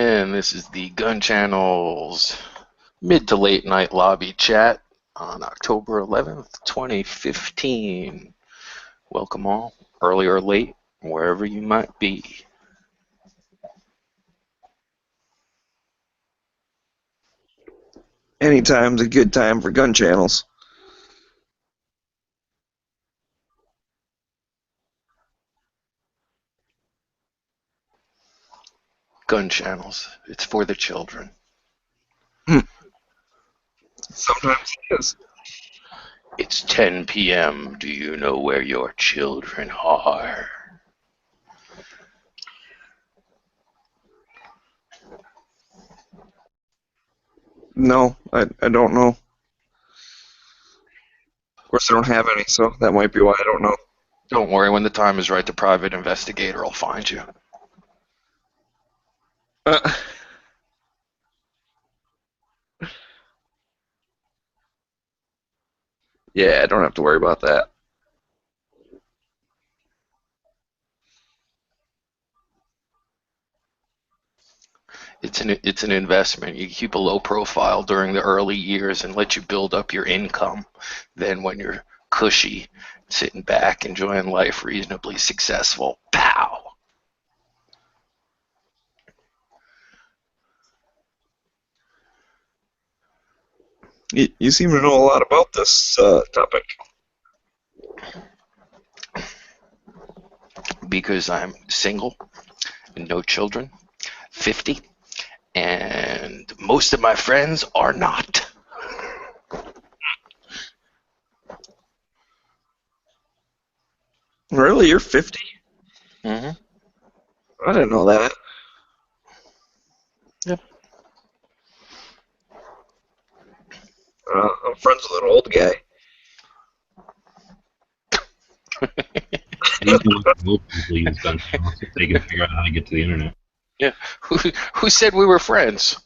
And this is the Gunchannels mid to late night lobby chat on October 11th, 2015. Welcome all, early or late, wherever you might be. Anytime's a good time for gun channels. Gunchannels, it's for the children. Sometimes it is. It's 10 p.m. Do you know where your children are? No, I don't know. Of course, I don't have any, so that might be why I don't know. Don't worry, when the time is right, the private investigator will find you. Yeah, I don't have to worry about that. It's an investment. You keep a low profile during the early years and let you build up your income. Then when you're cushy, sitting back, enjoying life, reasonably successful, pow! You seem to know a lot about this topic. Because I'm single, no children, 50, and most of my friends are not. Really? You're 50? Mm-hmm. I didn't know that. Yep. I'm friends with an old guy. Most people use gun channels if they can figure out how to get to the internet. Yeah. Who said we were friends?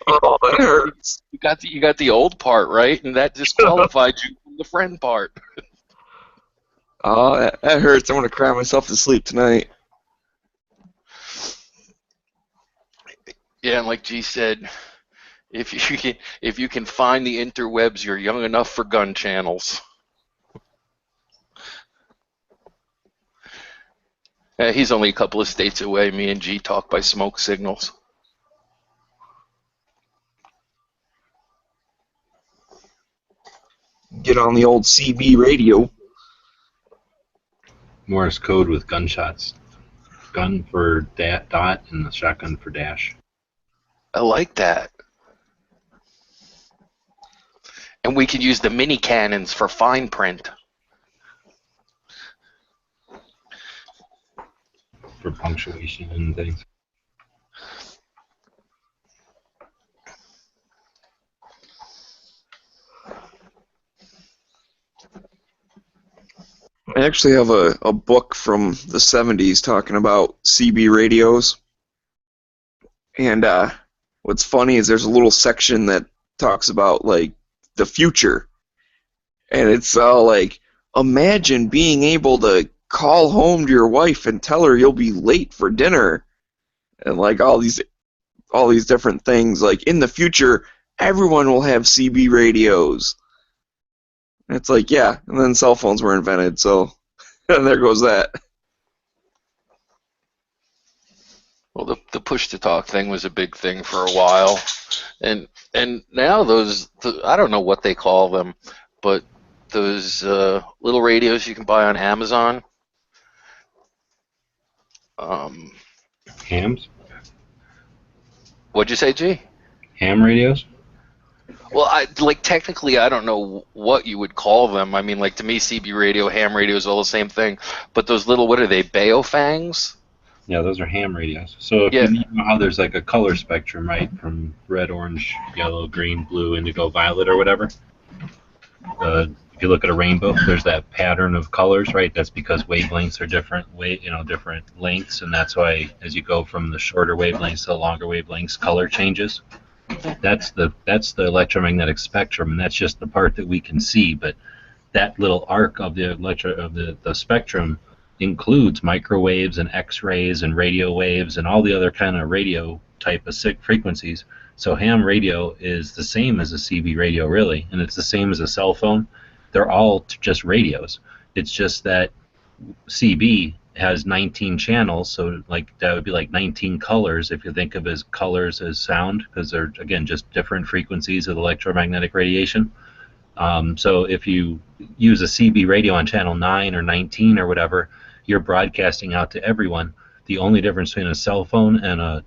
Oh, that hurts. You got the old part right, and that disqualified you from the friend part. Oh, that hurts. I'm gonna cry myself to sleep tonight. Yeah, and like G said, if you can find the interwebs, you're young enough for gun channels. He's only a couple of states away. Me and G talk by smoke signals. Get on the old CB radio. Morse code with gunshots. Gun for dot and the shotgun for dash. I like that. And we can use the mini cannons for fine print. For punctuation and things. I actually have a book from the 70s talking about CB radios. And what's funny is there's a little section that talks about, like, the future. And it's all like, imagine being able to call home to your wife and tell her you'll be late for dinner. And, like, all these different things. Like, in the future, everyone will have CB radios. And it's like, yeah, and then cell phones were invented, so and there goes that. Well, the push-to-talk thing was a big thing for a while. And now I don't know what they call them, but those little radios you can buy on Amazon. Hams? What'd you say, G? Ham radios? Well, technically, I don't know what you would call them. I mean, like, to me, CB radio, ham radio is all the same thing. But those little, what are they, Baofangs? Yeah, those are ham radios. So if you know how there's like a color spectrum, right, from red, orange, yellow, green, blue, indigo, violet, or whatever. If you look at a rainbow, there's that pattern of colors, right? That's because wavelengths are different, different lengths, and that's why as you go from the shorter wavelengths to the longer wavelengths, color changes. That's the electromagnetic spectrum, and that's just the part that we can see. But that little arc of the spectrum includes microwaves and X-rays and radio waves and all the other kind of radio type of frequencies. So ham radio is the same as a CB radio, really, and it's the same as a cell phone. They're all just radios. It's just that CB has 19 channels, so like that would be like 19 colors if you think of as colors as sound, because they're again just different frequencies of electromagnetic radiation. So if you use a CB radio on channel 9 or 19 or whatever, you're broadcasting out to everyone. The only difference between a cell phone and a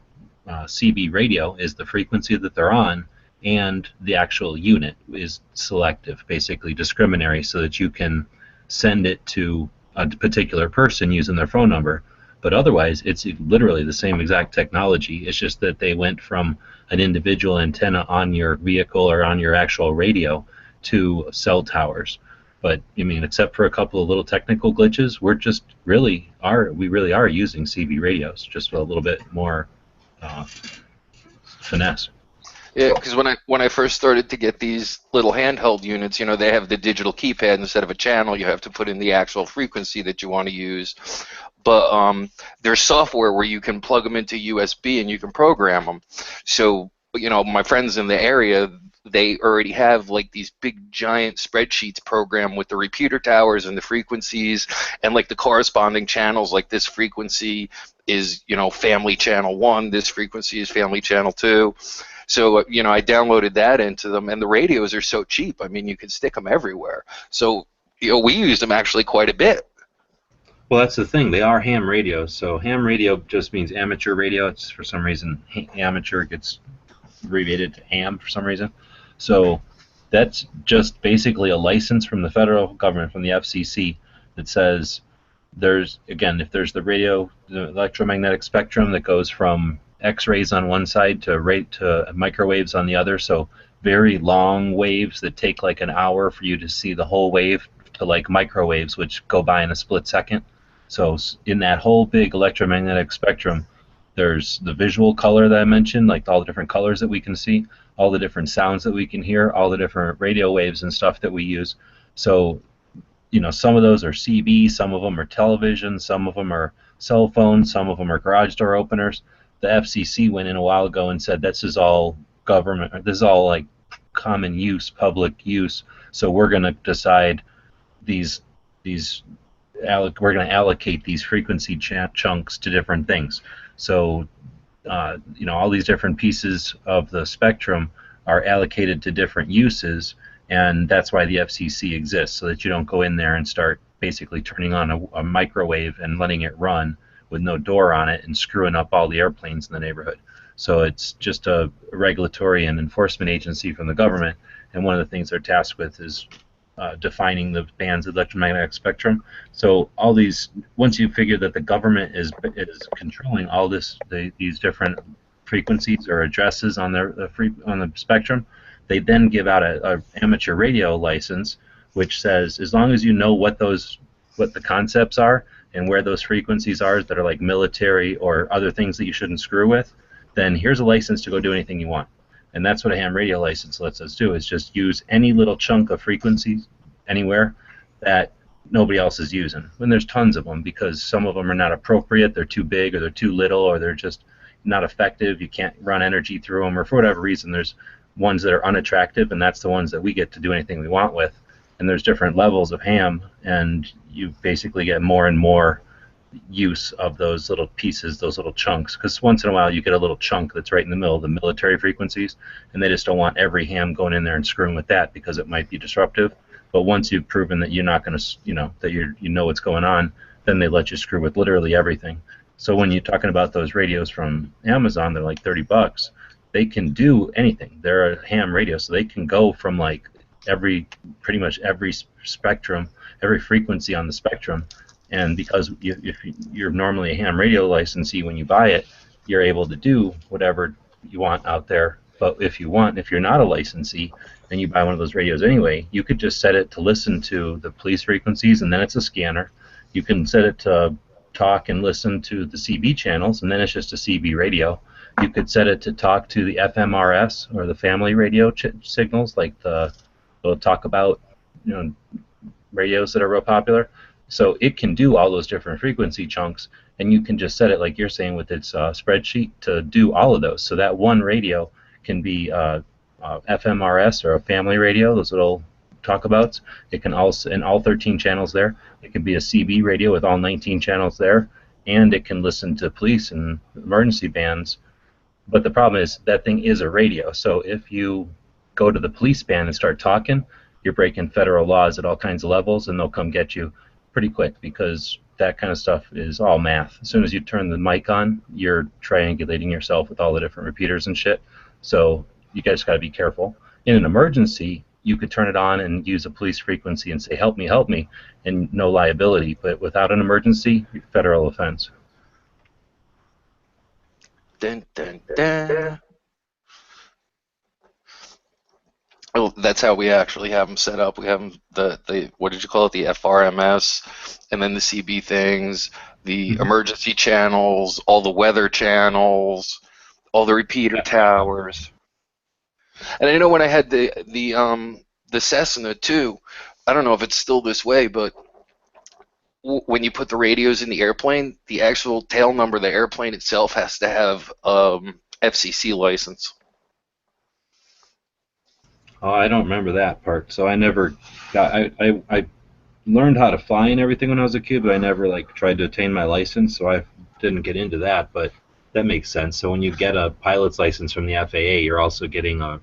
CB radio is the frequency that they're on, and the actual unit is selective, basically discriminatory, so that you can send it to a particular person using their phone number. But otherwise, it's literally the same exact technology. It's just that they went from an individual antenna on your vehicle or on your actual radio to cell towers. But I mean, except for a couple of little technical glitches, we really are using CB radios, just a little bit more finesse. Yeah, because when I first started to get these little handheld units, you know, they have the digital keypad instead of a channel. You have to put in the actual frequency that you want to use. But there's software where you can plug them into USB and you can program them. So, you know, my friends in the area, they already have like these big giant spreadsheets programmed with the repeater towers and the frequencies and like the corresponding channels. Like this frequency is, you know, family channel 1, this frequency is family channel 2. So, you know, I downloaded that into them, and the radios are so cheap. I mean, you can stick them everywhere. So, you know, we use them actually quite a bit. Well, that's the thing. They are ham radios. So ham radio just means amateur radio. It's for some reason amateur gets abbreviated to ham for some reason. So that's just basically a license from the federal government, from the FCC, that says there's, again, if there's the electromagnetic spectrum that goes from X-rays on one side to microwaves on the other, so very long waves that take like an hour for you to see the whole wave, to like microwaves which go by in a split second. So in that whole big electromagnetic spectrum, there's the visual color that I mentioned, like all the different colors that we can see, all the different sounds that we can hear, all the different radio waves and stuff that we use. So, you know, some of those are CB, some of them are television, some of them are cell phones, some of them are garage door openers. The FCC went in a while ago and said this is all government, this is all like common use, public use. So we're going to decide we're going to allocate these frequency chunks to different things. So, you know, all these different pieces of the spectrum are allocated to different uses, and that's why the FCC exists, so that you don't go in there and start basically turning on a microwave and letting it run with no door on it and screwing up all the airplanes in the neighborhood. So it's just a regulatory and enforcement agency from the government, and one of the things they're tasked with is defining the bands of electromagnetic spectrum. So all these, once you figure that the government is controlling all these different frequencies or addresses on the spectrum, they then give out a amateur radio license, which says as long as you know what the concepts are and where those frequencies are that are like military or other things that you shouldn't screw with, then here's a license to go do anything you want. And that's what a ham radio license lets us do, is just use any little chunk of frequencies anywhere that nobody else is using. And there's tons of them, because some of them are not appropriate, they're too big, or they're too little, or they're just not effective, you can't run energy through them, or for whatever reason there's ones that are unattractive, and that's the ones that we get to do anything we want with. And there's different levels of ham, and you basically get more and more use of those little pieces, those little chunks, because once in a while you get a little chunk that's right in the middle of the military frequencies, and they just don't want every ham going in there and screwing with that because it might be disruptive. But once you've proven that you're not going to, you know, that you know what's going on, then they let you screw with literally everything. So when you're talking about those radios from Amazon, they're like $30. They can do anything. They're a ham radio, so they can go from like pretty much every spectrum, every frequency on the spectrum. And because if you're normally a ham radio licensee, when you buy it, you're able to do whatever you want out there. But if you're not a licensee and you buy one of those radios anyway, you could just set it to listen to the police frequencies, and then it's a scanner. You can set it to talk and listen to the CB channels, and then it's just a CB radio. You could set it to talk to the FMRS or the family radio signals, like they'll talk about, you know, radios that are real popular. So it can do all those different frequency chunks, and you can just set it, like you're saying, with its spreadsheet to do all of those. So that one radio can be FMRS, or a family radio, those little talkabouts. It can also, in all 13 channels there, it can be a CB radio with all 19 channels there, and it can listen to police and emergency bands. But the problem is that thing is a radio. So if you go to the police band and start talking, you're breaking federal laws at all kinds of levels, and they'll come get you pretty quick, because that kind of stuff is all math. As soon as you turn the mic on, you're triangulating yourself with all the different repeaters and shit. So you guys got to be careful. In an emergency, you could turn it on and use a police frequency and say, help me, and no liability. But without an emergency, federal offense. Dun, dun, dun. Well, that's how we actually have them set up. We have them, the what did you call it? The FRMS, and then the CB things, the emergency channels, all the weather channels, all the repeater towers. And I know when I had the Cessna too, I don't know if it's still this way, but when you put the radios in the airplane, the actual tail number of the airplane itself has to have FCC license. Oh, I don't remember that part. So I never got. I learned how to fly and everything when I was a kid, but I never like tried to attain my license, so I didn't get into that. But that makes sense. So when you get a pilot's license from the FAA, you're also getting a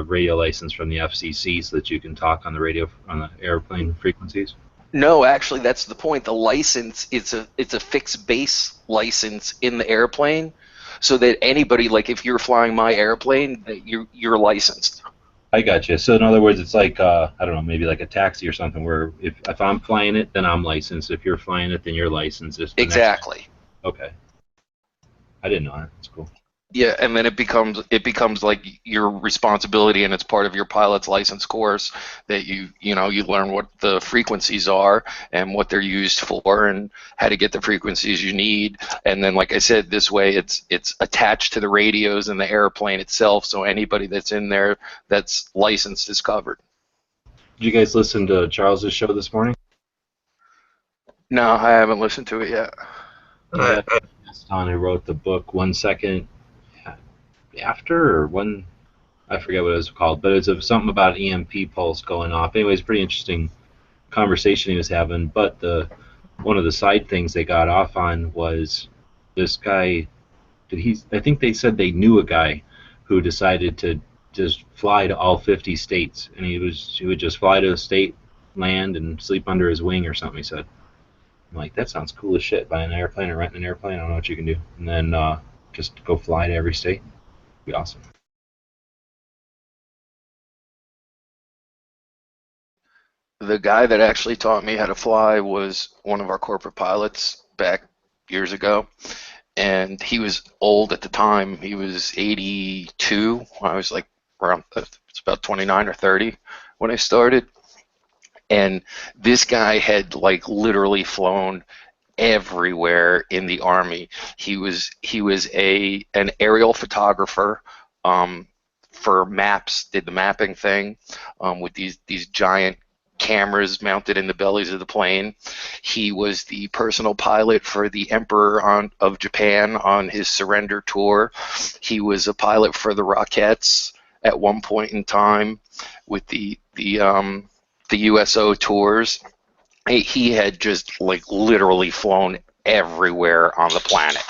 radio license from the FCC, so that you can talk on the radio on the airplane frequencies. No, actually, that's the point. The license, it's a fixed base license in the airplane, so that anybody, like if you're flying my airplane, that you're licensed. I got you. So in other words, it's like I don't know, maybe like a taxi or something, where if I'm flying it, then I'm licensed. If you're flying it, then you're licensed. Exactly. Okay. I didn't know that. That's cool. Yeah, and then it becomes like your responsibility, and it's part of your pilot's license course that you learn what the frequencies are and what they're used for and how to get the frequencies you need. And then, like I said, this way it's attached to the radios in the airplane itself, so anybody that's in there that's licensed is covered. Did you guys listen to Charles's show this morning? No, I haven't listened to it yet. Yeah, Don, who wrote the book 1 Second After, or one, I forget what it was called, but it's something about EMP pulse going off. Anyways, pretty interesting conversation he was having. But one of the side things they got off on was this guy. I think they said they knew a guy who decided to just fly to all 50 states, and he would just fly to a state, land, and sleep under his wing or something. He said, I'm like, that sounds cool as shit. Buy an airplane or rent an airplane. I don't know what you can do, and then just go fly to every state. Be awesome. The guy that actually taught me how to fly was one of our corporate pilots back years ago, and he was old at the time. He was 82. I was like around, it's about 29 or 30 when I started. And this guy had like literally flown everywhere in the Army. He was an aerial photographer, for maps, did the mapping thing, with these giant cameras mounted in the bellies of the plane. He was the personal pilot for the Emperor of Japan on his surrender tour. He was a pilot for the Rockettes at one point in time with the USO tours. He had just like literally flown everywhere on the planet.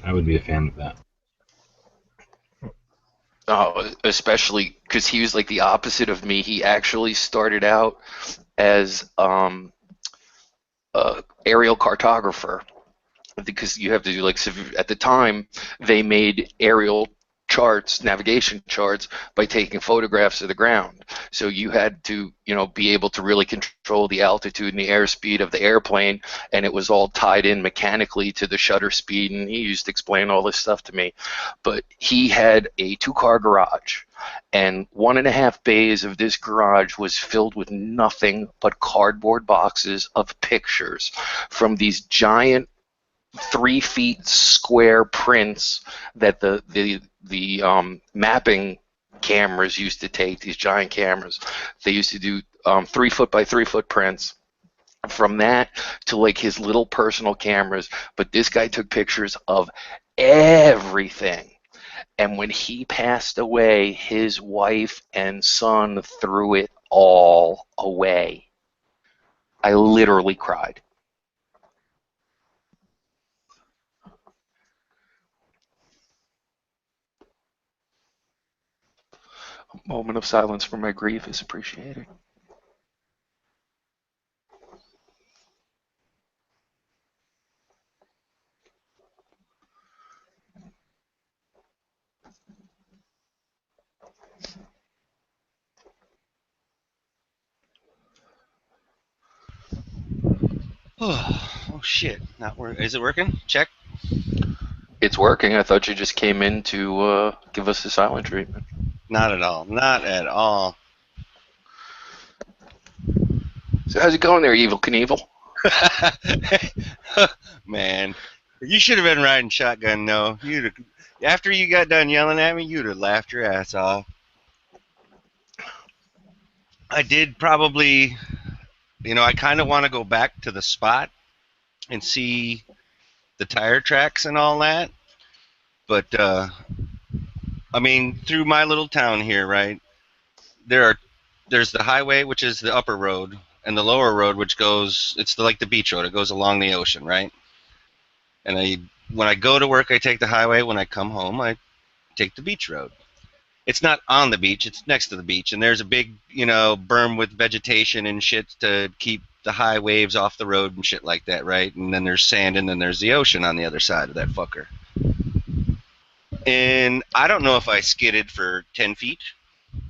I would be a fan of that. Especially because he was like the opposite of me. He actually started out as aerial cartographer, because you have to do like, at the time they made aerial charts, navigation charts, by taking photographs of the ground. So you had to, be able to really control the altitude and the airspeed of the airplane, and it was all tied in mechanically to the shutter speed. And he used to explain all this stuff to me. But he had a 2-car garage, and 1.5 bays of this garage was filled with nothing but cardboard boxes of pictures from these giant 3 feet square prints that the mapping cameras used to take. These giant cameras, they used to do 3 foot by 3 foot prints. From that to like his little personal cameras, but this guy took pictures of everything. And when he passed away, his wife and son threw it all away. I literally cried. A moment of silence for my grief is appreciated. Oh shit! Not work. Is it working? Check. It's working. I thought you just came in to give us the silent treatment. Not at all. Not at all. So how's it going there, Evil Knievel? Man, you should have been riding shotgun. No, after you got done yelling at me, you'd have laughed your ass off. I did probably, I kind of want to go back to the spot and see the tire tracks and all that. But I mean, through my little town here, right? There's the highway, which is the upper road, and the lower road, which goes, it's like the beach road. It goes along the ocean, right? And when I go to work, I take the highway. When I come home, I take the beach road. It's not on the beach. It's next to the beach. And there's a big, berm with vegetation and shit to keep the high waves off the road and shit like that, right? And then there's sand, and then there's the ocean on the other side of that fucker. And I don't know if I skidded for 10 feet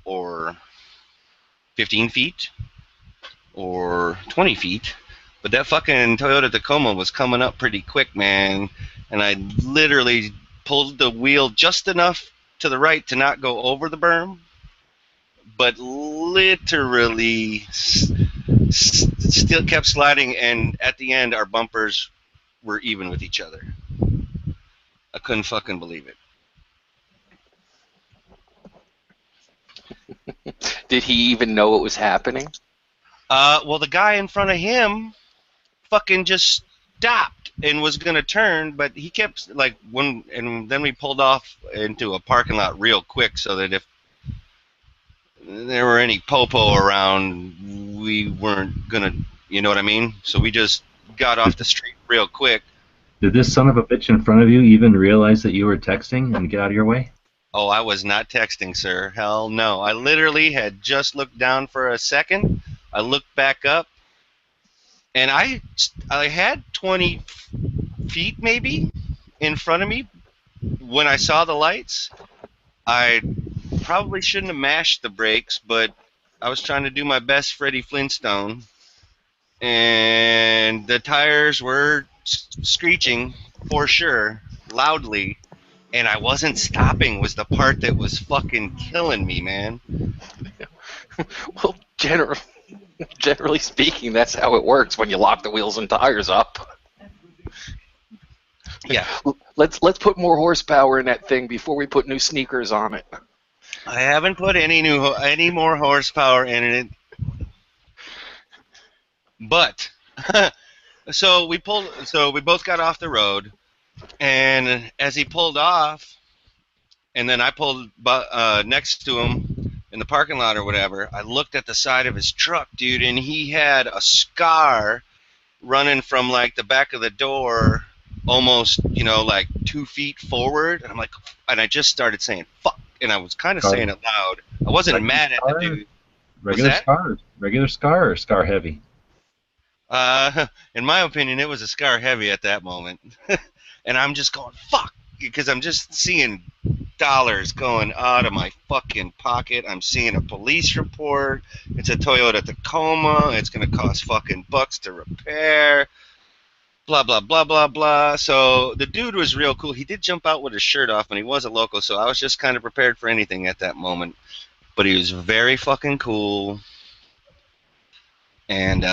or 15 feet or 20 feet, but that fucking Toyota Tacoma was coming up pretty quick, man, and I literally pulled the wheel just enough to the right to not go over the berm, but literally still kept sliding, and at the end our bumpers were even with each other. I couldn't fucking believe it. Did he even know what was happening? Well, the guy in front of him fucking just stopped and was gonna turn, but he kept and then we pulled off into a parking lot real quick so that if there were any popo around, we weren't gonna, you know what I mean? So we just got off the street real quick. Did this son of a bitch in front of you even realize that you were texting and get out of your way? Oh, I was not texting, sir. Hell no. I literally had just looked down for a second. I looked back up, and I had 20 feet maybe in front of me when I saw the lights. I probably shouldn't have mashed the brakes, but I was trying to do my best Freddie Flintstone, and the tires were screeching for sure, loudly, and I wasn't stopping was the part that was fucking killing me, man. Well, generally speaking, that's how it works when you lock the wheels and tires up. Yeah. Let's put more horsepower in that thing before we put new sneakers on it. I haven't put any more horsepower in it. But so we both got off the road, and as he pulled off, and then I pulled next to him in the parking lot or whatever, I looked at the side of his truck, dude, and he had a scar running from like the back of the door almost, like 2 feet forward. And I'm like, and I just started saying fuck, and I was kind of saying it loud. I wasn't mad at the dude. Regular scar or scar heavy? In my opinion, it was a scar heavy at that moment. And I'm just going fuck, because I'm just seeing dollars going out of my fucking pocket. I'm seeing a police report. It's a Toyota Tacoma. It's gonna cost fucking bucks to repair. Blah blah blah blah blah. So the dude was real cool. He did jump out with his shirt off, and he was a local, so I was just kind of prepared for anything at that moment. But he was very fucking cool, and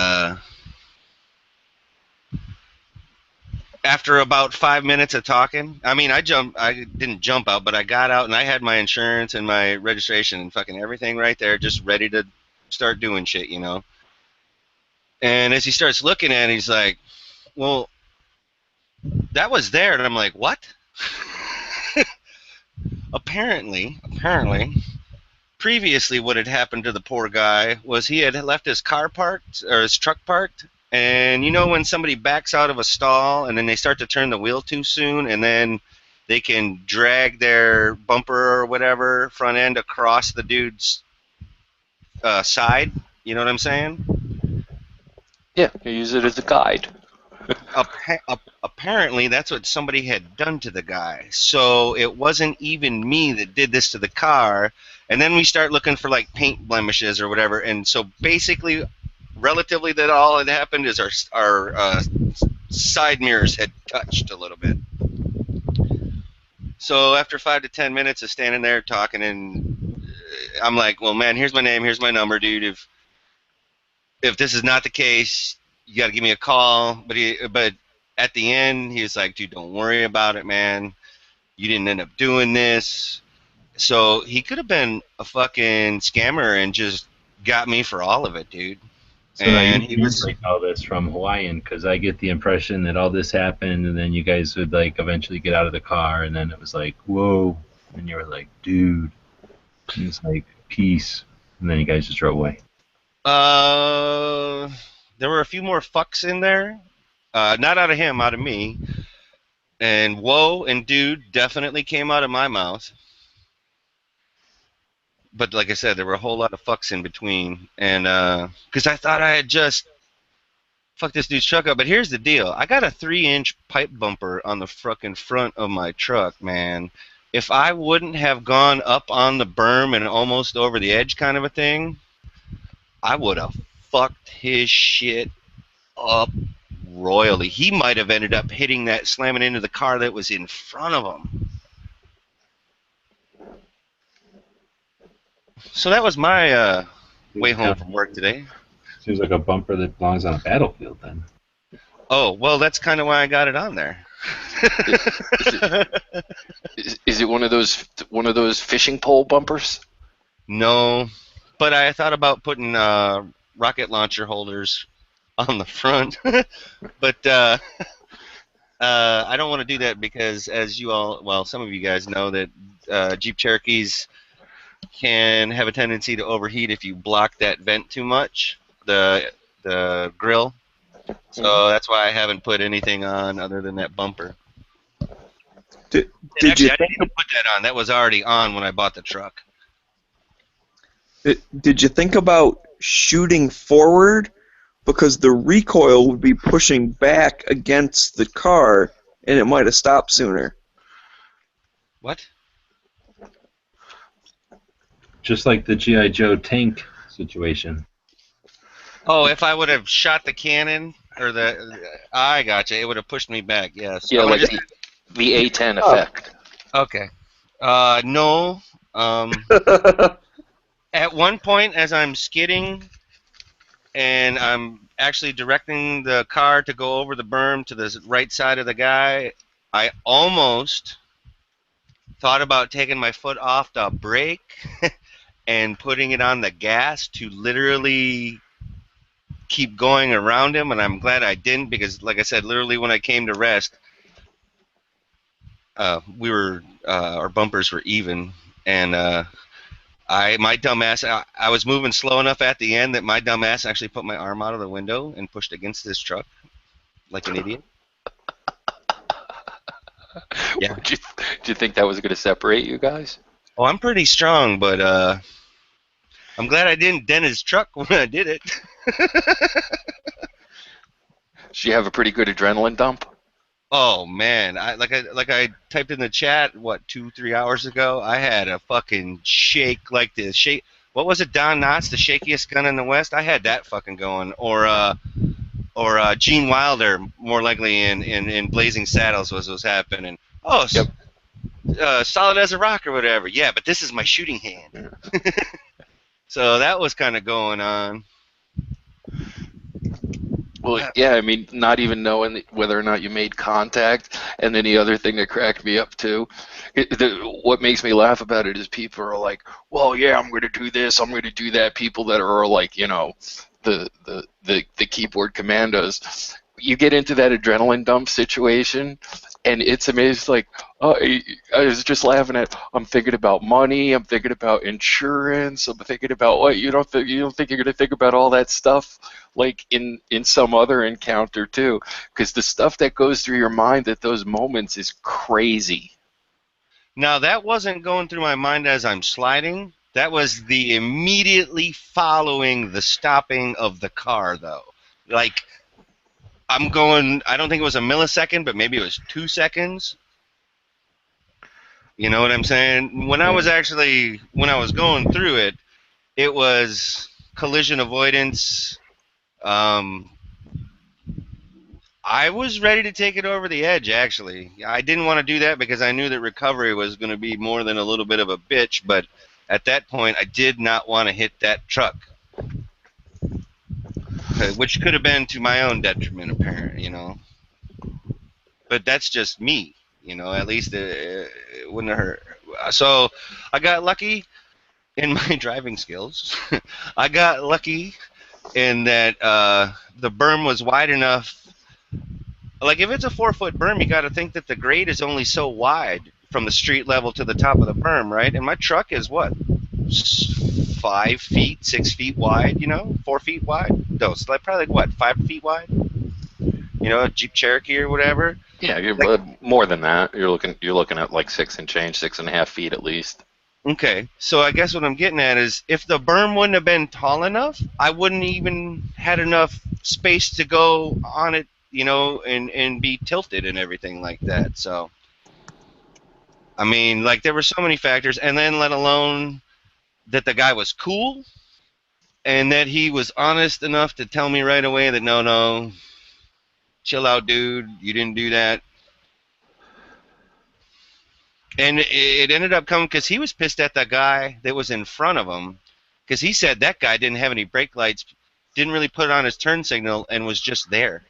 after about 5 minutes of talking, I mean, I didn't jump out, but I got out and I had my insurance and my registration and fucking everything right there, just ready to start doing shit, you know. And as he starts looking at it, he's like, well, that was there. And I'm like, what? Apparently, previously what had happened to the poor guy was he had left his car parked, or his truck parked, and you know when somebody backs out of a stall and then they start to turn the wheel too soon, and then they can drag their bumper or whatever front end across the dude's side, you know what I'm saying? Yeah, you use it as a guide. Apparently that's what somebody had done to the guy, so it wasn't even me that did this to the car. And then we start looking for like paint blemishes or whatever, and so basically relatively that all had happened is our side mirrors had touched a little bit. So after 5 to 10 minutes of standing there talking, and I'm like, well, man, here's my name, here's my number, dude. If this is not the case, you got to give me a call. But at the end, he was like, dude, don't worry about it, man. You didn't end up doing this. So he could have been a fucking scammer and just got me for all of it, dude. So And now he you was translate all this from Hawaiian, because I get the impression that all this happened, and then you guys would like eventually get out of the car, and then it was like, whoa, and you were like, dude, and it's like peace, and then you guys just drove away. there were a few more fucks in there. Not out of him, out of me. And whoa and dude definitely came out of my mouth. But like I said, there were a whole lot of fucks in between. And because I thought I had just fucked this dude's truck up. But here's the deal. I got a 3-inch pipe bumper on the fucking front of my truck, man. If I wouldn't have gone up on the berm and almost over the edge kind of a thing, I would have fucked his shit up royally. He might have ended up hitting that, slamming into the car that was in front of him. So that was my way home from work today. Seems like a bumper that belongs on a battlefield then. Oh, well, that's kind of why I got it on there. Is it one of those fishing pole bumpers? No, but I thought about putting rocket launcher holders on the front. But I don't want to do that because, as you all, well, some of you guys know that Jeep Cherokees can have a tendency to overheat if you block that vent too much, the grill. So that's why I haven't put anything on other than that bumper. Did Actually, you I think didn't even put that on. That was already on when I bought the truck. did you think about shooting forward, because the recoil would be pushing back against the car and it might have stopped sooner? What? Just like the G.I. Joe tank situation. Oh, if I would have shot the cannon or I gotcha. It would have pushed me back. Yes. Yeah, like the A10 effect. Okay. No. At one point, as I'm skidding and I'm actually directing the car to go over the berm to the right side of the guy, I almost thought about taking my foot off the brake and putting it on the gas to literally keep going around him, and I'm glad I didn't, because like I said, literally when I came to rest, our bumpers were even, and my dumbass, I was moving slow enough at the end that my dumbass actually put my arm out of the window and pushed against this truck like an idiot. Yeah. Do you think that was going to separate you guys? Oh, I'm pretty strong, but I'm glad I didn't dent his truck when I did it. Did you have a pretty good adrenaline dump? Oh man, I typed in the chat what 2-3 hours ago. I had a fucking shake like this shake. What was it, Don Knotts, the shakiest gun in the West? I had that fucking going, or Gene Wilder, more likely in Blazing Saddles was happening. Oh, Yep. solid as a rock or whatever. Yeah, but this is my shooting hand. So that was kind of going on. Well, yeah, I mean, not even knowing whether or not you made contact. And then the other thing that cracked me up too, what makes me laugh about it is people are like, well, yeah, I'm going to do this, I'm going to do that. People that are like, the keyboard commandos. You get into that adrenaline dump situation, and it's amazing. Like, I was just laughing at. I'm thinking about money. I'm thinking about insurance. I'm thinking about what you don't think you're going to think about all that stuff like in some other encounter too, because the stuff that goes through your mind at those moments is crazy. Now that wasn't going through my mind as I'm sliding. That was the immediately following the stopping of the car, though. Like I'm going. I don't think it was a millisecond, but maybe it was 2 seconds. You know what I'm saying? When I was going through it, it was collision avoidance. Um, I was ready to take it over the edge, actually. I didn't want to do that because I knew that recovery was going to be more than a little bit of a bitch, but at that point, I did not want to hit that truck, which could have been to my own detriment, apparently. But that's just me. At least it wouldn't have hurt. So I got lucky in my driving skills. I got lucky in that the berm was wide enough. Like if it's a 4-foot berm, you got to think that the grade is only so wide from the street level to the top of the berm, right? And my truck is what, 5 feet, 6 feet wide, 4 feet wide. No, it's like probably what, 5 feet wide. A Jeep Cherokee or whatever. Yeah, you're Like, more than that. You're looking at like 6 and change, 6.5 feet at least. okay, so I guess what I'm getting at is if the berm wouldn't have been tall enough, I wouldn't even had enough space to go on it, and be tilted and everything like that. So I mean, like there were so many factors, and then let alone that the guy was cool and that he was honest enough to tell me right away that no, no, chill out, dude, you didn't do that. And it ended up coming because he was pissed at the guy that was in front of him because he said that guy didn't have any brake lights, didn't really put on his turn signal, and was just there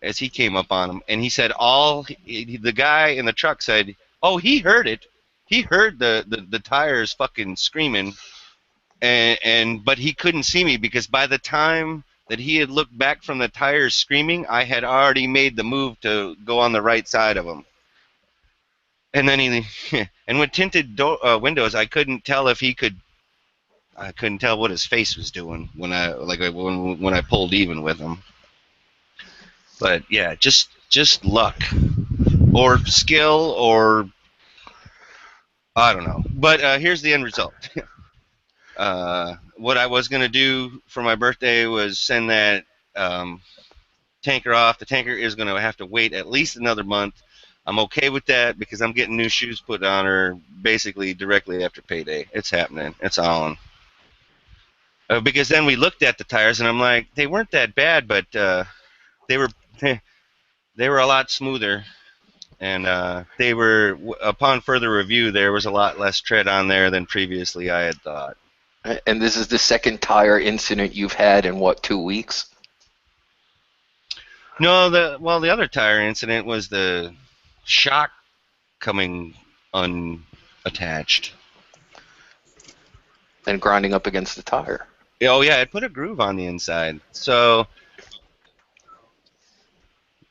as he came up on him. And he said the guy in the truck said, oh, he heard it. He heard the tires fucking screaming. But he couldn't see me because by the time that he had looked back from the tires screaming, I had already made the move to go on the right side of him. And then and with tinted windows, I couldn't tell if he could. I couldn't tell what his face was doing when I pulled even with him. But yeah, just luck or skill or I don't know. But here's the end result. What I was going to do for my birthday was send that tanker off. The tanker is going to have to wait at least another month. I'm okay with that because I'm getting new shoes put on her basically directly after payday. It's happening. It's on. Because then we looked at the tires and I'm like, they weren't that bad, but they were they were a lot smoother. And they were, upon further review, there was a lot less tread on there than previously I had thought. And this is the second tire incident you've had in what, 2 weeks? No, the other tire incident was the shock coming unattached. And grinding up against the tire. Oh yeah, it put a groove on the inside. So,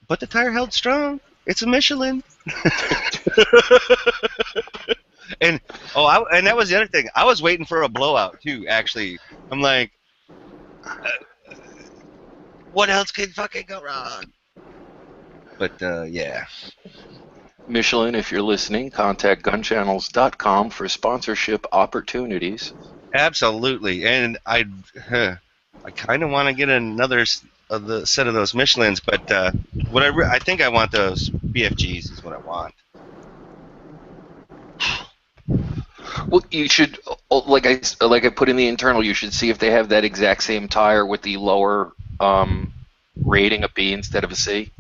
but the tire held strong. It's a Michelin. and and that was the other thing. I was waiting for a blowout too. Actually, I'm like, what else could fucking go wrong? But yeah. Michelin, if you're listening, contact gunchannels.com for sponsorship opportunities. Absolutely, and I kind of want to get another the set of those Michelins, but what I think I want those BFGs is what I want. Well, you should, like I put in the internal, you should see if they have that exact same tire with the lower rating, a B instead of a C,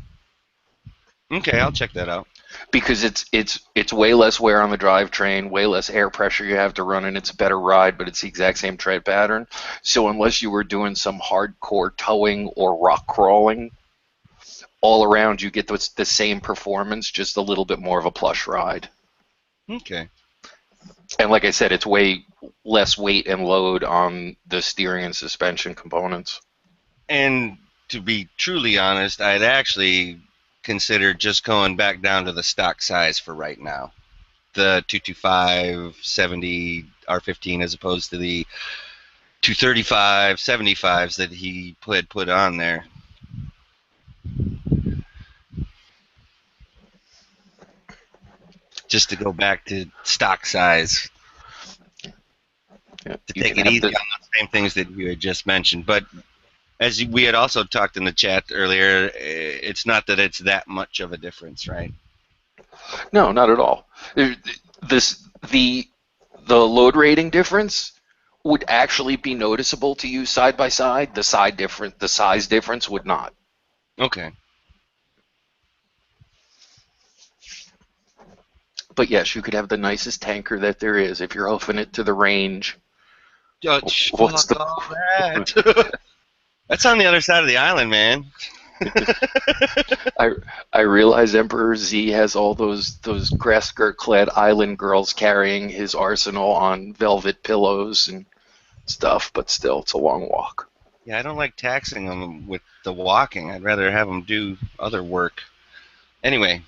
Okay, I'll check that out. because it's way less wear on the drivetrain, way less air pressure you have to run, and it's a better ride, but it's the exact same tread pattern. So unless you were doing some hardcore towing or rock crawling, all around you get the same performance, just a little bit more of a plush ride. Okay. And like I said, it's way less weight and load on the steering and suspension components. And to be truly honest, I'd actually consider just going back down to the stock size for right now. The 225 70 R15 as opposed to the 235 75s that he put on there. Just to go back to stock size. Yeah, To you take can it have easy on the same things that you had just mentioned. But as we had also talked in the chat earlier, it's not that it's that much of a difference, right? No, not at all. This the load rating difference would actually be noticeable to you side by side. The size difference would not. Okay. But yes, you could have the nicest tanker that there is if you're hoofing it to the range. What's Fuck all that. That's on the other side of the island, man. I realize Emperor Z has all those grass skirt clad island girls carrying his arsenal on velvet pillows and stuff, but still, it's a long walk. Yeah, I don't like taxing them with the walking. I'd rather have them do other work. Anyway.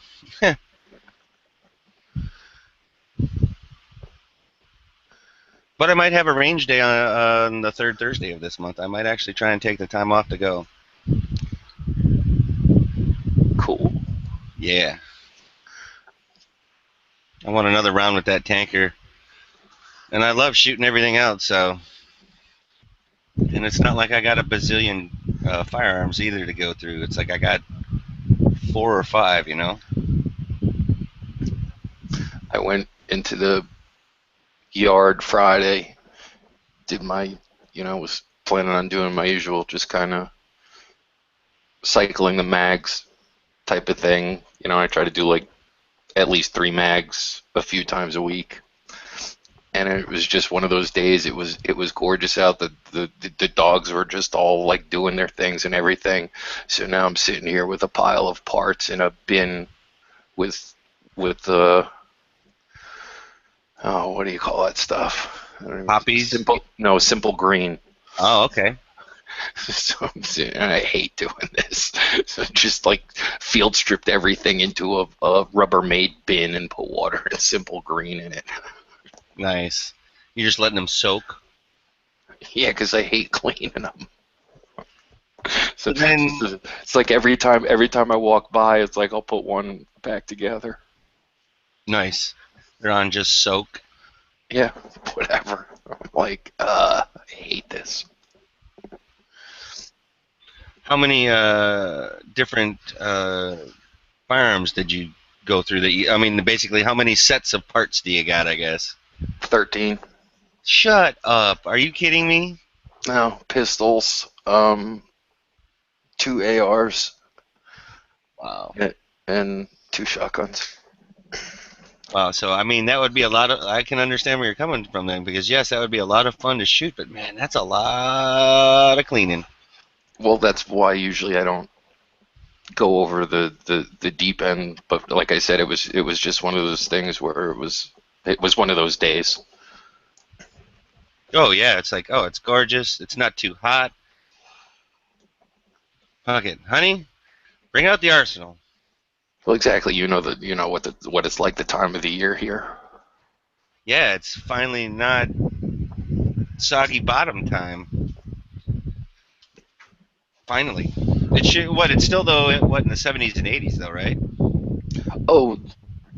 But I might have a range day on the third Thursday of this month. I might actually try and take the time off to go. Cool. Yeah. I want another round with that tanker. And I love shooting everything out, so. And it's not like I got a bazillion firearms either to go through. It's like I got 4 or 5, you know? I went into the yard Friday, did my, was planning on doing my usual, just kind of cycling the mags type of thing. I try to do like at least 3 mags a few times a week. And it was just one of those days. It was gorgeous out. The dogs were just all like doing their things and everything. So now I'm sitting here with a pile of parts in a bin with what do you call that stuff? Poppies? Simple green. Oh, okay. So I'm sitting, and I hate doing this. So just like field stripped everything into a Rubbermaid bin and put water and simple green in it. Nice. You're just letting them soak? Yeah, because I hate cleaning them. So then, it's like every time I walk by, it's like I'll put one back together. Nice. They're on just soak? Yeah, whatever. I'm like, I hate this. How many different firearms did you go through? Basically, how many sets of parts do you got, I guess? 13. Shut up. Are you kidding me? No, pistols, 2 ARs. Wow. And 2 shotguns. Wow, so that would be a lot of. I can understand where you're coming from then, because yes, that would be a lot of fun to shoot, but man, that's a lot of cleaning. Well, that's why usually I don't go over the deep end. But like I said, it was just one of those things where it was one of those days. Oh yeah, it's like, oh, it's gorgeous. It's not too hot. Fuck it, honey, bring out the arsenal. Well, exactly. You know what it's like the time of the year here. Yeah, it's finally not soggy bottom time. Finally, it should. It's still though. In the 70s and 80s though, right? Oh,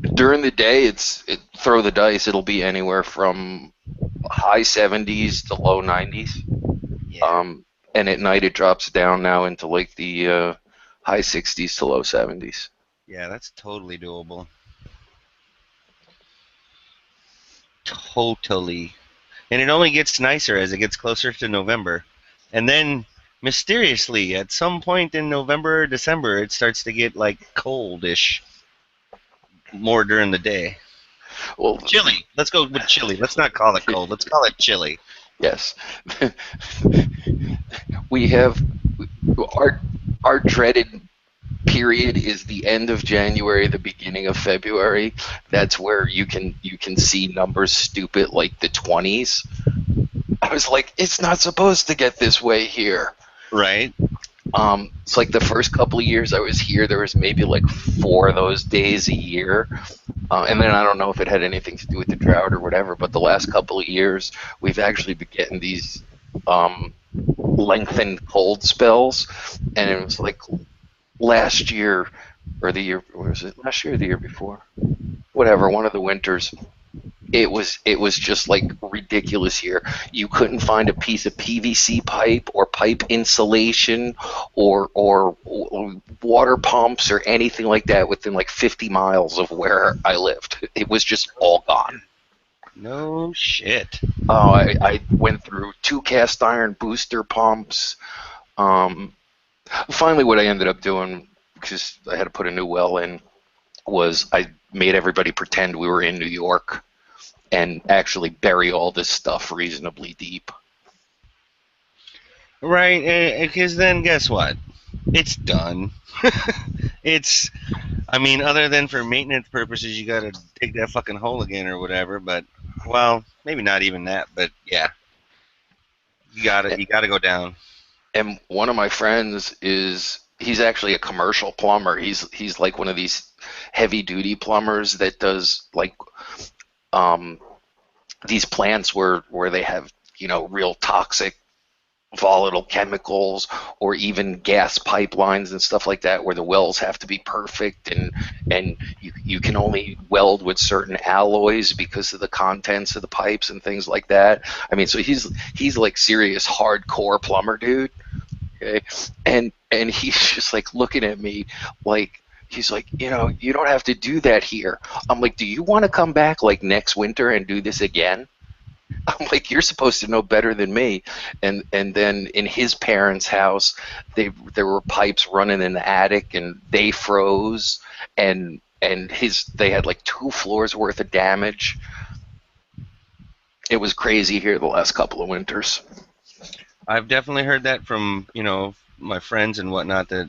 during the day, throw the dice. It'll be anywhere from high 70s to low 90s. Yeah. and at night it drops down now into like the high 60s to low 70s. Yeah, that's totally doable. Totally. And it only gets nicer as it gets closer to November. And then mysteriously, at some point in November or December, it starts to get like coldish more during the day. Well, Chilly. Let's go with chilly. Let's not call it cold. Let's call it chilly. yes, we have our dreaded period is the end of January, the beginning of February. That's where you can see numbers stupid like the 20s. I was like, it's not supposed to get this way here. Right? It's like the first couple of years I was here, there was maybe like 4 of those days a year. And then I don't know if it had anything to do with the drought or whatever, but the last couple of years, we've actually been getting these lengthened cold spells. And it was like last year, or the year, what was it? Last year or the year before? Whatever, one of the winters. It was just like ridiculous here. You couldn't find a piece of PVC pipe or pipe insulation or water pumps or anything like that within like 50 miles of where I lived. It was just all gone. No shit. Oh, I went through 2 cast iron booster pumps. Finally, what I ended up doing, because I had to put a new well in, was I made everybody pretend we were in New York and actually bury all this stuff reasonably deep. Right, because then guess what? It's done. It's, I mean, other than for maintenance purposes, you gotta dig that fucking hole again or whatever. But, well, maybe not even that. But yeah, you gotta go down. And one of my friends he's actually a commercial plumber. He's like one of these heavy duty plumbers that does like um, these plants where they have real toxic volatile chemicals or even gas pipelines and stuff like that where the wells have to be perfect and you can only weld with certain alloys because of the contents of the pipes and things like that. I mean, so he's like serious hardcore plumber dude. Okay, and he's just like looking at me like he's like, you don't have to do that here. I'm like, do you want to come back like next winter and do this again? I'm like, you're supposed to know better than me. And then in his parents' house, there were pipes running in the attic, and they froze, and they had like 2 floors worth of damage. It was crazy here the last couple of winters. I've definitely heard that from my friends and whatnot, that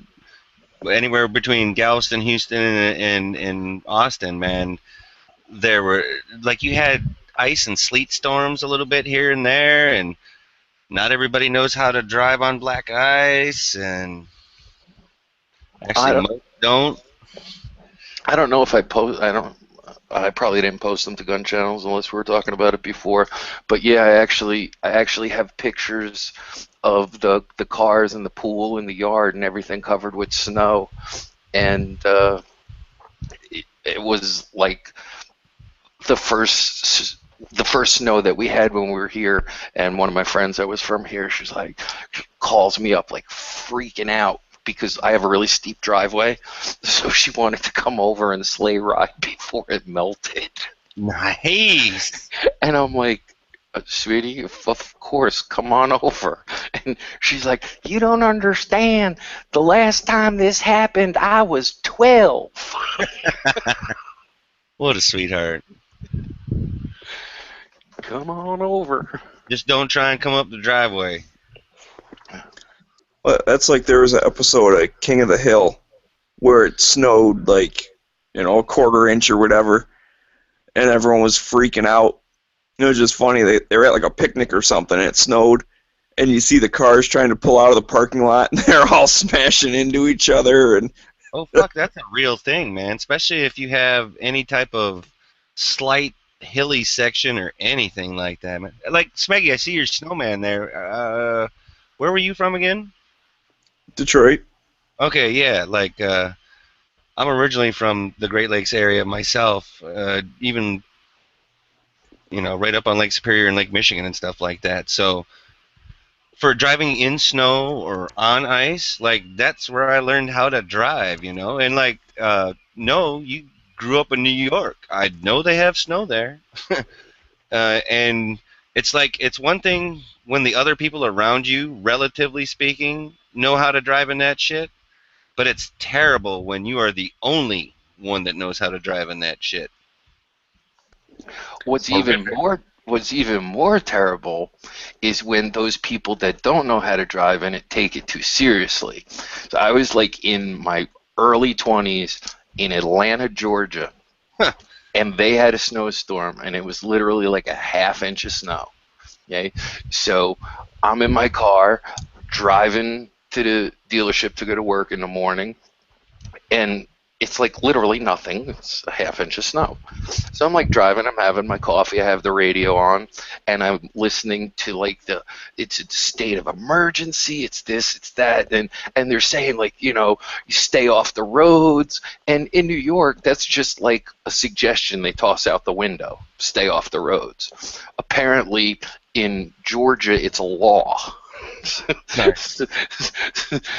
anywhere between Galveston, Houston, and Austin, man, there were like you had ice and sleet storms a little bit here and there, and not everybody knows how to drive on black ice, and I actually don't most don't. I don't know if I probably didn't post them to Gunchannels unless we were talking about it before. But yeah, I actually have pictures of the cars and the pool and the yard and everything covered with snow, and it was like the first snow that we had when we were here. And one of my friends that was from here, she calls me up like freaking out because I have a really steep driveway, so she wanted to come over and sleigh ride before it melted. Nice. And I'm like, sweetie, of course, come on over. And she's like, you don't understand. The last time this happened, I was 12. What a sweetheart. Come on over. Just don't try and come up the driveway. Well, that's like there was an episode of King of the Hill where it snowed like, a quarter inch or whatever, and everyone was freaking out. It was just funny. They were at like a picnic or something, and it snowed, and you see the cars trying to pull out of the parking lot, and they're all smashing into each other. And Oh fuck, that's a real thing, man. Especially if you have any type of slight hilly section or anything like that, man. Like Smeggy, I see your snowman there. Where were you from again? Detroit. Okay, yeah. Like I'm originally from the Great Lakes area myself. Even right up on Lake Superior and Lake Michigan and stuff like that. So for driving in snow or on ice, like that's where I learned how to drive, you know. And like, no, you grew up in New York. I know they have snow there, and it's like it's one thing when the other people around you, relatively speaking, know how to drive in that shit, but it's terrible when you are the only one that knows how to drive in that shit. What's It's even horrific. more what's even more terrible is when those people that don't know how to drive in it take it too seriously. So I was like in my early 20s in Atlanta, Georgia, and they had a snowstorm, and it was literally like a half inch of snow. Okay, so I'm in my car driving to the dealership to go to work in the morning, and it's like literally nothing. It's a half inch of snow. So I'm like driving, I'm having my coffee, I have the radio on, and I'm listening to like it's a state of emergency, it's this, it's that, and they're saying like, you know, you stay off the roads. And in New York, that's just like a suggestion they toss out the window, stay off the roads. Apparently in Georgia, it's a law. Nice.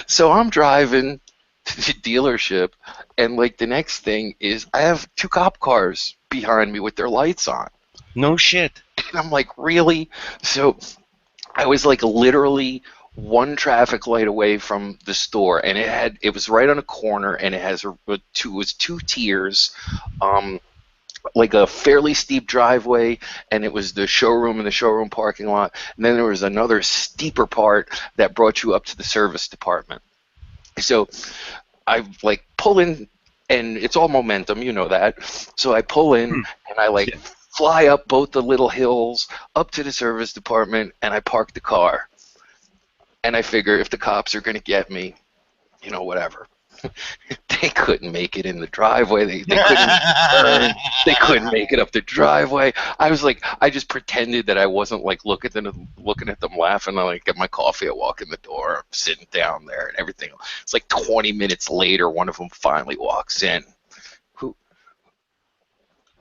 So I'm driving to the dealership, and like the next thing is I have two cop cars behind me with their lights on. No shit. And I'm like, really? So I was like literally one traffic light away from the store, and it was right on a corner, and it has it was two tiers, um, like a fairly steep driveway, and it was the showroom and the showroom parking lot, and then there was another steeper part that brought you up to the service department. So I like pull in, and it's all momentum, you know that. So I pull in, and I like Yeah. fly up both the little hills up to the service department, and I park the car. And I figure if the cops are going to get me, you know, whatever. They couldn't make it in the driveway. They couldn't even turn. They couldn't make it up the driveway. I was like, I just pretended that I wasn't like looking at them laughing. I like get my coffee, I walk in the door, I'm sitting down there, and everything. It's like 20 minutes later, one of them finally walks in. Who?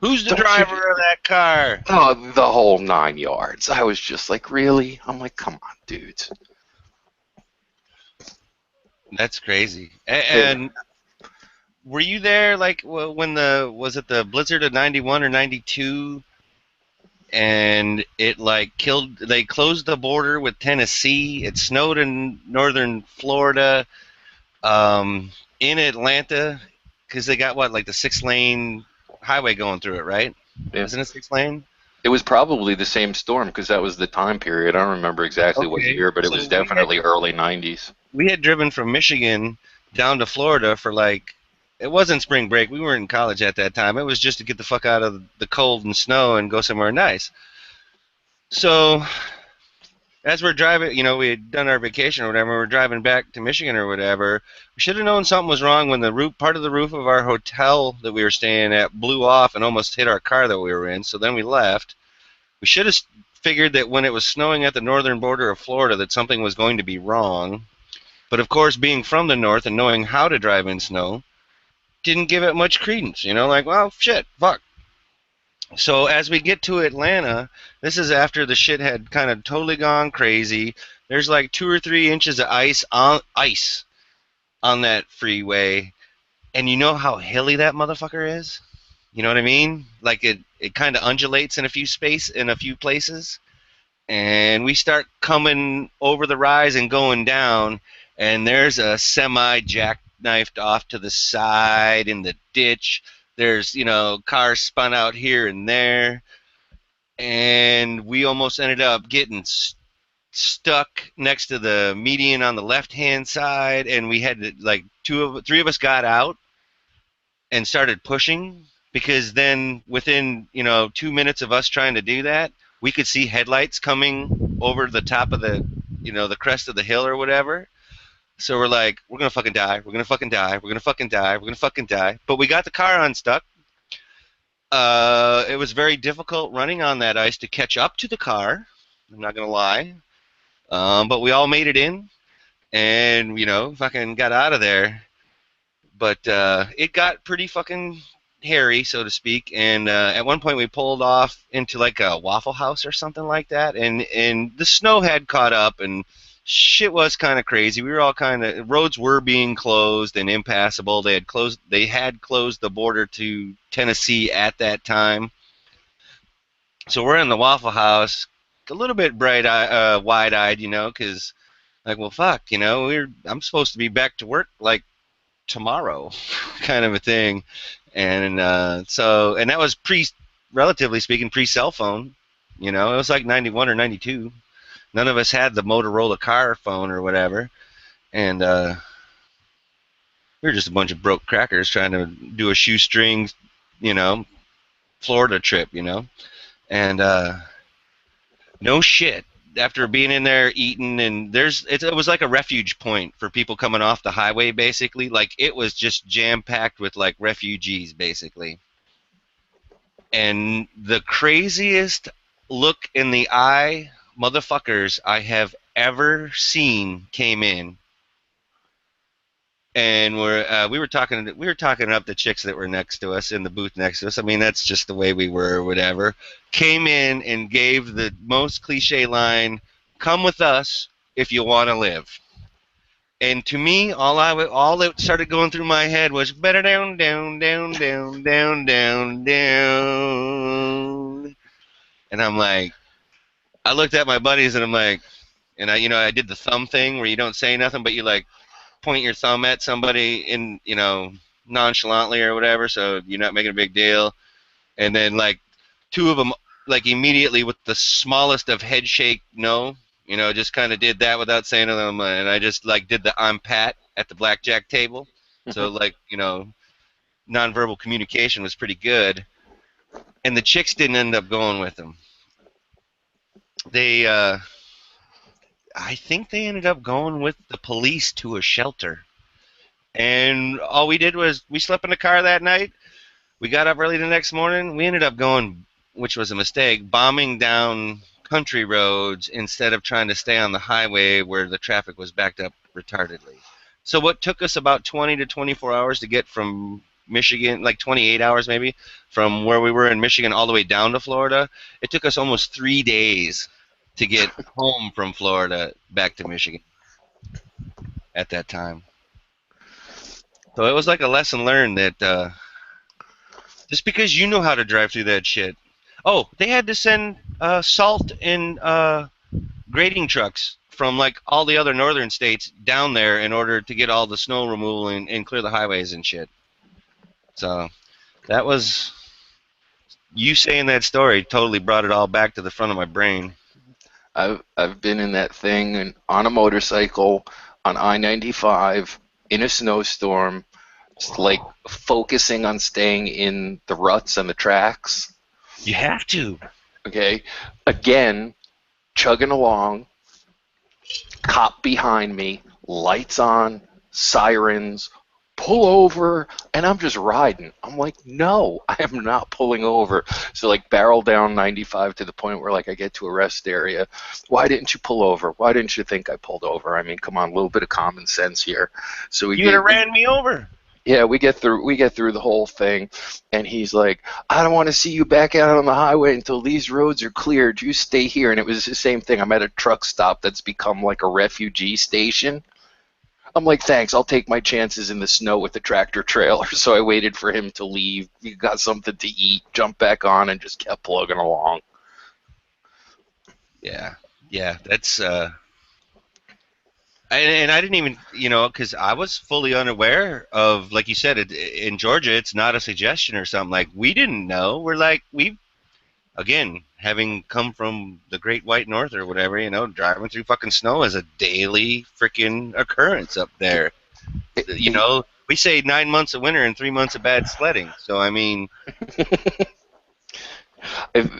Who's the Don't you? driver of that car? Oh, the whole 9 yards. I was just like, really? I'm like, come on, dudes. That's crazy. It, And were you there like when was it the blizzard of 91 or 92 and it like killed they closed the border with Tennessee. It snowed in northern Florida, in Atlanta cuz they got what like the 6-lane highway going through it, right? yeah. Isn't it 6-lane? It was probably the same storm because that was the time period. I don't remember exactly what Okay. year, but it So was definitely early 90s. we had driven from Michigan down to Florida for like it wasn't spring break. We weren't in college at that time. It was just to get the fuck out of the cold and snow and go somewhere nice. So as we're driving, you know, we had done our vacation or whatever. We're driving back to Michigan or whatever. We should have known something was wrong when the roof, part of the roof of our hotel that we were staying at, blew off and almost hit our car that we were in. So then we left. We should have figured that when it was snowing at the northern border of Florida, that something was going to be wrong. But of course, being from the north and knowing how to drive in snow, didn't give it much credence. You know, like, well, shit, fuck. So as we get to Atlanta, this is after the shit had kind of totally gone crazy. There's like 2 or 3 inches of ice on that freeway, and you know how hilly that motherfucker is. You know what I mean? Like it kind of undulates in a few places, and we start coming over the rise and going down, and there's a semi jackknifed off to the side in the ditch. There's, you know, cars spun out here and there, and we almost ended up getting stuck next to the median on the left hand side, and we had to, like, three of us got out and started pushing because then within, you know, 2 minutes of us trying to do that, we could see headlights coming over the top of the, you know, the crest of the hill or whatever. So we're like, we're gonna fucking die, we're gonna fucking die, we're gonna fucking die, we're gonna fucking die. But we got the car unstuck. It was very difficult running on that ice to catch up to the car. I'm not gonna lie. But we all made it in, and, you know, fucking got out of there. But it got pretty fucking hairy, so to speak. And at one point, we pulled off into like a Waffle House or something like that, and the snow had caught up, and shit was kind of crazy. We were all roads were being closed and impassable. They had closed the border to Tennessee at that time. So we're in the Waffle House, a little bit wide-eyed, because like, well, fuck, I'm supposed to be back to work like tomorrow, kind of a thing, and and that was relatively speaking, pre-cell phone. It was like 91 or 92. None of us had the Motorola car phone or whatever, and we were just a bunch of broke crackers trying to do a shoestring, you know, Florida trip, and no shit. After being in there eating, and it was like a refuge point for people coming off the highway, basically. Like, it was just jam packed with like refugees, basically. And the craziest look in the eye motherfuckers I have ever seen came in, and we were talking up the chicks that were next to us in the booth next to us. I mean, that's just the way we were or whatever. Came in and gave the most cliche line, "Come with us if you want to live." And to me, all that started going through my head was better down, down, down, down, down, down, down. And I'm like, I looked at my buddies and I'm like, and I did the thumb thing where you don't say nothing, but you like point your thumb at somebody in, nonchalantly or whatever, so you're not making a big deal. And then like two of them, like immediately with the smallest of head shake, no, just kind of did that without saying anything, and I just like did the "I'm Pat" at the blackjack table. So like nonverbal communication was pretty good, and the chicks didn't end up going with them. They, I think they ended up going with the police to a shelter. And all we did was we slept in the car that night. We got up early the next morning. We ended up going, which was a mistake, bombing down country roads instead of trying to stay on the highway where the traffic was backed up retardedly. So what took us about 20 to 24 hours to get from Michigan, like 28 hours maybe, from where we were in Michigan all the way down to Florida, it took us almost 3 days to get home from Florida back to Michigan at that time. So it was like a lesson learned that just because you know how to drive through that shit. Oh, they had to send salt and grading trucks from like all the other northern states down there in order to get all the snow removal and clear the highways and shit. So that was, you saying that story totally brought it all back to the front of my brain. I've been in that thing and on a motorcycle on I-95 in a snowstorm, like focusing on staying in the ruts and the tracks. You have to. Okay. Again, chugging along, cop behind me, lights on, sirens, pull over, and I'm just riding. I'm like, no, I am not pulling over. So like barrel down 95 to the point where like I get to a rest area. Why didn't you pull over? Why didn't you think I pulled over? I mean, come on, a little bit of common sense here. So you would have ran me over. Yeah, we get through the whole thing, and he's like, I don't want to see you back out on the highway until these roads are cleared. You stay here. And it was the same thing. I'm at a truck stop that's become like a refugee station. I'm like, thanks, I'll take my chances in the snow with the tractor trailer. So I waited for him to leave. We got something to eat, jumped back on, and just kept plugging along. Yeah, that's and I didn't even, because I was fully unaware of, like you said, in Georgia, it's not a suggestion or something. Like, we didn't know. We're like, again, having come from the Great White North or whatever, driving through fucking snow is a daily freaking occurrence up there. We say 9 months of winter and 3 months of bad sledding. So, I mean...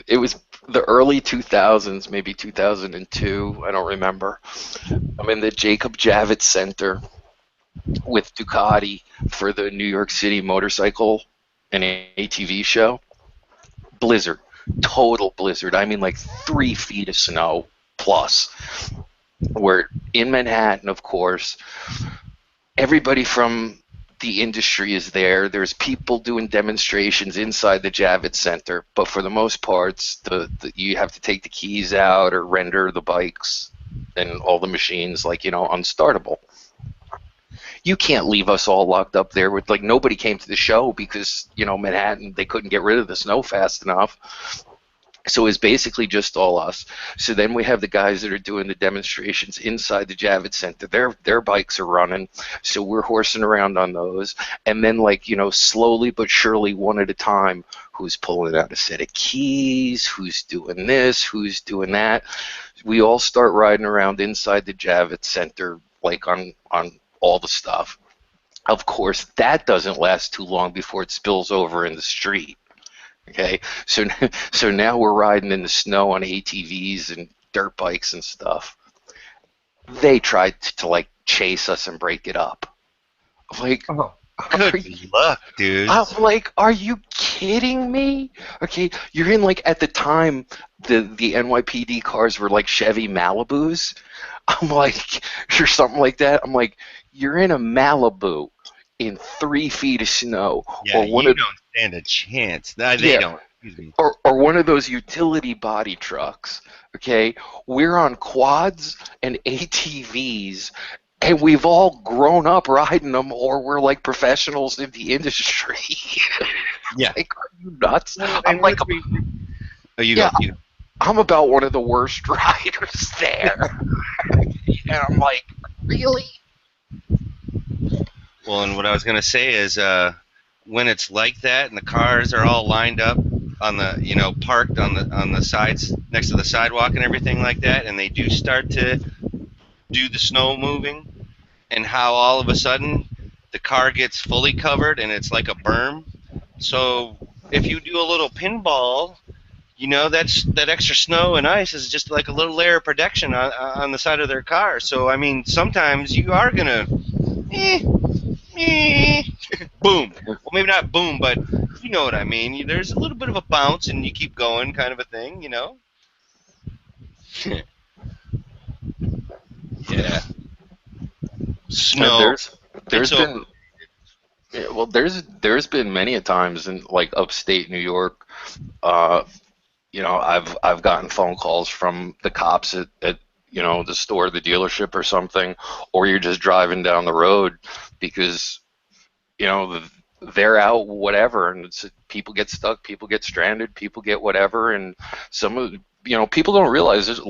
It was the early 2000s, maybe 2002, I don't remember. I'm in the Jacob Javits Center with Ducati for the New York City motorcycle and ATV show. Blizzard, total blizzard. I mean like 3 feet of snow plus. We're in Manhattan, of course. Everybody from the industry is there. There's people doing demonstrations inside the Javits Center, but for the most part, you have to take the keys out or render the bikes and all the machines like unstartable. You can't leave us all locked up there with like nobody came to the show because Manhattan, they couldn't get rid of the snow fast enough. So it's basically just all us. So then we have the guys that are doing the demonstrations inside the Javits Center. Their bikes are running, so we're horsing around on those. And then slowly but surely, one at a time, who's pulling out a set of keys, who's doing this, who's doing that. We all start riding around inside the Javits Center, like on all the stuff. Of course, that doesn't last too long before it spills over in the street. Okay, so now we're riding in the snow on ATVs and dirt bikes and stuff. They tried to like chase us and break it up. Like, Oh, Good luck, dude. I'm like, are you kidding me? Okay, you're in like at the time the NYPD cars were like Chevy Malibus. I'm like, or something like that. I'm like, you're in a Malibu in 3 feet of snow, Yeah, or one you of don't stand a chance. No, they yeah, don't. Excuse me. or one of those utility body trucks. Okay, we're on quads and ATVs, and we've all grown up riding them, or we're like professionals in the industry. Yeah. Like, are you nuts? Well, I'm and like, Oh, you yeah, go. You go. I'm about one of the worst riders there, and I'm like, really? Well, and what I was gonna say is, when it's like that and the cars are all lined up on the, parked on the sides next to the sidewalk and everything like that, and they do start to do the snow moving, and how all of a sudden the car gets fully covered and it's like a berm. So if you do a little pinball, that extra snow and ice is just like a little layer of protection on the side of their car. So I mean, sometimes you are gonna, eh, boom. Well, maybe not boom, but you know what I mean. There's a little bit of a bounce, and you keep going, kind of a thing, Yeah. And Snow. there's It's over. been yeah, well, there's been many a times in like upstate New York. Uh, I've gotten phone calls from the cops at the store, the dealership, or something, or you're just driving down the road because you know they're out whatever, and people get stuck, people get stranded, people get whatever, and some of people don't realize there's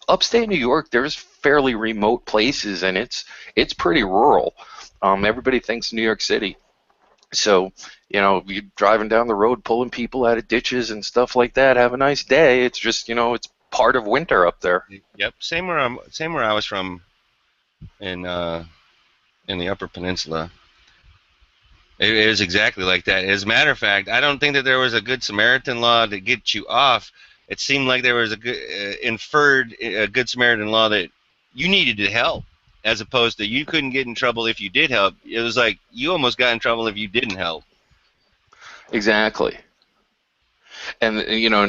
upstate New York. There's fairly remote places, and it's pretty rural. Everybody thinks New York City. So, you're driving down the road, pulling people out of ditches and stuff like that. Have a nice day. It's just, it's part of winter up there. Yep. Same where I was from in the Upper Peninsula. It is exactly like that. As a matter of fact, I don't think that there was a good Samaritan law to get you off. It seemed like there was a good inferred a good Samaritan law that you needed to help, as opposed to you couldn't get in trouble if you did help. It was like you almost got in trouble if you didn't help. Exactly. And,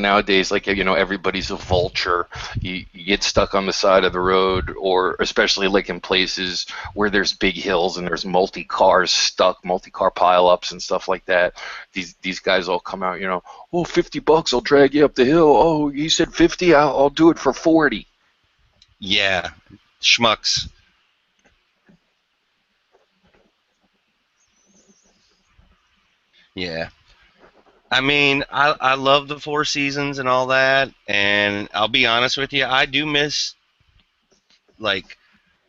nowadays, like, everybody's a vulture. You get stuck on the side of the road, or especially like in places where there's big hills and there's multi-car pileups and stuff like that. These guys all come out, oh, $50, I'll drag you up the hill. Oh, you said 50, I'll do it for 40. Yeah, schmucks. Yeah. I mean, I love the Four Seasons and all that, and I'll be honest with you, I do miss like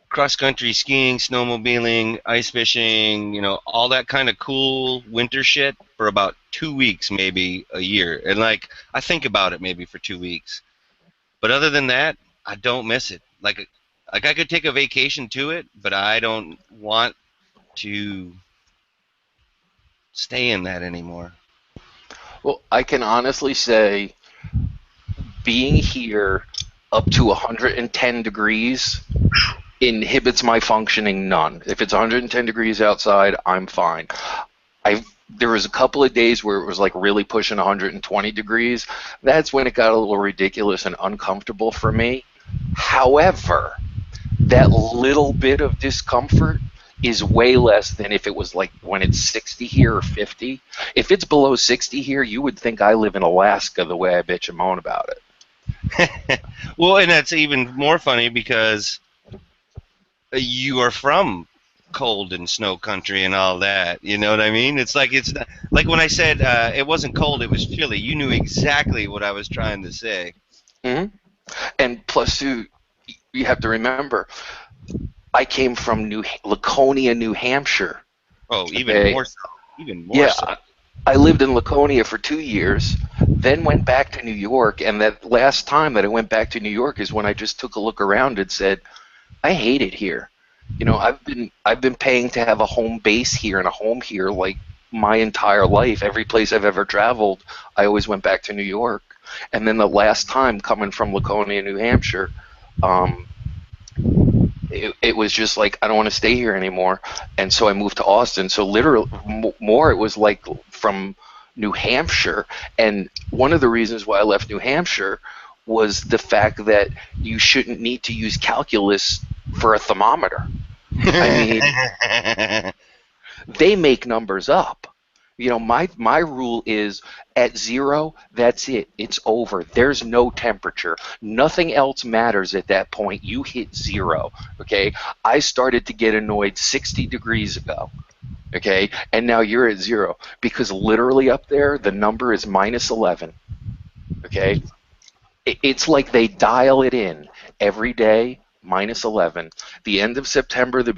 cross country skiing, snowmobiling, ice fishing, all that kind of cool winter shit for about 2 weeks, maybe a year. And like I think about it maybe for 2 weeks. But other than that, I don't miss it. Like I could take a vacation to it, but I don't want to stay in that anymore. Well, I can honestly say being here up to 110 degrees inhibits my functioning none. If it's 110 degrees outside, I'm fine. There was a couple of days where it was like really pushing 120 degrees. That's when it got a little ridiculous and uncomfortable for me. However, that little bit of discomfort is way less than if it was like when it's 60 here or 50. If it's below 60 here, you would think I live in Alaska the way I bitch and moan about it. Well, and that's even more funny because you are from cold and snow country and all that. You know what I mean? It's like it's not, like when I said it wasn't cold, it was chilly. You knew exactly what I was trying to say. Hmm. And plus, you have to remember, I came from Laconia, New Hampshire. Oh, even Okay. more so. Even more Yeah, so. I lived in Laconia for 2 years, then went back to New York, and that last time that I went back to New York is when I just took a look around and said, I hate it here. I've been paying to have a home base here and a home here like my entire life. Every place I've ever traveled, I always went back to New York. And then the last time coming from Laconia, New Hampshire, um, it was just like I don't want to stay here anymore, and so I moved to Austin. So literally, more it was like from New Hampshire, and one of the reasons why I left New Hampshire was the fact that you shouldn't need to use calculus for a thermometer. I mean, they make numbers up. My rule is at zero, that's it. It's over. There's no temperature. Nothing else matters at that point. You hit zero. Okay. I started to get annoyed 60 degrees ago. Okay. And now you're at zero because literally up there, the number is minus 11. Okay. It's like they dial it in every day, minus 11. The end of September, the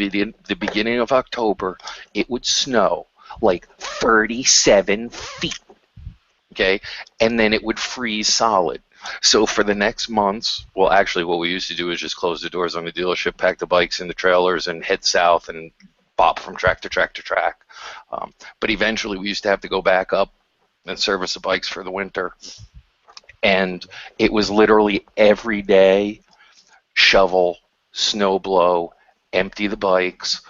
beginning of October, it would snow like 37 feet, okay? And then it would freeze solid. So for the next months, well, actually, what we used to do is just close the doors on the dealership, pack the bikes in the trailers, and head south and bop from track to track to track. But eventually, we used to have to go back up and service the bikes for the winter. And it was literally every day shovel, snow blow, empty the bikes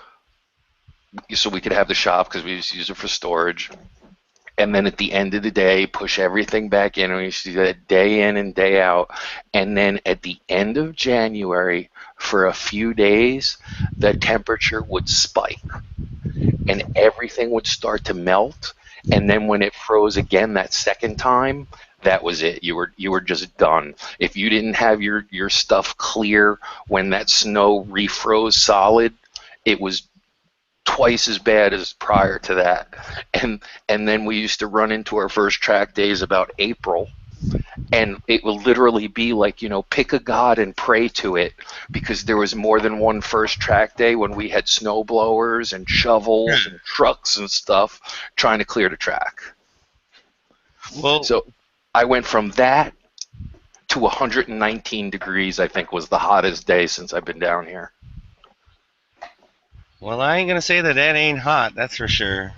so we could have the shop because we used to use it for storage. And then at the end of the day, push everything back in. And we used to do that day in and day out. And then at the end of January, for a few days, the temperature would spike and everything would start to melt. And then when it froze again that second time, that was it. You were just done. If you didn't have your stuff clear when that snow refroze solid, it was twice as bad as prior to that. And then we used to run into our first track days about April, and it will literally be like, pick a god and pray to it, because there was more than one first track day when we had snow blowers and shovels and trucks and stuff trying to clear the track. Well, So I went from that to 119 degrees, I think was the hottest day since I've been down here. well, I ain't gonna say that ain't hot. That's for sure.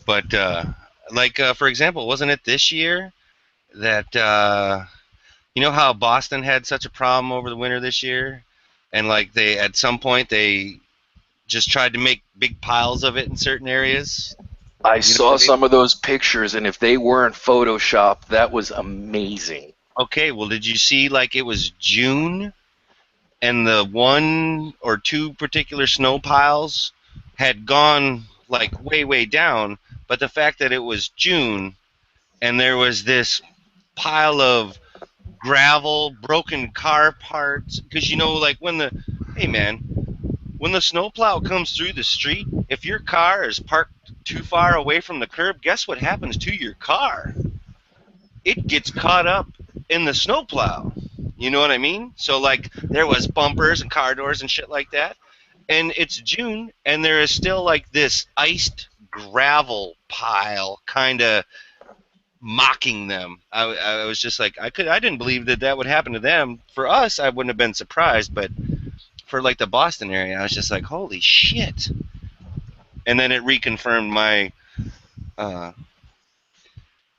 But for example, wasn't it this year that you know how Boston had such a problem over the winter this year, and like they at some point they just tried to make big piles of it in certain areas. I You know saw what I mean? some of those pictures, and if they weren't Photoshopped, that was amazing. Okay, well, did you see like it was June and the one or two particular snow piles had gone like way, way down, but the fact that it was June and there was this pile of gravel, broken car parts, because like hey man, when the snowplow comes through the street, if your car is parked too far away from the curb, guess what happens to your car? It gets caught up in the snowplow. You know what I mean? So like there was bumpers and car doors and shit like that. And it's June and there is still like this iced gravel pile kind of mocking them. I was just like I didn't believe that would happen to them. For us, I wouldn't have been surprised, but for like the Boston area, I was just like, holy shit. And then it reconfirmed my uh,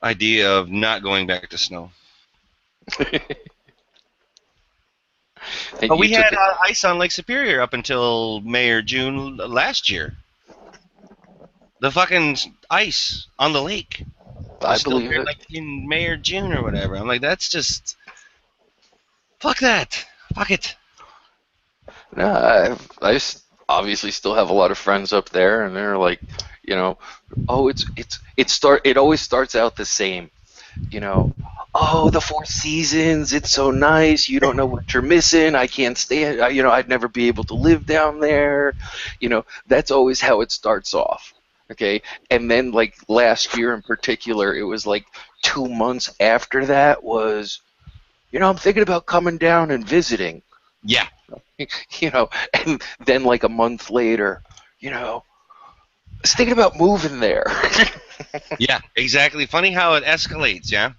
idea of not going back to snow. And But you we had took it. ice on Lake Superior up until May or June last year. The fucking ice on the lake I was still believe there it. like in May or June or whatever. I'm like, that's just fuck that. Fuck it. No, obviously still have a lot of friends up there, and they're like, oh, it always starts out the same. you know, oh, the Four Seasons, it's so nice. You don't know what you're missing. I can't stand, I'd never be able to live down there. That's always how it starts off. Okay. And then, like, last year in particular, it was like 2 months after that was, I'm thinking about coming down and visiting, Yeah. and then like a month later, I was thinking about moving there. Yeah, exactly. Funny how it escalates, yeah?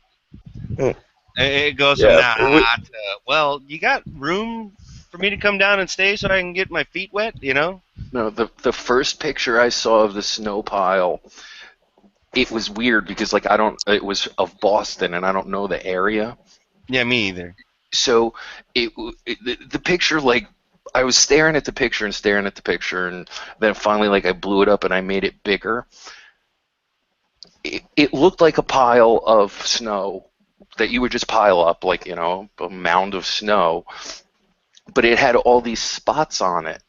Hmm. It goes from Yeah, nah to, well, you got room for me to come down and stay so I can get my feet wet, you know? No, the first picture I saw of the snow pile, it was weird because, like, it was of Boston and I don't know the area. Yeah, me either. So the picture, like, I was staring at the picture and staring at the picture, and then finally, like, I blew it up and I made it bigger. It looked like a pile of snow that you would just pile up, like, a mound of snow, but it had all these spots on it.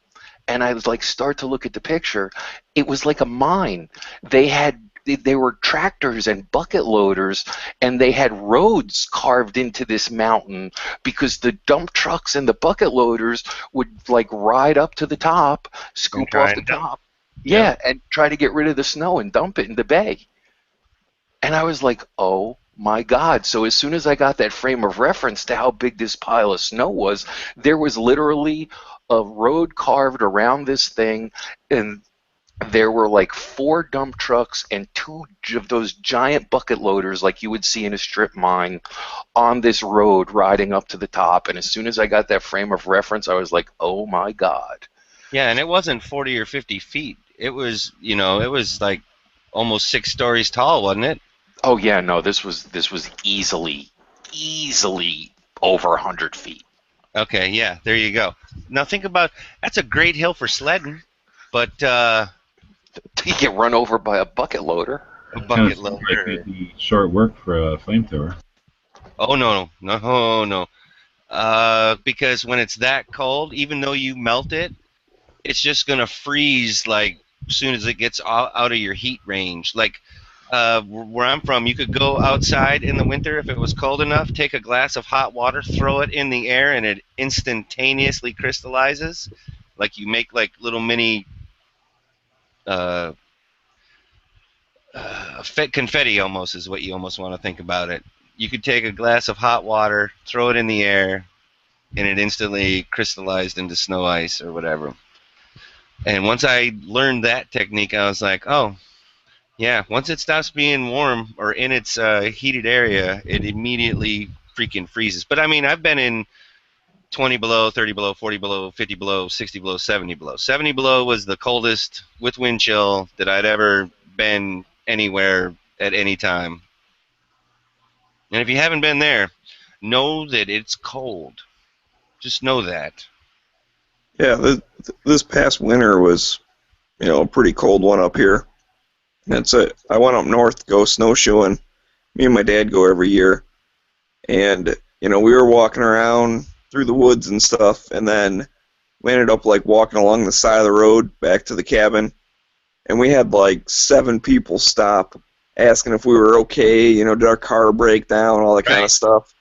And I was like, start to look at the picture. It was like a mine. They were tractors and bucket loaders, and they had roads carved into this mountain because the dump trucks and the bucket loaders would, like, ride up to the top, And scoop try off the and dump. top, Yep. yeah, and try to get rid of the snow and dump it in the bay. And I was like, oh my God. So as soon as I got that frame of reference to how big this pile of snow was, there was literally a road carved around this thing, and there were like 4 dump trucks and 2 of those giant bucket loaders like you would see in a strip mine on this road riding up to the top. And as soon as I got that frame of reference, I was like, oh my God. Yeah, and it wasn't 40 or 50 feet. It was like almost 6 stories tall, wasn't it? Oh yeah, no, this was easily over 100 feet. Okay, yeah, there you go. Now think about, that's a great hill for sledding, but You get run over by a bucket loader. a Kind of bucket seems like loader. it'd be short work for a flamethrower. Oh no, no, no, no. Because when it's that cold, even though you melt it, it's just gonna freeze like as soon as it gets out of your heat range. Like where I'm from, you could go outside in the winter if it was cold enough, take a glass of hot water, throw it in the air, and it instantaneously crystallizes. Like you make like little mini uh, confetti, almost is what you almost want to think about it. You could take a glass of hot water, throw it in the air, and it instantly crystallized into snow ice or whatever. And once I learned that technique, I was like, oh, yeah, once it stops being warm or in its heated area, it immediately freaking freezes. But I mean, I've been in 20 below, 30 below, 40 below, 50 below, 60 below, 70 below. 70 below was the coldest with wind chill that I'd ever been anywhere at any time. And if you haven't been there, know that it's cold. Just know that. yeah. This past winter was, a pretty cold one up here. I went up north to go snowshoeing. Me and my dad go every year, and we were walking around through the woods and stuff, and then we ended up like walking along the side of the road back to the cabin, and we had like 7 people stop asking if we were okay. Did our car break down, all that kind Right. of stuff,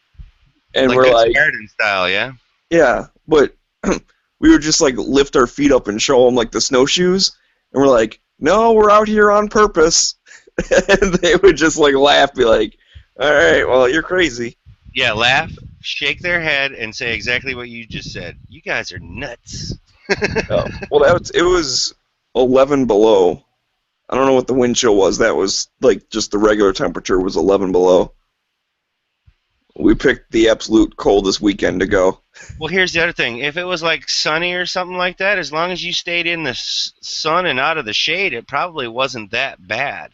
and Like we're Good like, Samaritan style, yeah? yeah, but we would just like lift our feet up and show them like the snowshoes, and we're like, no, we're out here on purpose. And they would just like laugh, be like, all right, well, you're crazy. Yeah, laugh, shake their head, and say exactly what you just said. You guys are nuts. Well, it was 11 below. I don't know what the wind chill was. That was like just the regular temperature was 11 below. We picked the absolute coldest weekend to go. Well, here's the other thing. If it was like sunny or something like that, as long as you stayed in the sun and out of the shade, it probably wasn't that bad.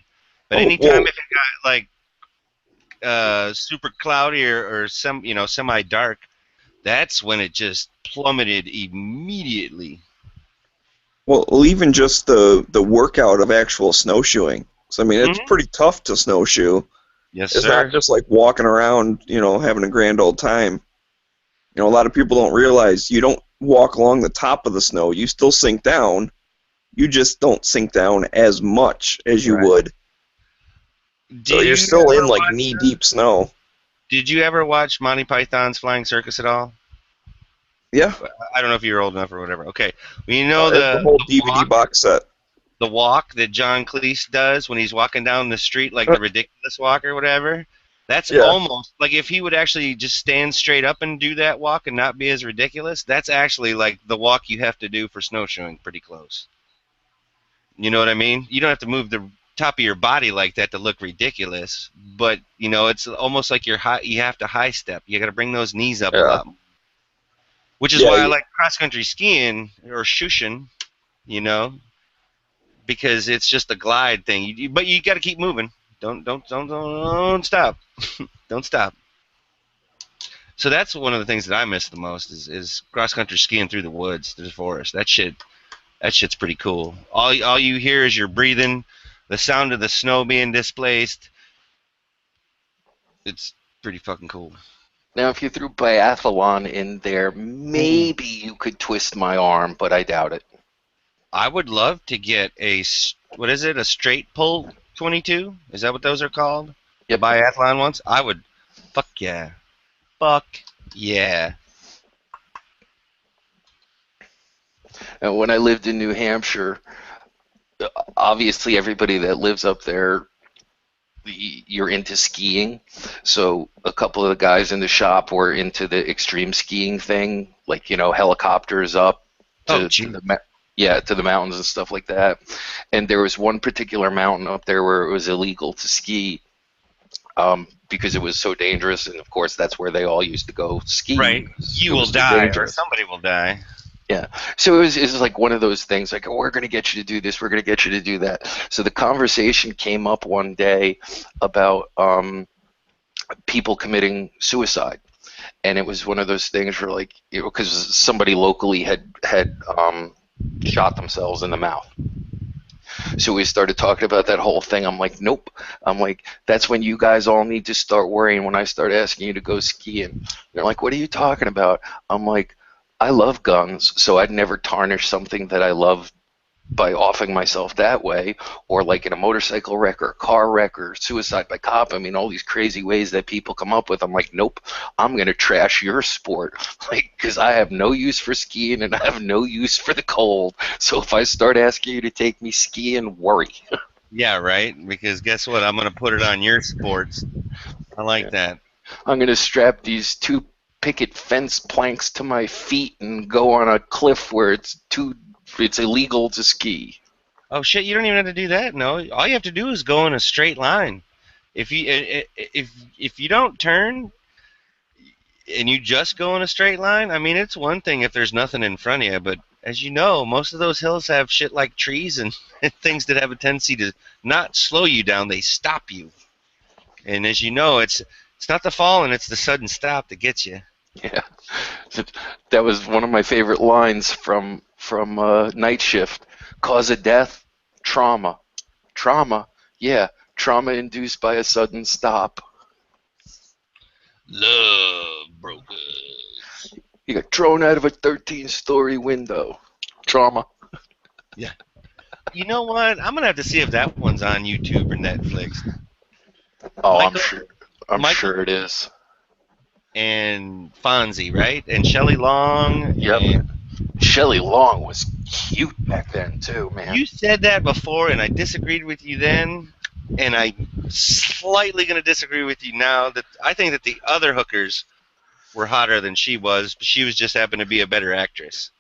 But Oh, anytime well, if it got like super cloudy or semi dark, that's when it just plummeted immediately. well, even just the workout of actual snowshoeing. So I mean, it's Hmm. pretty tough to snowshoe. Yes, It's sir. not just like walking around, having a grand old time. A lot of people don't realize you don't walk along the top of the snow. You still sink down. You just don't sink down as much as you Right. would. So Did you're you still ever in like watch? knee-deep snow. Did you ever watch Monty Python's Flying Circus at all? Yeah, I don't know if you were old enough or whatever. Okay, well, you know it's the the whole the DVD walk, box set. the walk that John Cleese does when he's walking down the street, like the ridiculous walk or whatever. That's Yeah, almost like if he would actually just stand straight up and do that walk and not be as ridiculous. That's actually like the walk you have to do for snowshoeing, pretty close. You know what I mean? You don't have to move the top of your body like that to look ridiculous, but it's almost like you have to high step. You got to bring those knees up a yeah, lot, which is yeah, why I like cross country skiing or shushin, you know, because it's just a glide thing. But you got to keep moving. Don't stop. Don't stop. So that's one of the things that I miss the most is cross country skiing through the woods, through the forest. That shit's pretty cool. All you hear is your breathing, the sound of the snow being displaced. It's pretty fucking cool. Now, if you threw biathlon in there, Ooh. maybe you could twist my arm, but I doubt it. I would love to get what is it? A straight pull 22? Is that what those are called? The Yep. biathlon ones? I would. Fuck yeah. Fuck yeah. And when I lived in New Hampshire, obviously everybody that lives up there, you're into skiing. So a couple of the guys in the shop were into the extreme skiing thing, like helicopters up Oh, to gee. to the mountains and stuff like that. And there was one particular mountain up there where it was illegal to ski, because it was so dangerous. And of course, that's where they all used to go ski Right. because You it will was too die, or dangerous. somebody will die. Yeah. So it was like one of those things like, oh, we're going to get you to do this, we're going to get you to do that. So the conversation came up one day about people committing suicide. And it was one of those things where, like, because somebody locally had shot themselves in the mouth. So we started talking about that whole thing. I'm like, nope. I'm like, that's when you guys all need to start worrying when I start asking you to go skiing. They're like, what are you talking about? I'm like, I love guns, so I'd never tarnish something that I love by offing myself that way, or like in a motorcycle wreck or a car wreck or suicide by cop. I mean, all these crazy ways that people come up with. I'm like, nope, I'm going to trash your sport, like, because I have no use for skiing and I have no use for the cold. So if I start asking you to take me skiing, worry. Yeah, right? Because guess what? I'm going to put it on your sports. I like Yeah. that. I'm going to strap these 2 picket fence planks to my feet and go on a cliff where it's illegal to ski. Oh shit! You don't even have to do that. No, all you have to do is go in a straight line. If you don't turn and you just go in a straight line, I mean, it's one thing if there's nothing in front of you, but as you know, most of those hills have shit like trees and things that have a tendency to not slow you down; they stop you. And as you know, it's not the falling; it's the sudden stop that gets you. Yeah, that was one of my favorite lines from Night Shift. Cause of death, trauma. Trauma, yeah, trauma induced by a sudden stop. Love broker. You got thrown out of a 13-story window. Trauma. Yeah. You know what? I'm gonna have to see if that one's on YouTube or Netflix. Oh, I'm Michael, sure. I'm Michael sure it is. and Fonzie, right? And Shelley Long. Yep. And Shelley Long was cute back then too, man. you said that before, and I disagreed with you then, and I'm slightly gonna disagree with you now. That I think that the other hookers were hotter than she was, but she was just happened to be a better actress.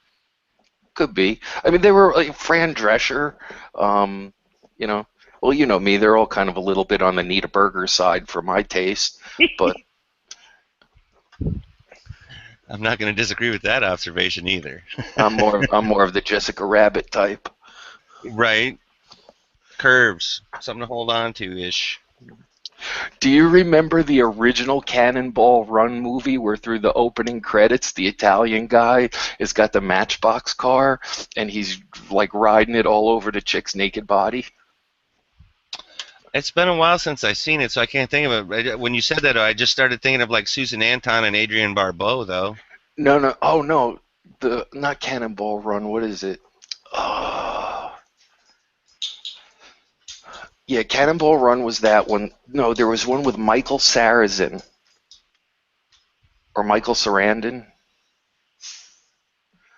Could be. I mean, they were like Fran Drescher. Um, you know, well, you know me. They're all kind of a little bit on the Nita Burger side for my taste, but I'm not gonna disagree with that observation either. I'm more of the Jessica Rabbit type. Right? Curves, something to hold on to ish. Do you remember the original Cannonball Run movie where through the opening credits the Italian guy has got the Matchbox car and he's like riding it all over the chick's naked body? It's been a while since I've seen it, so I can't think of it. When you said that, I just started thinking of like Susan Anton and Adrienne Barbeau, though. No, no. Oh no, the not Cannonball Run. What is it? Oh, Yeah, Cannonball Run was that one. No, there was one with Michael Sarrazin or Michael Sarandon.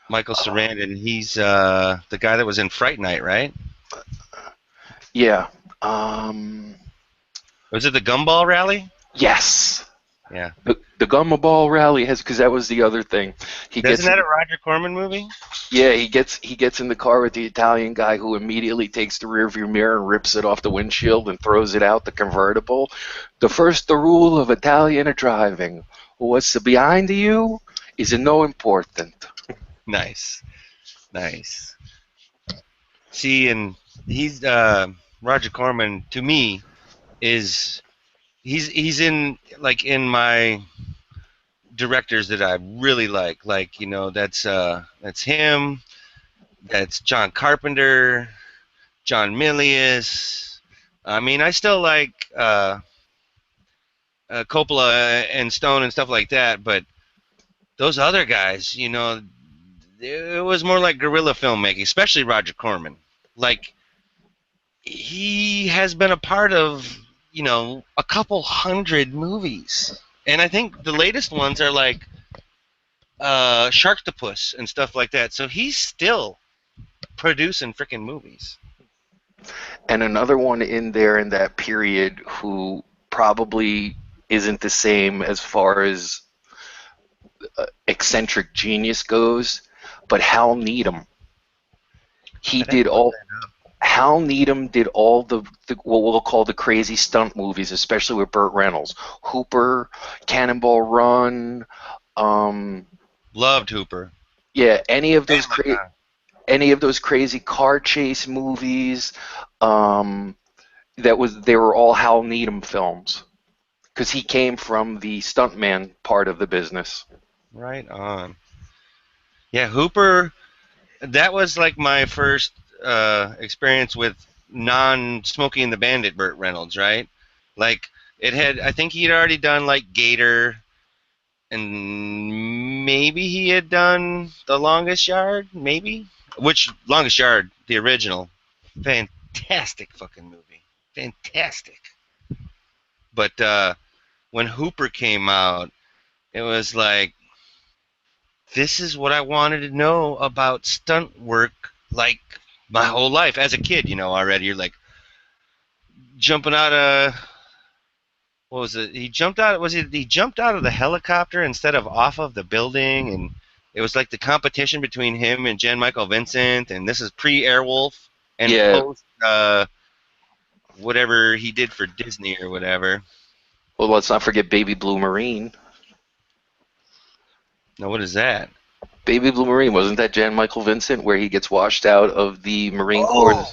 Michael Sarandon. He's the guy that was in Fright Night, right? Yeah. Was it the Gumball Rally? Yes. Yeah. The Gumball Rally has, because that was the other thing. He Isn't gets that a Roger Corman movie? Yeah, he gets in the car with the Italian guy who immediately takes the rearview mirror and rips it off the windshield and throws it out the convertible. The rule of Italian driving: what's behind you is no important. Nice. Nice. See, and he's Roger Corman to me is he's in like in my directors that I really like. Like, that's him, that's John Carpenter, John Milius. I mean, I still like Coppola and Stone and stuff like that, but those other guys, it was more like guerrilla filmmaking, especially Roger Corman. Like, he has been a part of, a couple hundred movies. And I think the latest ones are like Sharktopus and stuff like that. So he's still producing freaking movies. And another one in there in that period who probably isn't the same as far as eccentric genius goes, but Hal Needham. He I'd have did to look all that up. Hal Needham did all the what we'll call the crazy stunt movies, especially with Burt Reynolds. Hooper, Cannonball Run, Loved Hooper. yeah, Oh my God. any of those crazy car chase movies. They were all Hal Needham films because he came from the stuntman part of the business. Right on. Yeah, Hooper. That was like my first experience with non-Smokey and the Bandit Burt Reynolds, right? Like I think he had already done like Gator, and maybe he had done The Longest Yard, maybe. Which Longest Yard, the original, fantastic fucking movie, fantastic. But when Hooper came out, it was like, this is what I wanted to know about stunt work, like my whole life as a kid. Already you're like jumping out of what was it? He jumped out. Was it? He jumped out of the helicopter instead of off of the building, and it was like the competition between him and Jan Michael Vincent. And this is pre-Airwolf and Yeah, post whatever he did for Disney or whatever. well, let's not forget Baby Blue Marine. Now what is that? Baby Blue Marine, wasn't that Jan Michael Vincent where he gets washed out of the Marine Corps? Oh,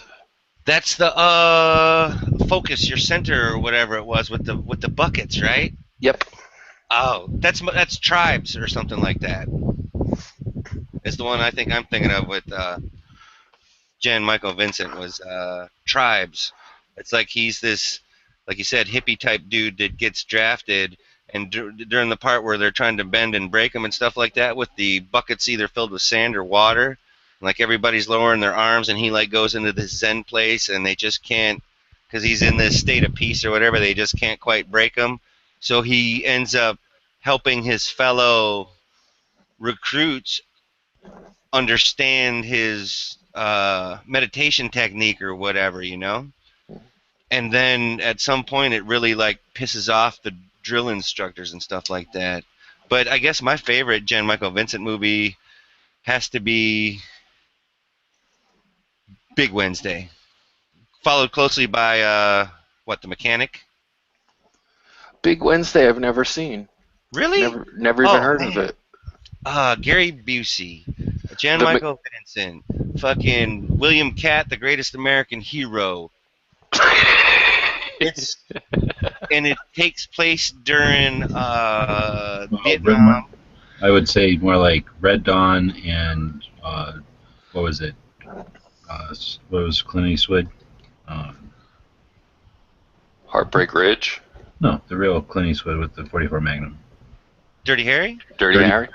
that's the focus, your center or whatever it was with the buckets, right? Yep. Oh, that's Tribes or something like that. It's the one I think I'm thinking of with Jan Michael Vincent was Tribes. It's like he's this, like you said, hippie type dude that gets drafted, and during the part where they're trying to bend and break him and stuff like that, with the buckets either filled with sand or water, like everybody's lowering their arms, and he like goes into this Zen place, and they just can't, because he's in this state of peace or whatever, they just can't quite break him. So he ends up helping his fellow recruits understand his meditation technique or whatever. And then at some point it really like pisses off the drill instructors and stuff like that. But I guess my favorite Jan Michael Vincent movie has to be Big Wednesday, followed closely by The Mechanic. Big Wednesday, I've never seen. Really? Never even Oh heard of man. it. Gary Busey, Jan The Me- Michael Vincent, fucking William Catt, the greatest American hero. It's and it takes place during Vietnam. I would say more like Red Dawn and what was it? What was Clint Eastwood? Um, Heartbreak Ridge, no, the real Clint Eastwood with the 44 Magnum. Dirty Harry? Dirty Harry.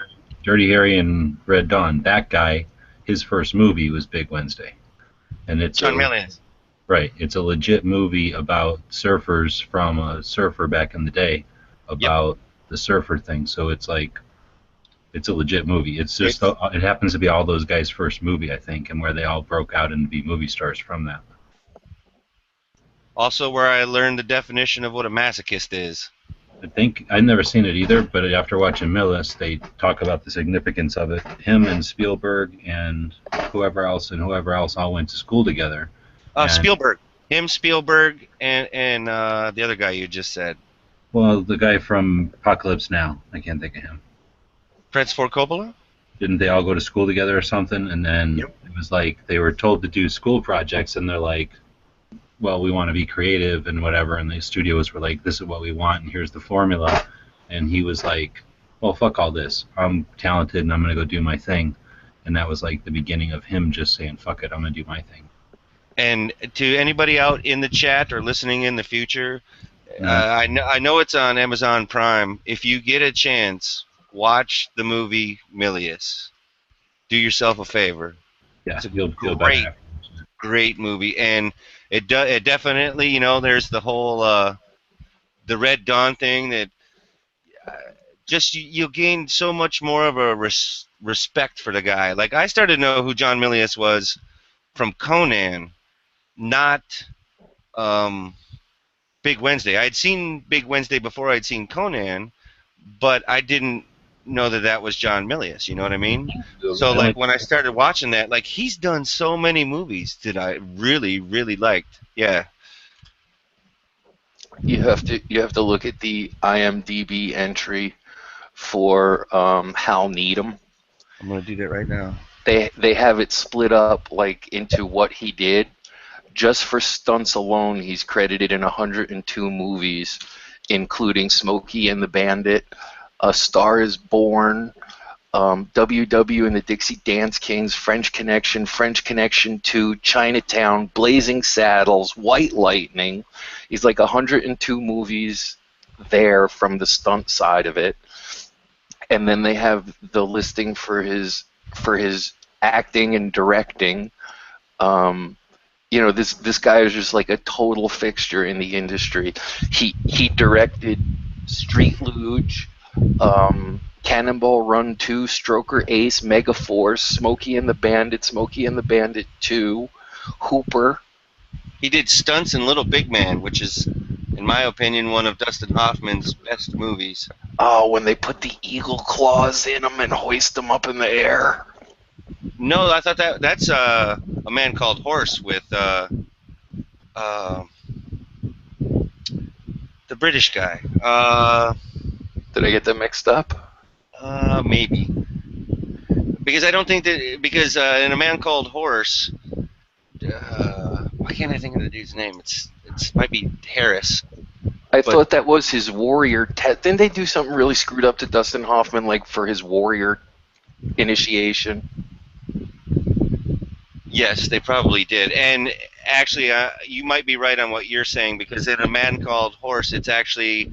Dirty Harry and Red Dawn. That guy, his first movie was Big Wednesday, and it's John Milius. Right. It's a legit movie about surfers from a surfer back in the day Yep. about the surfer thing. So it's like it's a legit movie. It's just It's it happens to be all those guys' first movie, I think, and where they all broke out and be movie stars from that. also where I learned the definition of what a masochist is. I think I've never seen it either, but after watching Milius, they talk about the significance of it. Him and Spielberg and whoever else all went to school together. And Spielberg. Him, Spielberg, and the other guy you just said. well, the guy from Apocalypse Now, I can't think of him. Francis Ford Coppola? Didn't they all go to school together or something? And then Yep. it was like they were told to do school projects, and they're like, well, we want to be creative and whatever. And the studios were like, this is what we want, and here's the formula. And he was like, well, fuck all this. I'm talented, and I'm going to go do my thing. And that was like the beginning of him just saying, fuck it, I'm going to do my thing. And to anybody out in the chat or listening in the future, I know it's on Amazon Prime. If you get a chance, watch the movie Milius. Do yourself a favor. Yeah, It's a you'll feel better. great movie, and it definitely, you know, there's the whole the Red Dawn thing that just you'll gain so much more of a respect for the guy. Like I started to know who John Milius was from Conan, not Big Wednesday. I had seen Big Wednesday before I'd seen Conan, but I didn't know that was John Milius. You know what I mean? So like when I started watching that, like he's done so many movies that I really, really liked. Yeah. You have to look at the IMDb entry for Hal Needham. I'm gonna do that right now. They have it split up like into what he did. Just for stunts alone, he's credited in 102 movies, including Smokey and the Bandit, A Star Is Born, WW and the Dixie Dance Kings, French Connection 2, Chinatown, Blazing Saddles, White Lightning. He's like 102 movies there from the stunt side of it. And then they have the listing for his acting and directing. You know, this guy is just like a total fixture in the industry. He directed Street Luge, Cannonball Run 2, Stroker Ace, Mega Force, Smokey and the Bandit 2, Hooper. He did stunts in Little Big Man, which is, in my opinion, one of Dustin Hoffman's best movies. Oh, when they put the eagle claws in them and hoist them up in the air. No, I thought that's A Man Called Horse with the British guy. Did I get them mixed up? Maybe. Because I don't think that because in A Man Called Horse, why can't I think of the dude's name? It might be Harris. I thought that was his warrior. Didn't they do something really screwed up to Dustin Hoffman, like for his warrior initiation? Yes, they probably did. And actually, you might be right on what you're saying, because in A Man Called Horse, it's actually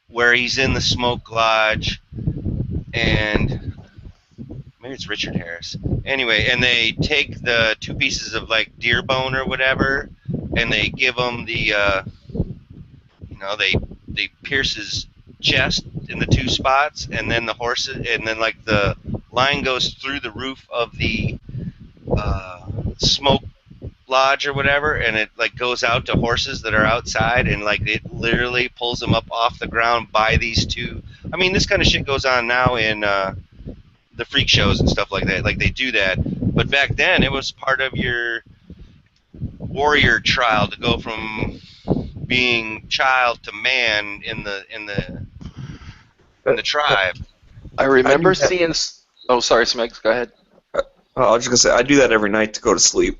where he's in the smoke lodge, and maybe it's Richard Harris. Anyway, and they take the two pieces of like deer bone or whatever, and they give him the, they pierce his chest in the two spots, and then the horses, and then like the line goes through the roof of the smoke lodge or whatever, and it like goes out to horses that are outside, and like it literally pulls them up off the ground by these two. I mean, this kind of shit goes on now in the freak shows and stuff like that. Like they do that, but back then it was part of your warrior trial to go from being child to man in the tribe. I remember seeing. Oh, sorry, Smegs. Go ahead. I was just gonna say I do that every night to go to sleep.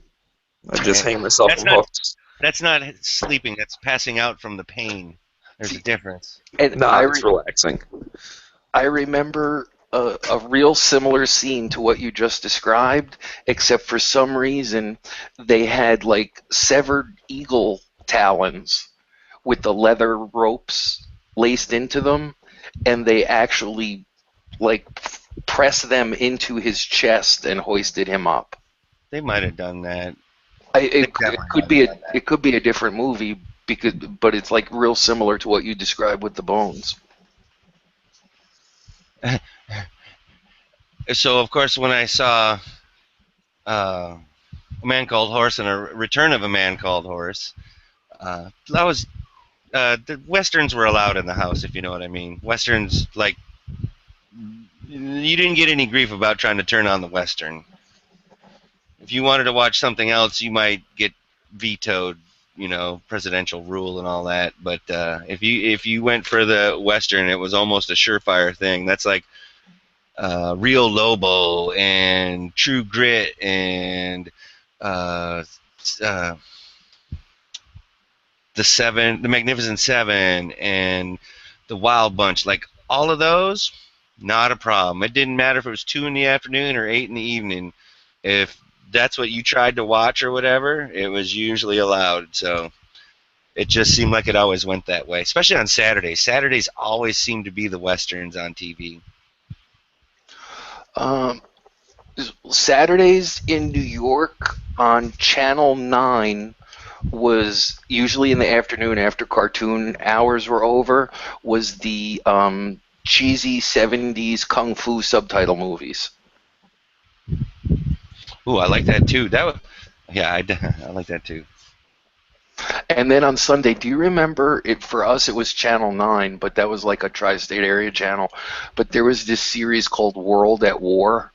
I just hang myself on hooks. That's not sleeping. That's passing out from the pain. There's a difference. And it's relaxing. I remember a real similar scene to what you just described, except for some reason they had like severed eagle talons with the leather ropes laced into them, and they actually like pressed them into his chest and hoisted him up. They might have done that. It, They it definitely could have be it. a different movie because, but it's like real similar to what you described with the bones. So of course, when I saw A Man Called Horse and A Return of a Man Called Horse, that was the westerns were allowed in the house, if you know what I mean. Westerns, like, you didn't get any grief about trying to turn on the western. If you wanted to watch something else, you might get vetoed, presidential rule and all that. But if you went for the western, it was almost a surefire thing. That's like Real Lobo and True Grit and uh, uh, the Magnificent Seven and the Wild Bunch. Like all of those, not a problem. It didn't matter if it was 2 in the afternoon or 8 in the evening. If that's what you tried to watch or whatever, it was usually allowed. So it just seemed like it always went that way, especially on Saturdays. Saturdays always seem to be the westerns on TV. Um, Saturdays in New York on Channel 9 was usually in the afternoon after cartoon hours were over, was the cheesy 70s kung fu subtitle movies. Ooh, I like that too. Yeah, I like that too. And then on Sunday, do you remember it? For us, it was Channel 9, but that was like a tri-state area channel. But there was this series called World at War,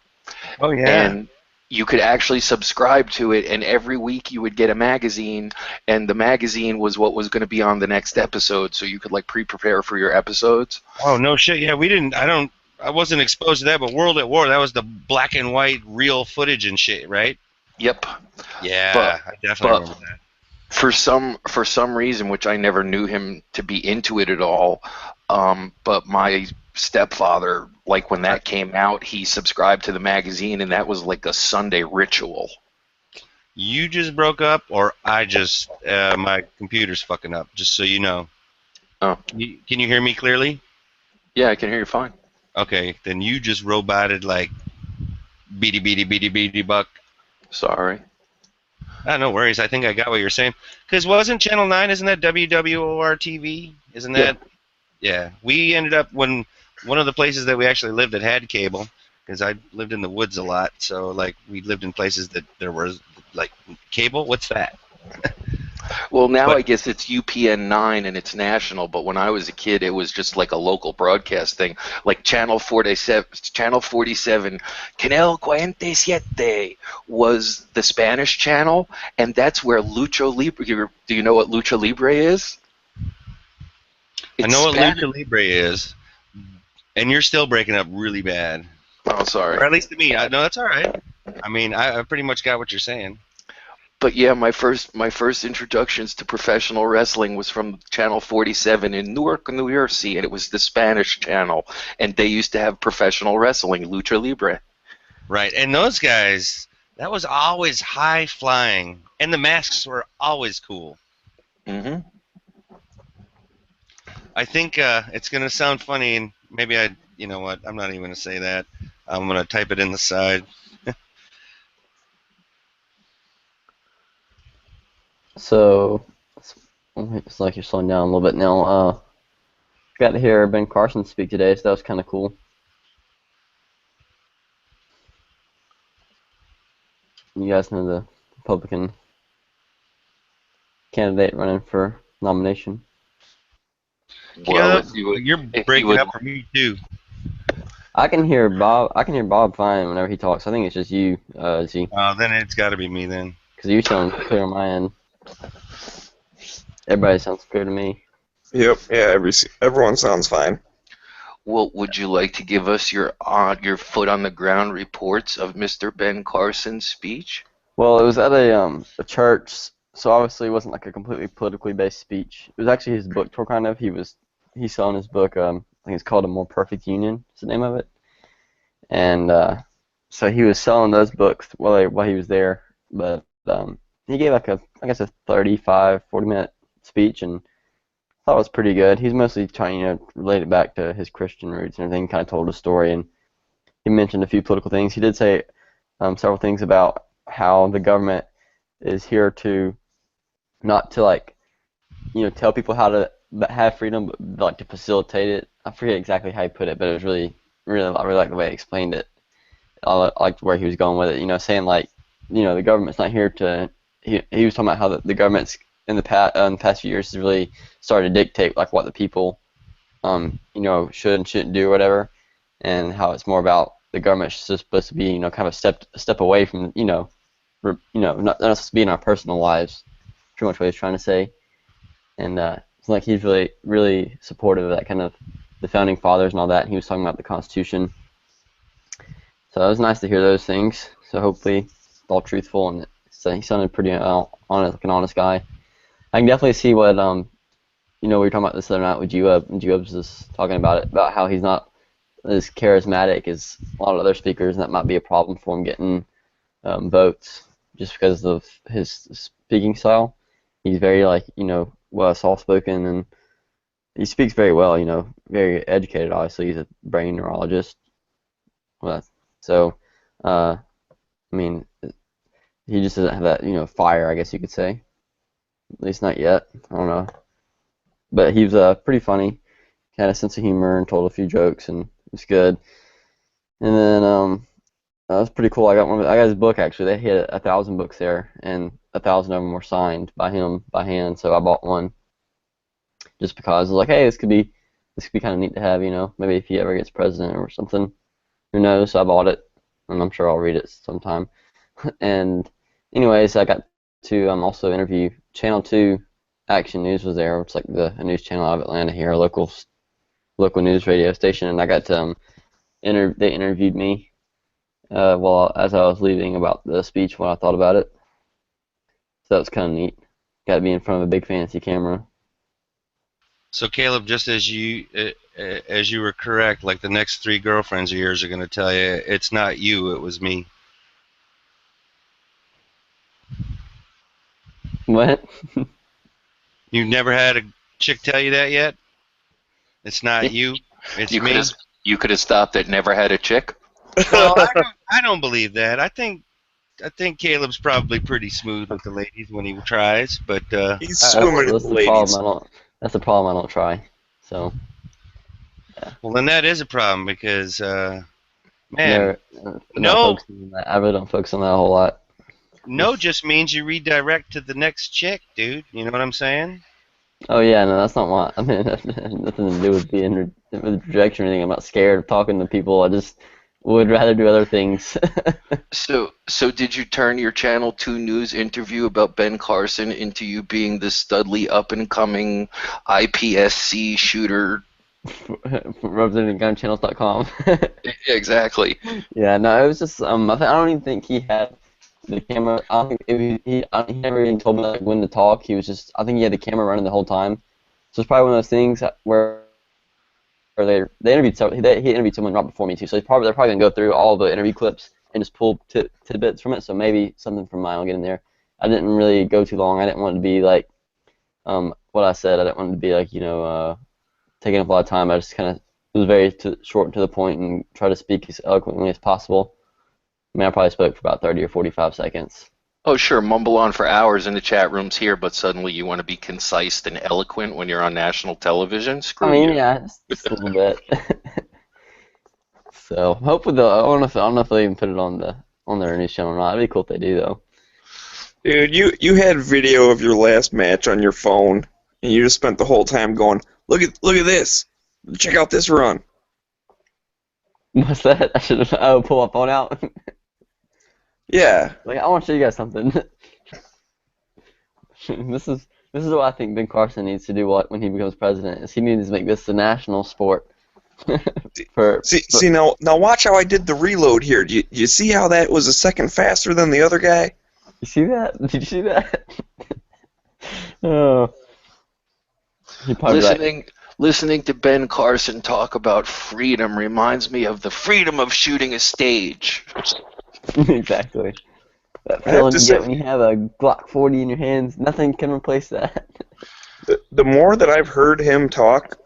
Oh yeah. and you could actually subscribe to it, and every week you would get a magazine, and the magazine was what was going to be on the next episode, so you could like pre-prepare for your episodes. Oh no shit. Yeah, we didn't. I wasn't exposed to that. But World at War, that was the black and white real footage and shit, right? Yep. But Yeah, I definitely but remember that. for some reason, which I never knew him to be into it at all, but my stepfather, like when that came out, he subscribed to the magazine, and that was like a Sunday ritual. You just broke up, or I just my computer's fucking up. Just so you know. Oh, Can you hear me clearly? yeah, I can hear you fine. Okay, then you just roboted like beady beady beady beady buck. Sorry. Ah, no worries. I think I got what you're saying. Because wasn't Channel 9, isn't that WWOR TV? Isn't Yeah. that? Yeah. We ended up, when one of the places that we actually lived that had cable, because I lived in the woods a lot, so like we lived in places that there was like cable. What's that? Well, now But I guess it's UPN 9 and it's national, but when I was a kid, it was just like a local broadcast thing. Like Channel 47, Canal 47 was the Spanish channel, and that's where Lucha Libre. Do you know what Lucha Libre is? I It's know what Spanish. Lucha Libre is, and you're still breaking up really bad. Oh, sorry. Or at least to me. No, that's all right. I mean, I pretty much got what you're saying. But yeah, my first introductions to professional wrestling was from Channel 47 in Newark, New Jersey, and it was the Spanish channel, and they used to have professional wrestling, Lucha Libre. Right, and those guys, that was always high flying, and the masks were always cool. Hmm. I think it's gonna sound funny, and maybe you know what? I'm not even gonna say that. I'm gonna type it in the side. So it's like you're slowing down a little bit now. Got to hear Ben Carson speak today, so that was kind of cool. You guys know the Republican candidate running for nomination. Well, Yeah, you're if you breaking would, up for me too. I can hear Bob. I can hear Bob fine whenever he talks. I think it's just you, Z, Then it's got to be me then. because you sound clear on my end. Everybody sounds clear to me. Yep. Yeah. Everyone sounds fine. well, would you like to give us your foot on the ground reports of Mr. Ben Carson's speech? Well, it was at a church, so obviously it wasn't like a completely politically based speech. It was actually his book tour, kind of. He's selling his book. I think it's called A More Perfect Union. Is the name of it. And so he was selling those books while he was there. But he gave like I guess a 35, 40-minute speech, and I thought it was pretty good. He's mostly trying to relate it back to his Christian roots and everything. Kind of told a story, and he mentioned a few political things. He did say several things about how the government is here to not to like tell people how to have freedom, but like to facilitate it. I forget exactly how he put it, but it was I really like the way he explained it. I liked where he was going with it. Saying like the government's not here to. He was talking about how the government's in the past few years has really started to dictate like what the people should and shouldn't do or whatever, and how it's more about the government's just supposed to be kind of a step away from not supposed to be in our personal lives. Pretty much what he's trying to say, and it's like he's really supportive of that kind of the founding fathers and all that. And he was talking about the Constitution, so it was nice to hear those things. So hopefully it's all truthful, and so he sounded pretty honest, like an honest guy. I can definitely see what we were talking about this other night with Jueb, and Jueb was just talking about it, about how he's not as charismatic as a lot of other speakers, and that might be a problem for him getting votes just because of his speaking style. He's very well soft-spoken, and he speaks very well. Very educated. Obviously, he's a brain neurologist. Well, so I mean, he just doesn't have that fire, I guess you could say. At least not yet. I don't know. But he was pretty funny, had a sense of humor, and told a few jokes, and it was good. And then that was pretty cool. I got his book actually. They had 1,000 books there, and 1,000 of them were signed by him by hand. So I bought one just because I was like, hey, this could be kind of neat to have. Maybe if he ever gets president or something, who knows? So I bought it, and I'm sure I'll read it sometime. And anyways, I got to also interview Channel 2. Action News was there, which is like a news channel out of Atlanta here, a local news radio station, and I got to they interviewed me as I was leaving about the speech, what I thought about it. So that was kind of neat. Got to be in front of a big fancy camera. So Caleb, just as you were correct, like the next 3 girlfriends of yours are going to tell you it's not you, it was me. What? You've never had a chick tell you that yet? It's not you, it's me. You could have stopped at never had a chick. Well, I don't believe that. I think Caleb's probably pretty smooth with the ladies when he tries, but he's swimming with the ladies. That's the problem. I don't try. So. Yeah. Well, then that is a problem because, man, no. I really don't focus on that a whole lot. No just means you redirect to the next chick, dude. You know what I'm saying? Oh yeah, no, that's not what I mean. That has nothing to do with being with rejection or anything. I'm not scared of talking to people. I just would rather do other things. So did you turn your Channel 2 News interview about Ben Carson into you being the studly up-and-coming IPSC shooter? Representing Gunchannels.com. Exactly. Yeah, no, it was just I don't even think he had the camera. I don't think he never even told me like when to talk. He was just, I think he had the camera running the whole time. So it's probably one of those things where they interviewed he interviewed someone right before me too. So they're probably gonna go through all the interview clips and just pull tidbits from it. So maybe something from mine will get in there. I didn't really go too long. I didn't want it to be like what I said. I didn't want it to be like taking up a lot of time. I just kind of was very short and to the point and try to speak as eloquently as possible. I mean, I probably spoke for about 30 or 45 seconds. Oh, sure, mumble on for hours in the chat rooms here, but suddenly you want to be concise and eloquent when you're on national television? Screw you. Yeah, just a little bit. So hopefully, I don't know if they even put it on their news channel or not. It'd be cool if they do, though. Dude, you had video of your last match on your phone, and you just spent the whole time going, look at this, check out this run. What's that? I should pull my phone out. Yeah. Like, I want to show you guys something. This is what I think Ben Carson needs to do when he becomes president. Is he needs to make this a national sport. See now watch how I did the reload here. Do you see how that was a second faster than the other guy? You see that? Did you see that? Oh. Listening to Ben Carson talk about freedom reminds me of the freedom of shooting a stage. Exactly. That feeling you get when you have a Glock 40 in your hands, nothing can replace that. The more that I've heard him talk,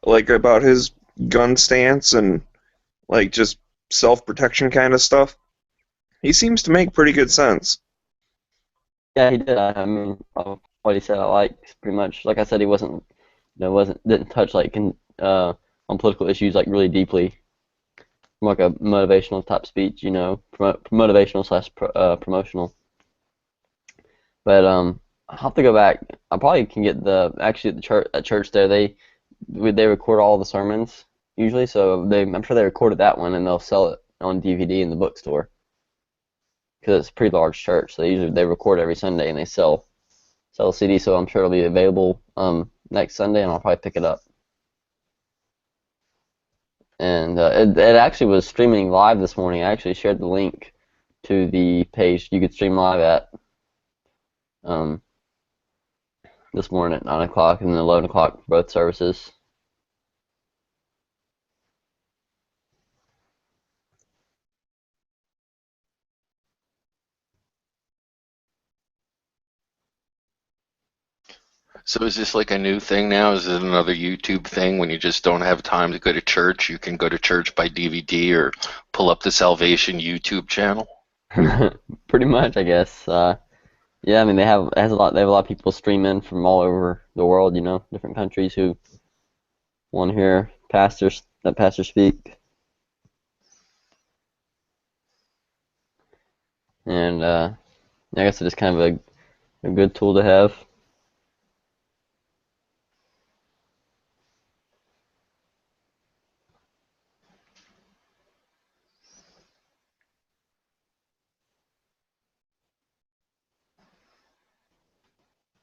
like about his gun stance and like just self-protection kind of stuff, he seems to make pretty good sense. Yeah, he did. I mean, what he said I liked pretty much. Like I said, he wasn't didn't touch on political issues like really deeply, more like a motivational type speech, motivational slash promotional. But I'll have to go back. I probably can get actually at church there they record all the sermons usually, so I'm sure they recorded that one and they'll sell it on DVD in the bookstore because it's a pretty large church. So they record every Sunday and they sell a CD, so I'm sure it'll be available next Sunday and I'll probably pick it up. And it actually was streaming live this morning. I actually shared the link to the page you could stream live at um, this morning at 9 o'clock and then 11 o'clock for both services. So is this like a new thing now? Is it another YouTube thing when you just don't have time to go to church? You can go to church by DVD or pull up the Salvation YouTube channel? Pretty much, I guess. Yeah, I mean they have a lot of people stream in from all over the world, different countries who want to hear pastors speak. And I guess it is kind of a good tool to have.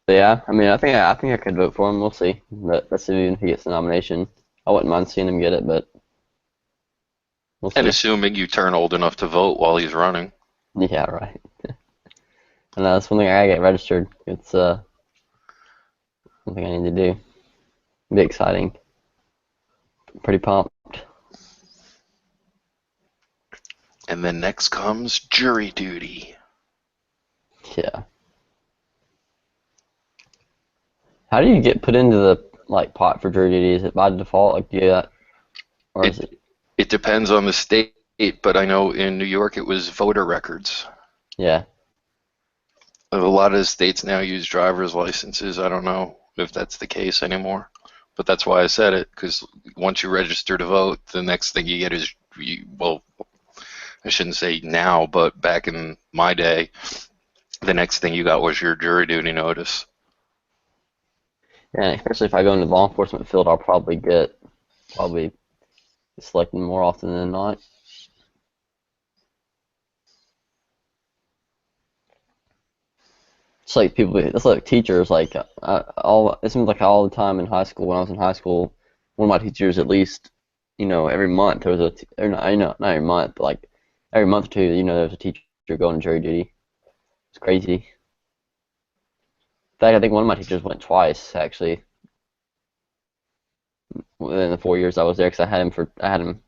But yeah, I mean, I think I could vote for him. We'll see. But that's even if he gets the nomination. I wouldn't mind seeing him get it, but we'll And see. assuming you turn old enough to vote while he's running. Yeah, right. And that's one thing I gotta get registered. It's something I need to do. It'll be exciting. Pretty pumped. And then next comes jury duty. Yeah. How do you get put into the pot for jury duty? Is it by default? Like, do you do that, or is It it? it depends on the state, but I know in New York it was voter records. Yeah. A lot of states now use driver's licenses. I don't know if that's the case anymore, but that's why I said it, because once you register to vote, the next thing you get is, well, I shouldn't say now, but back in my day, the next thing you got was your jury duty notice. Yeah, and especially if I go into the law enforcement field, I'll probably selected more often than not. It's like it's like teachers, it seems like all the time in high school, when I was in high school, one of my teachers at least, every month there was or not, not every month, but like every month or two, there was a teacher going to jury duty. It's crazy. In fact, I think one of my teachers went twice, actually, within the 4 years I was there, because I had him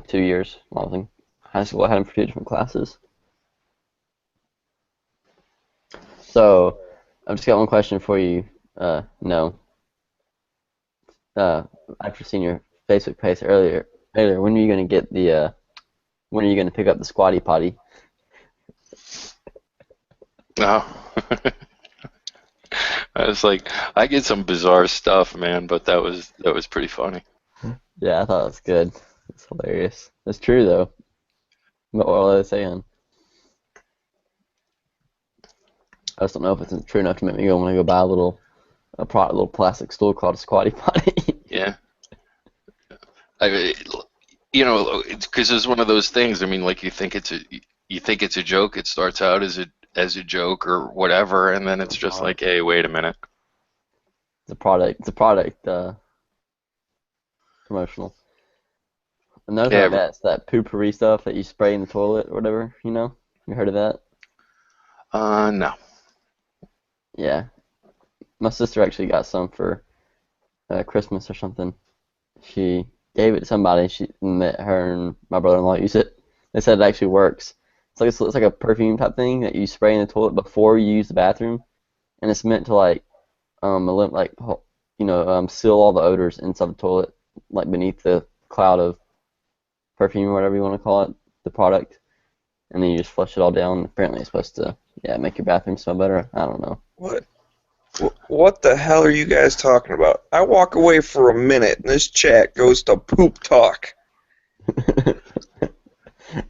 2 years while I was in high school. I had him for two different classes. So, I've just got one question for you. No. Uh, After seeing your Facebook post earlier, when are you gonna when are you gonna pick up the squatty potty? No. I was like, I get some bizarre stuff, man, but that was pretty funny. Yeah, I thought it was good. It's hilarious. It's true though. But what are they saying? I just don't know if it's true enough to make me want to go buy a little plastic stool called a squatty potty. Yeah. I, because it's one of those things. I mean, like you think it's a joke. It starts out as a joke or whatever, and then it's just like, hey, wait a minute. It's a product. It's a product promotional. Another thing like Yeah. that, it's that poopery stuff that you spray in the toilet or whatever. You heard of that? No. Yeah. My sister actually got some for Christmas or something. She gave it to somebody. Her and my brother-in-law use it. They said it actually works. It's like a perfume type thing that you spray in the toilet before you use the bathroom, and it's meant to seal all the odors inside the toilet, like beneath the cloud of perfume or whatever you want to call it, the product. and then you just flush it all down. Apparently, it's supposed to make your bathroom smell better. I don't know. What the hell are you guys talking about? I walk away for a minute, and this chat goes to poop talk.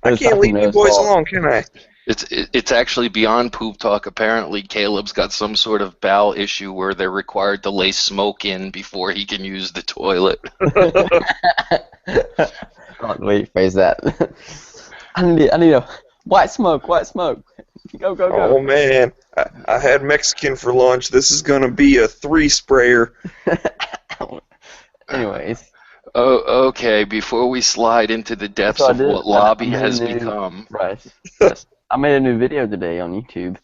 I can't leave you boys alone, can I? It's actually beyond poop talk. Apparently, Caleb's got some sort of bowel issue where they're required to lay smoke in before he can use the toilet. Oh, wait, phrase that. I need a white smoke. Go. Oh man, I had Mexican for lunch. This is gonna be a 3-sprayer. Anyways. Oh, okay. Before we slide into the depths of what lobby has become. Right. I made a new video today on YouTube.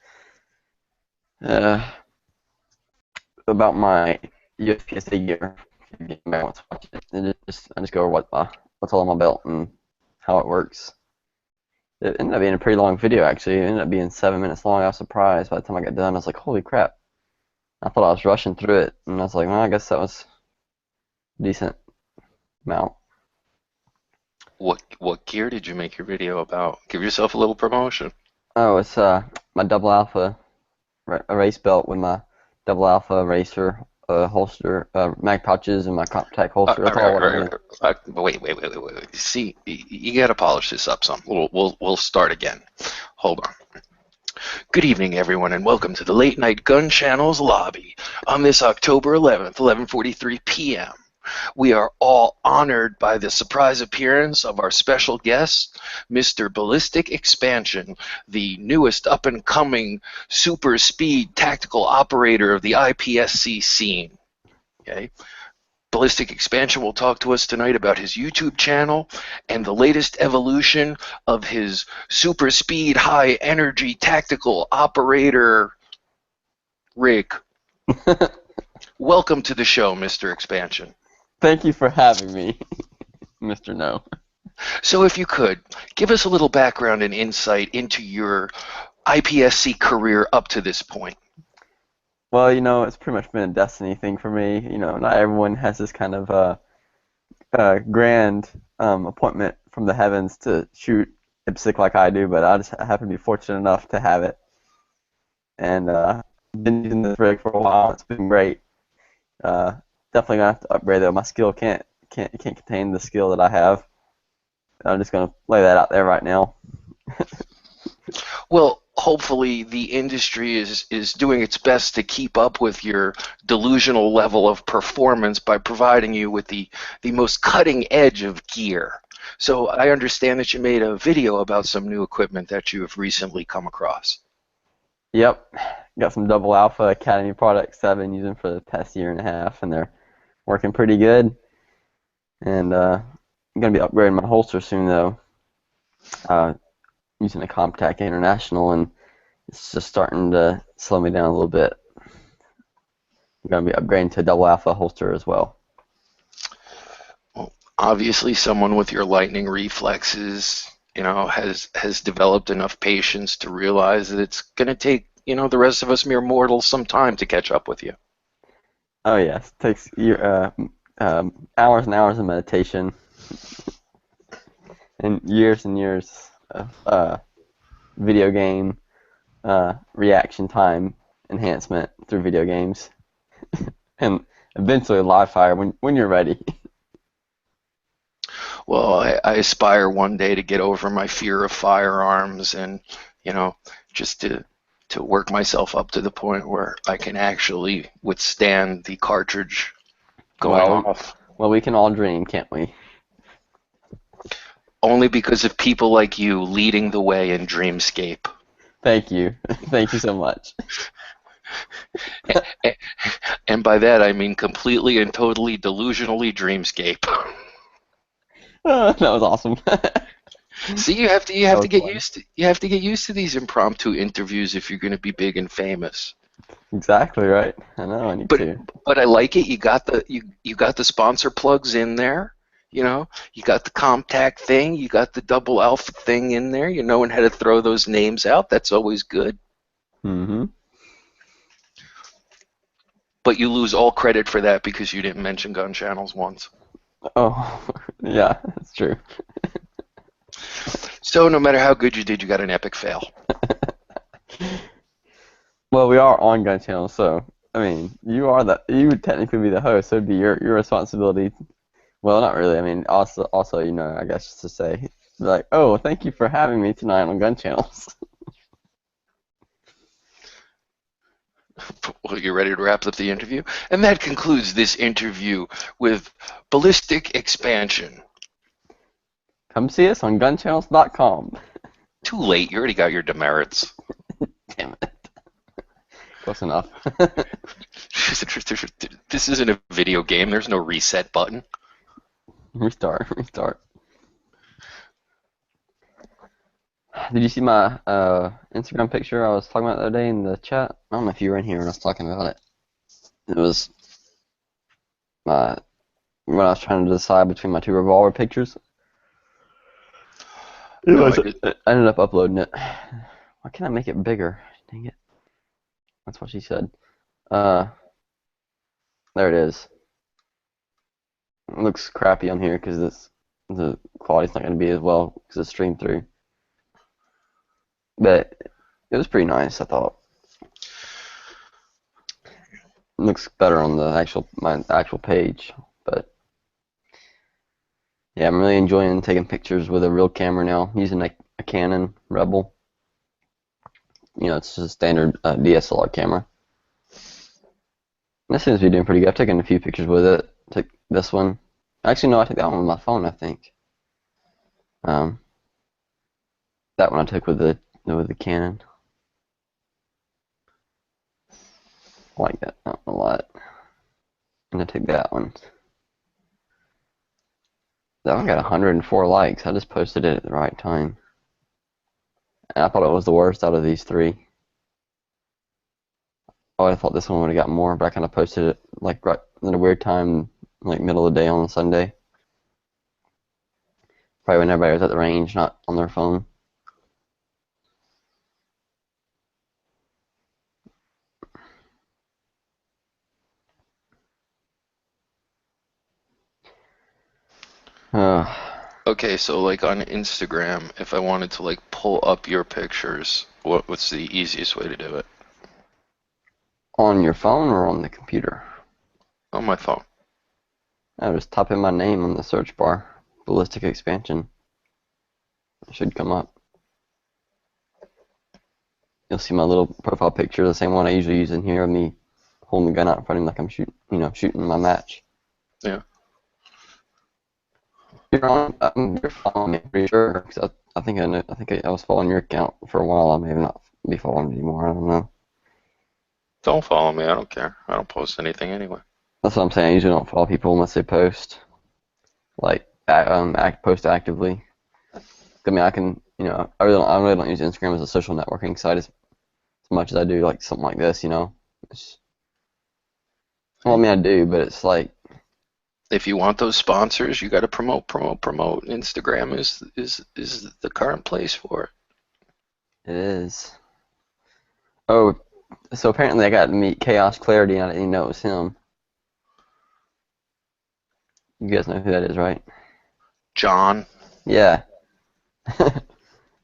About my USPSA gear. If anybody wants to watch it. I just go over what's all on my belt and how it works. It ended up being a pretty long video, actually. It ended up being 7 minutes long. I was surprised by the time I got done. I was like, holy crap. I thought I was rushing through it, and I was like, well, I guess that was a decent amount. What gear did you make your video about? Give yourself a little promotion. Oh, it's my double alpha race belt with my double alpha racer holster, mag pouches, and my compact holster. That's all Wait. See, you gotta polish this up some. We'll start again. Hold on. Good evening, everyone, and welcome to the Late Night Gunchannels lobby on this October 11th, 11:43 p.m. We are all honored by the surprise appearance of our special guest, Mr. Ballistic Expansion, the newest up-and-coming super speed tactical operator of the IPSC scene. Okay? Ballistic Expansion will talk to us tonight about his YouTube channel and the latest evolution of his super speed high energy tactical operator rig. Welcome to the show, Mr. Expansion. Thank you for having me, Mr. No. So if you could, give us a little background and insight into your IPSC career up to this point. Well, it's pretty much been a destiny thing for me. Not everyone has this kind of grand appointment from the heavens to shoot IPSC like I do, but I just happen to be fortunate enough to have it. And been using this rig for a while. It's been great. Definitely gonna have to upgrade though. My skill can't contain the skill that I have. I'm just gonna lay that out there right now. Well, hopefully the industry is doing its best to keep up with your delusional level of performance by providing you with the most cutting edge of gear. So I understand that you made a video about some new equipment that you have recently come across. Yep, got some Double Alpha Academy products that I've been using for the past year and a half, and they're working pretty good. And I'm going to be upgrading my holster soon, though, using a Comptac International, and it's just starting to slow me down a little bit. I'm going to be upgrading to a Double Alpha holster as well. Well, obviously someone with your lightning reflexes, has developed enough patience to realize that it's going to take, the rest of us mere mortals some time to catch up with you. Oh, yes. It takes hours and hours of meditation and years of video game reaction time enhancement through video games. And eventually live fire when you're ready. Well, I aspire one day to get over my fear of firearms and, just to work myself up to the point where I can actually withstand the cartridge going off. Well, we can all dream, can't we? Only because of people like you leading the way in Dreamscape. Thank you. Thank you so much. And by that I mean completely and totally delusionally Dreamscape. That was awesome. See, you have to get used to these impromptu interviews if you're going to be big and famous. Exactly right. I know. I need to. But I like it. You got the sponsor plugs in there. You got the Comptac thing. You got the Double Alpha thing in there. You knowing how to throw those names out. That's always good. Mm-hmm. But you lose all credit for that because you didn't mention Gunchannels once. Oh, yeah, that's true. So no matter how good you did, you got an epic fail. Well, we are on Gun Channel, so I mean, you would technically be the host, so it'd be your responsibility. Well, not really. I mean, also, I guess just to say, like, oh, thank you for having me tonight on Gun Channels. Well, you ready to wrap up the interview? And that concludes this interview with Ballistic Expansion. Come see us on gunchannels.com. Too late. You already got your demerits. Damn it. Close enough. This isn't a video game. There's no reset button. Restart. Did you see my Instagram picture I was talking about the other day in the chat? I don't know if you were in here when I was talking about it. It was when I was trying to decide between my two revolver pictures. No, I ended up uploading it. Why can't I make it bigger? Dang it. That's what she said. There it is. It looks crappy on here because the quality's not going to be as well because it's streamed through. But it was pretty nice, I thought. It looks better on the my actual page, but yeah, I'm really enjoying taking pictures with a real camera now. I'm using a Canon Rebel. It's just a standard DSLR camera. And this seems to be doing pretty good. I've taken a few pictures with it. Took this one. Actually, no, I took that one with my phone, I think. That one I took with the Canon. I like that a lot. And I took that one. That one got 104 likes. I just posted it at the right time. And I thought it was the worst out of these three. Oh, I thought this one would have got more, but I kind of posted it like right in a weird time, like middle of the day on a Sunday. Probably when everybody was at the range, not on their phone. Okay, so like on Instagram, if I wanted to like pull up your pictures, what's the easiest way to do it? On your phone or on the computer? On my phone. I just type in my name on the search bar. Ballistic Expansion. It should come up. You'll see my little profile picture, the same one I usually use in here of me holding the gun out in front of me like I'm shooting my match. Yeah. You're following me, pretty sure. Cause I think I was following your account for a while. I may not be following you anymore. I don't know. Don't follow me. I don't care. I don't post anything anyway. That's what I'm saying. I usually don't follow people unless they post. Like, post actively. I mean, I can, I really don't use Instagram as a social networking site as much as I do like something like this. Well, I mean, I do, but it's like. If you want those sponsors, you got to promote. Instagram is the current place for it. It is. Oh, so apparently I got to meet Chaos Clarity, and I didn't even know it was him. You guys know who that is, right? John. Yeah.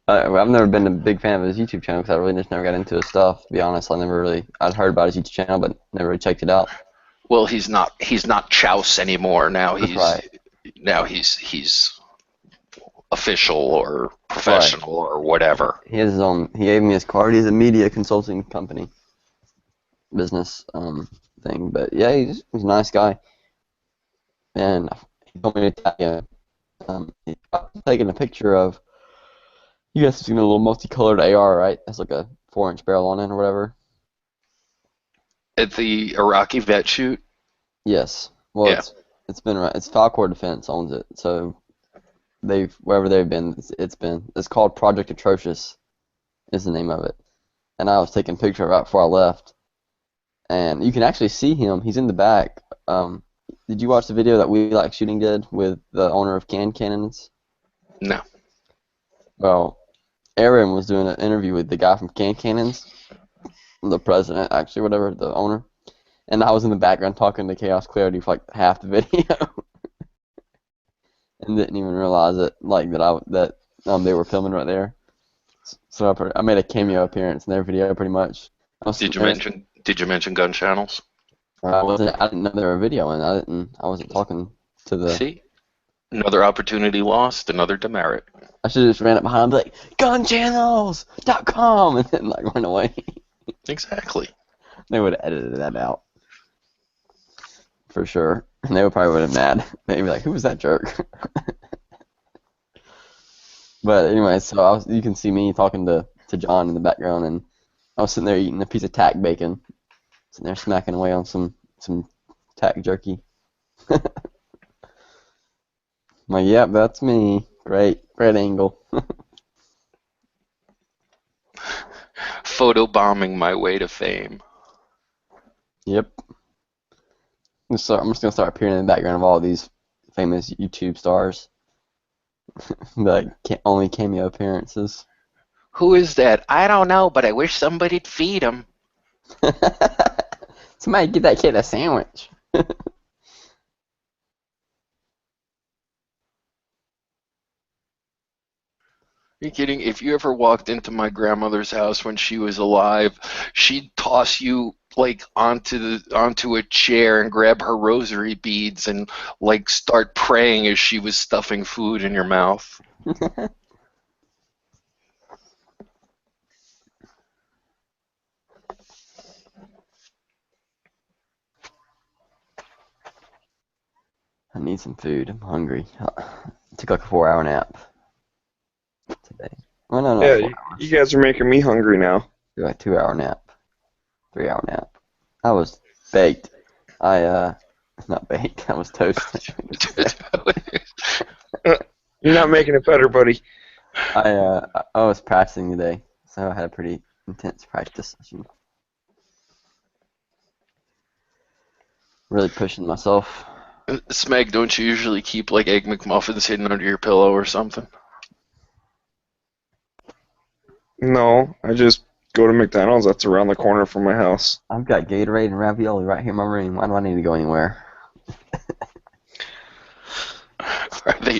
I've never been a big fan of his YouTube channel because I really just never got into his stuff. To be honest, I'd heard about his YouTube channel, but never really checked it out. Well, he's not Chouse anymore. Now he's official or professional or whatever. He has his own. He gave me his card. He's a media consulting company, business thing. But yeah, he's a nice guy. And he told me to tag him. He was taking a picture of. You guys have seen a little multicolored AR, right? That's like a 4-inch barrel on it or whatever. At the Iraqi vet shoot? Yes. Well, yeah. It's Falcor Defense owns it, so wherever they've been, it's called Project Atrocious, is the name of it. And I was taking a picture right before I left, and you can actually see him. He's in the back. Did you watch the video that We Like Shooting did with the owner of Cannons? No. Well, Aaron was doing an interview with the guy from Cannons, the president, actually, whatever, the owner. And I was in the background talking to Chaos Clarity for like half the video. And didn't even realize it, like that They were filming right there. So I made a cameo appearance in their video, pretty much. Did you mention Gunchannels? I didn't know they were videoing. I wasn't talking to the. See, another opportunity lost, another demerit. I should have just ran up behind them, like Gunchannels.com, and then like run away. Exactly. They would have edited that out for sure, and they would probably would have mad. They'd be like, "Who was that jerk?" But anyway, so you can see me talking to John in the background, and I was sitting there eating a piece of tack bacon, sitting there smacking away on some tack jerky. I'm like, yep, that's me. Great angle. Photobombing my way to fame. Yep. I'm just gonna start appearing in the background of all these famous YouTube stars. Like only cameo appearances. Who is that? I don't know, but I wish somebody'd feed him. Somebody get that kid a sandwich. Are you kidding? If you ever walked into my grandmother's house when she was alive, she'd toss you like onto a chair and grab her rosary beads and like start praying as she was stuffing food in your mouth. I need some food. I'm hungry. I took like a 4-hour nap today. Oh no, Yeah, you guys are making me hungry now. Like 2-hour nap, 3-hour nap. I was baked. Not baked. I was toasted. You're not making it better, buddy. I was practicing today, so I had a pretty intense practice session. Really pushing myself. Smeg, don't you usually keep like Egg McMuffins hidden under your pillow or something? No, I just go to McDonald's. That's around the corner from my house. I've got Gatorade and ravioli right here in my room. Why do I need to go anywhere? Are they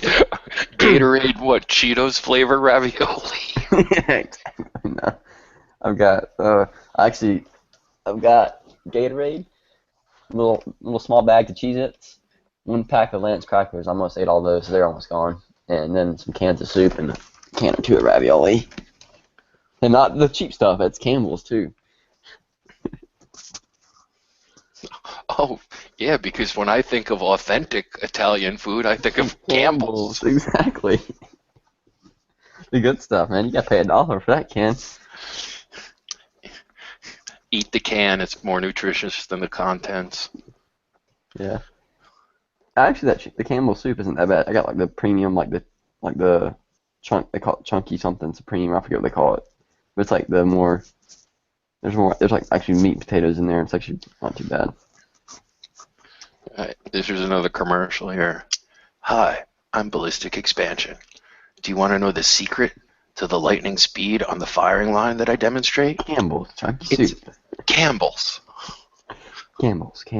Gatorade? What, Cheetos flavor ravioli? Exactly. No, I've got I've got Gatorade, little small bags of Cheez-Its, 1 pack of Lance crackers. I almost ate all those, so they're almost gone, and then some cans of soup and a can or 2 of ravioli. And not the cheap stuff. It's Campbell's too. Oh, yeah, because when I think of authentic Italian food, I think of Campbell's. Exactly. The good stuff, man. You gotta pay $1 for that can. Eat the can. It's more nutritious than the contents. Yeah. Actually, the Campbell soup isn't that bad. I got like the premium, like the chunk. They call it chunky something supreme. I forget what they call it. But it's like the more. There's like actually meat and potatoes in there. It's actually not too bad. This is another commercial here. Hi, I'm Ballistic Expansion. Do you want to know the secret to the lightning speed on the firing line that I demonstrate? Campbell's chunky soup. Campbell's. Campbell's.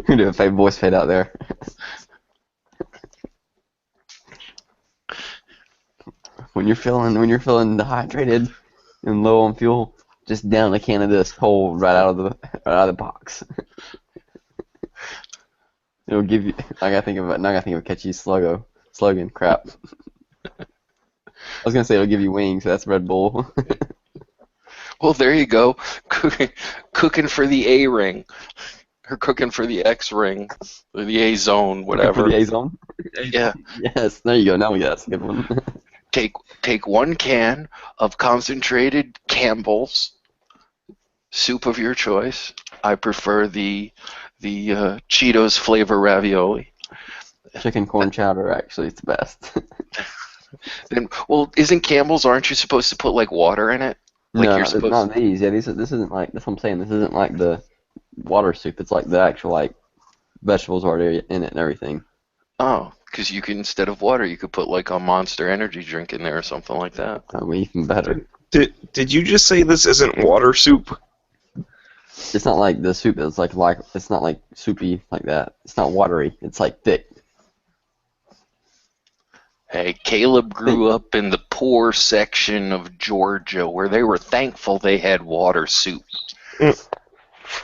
We do a fade voice fade out there. When you're feeling dehydrated and low on fuel, just down a can of this cold right out of the box. It'll give you. I gotta think of a catchy slogan. Crap. I was gonna say it'll give you wings. So that's Red Bull. Well, there you go. Cooking for the A ring, or cooking for the X ring, or the A zone, whatever. For the A zone. Yeah. Yes. There you go. Now that's a good one. Take 1 can of concentrated Campbell's soup of your choice. I prefer the Cheetos flavor ravioli. Chicken corn chowder actually is the best. Then, well, isn't Campbell's? Aren't you supposed to put like water in it? Like No, you're supposed not these. Yeah, this isn't like. That's what I'm saying. This isn't like the water soup. It's like the actual like vegetables already in it and everything. Oh, because you can, instead of water, you could put like a Monster Energy drink in there or something like that. Oh, even better. Did you just say this isn't water soup? It's not like the soup that's like it's not like soupy like that. It's not watery. It's like thick. Hey, Caleb Thick. grew up in the poor section of Georgia where they were thankful they had water soup.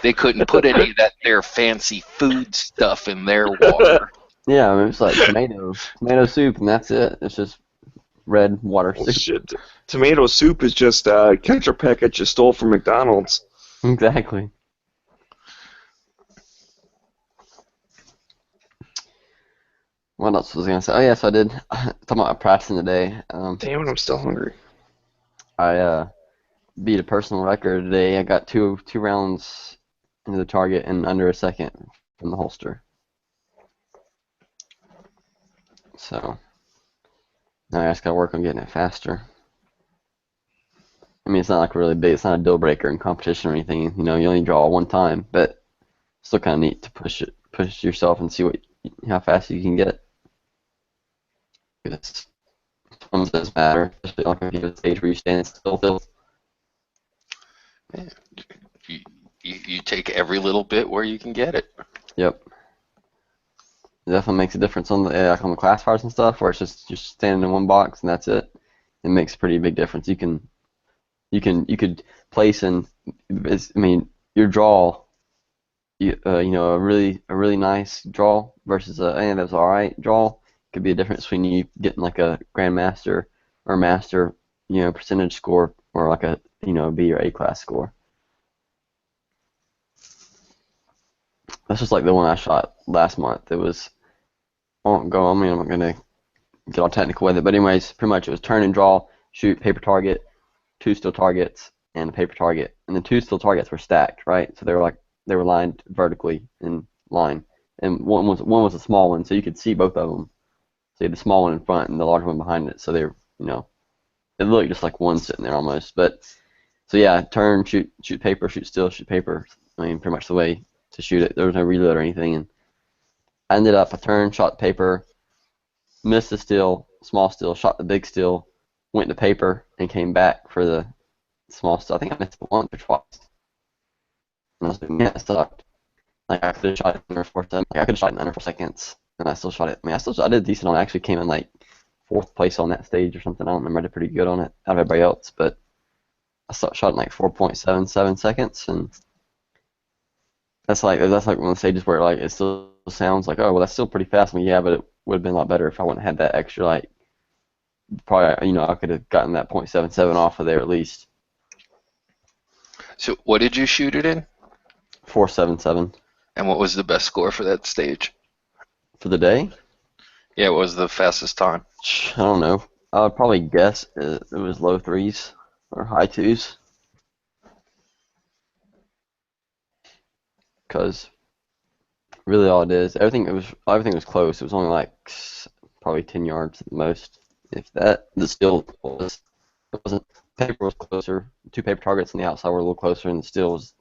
They couldn't put any of that their fancy food stuff in their water. Yeah, I mean it's like tomato soup, and that's it. It's just red water Well, soup. shit. Tomato soup is just a ketchup packet you stole from McDonald's. Exactly. What else was I gonna say? Oh yes, I did. Talking about practicing today. Damn it, I'm still hungry. I beat a personal record today. I got two rounds into the target in under a second from the holster. So now I just gotta work on getting it faster. I mean, it's not like really big. It's not a deal breaker in competition or anything. You know, you only draw one time, but still kind of neat to push yourself and see how fast you can get. Because some does matter, especially like if you have a stage where you stand still. Yeah. You take every little bit where you can get it. Yep. It definitely makes a difference on the like on the classifiers and stuff, where it's just standing in one box and that's it. It makes a pretty big difference. You could place in, I mean, your draw, you know, a really nice draw versus a that's all right draw could be a difference between you getting like a grandmaster or master, you know, percentage score, or like a B or A class score. That's just like the one I shot last month. It was, I won't go. I mean, I'm not gonna get all technical with it, but anyways, pretty much it was turn and draw, shoot, paper target, two steel targets, and a paper target. And the two steel targets were stacked, right? So they were lined vertically in line, and one was a small one, so you could see both of them. So you had the small one in front and the large one behind it. So they were, it looked just like one sitting there almost. But so yeah, turn, shoot paper, shoot steel, shoot paper. I mean, pretty much the way to shoot it. There was no reload or anything, and I turned, shot paper, missed the steel, small steel, shot the big steel, went to paper, and came back for the small steel. I think I missed it once or twice. And I was like, man, that sucked. Like I could have shot it in under 4 seconds. Like I could have shot it in under 4 seconds, and I still shot it. I mean, I did decent on it. I actually came in like fourth place on that stage or something. I don't remember. I did pretty good on it out of everybody else, but I shot in like 4.77 seconds, and that's like one of the stages where like it still sounds like, oh well, that's still pretty fast. I mean, yeah, but it would have been a lot better if I wouldn't have had that extra, like, probably, I could have gotten that .77 off of there at least. So what did you shoot it in? 4.77 And what was the best score for that stage? for the day. Yeah, what was the fastest time? I don't know. I would probably guess it was low threes or high twos, because really all it is, everything was close. It was only like probably 10 yards at the most, if that. The steel wasn't. Paper was closer. Two paper targets on the outside were a little closer, and the steel was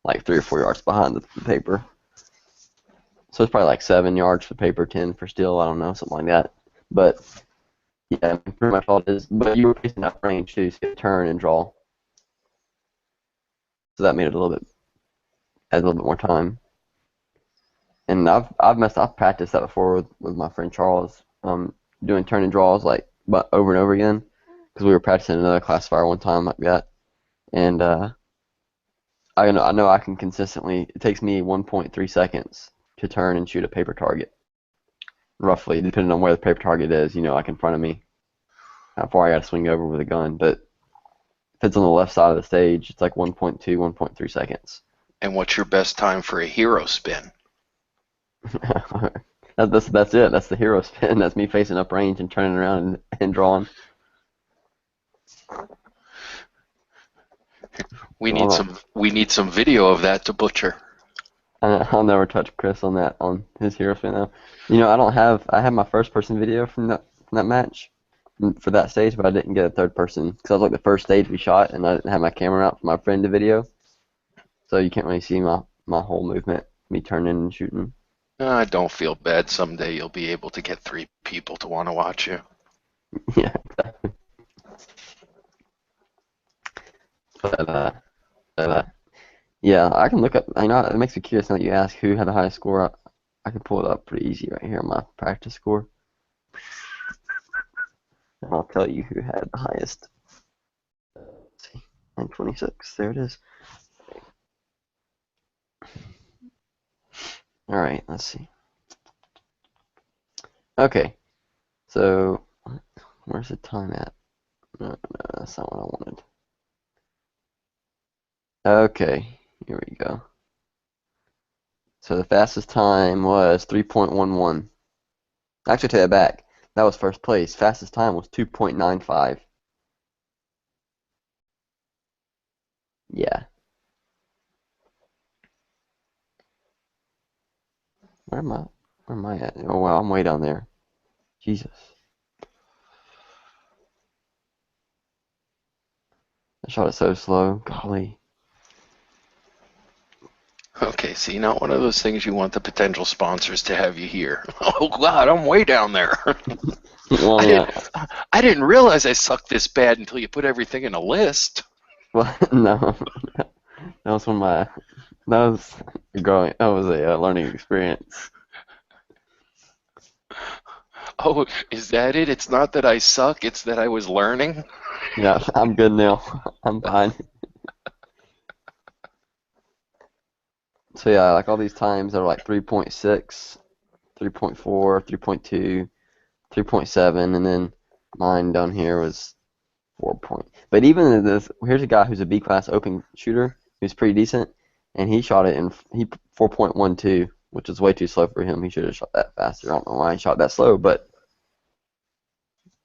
like 3 or 4 yards behind the paper. So it's probably like 7 yards for paper, 10 for steel. I don't know, something like that. But yeah, pretty much all it is. But you were facing that range too, so you could turn and draw. So that made it had a little bit more time. And I've practiced that before with my friend Charles, doing turn and draws like but over and over again, because we were practicing another classifier one time like that, and I know I can consistently. It takes me 1.3 seconds to turn and shoot a paper target, roughly, depending on where the paper target is. Like in front of me, how far I got to swing over with a gun. But if it's on the left side of the stage, it's like 1.2, 1.3 seconds. And what's your best time for a hero spin? That's it. That's the hero spin. That's me facing up range and turning around and drawing. We need some video of that to butcher. I'll never touch Chris on his hero spin though. I have my first person video from that match for that stage, but I didn't get a third person because I was like the first stage we shot, and I didn't have my camera out for my friend to video, so you can't really see my whole movement, me turning and shooting. Don't feel bad. Someday you'll be able to get 3 people to want to watch you. Yeah, exactly. But Yeah, I can look up. I know it makes me curious now that you ask who had the highest score. I can pull it up pretty easy right here on my practice score, and I'll tell you who had the highest. Let's see, 926. There it is. All right, let's see. Okay, so where's the time at? No, that's not what I wanted. Okay, here we go. So the fastest time was 3.11. Actually, take that back. That was first place. Fastest time was 2.95. Yeah. Where am I? Where am I at? Oh wow, I'm way down there. Jesus. I shot it so slow. Golly. Okay, see, not one of those things you want the potential sponsors to have you hear. Oh God, I'm way down there. Well, I yeah. didn't, I didn't realize I sucked this bad until you put everything in a list. Well, no. That was when my. That was growing. That was a learning experience. Oh, is that it? It's not that I suck, it's that I was learning. Yeah, I'm good now. I'm fine. So yeah, like all these times are like 3.6, 3.4, 3.2, 3.7, and then mine down here was 4 point. But even in this, here's a guy who's a B class open shooter who's pretty decent, and he shot it in 4.12, which is way too slow for him. He should have shot that faster. I don't know why he shot that slow, but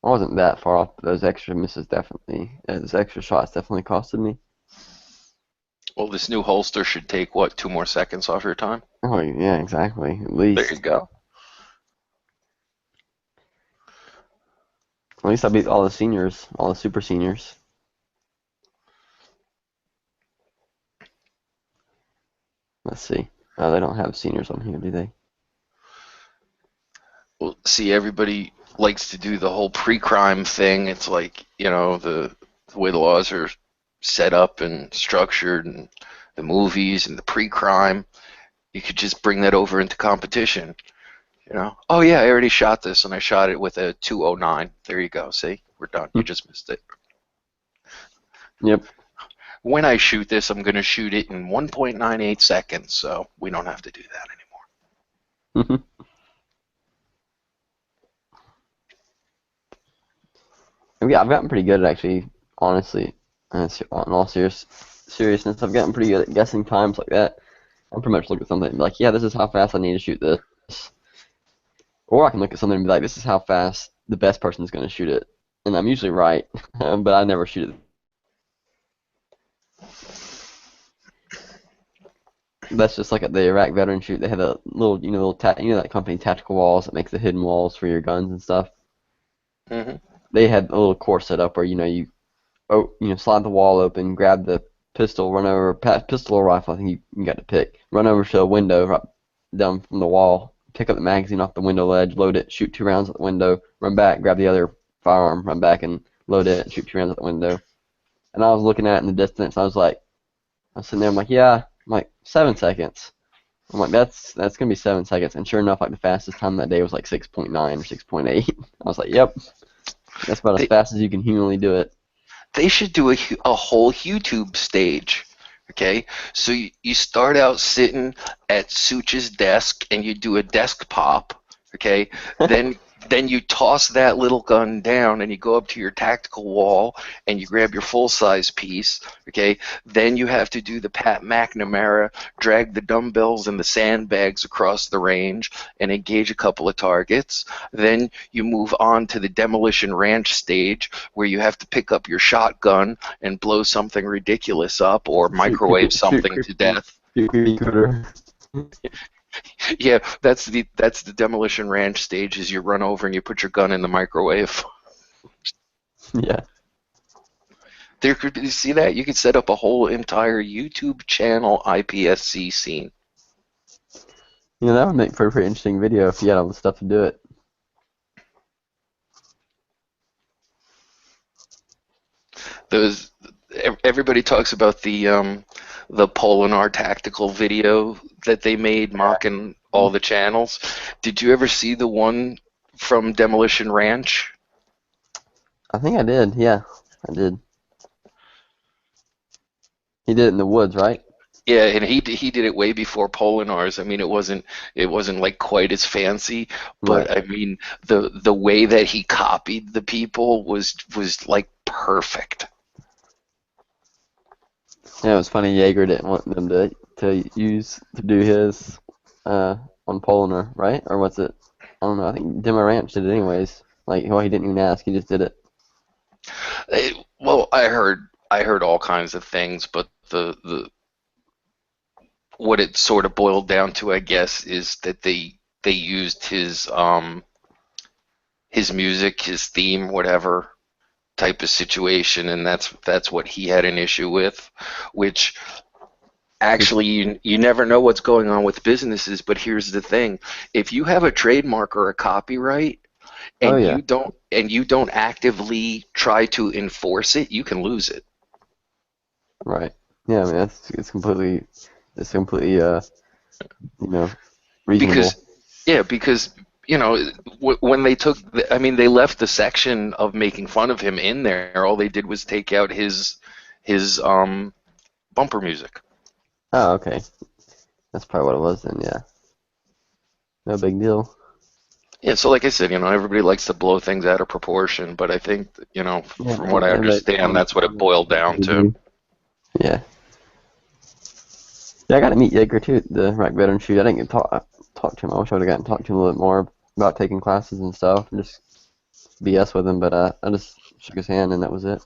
I wasn't that far off. Those extra misses definitely, those extra shots definitely costed me. Well, this new holster should take, what, 2 more seconds off your time? Oh yeah, exactly. At There you least, go. I beat all the seniors, all the super seniors. Let's see. They don't have seniors on here, do they? Well, see, everybody likes to do the whole pre-crime thing. It's like, the way the laws are set up and structured and the movies and the pre-crime. You could just bring that over into competition. Oh yeah, I already shot this and I shot it with a 209. There you go. See, we're done. You just missed it. Yep. When I shoot this, I'm going to shoot it in 1.98 seconds, so we don't have to do that anymore. Yeah, I've gotten pretty good at actually, honestly, in all seriousness, I've gotten pretty good at guessing times like that. I can pretty much look at something and be like, yeah, this is how fast I need to shoot this. Or I can look at something and be like, this is how fast the best person is going to shoot it. And I'm usually right, but I never shoot it. That's just like at the Iraq veteran shoot. They have a little, that company Tactical Walls that makes the hidden walls for your guns and stuff. Mm-hmm. They had a little course set up where slide the wall open, grab the pistol, run over, pistol or rifle. I think you got to pick. Run over to a window right down from the wall, pick up the magazine off the window ledge, load it, shoot 2 rounds at the window, run back, grab the other firearm, run back and load it, shoot 2 rounds at the window. And I was looking at it in the distance. I was sitting there. I'm like, yeah. I'm like 7 seconds. I'm like, that's gonna be 7 seconds. And sure enough, like the fastest time that day was like 6.9 or 6.8. I was like, yep, that's about as fast as you can humanly do it. They should do a whole YouTube stage. Okay, so you start out sitting at Such's desk and you do a desk pop. Okay, then you toss that little gun down and you go up to your tactical wall and you grab your full-size piece. Okay, then you have to do the Pat McNamara, drag the dumbbells and the sandbags across the range and engage a couple of targets. Then you move on to the Demolition Ranch stage where you have to pick up your shotgun and blow something ridiculous up or microwave something to death. Yeah, that's the Demolition Ranch stage. Is you run over and you put your gun in the microwave. Yeah. You see that? You could set up a whole entire YouTube channel IPSC scene. That would make for a pretty interesting video if you had all the stuff to do it. Everybody talks about the the Polinar tactical video that they made mocking all the channels. Did you ever see the one from Demolition Ranch? I think I did. Yeah, I did. He did it in the woods, right? Yeah, and he did it way before Polinars. I mean, it wasn't like quite as fancy, Right. but I mean the way that he copied the people was like perfect. Yeah, it was funny. Jaeger didn't want them to do his on Polinar, right? Or what's it? I don't know. I think Demo Ranch did it anyways. Like, well, he didn't even ask. He just did it. Well, I heard all kinds of things, but the what it sort of boiled down to, I guess, is that they used his music, his theme, whatever type of situation, and that's what he had an issue with, which actually you never know what's going on with businesses, but here's the thing. If you have a trademark or a copyright Oh and yeah. you don't actively try to enforce it, you can lose it. Right. Yeah. I mean, it's completely reasonable. Because when they took I mean, they left the section of making fun of him in there. All they did was take out his bumper music. Oh, okay. That's probably what it was then. Yeah. No big deal. Yeah, so like I said, everybody likes to blow things out of proportion, but I think, Yeah. from what I And understand, that's what it boiled down to. Yeah. Yeah, I got to meet Jaeger too at the Rack Veteran Shoot. I didn't get to talk to him. I wish I would have gotten to talk to him a little bit more about taking classes and stuff and just BS with him, but I just shook his hand and that was it.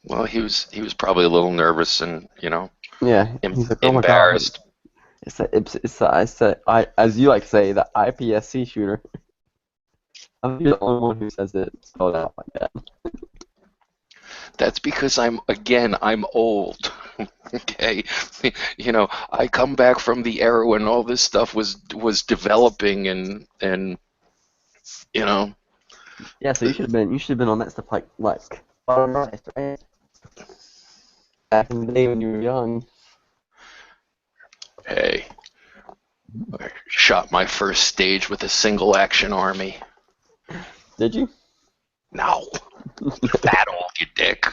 Well, he was probably a little nervous and, Yeah, he's like, oh my God. embarrassed. As you like to say, the IPSC shooter. I'm the only one who says it spelled out like that. That's because I'm old. Okay. I come back from the era when all this stuff was developing and Yeah, so you should have been on that stuff like bottom right, right? Back in the day when you were young. hey, I shot my first stage with a single action army. Did you? No. That old, you dick.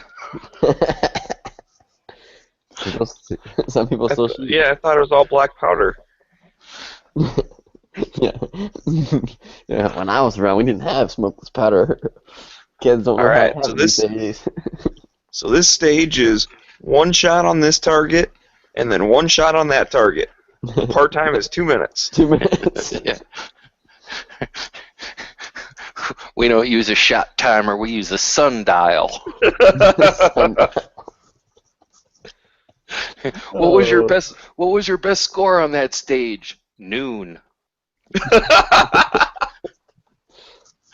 Some people still shoot. Yeah, I thought it was all black powder. Yeah. Yeah. When I was around, we didn't have smokeless powder. Kids don't know All how right, to have so it these days. So this stage is one shot on this target, and then one shot on that target. Part time is 2 minutes. 2 minutes. Yeah. We don't use a shot timer, we use a sundial. What was your best score on that stage? Noon.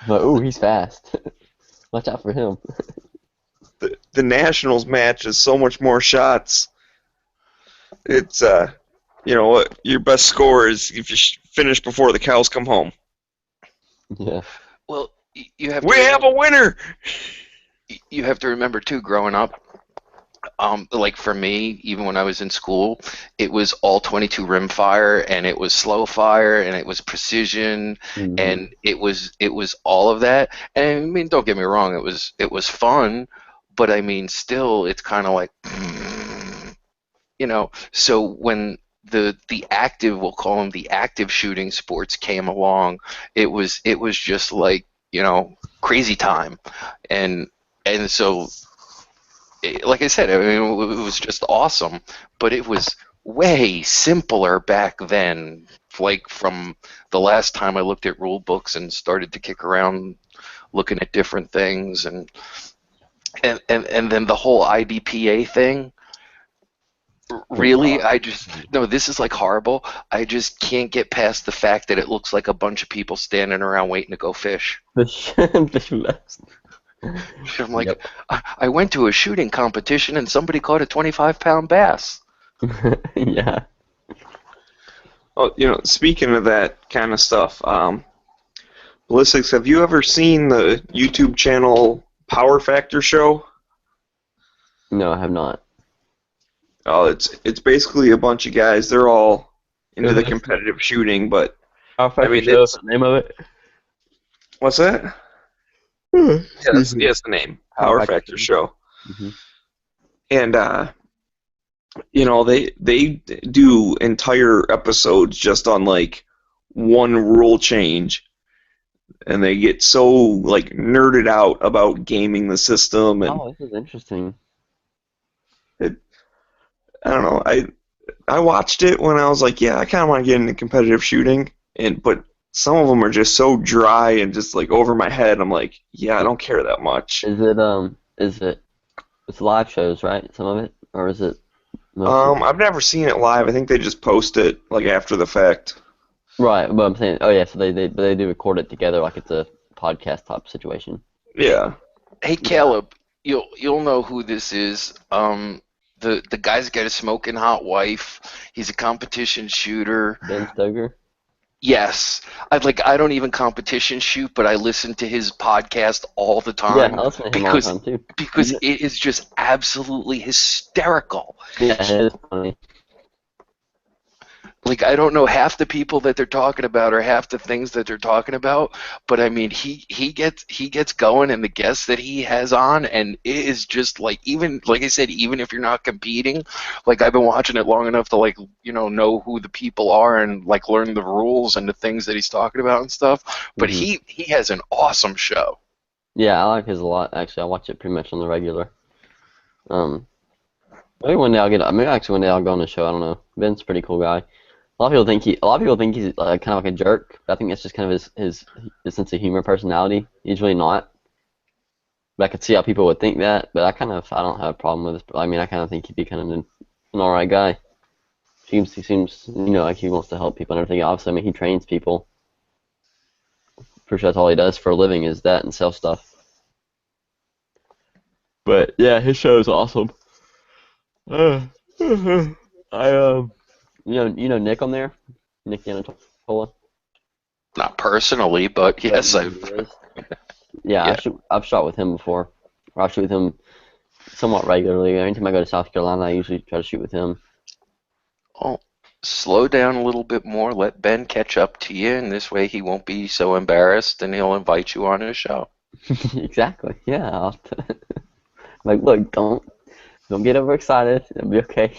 But ooh, he's fast. Watch out for him. The Nationals match is so much more shots. It's what your best score is if you finish before the cows come home. Yeah. Well, you have We have a winner. You have to remember too, growing up, like for me, even when I was in school, it was all 22 rimfire, and it was slow fire, and it was precision, Mhm. and it was all of that. And I mean, don't get me wrong, it was fun, but I mean, still, it's kind of like, So when the active, we'll call them the active shooting sports, came along, it was just like, crazy time, and so, like I said, I mean, it was just awesome, but it was way simpler back then. Like from the last time I looked at rule books and started to kick around looking at different things, and then the whole IBPA thing. Really, no, this is like horrible. I just can't get past the fact that it looks like a bunch of people standing around waiting to go fish. Fish left. I'm like, Yep. I went to a shooting competition and somebody caught a 25-pound bass. Yeah. Oh, speaking of that kind of stuff, Ballistics, have you ever seen the YouTube channel Power Factor Show? No, I have not. Oh, it's basically a bunch of guys. They're all into Is the this competitive shooting, but Power I Factor mean, show? it's The name of it? what's that? Yeah, Excuse me. that's the name. Power Power Factor Factor show. Show. Hmm. And they do entire episodes just on like one rule change, and they get so like nerded out about gaming the system, and Oh, this is interesting. it, I don't know. I watched it when I was like, yeah, I kind of want to get into competitive shooting, but some of them are just so dry and just like over my head. I'm like, yeah, I don't care that much. It's live shows, right? Some of it, or is it mostly? I've never seen it live. I think they just post it like after the fact. Right, but I'm saying, oh yeah, so they do record it together like it's a podcast type situation. Yeah. Hey Yeah. Caleb, you'll know who this is. The guy's got a smoking hot wife. He's a competition shooter. Ben Stoker. Yes, I don't even competition shoot, but I listen to his podcast all the Yeah, time I listen to him all the because time too. because it is just absolutely hysterical. Yeah, it is funny. Like I don't know half the people that they're talking about or half the things that they're talking about, but I mean he gets going and the guests that he has on, and it is just like, even like I said, even if you're not competing, like I've been watching it long enough to like know who the people are and like learn the rules and the things that he's talking about and stuff. But Hmm. he has an awesome show. Yeah, I like his a lot. Actually, I watch it pretty much on the regular. Um, maybe one day I'll get. Maybe actually one day I'll go on the show. I don't know. Ben's a pretty cool guy. A lot of people think he's kind of like a jerk, but I think that's just kind of his sense of humor, personality. He's really not. But I could see how people would think that. But I don't have a problem with it. I mean, I kind of think he'd be kind of an alright guy. He seems like he wants to help people and everything. Obviously, I mean, he trains people. Pretty sure that's all he does for a living is that and sell stuff. But yeah, his show is awesome. Uh, I you know Nick on there, Nick Anatola. Not personally, but But yes, you know who I've he is. Yeah, yeah. I've shot with him before. Or I shoot with him somewhat regularly. Anytime I go to South Carolina, I usually try to shoot with him. Oh, slow down a little bit more. Let Ben catch up to you, and this way he won't be so embarrassed, and he'll invite you on his show. Exactly. Yeah. Like, look, don't get overexcited. It'll be okay.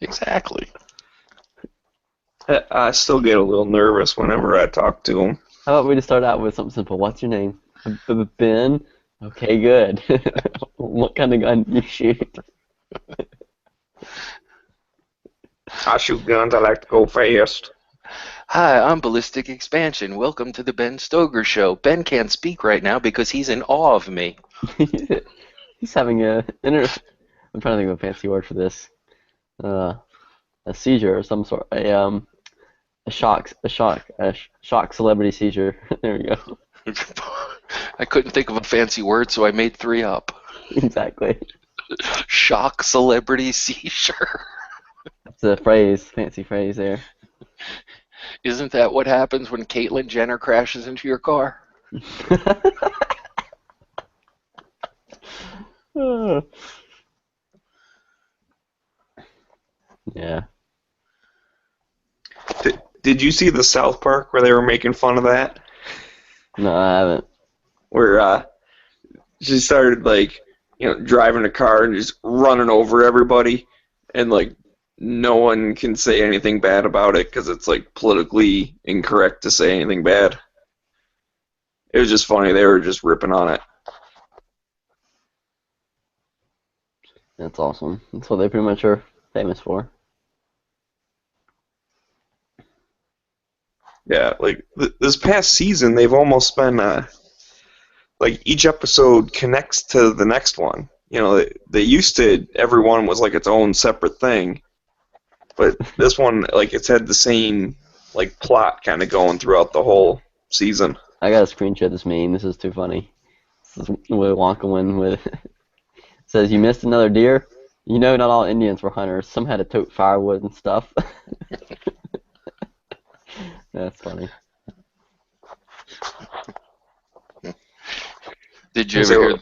Exactly. I still get a little nervous whenever I talk to him. How about we just start out with something simple? What's your name? Ben. Okay, good. What kind of gun do you shoot? I shoot guns. I like to go fast. Hi, I'm Ballistic Expansion. Welcome to the Ben Stoger Show. Ben can't speak right now because he's in awe of me. He's having I'm trying to think of a fancy word for this. A seizure of some sort. A shock celebrity seizure. There we go. I couldn't think of a fancy word, so I made three up. Exactly. Shock celebrity seizure. It's a phrase, fancy phrase there. Isn't that what happens when Caitlyn Jenner crashes into your car? Yeah. Did you see the South Park where they were making fun of that? No, I haven't. Where she started like driving a car and just running over everybody, and like no one can say anything bad about it because it's like politically incorrect to say anything bad. It was just funny. They were just ripping on it. That's awesome. That's what they pretty much are famous for. Yeah, like this past season, they've almost been like each episode connects to the next one. They used to everyone was like its own separate thing, but this one like it's had the same like plot kind of going throughout the whole season. I gotta screenshot this meme. This is too funny. This is Willy Wonka one with it says, "You missed another deer." Not all Indians were hunters. Some had to tote firewood and stuff. That's funny. Did you ever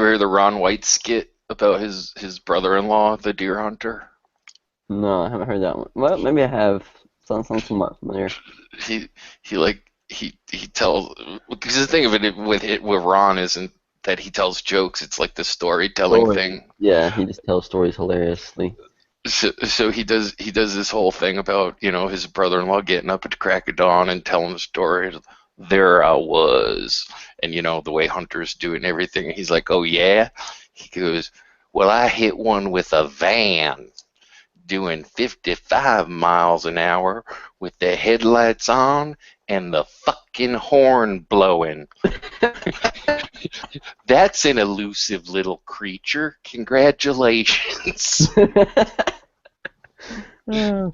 hear the Ron White skit about his brother-in-law, the deer hunter? No, I haven't heard that one. Well, maybe I have. Sounds somewhat familiar. He he tells, because the thing of it with Ron isn't that he tells jokes. It's like the storytelling Story. thing. Yeah, he just tells stories hilariously. So he does this whole thing about, his brother-in-law getting up at the crack of dawn and telling the story. There I was, and the way hunters do it and everything. He's like, oh yeah. He goes, well, I hit one with a van doing 55 miles an hour with the headlights on and the fucking horn blowing. That's an elusive little creature. Congratulations. Oh,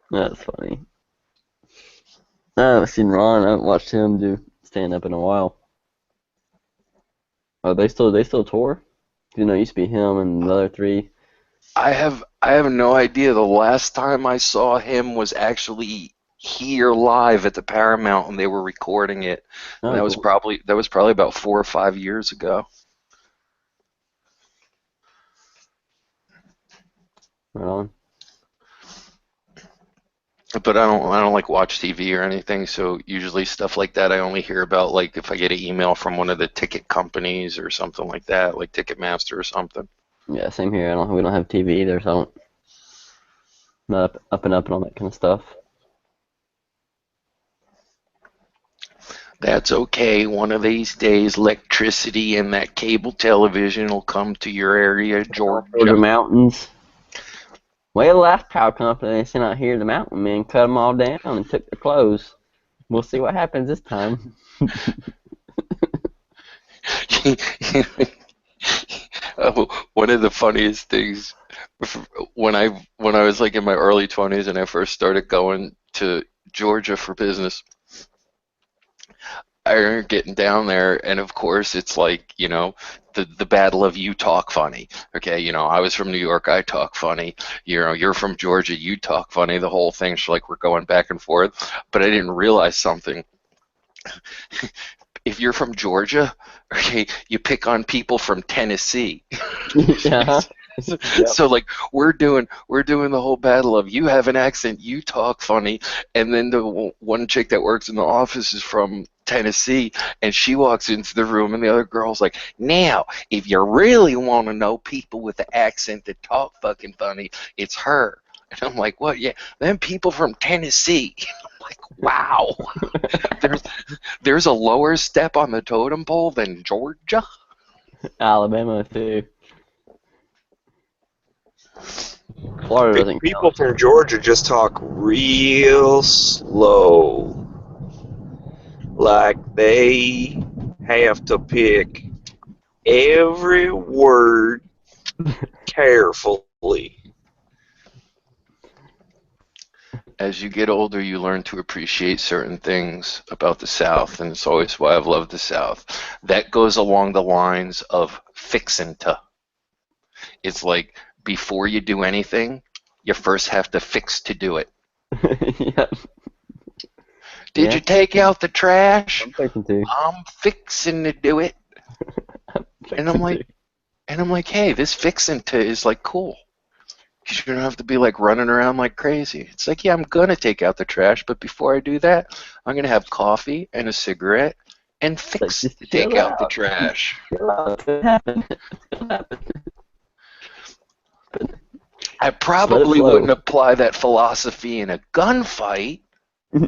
that's funny. I haven't seen Ron. I haven't watched him do stand up in a while. Oh, they still tour? It used to be him and the other three. I have no idea. The last time I saw him was actually here live at the Paramount, and they were recording it. And Oh, cool. that was probably about 4 or 5 years ago. Right on. But I don't like watch TV or anything, so usually stuff like that I only hear about like if I get an email from one of the ticket companies or something like that, like Ticketmaster or something. Yeah, same here. We don't have TV either, so I don't not up and all that kind of stuff. That's okay. One of these days, electricity and that cable television will come to your area, Georgia Georgia. mountains. Well, the last power company they sent out here, the mountain men cut them all down and took their clothes. We'll see what happens this time. One of the funniest things when I was like in my early 20s and I first started going to Georgia for business, I remember getting down there, and of course it's like, the battle of you talk funny. Okay, I was from New York, I talk funny. You're from Georgia, you talk funny. The whole thing's like we're going back and forth. But I didn't realize something. If you're from Georgia, okay, you pick on people from Tennessee. Yeah. Yep. So like we're doing the whole battle of you have an accent, you talk funny, and then the one chick that works in the office is from Tennessee, and she walks into the room, and the other girl's like, "Now, if you really want to know people with the accent that talk fucking funny, it's her." And I'm like, "What? Yeah, them people from Tennessee." I'm like, wow, there's there's a lower step on the totem pole than Georgia. Alabama too. Florida doesn't People count. from Georgia just talk real slow. Like they have to pick every word carefully. As you get older, you learn to appreciate certain things about the South, and it's always why I've loved the South. That goes along the lines of fixin' to. It's like before you do anything, you first have to fix to do it. Yeah. Did Yeah. you take out the trash? I'm fixing to. I'm fixing to do it. And I'm like, hey, this fixing to is like cool. Because you don't have to be like running around like crazy. It's like, yeah, I'm gonna take out the trash, but before I do that, I'm gonna have coffee and a cigarette and Like, fix just to take chill out the out. trash. Chill out. It's gonna happen. It's gonna happen. I Just let it probably flow. wouldn't apply that philosophy in a gunfight.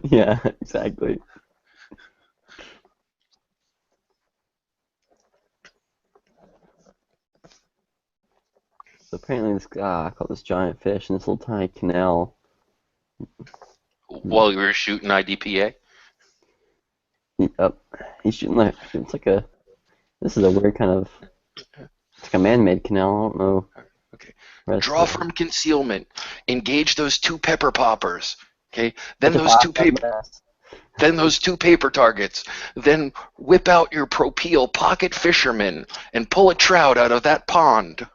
Yeah, exactly. So apparently this guy caught this giant fish in this little tiny canal. While we were shooting IDPA. Yep. He's shooting like this is a weird kind of it's like a man-made canal. I don't know. Okay. Rest Draw of it. from concealment. Engage those two pepper poppers. Okay. It's a mess. Then those two paper targets. Then whip out your Propeel pocket fisherman and pull a trout out of that pond.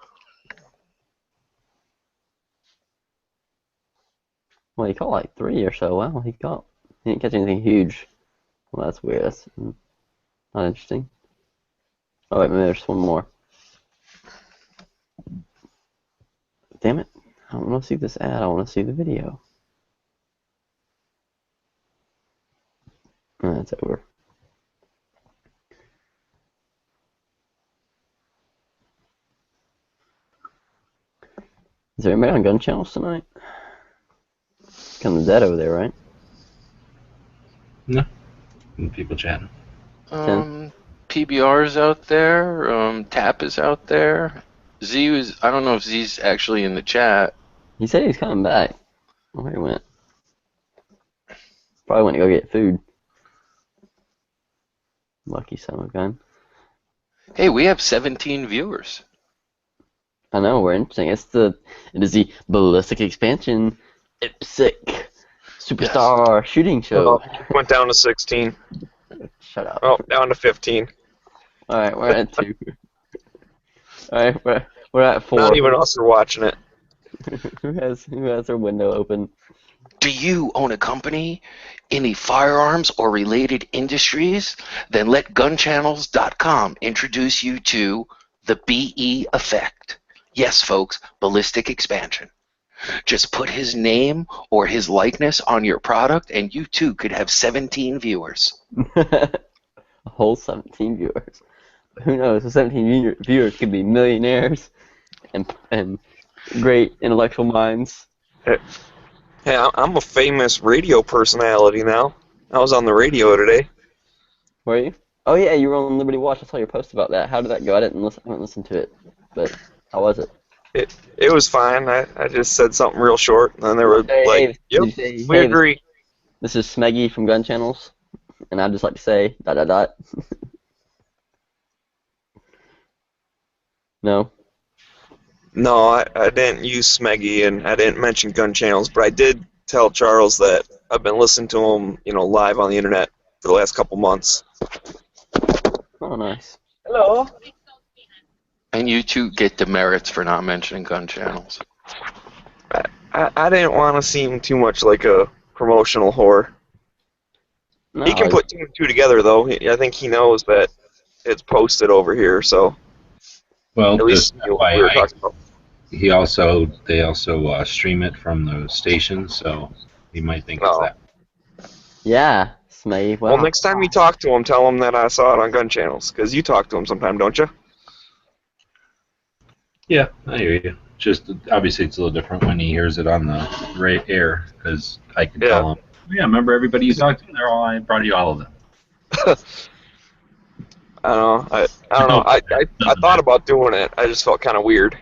Well, he caught like 3 or so. Wow, he didn't catch anything huge. Well, that's weird. That's not interesting. Oh wait, maybe there's one more. Damn it. I don't want to see this ad. I want to see the video. Oh, that's over. Is there anybody on Gun Channels tonight? Kind of dead over there, right? No. People chatting. PBR's out there. Tap is out there. Z was. I don't know if Z's actually in the chat. He said he's coming back. Where he went? Probably went to go get food. Lucky son of a gun. Hey, we have 17 viewers. I know, we're interesting. It is the Ballistic Expansion IPSC Superstar Shooting Show. Went down to 16. Shut up. Oh, down to 15. Alright, we're at 2. Alright, we're at 4. Not even us are watching it. who has their window open? Do you own a company in the firearms or related industries? Then let Gunchannels.com introduce you to the BE effect. Yes, folks, ballistic expansion. Just put his name or his likeness on your product, and you too could have 17 viewers. A whole 17 viewers. Who knows? The 17 viewers could be millionaires and great intellectual minds. Hey, I'm a famous radio personality now. I was on the radio today. Were you? Oh yeah, you were on Liberty Watch. I saw your post about that. How did that go? I didn't listen to it, but how was it? It was fine. I just said something real short, and then they were like, "Yep, we agree." This is Smeggy from Gun Channels, and I'd just like to say ... No? No, I didn't use Smeggy, and I didn't mention Gun Channels, but I did tell Charles that I've been listening to him, live on the internet for the last couple months. Oh, nice. Hello. And you two get demerits for not mentioning Gun Channels. I didn't want to seem too much like a promotional whore. No, He can put 2 and 2 together, though. I think he knows that it's posted over here, so Well, at least just we were talking about. they also stream it from the station, so he might think it's that. Yeah, Smeggy. Well, next time you talk to him, tell him that I saw it on Gun Channels, because you talk to him sometime, don't you? Yeah, I hear you. Just obviously it's a little different when he hears it on the air, because I can tell him, yeah, remember everybody you talked to? I brought you all of them. I don't know. I thought about doing it. I just felt kind of weird.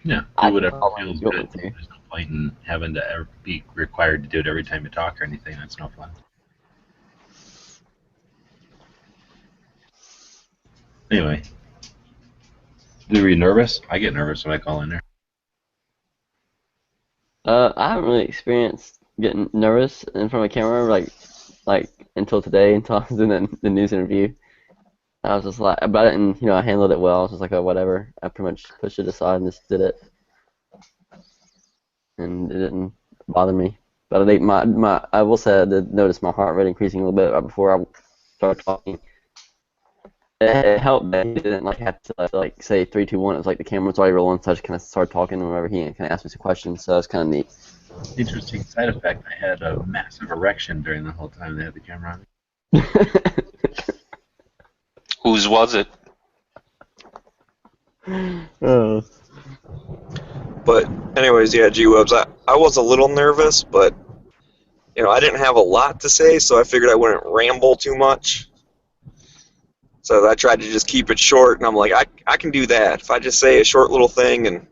Yeah, do whatever feels good. There's no point in having to ever be required to do it every time you talk or anything. That's no fun. Anyway, were you nervous? I get nervous when I call in there. I haven't really experienced getting nervous in front of a camera like until today, until I was doing the news interview. I was just like, but I didn't, I handled it well. I was just like, oh, whatever. I pretty much pushed it aside and just did it, and it didn't bother me. But I think I will say I did notice my heart rate increasing a little bit right before I started talking. It helped that he didn't have to say 3, 2, 1. It was like the camera was already rolling, so I just kind of started talking whenever he kind of asked me some questions. So it was kind of neat. Interesting side effect. I had a massive erection during the whole time they had the camera on me. Whose was it? But anyways, yeah, G-Webs, I was a little nervous, but I didn't have a lot to say, so I figured I wouldn't ramble too much. So I tried to just keep it short, and I'm like, I can do that. If I just say a short little thing and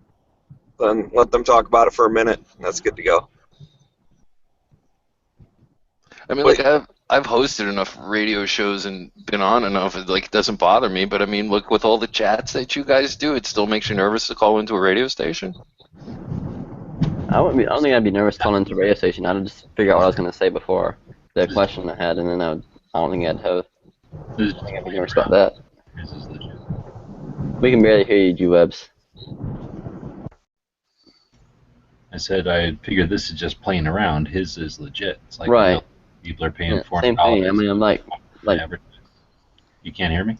then let them talk about it for a minute, that's good to go. I mean, I've hosted enough radio shows and been on enough, it doesn't bother me. But I mean, look, with all the chats that you guys do, it still makes you nervous to call into a radio station. I don't think I'd be nervous calling into a radio station. I'd just figure out what I was going to say before the question I had, and then I don't think I'd have. I think I'd be nervous about that. We can barely hear you, G-Webs. I said I figured this is just playing around. His is legit. It's like right. People are paying $400. Same thing. I mean, I'm like. You can't hear me?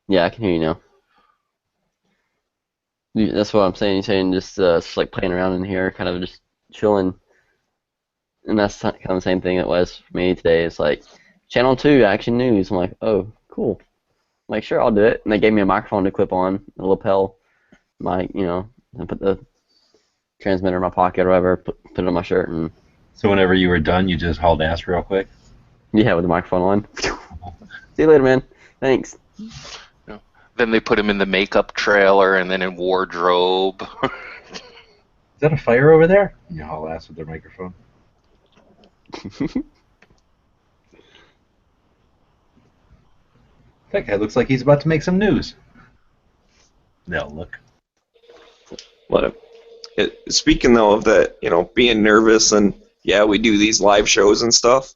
Yeah, I can hear you now. That's what I'm saying. You're saying just like playing around in here, kind of just chilling. And that's kind of the same thing it was for me today. It's like, Channel 2, Action News. I'm like, oh, cool. I'm like, sure, I'll do it. And they gave me a microphone to clip on, a lapel mic, and put the transmitter in my pocket or whatever, put it on my shirt, and So whenever you were done, you just hauled ass real quick? yeah, with the microphone on. See you later, man. Thanks. Then they put him in the makeup trailer and then in wardrobe. Is that a fire over there? You haul ass with their microphone. That guy looks like he's about to make some news. No, look. What? Speaking though of that, being nervous and yeah, we do these live shows and stuff.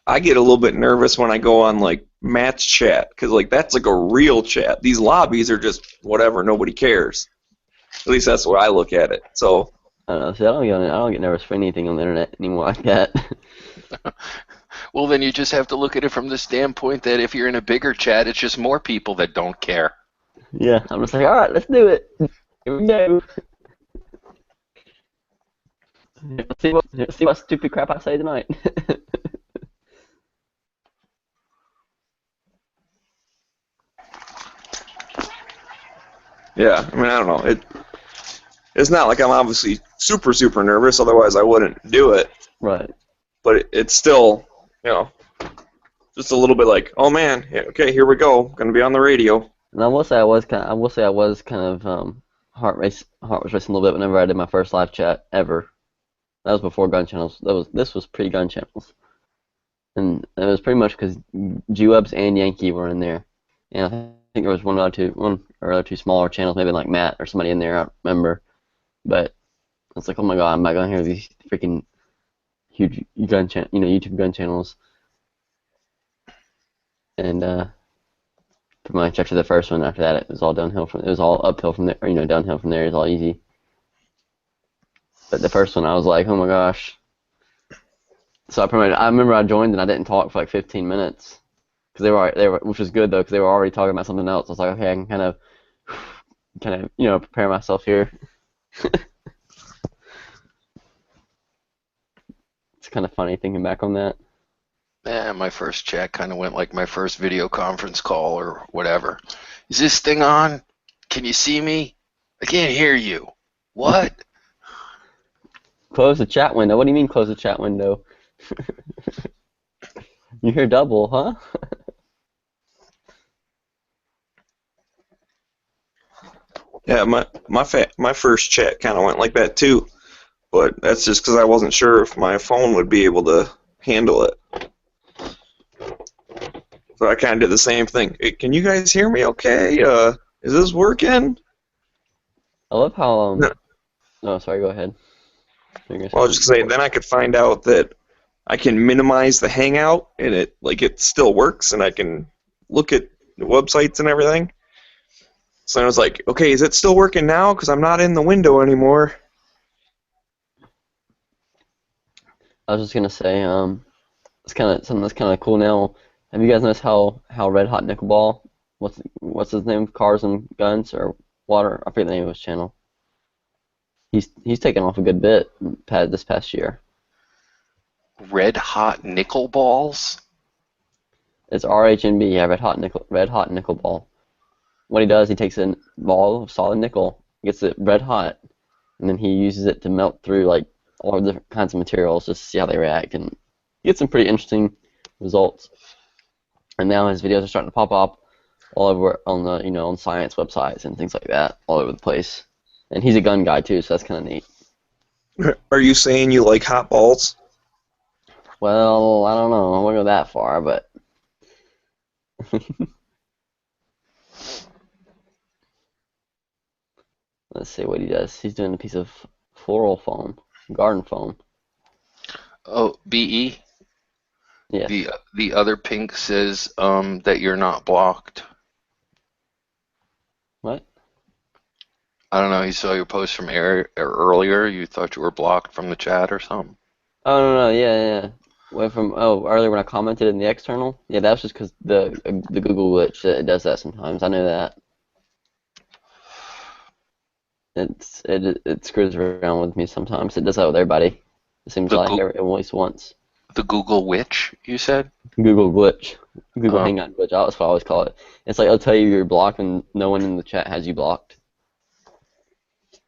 I get a little bit nervous when I go on like match chat because like that's like a real chat. These lobbies are just whatever, nobody cares. At least that's the way I look at it. So I don't know. See, I don't get nervous for anything on the internet anymore like that. Well, then you just have to look at it from the standpoint that if you're in a bigger chat, it's just more people that don't care. Yeah, I'm just like, all right, let's do it. Here we go. See what stupid crap I say tonight. yeah, I mean I don't know. It's not like I'm obviously super nervous, otherwise I wouldn't do it. Right. But it's still, just a little bit like, oh man, yeah, okay, here we go, gonna be on the radio. And I will say I was kind of heart was racing a little bit whenever I did my first live chat ever. That was before Gunchannels. This was pre Gunchannels, and it was pretty much because G-Webs and Yankee were in there, and I think there was one or two smaller channels, maybe like Matt or somebody in there. I don't remember, but it's like, oh my god, I'm not gonna hear these freaking huge YouTube gun channels, and pretty much after the first one, after that, it was all uphill from there, or downhill from there. It was all easy. But the first one, I was like, oh my gosh. So I remember I joined and I didn't talk for like 15 minutes because they were, which was good though, because they were already talking about something else. I was like, okay, I can kind of prepare myself here. It's kind of funny thinking back on that. Yeah, my first chat kind of went like my first video conference call or whatever. Is this thing on? Can you see me? I can't hear you. What? Close the chat window. What do you mean close the chat window? You hear double, huh? Yeah, my first chat kind of went like that too, but that's just because I wasn't sure if my phone would be able to handle it. So I kind of did the same thing. Hey, can you guys hear me okay? Is this working? I love how No. Oh, sorry. Go ahead. Well, I was just saying, then I could find out that I can minimize the Hangout, and it still works, and I can look at the websites and everything. So I was like, okay, is it still working now? Because I'm not in the window anymore. I was just gonna say, it's something that's kind of cool now. Have you guys noticed how Red Hot Nickelball, what's his name, Cars and Guns or Water? I forget the name of his channel. He's taken off a good bit this past year. Red Hot Nickel Balls? It's RHNB, yeah, Red Hot Nickel Ball. What he does, he takes a ball of solid nickel, gets it red hot, and then he uses it to melt through like all the different kinds of materials just to see how they react, and he gets some pretty interesting results. And now his videos are starting to pop up all over on the on science websites and things like that, all over the place. And he's a gun guy too, so that's kind of neat. Are you saying you like hot balls? Well, I don't know. I won't go that far, but let's see what he does. He's doing a piece of floral foam, garden foam. Oh, BE? Yeah. The other pink says that you're not blocked. What? I don't know. You saw your post from earlier. You thought you were blocked from the chat or something. Oh no, yeah. Went from earlier when I commented in the external. Yeah, that was just because the Google glitch it does that sometimes. I know that. it screws around with me sometimes. It does that with everybody. It seems The like Goo- at least once. the Google Witch, you said? Google glitch, Google Oh, Hangout glitch. That's what I always call it. It's like it'll tell you you're blocked when no one in the chat has you blocked.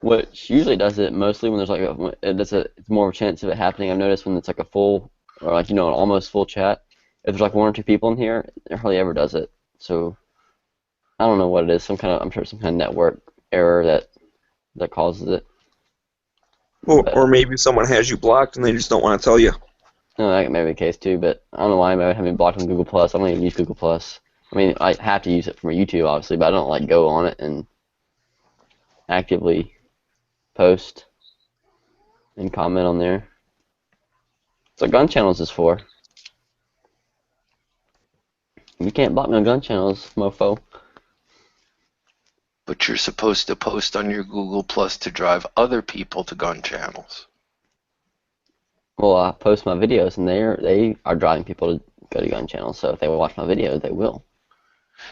Which usually does it mostly when there's like it's more of a chance of it happening. I've noticed when it's like a full or like an almost full chat. If there's like one or two people in here, it hardly ever does it. So I don't know what it is. I'm sure some kind of network error that causes it. But Or maybe someone has you blocked and they just don't want to tell you. no, that may be the case too. But I don't know why I have me blocked on Google Plus. I don't even use Google Plus. I mean, I have to use it for my YouTube, obviously, but I don't like go on it and actively post and comment on there. That's what Gunchannels is for. You can't block me on Gunchannels, mofo. but you're supposed to post on your Google Plus to drive other people to gun channels. Well, I post my videos, and they are driving people to go to Gunchannels. So if they watch my video, they will.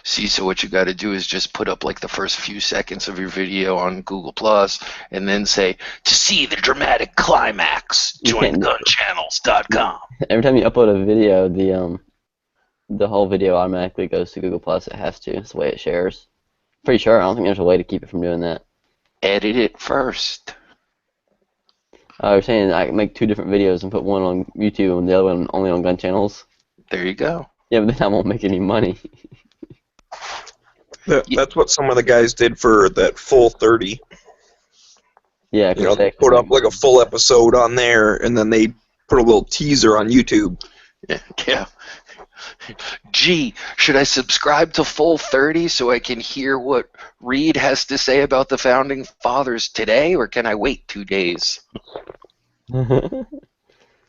See, so what you got to do is just put up like the first few seconds of your video on Google Plus, and then say, to see the dramatic climax, You join can't. gunchannels.com. Every time you upload a video, the whole video automatically goes to Google Plus. It has to. It's the way it shares. Pretty sure. I don't think there's a way to keep it from doing that. Edit it first. I was saying I can make two different videos and put one on YouTube and the other one only on Gunchannels. There you go. Yeah, but then I won't make any money. That's what some of the guys did for that full 30. Yeah, You know, because they put up like a full episode on there, and then they put a little teaser on YouTube. Yeah. Gee, should I subscribe to Full 30 so I can hear what Reed has to say about the Founding Fathers today, or can I wait 2 days? I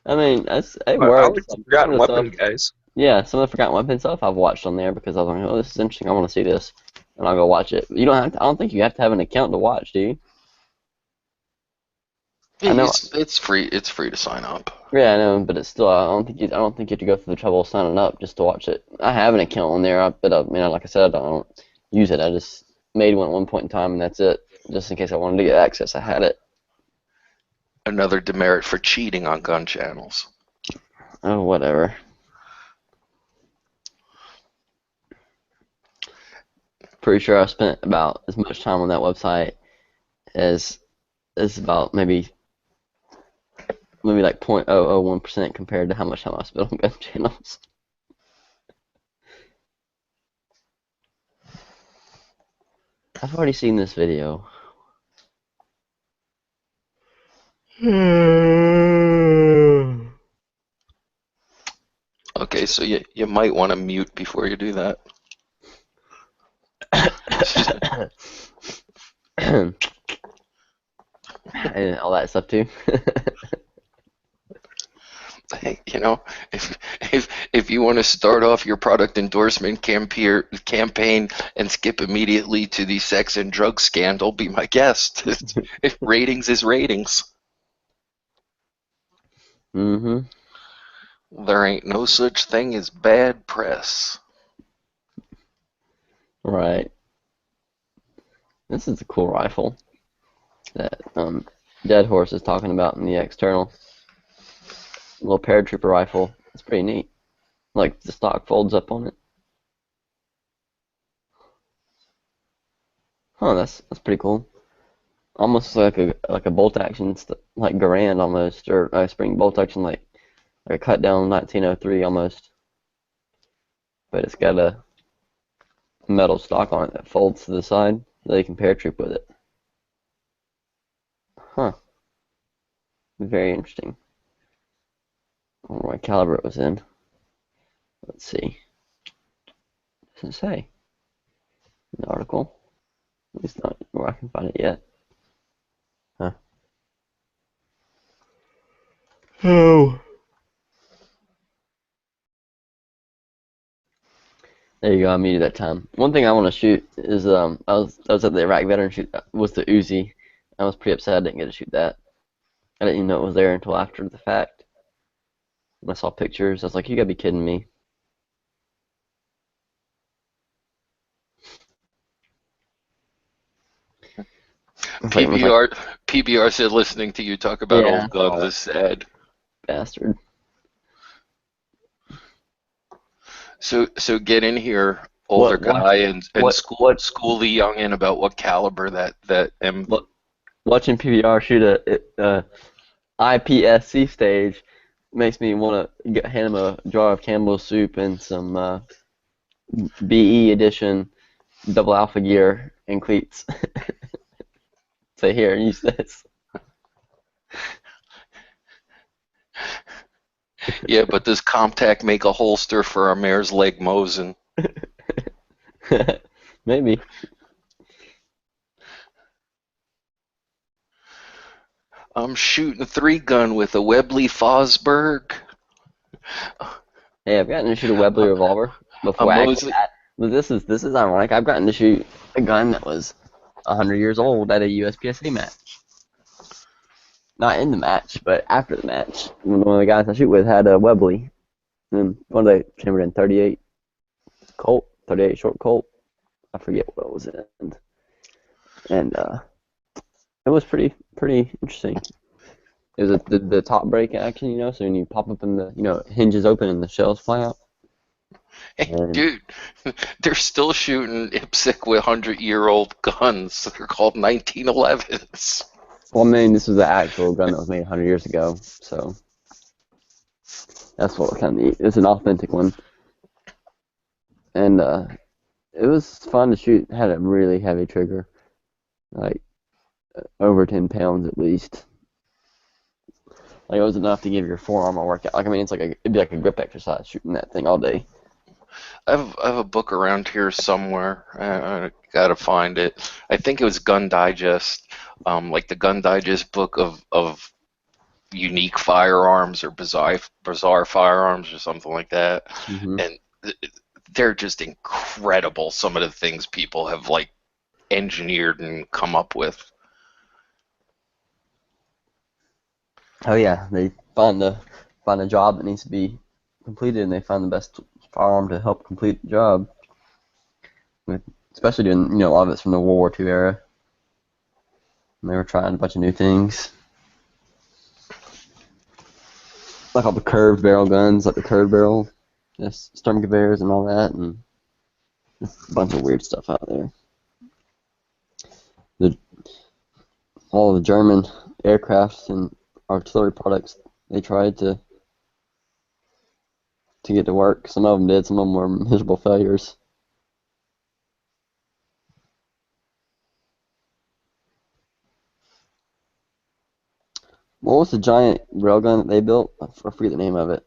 mean, it I works. like the Forgotten Weapon guys. Yeah, some of the Forgotten Weapon stuff I've watched on there because I was like, oh, this is interesting. I want to see this, and I'll go watch it. You don't have to, I don't think you have to have an account to watch, do you? I know. It's free. It's free to sign up. Yeah, I know, but it's still. I don't think you have to go through the trouble of signing up just to watch it. I have an account on there, but I mean, like I said, I don't use it. I just made one at one point in time, and that's it. Just in case I wanted to get access, I had it. Another demerit for cheating on gun channels. Oh, whatever. Pretty sure I spent about as much time on that website as about maybe like 0.001% compared to how much time I spent on gun channels. I've already seen this video. Okay, so you might want to mute before you do that. And all that stuff too. Hey, if you want to start off your product endorsement campaign and skip immediately to the sex and drug scandal, be my guest. If ratings is ratings. Mm-hmm. There ain't no such thing as bad press. Right. This is a cool rifle that Dead Horse is talking about in the external. Little paratrooper rifle. It's pretty neat. Like the stock folds up on it. Huh, that's pretty cool. Almost like a bolt action like Garand almost, or a spring bolt action like a cut down 1903 almost. But it's got a metal stock on it that folds to the side so you can paratroop with it. Huh. Very interesting. I don't know what caliber it was in. Let's see. Doesn't say in the article. At least not where I can find it yet. Huh. Oh. There you go. I muted that time. One thing I want to shoot is I was at the Iraq veteran shoot was the Uzi. I was pretty upset I didn't get to shoot that. I didn't even know it was there until after the fact. When I saw pictures, I was like, you gotta be kidding me. It's like, it's like, PBR said listening to you talk about yeah, old guns is sad. bastard. So get in here, older What, guy, and what, school the youngin about what caliber that M. what, watching PBR shoot a IPSC stage makes me want to hand him a jar of Campbell's soup and some BE edition double alpha gear and cleats. Say, here, use this. Yeah, but does Comtac make a holster for our mare's leg Mosin? Maybe. I'm shooting 3-gun with a Webley Fosberg. Hey, I've gotten to shoot a Webley revolver before. Actually, but this is ironic. I've gotten to shoot a gun that was 100 years old at a USPSA match. Not in the match, but after the match. One of the guys I shoot with had a Webley, and one of they chambered in 38 Colt, 38 short Colt. I forget what it was in, and it was pretty interesting. It was the top break action, you know. So when you pop up and the hinges open and the shells fly out. Hey, dude, they're still shooting IPSC with 100-year-old guns. They're called 1911s. Well, I mean, this was the actual gun that was made 100 years ago, so that's what was kind of neat. It's an authentic one, and it was fun to shoot. It had a really heavy trigger, like over 10 pounds at least. Like it was enough to give your forearm a workout. Like I mean, it'd be like a grip exercise shooting that thing all day. I have a book around here somewhere. I gotta find it. I think it was Gun Digest, like the Gun Digest book of unique firearms or bizarre firearms or something like that. Mm-hmm. And they're just incredible. Some of the things people have like engineered and come up with. Oh yeah, they find a job that needs to be completed, and they find the best firearm to help complete the job. Especially doing a lot of it's from the World War II era. And they were trying a bunch of new things, like all the curved barrel guns, like the curved barrel, Sturmgewehrs and all that, and a bunch of weird stuff out there. All the German aircrafts and artillery products, they tried to get to work. Some of them did. Some of them were miserable failures. What was the giant railgun that they built? I forget the name of it.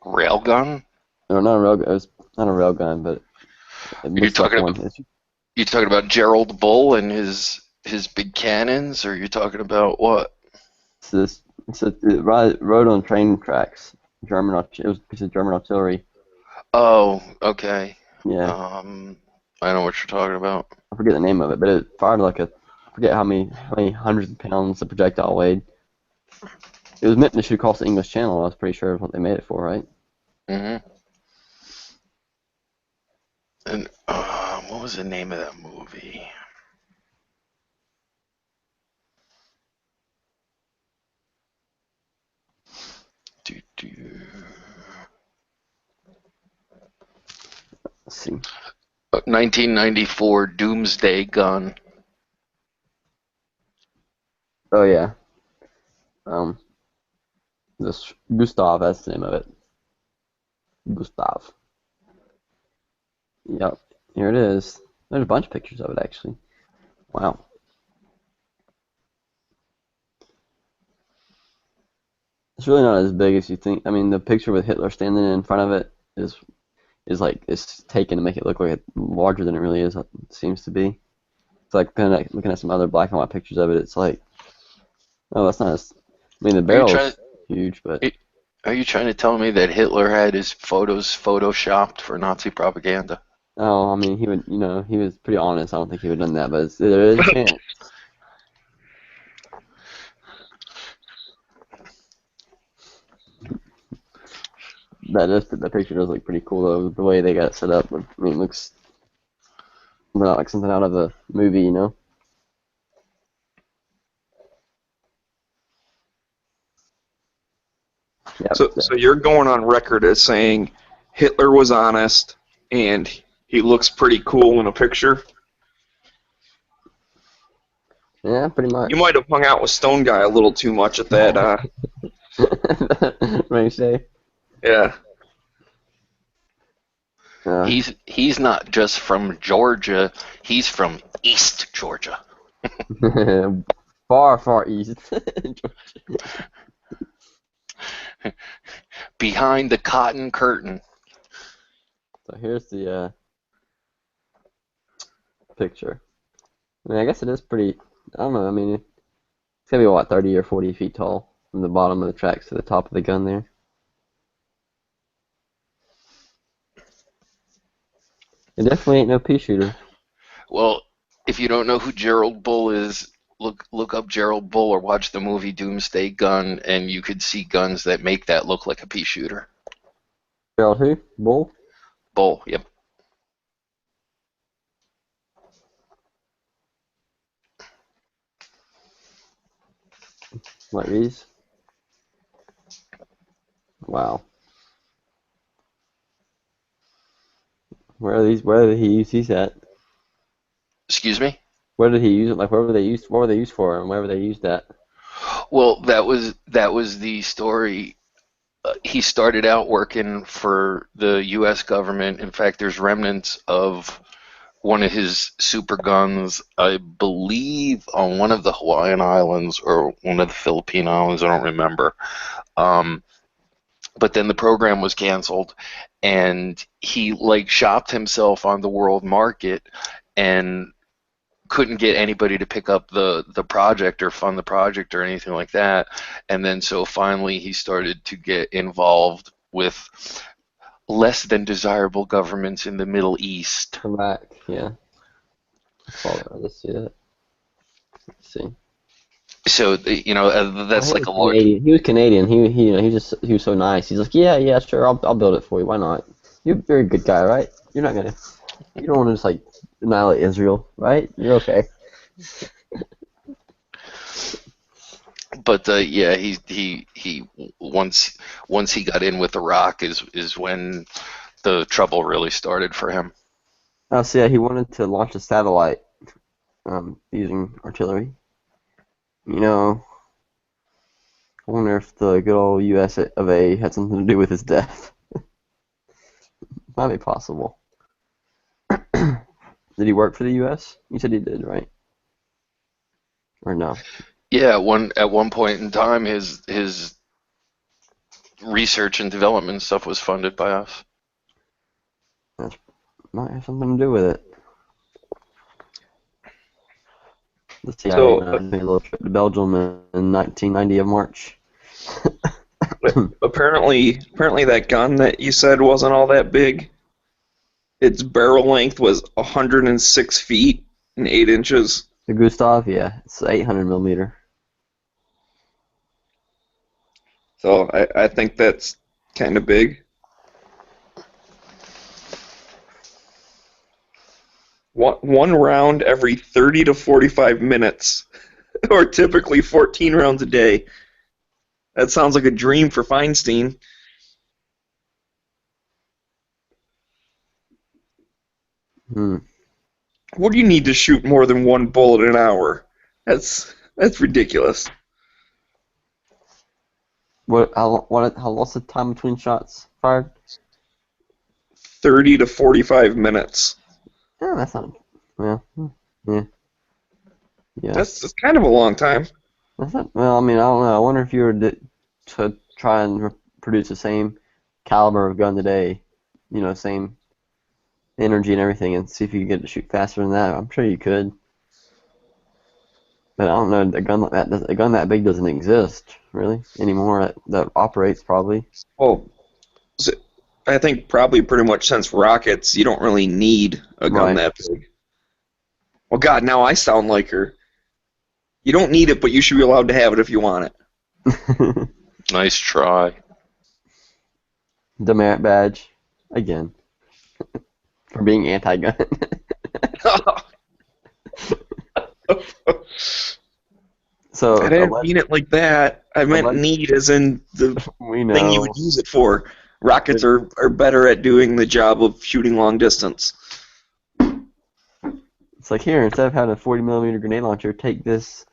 Railgun? No, not a railgun. It was not a railgun, but you talking about Gerald Bull and his big cannons, or you talking about what? It rode on train tracks. It was a piece of German artillery. Oh, okay. Yeah. I know what you're talking about. I forget the name of it, but it fired like I forget how many hundreds of pounds the projectile weighed. It was meant to shoot across the English Channel. I was pretty sure of what they made it for, right? Mm-hmm. And what was the name of that movie? Let's see. 1994 Doomsday Gun. Oh yeah. This Gustav, that's the name of it. Gustav. Yep. Here it is. There's a bunch of pictures of it actually. Wow. It's really not as big as you think. I mean, the picture with Hitler standing in front of it is like it's taken to make it look like it's larger than it really is. It seems to be. It's like looking at some other black and white pictures of it. It's like, oh, that's not as. I mean, the barrel is huge, but. Are you trying to tell me that Hitler had his photos photoshopped for Nazi propaganda? Oh, I mean, he would. He was pretty honest. I don't think he would have done that, but there is a chance. The picture does look pretty cool though. The way they got it set up, I mean, it looks Not like something out of a movie, you know? Yep. So you're going on record as saying Hitler was honest and he looks pretty cool in a picture. Yeah, pretty much. You might have hung out with Stone Guy a little too much at that. What you say? Yeah. He's not just from Georgia. He's from East Georgia. Far, far east. Behind the cotton curtain. So here's the picture. I mean, I guess it is pretty. I don't know. I mean, it's gonna be what, 30 or 40 feet tall from the bottom of the tracks to the top of the gun there. It definitely ain't no pea shooter. Well, if you don't know who Gerald Bull is, look up Gerald Bull or watch the movie Doomsday Gun, and you could see guns that make that look like a pea shooter. Gerald who? Bull? Bull, yep. Like these? Wow. Where are these? Where did he use these at? Excuse me? Where did he use it? Like, where were they used? What were they used for? And where were they used at? Well, that was the story. He started out working for the U.S. government. In fact, there's remnants of one of his super guns, I believe, on one of the Hawaiian Islands or one of the Philippine Islands. I don't remember. But then the program was canceled, and he like shopped himself on the world market and couldn't get anybody to pick up the project or fund the project or anything like that. And then so finally he started to get involved with less than desirable governments in the Middle East. Iraq, yeah. I saw that. Let's see that. Let's see. So that's like a large. Canadian. He was Canadian. He was so nice. He's like, yeah, sure, I'll build it for you. Why not? You're a good guy, right? You don't want to just like annihilate Israel, right? You're okay. But yeah, he once he got in with Iraq is when the trouble really started for him. Oh, so yeah, he wanted to launch a satellite using artillery. I wonder if the good old U.S. of A. had something to do with his death. Might be possible. Did he work for the U.S.? You said he did, right? Or no? Yeah, at one point in time, his research and development stuff was funded by us. That might have something to do with it. The CIA made a little trip to Belgium in 1990 of March. apparently that gun that you said wasn't all that big. Its barrel length was 106 feet and 8 inches. The Gustav, yeah, it's 800 millimeter. So I think that's kind of big. One round every 30 to 45 minutes, or typically 14 rounds a day. That sounds like a dream for Feinstein. What do you need to shoot more than one bullet an hour? That's ridiculous. How what's the time between shots fired? 30 to 45 minutes. Yeah, that's not. Well, yeah. That's kind of a long time. That's not. Well, I mean, I don't know. I wonder if you were to try and produce the same caliber of gun today, same energy and everything, and see if you could get it to shoot faster than that. I'm sure you could. But I don't know. A gun that big doesn't exist really anymore. That operates probably. Well, I think probably pretty much since rockets, you don't really need a gun that big. Well, God, now I sound like her. You don't need it, but you should be allowed to have it if you want it. Nice try. Demerit badge again for being anti-gun. So I didn't mean it like that. I meant need as in the we thing you know. would use it for. Rockets are better at doing the job of shooting long distance. It's like, here, instead of having a 40 millimeter grenade launcher, take this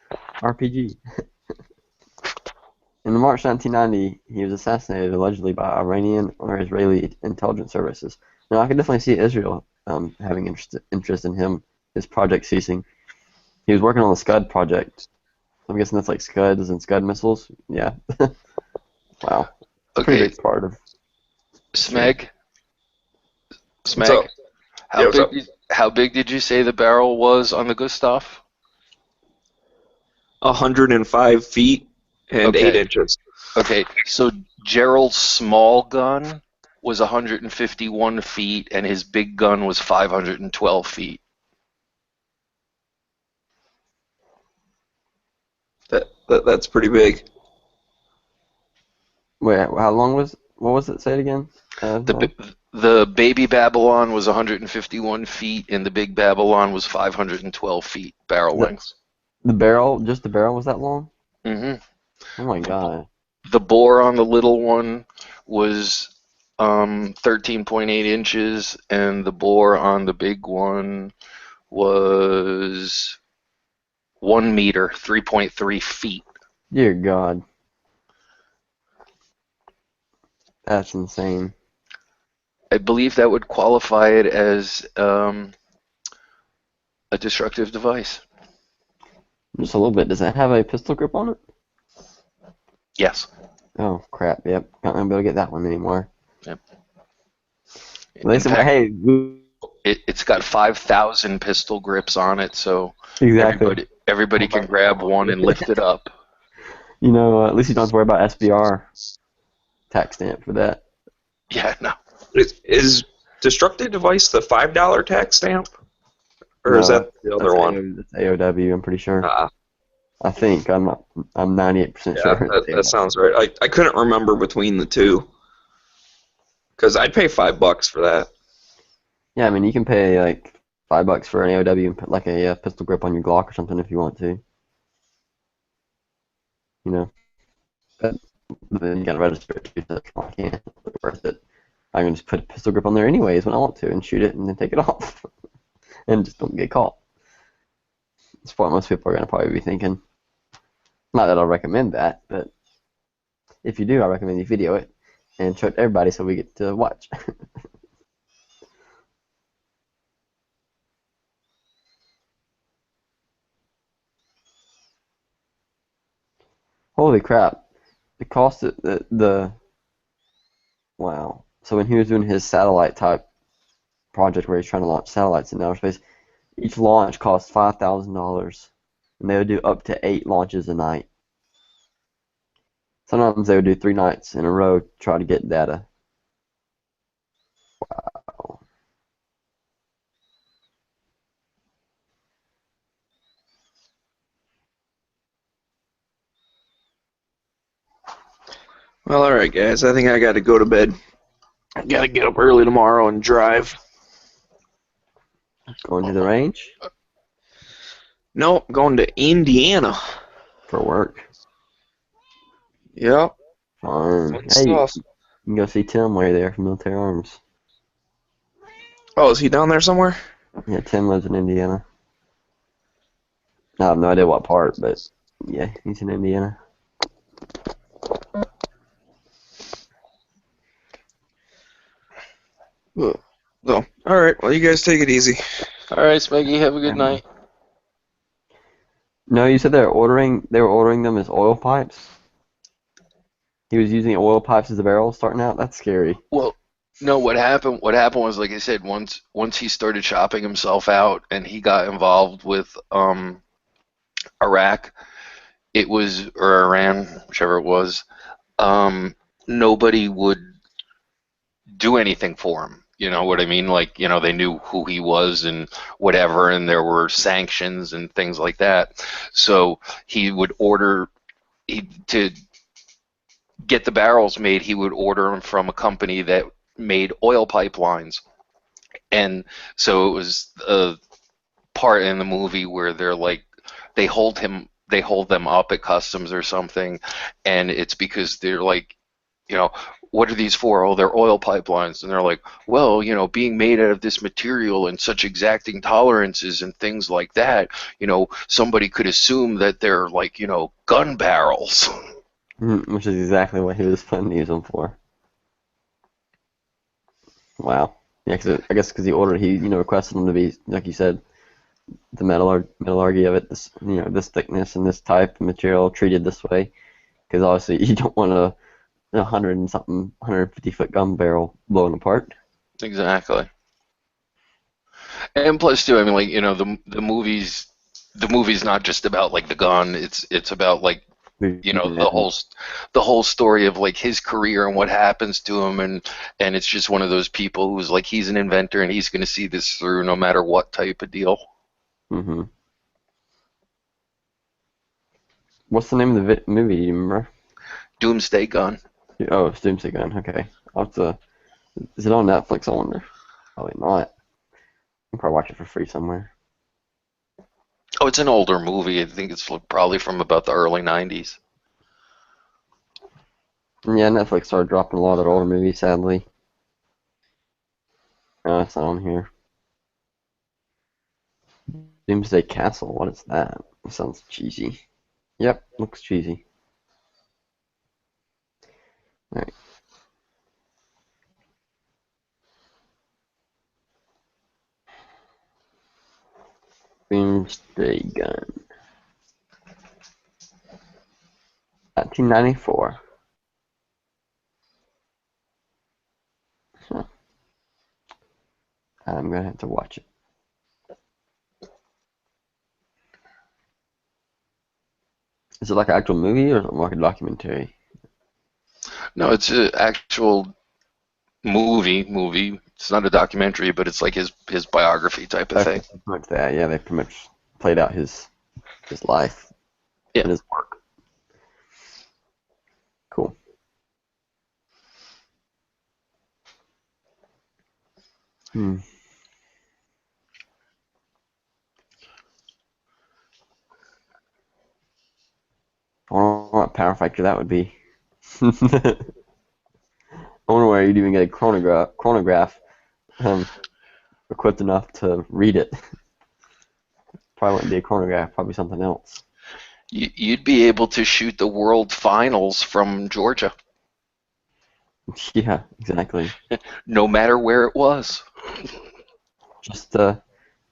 RPG. In March 1990, he was assassinated allegedly by Iranian or Israeli intelligence services. Now, I can definitely see Israel having interest in him, his project ceasing. He was working on the Scud project. I'm guessing that's like Scuds and Scud missiles. Yeah. Wow. Pretty Okay, big part of. Smeg. What's up? Smeg. How Yeah, what's big? up? How big did you say the barrel was on the Gustav? 105 feet and Okay. 8 inches. Okay. So Gerald's small gun was 151 feet, and his big gun was 512 feet. That's pretty big. Wait, how long was? What was it? Say it again. The baby Babylon was 151 feet, and the big Babylon was 512 feet barrel length. The barrel, just the barrel was that long? hmm Oh my god. The bore on the little one was 13.8 inches, and the bore on the big one was 1 meter, 3.3 feet. Dear God. That's insane. I believe that would qualify it as a destructive device. Just a little bit. Does that have a pistol grip on it? Yes. Oh crap! Yep, not gonna be able to get that one anymore. Yep. They said, "Hey, it's got 5,000 pistol grips on it, so exactly. everybody can grab one and lift it up. You know, at least you don't have to worry about SBR tax stamp for that." Yeah, no. Is destructive device the $5 tax stamp? Or is that the other one? That's AOW. I'm pretty sure. Uh, I think I'm not. I'm 98% yeah, sure. that sounds right. I couldn't remember between the two. Because I'd pay $5 for that. Yeah, I mean, you can pay like $5 for an AOW and put like a pistol grip on your Glock or something if you want to. You know, but then you gotta register it too. So that's why I can't. It's not worth it. I can just put a pistol grip on there anyways when I want to and shoot it and then take it off and just don't get caught. That's what most people are gonna probably be thinking. Not that I'll recommend that, but if you do, I recommend you video it and show it to everybody so we get to watch. Holy crap! The cost of the wow. So when he was doing his satellite type project where he's trying to launch satellites in outer space, each launch cost $5,000, and they would do up to 8 launches a night. Sometimes they would do 3 nights in a row to try to get data. Wow. Well, alright, guys. I think I got to go to bed. I got to get up early tomorrow and drive. Going to the range No, going to Indiana. for work. Yep. Fun. Fun Hey, you stuff. can go see Tim while you're there from Military Arms. Oh, is he down there somewhere? Yeah, Tim lives in Indiana. I have no idea what part, but yeah, he's in Indiana. So, alright. Well, you guys take it easy. All right, Smeggy, have a good night. No, you said they were ordering them as oil pipes? He was using oil pipes as a barrel starting out? That's scary. Well, no, what happened was, like I said, once he started shopping himself out and he got involved with Iraq, or Iran, whichever it was, nobody would do anything for him. You know what I mean? Like, they knew who he was and whatever, and there were sanctions and things like that. So he would to get the barrels made, he would order them from a company that made oil pipelines. And so it was part in the movie where they're like they hold them up at customs or something, and it's because they're like, what are these for? Oh, they're oil pipelines. And they're like, well, being made out of this material and such exacting tolerances and things like that, somebody could assume that they're like, gun barrels. Which is exactly what he was planning to use them for. Wow. Yeah, I guess because he requested them to be, like you said, the metallurgy of it, this thickness and this type of material treated this way. Because obviously you don't want a 150-foot gun barrel blown apart. Exactly. And plus, too, I mean, like, the movie's not just about like the gun. It's about like, the whole story of like his career and what happens to him, and it's just one of those people who's like he's an inventor and he's going to see this through no matter what type of deal. Mm-hmm. What's the name of the movie? Do you remember? Doomsday Gun. Oh, it's Doomsday Gun. Okay. Is it on Netflix? I wonder. Probably not. I'll probably watch it for free somewhere. Oh, it's an older movie. I think it's probably from about the early 90s. Yeah, Netflix started dropping a lot of older movies, sadly. Oh, it's not on here. Doomsday Castle. What is that? It sounds cheesy. Yep, looks cheesy. Alright. Doomsday Gun. 1994. Huh. I'm gonna have to watch it. Is it like an actual movie or like a documentary? No, it's an actual movie. It's not a documentary, but it's like his biography type of thing. Pretty much that. Yeah, they pretty much played out his life and his work. Cool. I wonder what power factor that would be. I wonder where you'd even get a chronograph equipped enough to read it. Probably wouldn't be a chronograph, probably something else. You'd be able to shoot the world finals from Georgia. Yeah, exactly. No matter where it was. Just put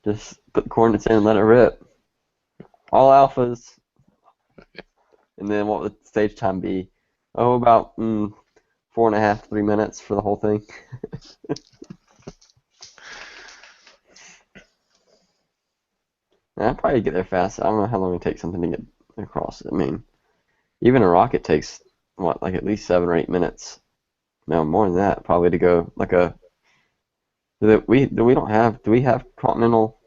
the coordinates in and let it rip. All alphas. And then what would the stage time be? Oh, about 4.5, 3 minutes for the whole thing. I'd probably get there fast. I don't know how long it takes something to get across. I mean, even a rocket takes, like at least 7 or 8 minutes. No, more than that, probably to go like a. Do we have continental?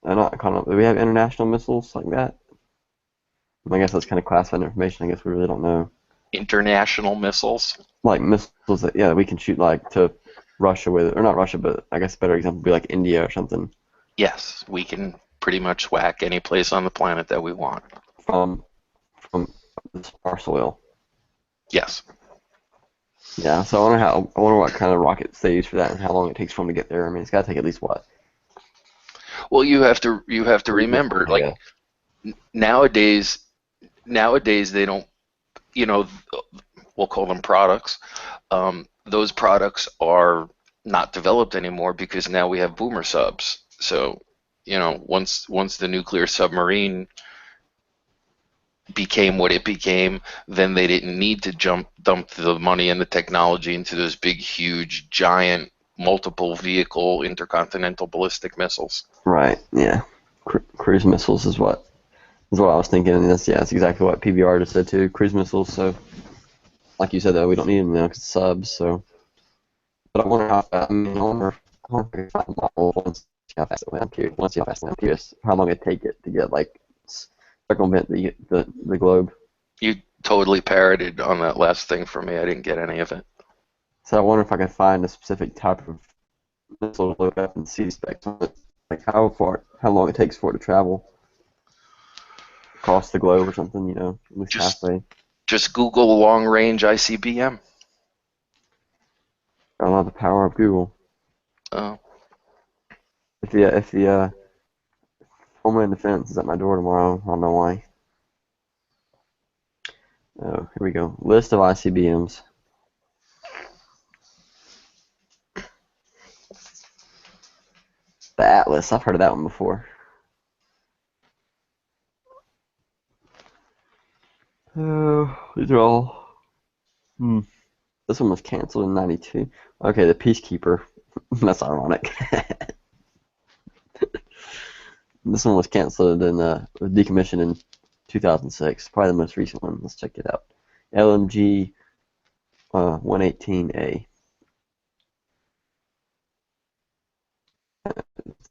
Not continental. Do we have international missiles like that? I guess that's kind of classified information. I guess we really don't know. International missiles? Like missiles that we can shoot like to Russia with, or not Russia, but I guess a better example would be like India or something. Yes, we can pretty much whack any place on the planet that we want. From our soil. Yes. Yeah, so I wonder what kind of rockets they use for that and how long it takes for them to get there. I mean, it's got to take at least what? Well, you have to remember, like nowadays they don't, we'll call them products. Those products are not developed anymore because now we have boomer subs. So, once the nuclear submarine became what it became, then they didn't need to dump the money and the technology into those big, huge, giant, multiple vehicle intercontinental ballistic missiles. Right. Yeah. Cruise missiles is what I was thinking, and that's exactly what PBR just said too. Cruise missiles. So, like you said, though, we don't need them now because it's subs. So, but I wonder how. I wonder if I can find a model once how fast it went. I'm curious how long it take it to get like circumvent the globe. You totally parroted on that last thing for me. I didn't get any of it. So I wonder if I could find a specific type of missile to look up and see specs on it. like how long it takes for it to travel across the globe or something, at least Just halfway. just Google long range ICBM. I love the power of Google. Oh, If the Homeland Defense is at my door tomorrow, I don't know why. Oh, here we go. List of ICBMs. The Atlas. I've heard of that one before. Oh, these are all. This one was canceled in '92. Okay, the Peacekeeper. That's ironic. This one was canceled and was decommissioned in 2006. Probably the most recent one. Let's check it out. LMG 118A.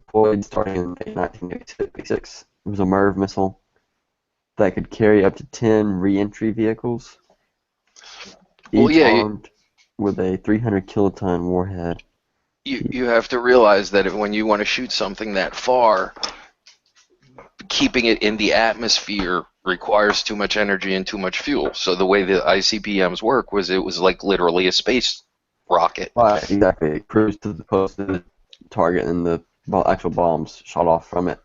Deployed starting in May 1986. It was a MIRV missile that could carry up to 10 re-entry vehicles, well, each yeah. armed with a 300 kiloton warhead. You have to realize that when you want to shoot something that far, keeping it in the atmosphere requires too much energy and too much fuel. So the way the ICBMs work was it was like literally a space rocket. Right, exactly. It cruised to the close to the target, and the actual bombs shot off from it.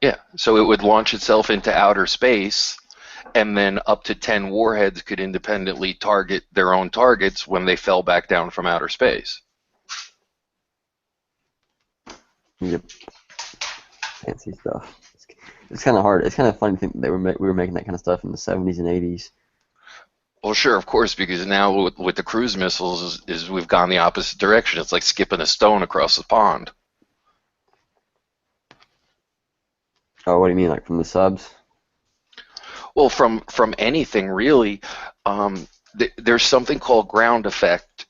Yeah, so it would launch itself into outer space, and then up to 10 warheads could independently target their own targets when they fell back down from outer space. Yep, fancy stuff. It's kind of hard. It's kind of funny to think that we were making that kind of stuff in the 70s and 80s. Well, sure, of course, because now with the cruise missiles is we've gone the opposite direction. It's like skipping a stone across the pond. Oh, what do you mean, like from the subs? Well, from anything really, there's something called ground effect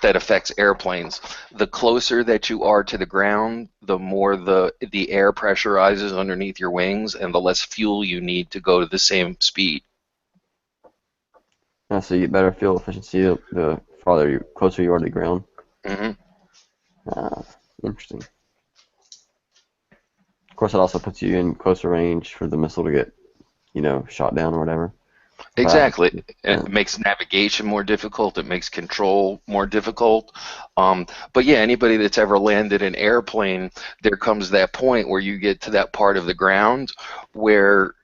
that affects airplanes. The closer that you are to the ground, the more the air pressurizes underneath your wings, and the less fuel you need to go to the same speed. So you get better fuel efficiency the closer you are to the ground. Hmm. Interesting. Of course, it also puts you in closer range for the missile to get, shot down or whatever. Exactly. Yeah. It makes navigation more difficult. It makes control more difficult. But yeah, anybody that's ever landed an airplane, there comes that point where you get to that part of the ground where,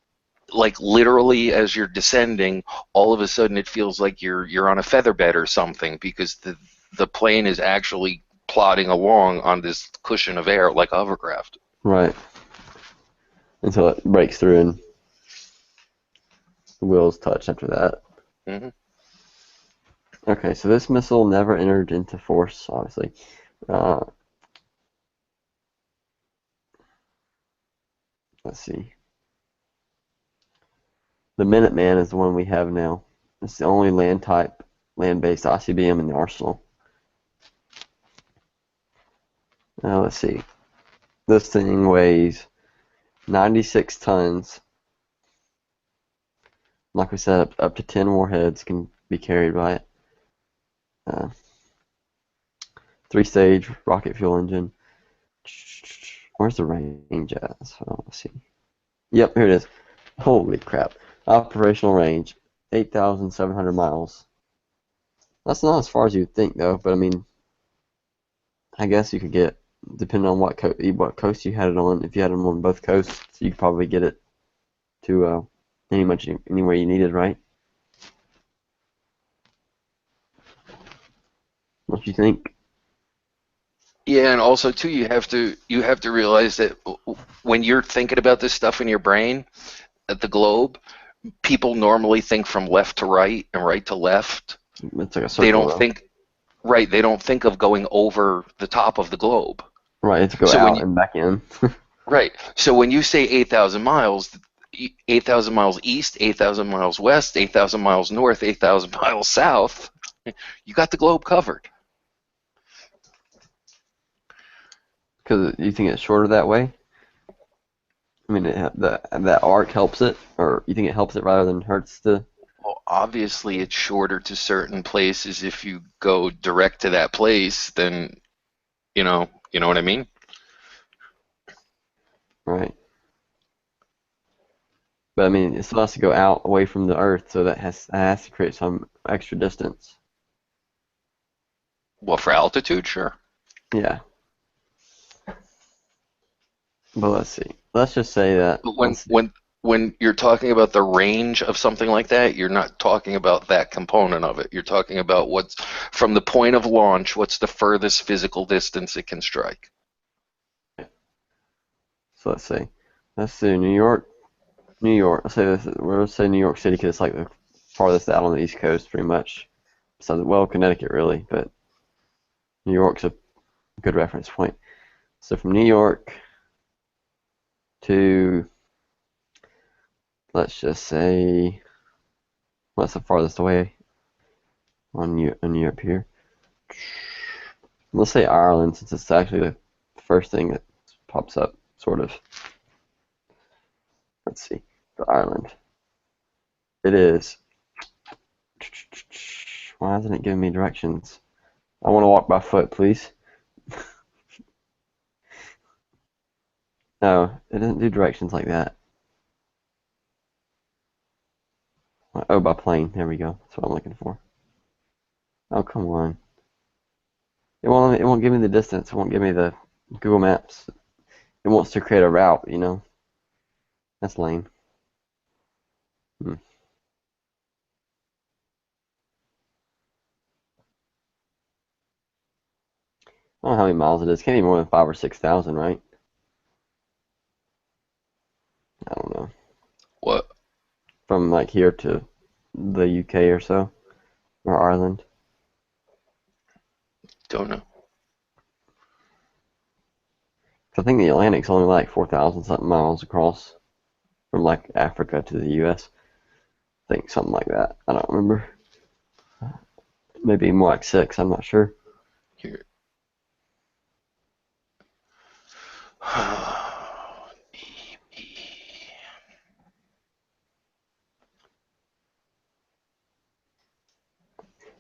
like literally, as you're descending, all of a sudden it feels like you're on a feather bed or something because the plane is actually plodding along on this cushion of air like a hovercraft. Right. Until it breaks through and the wheels touch after that. Hmm. Okay, so this missile never entered into force, obviously. Let's see. The Minuteman is the one we have now. It's the only land-based ICBM in the arsenal. Now let's see. This thing weighs 96 tons. Like we said, up to 10 warheads can be carried by it. 3-stage rocket fuel engine. Where's the range at? So let's see. Yep, here it is. Holy crap. Operational range, 8,700 miles. That's not as far as you'd think, though, but I mean, I guess you could get, depending on what coast you had it on, if you had it on both coasts, you could probably get it to anywhere you needed, right? Don't you think? Yeah, and also too, you have to realize that when you're thinking about this stuff in your brain, at the globe, people normally think from left to right and right to left. It's like a They circle, don't though. think right. They don't think of going over the top of the globe. Right, it's to go So when out you and back in. right, so when you say 8,000 miles, 8,000 miles east, 8,000 miles west, 8,000 miles north, 8,000 miles south, you got the globe covered. Because you think it's shorter that way? I mean, that arc helps it, or you think it helps it rather than hurts the? Well, obviously, it's shorter to certain places. If you go direct to that place, then you know what I mean. Right. But I mean, it still has to go out away from the Earth, so that has to create some extra distance. Well, for altitude, sure. Yeah. But let's see. Let's just say that. But Let's see. when you're talking about the range of something like that, you're not talking about that component of it. You're talking about what's from the point of launch, what's the furthest physical distance it can strike. So let's see. Let's do New York. New York. Let's say New York City because it's like the farthest out on the East Coast, pretty much. So well, Connecticut really, but New York's a good reference point. So from New York to, let's just say, what's the farthest away on Europe here? Let's say Ireland, since it's actually the first thing that pops up, sort of. Let's see, the Ireland. It is. Why isn't it giving me directions? I want to walk by foot, please. No, it doesn't do directions like that. Oh, by plane. There we go. That's what I'm looking for. Oh, come on. It won't give me the distance. It won't give me the Google Maps. It wants to create a route, you know. That's lame. Hmm. I don't know how many miles it is. Can't be more than 5,000 or 6,000, right? I don't know. What? From like here to the UK or so, or Ireland. Don't know. I think the Atlantic's only like 4,000 something miles across from like Africa to the US. I think something like that. I don't remember. Maybe more like 6. I'm not sure. Here.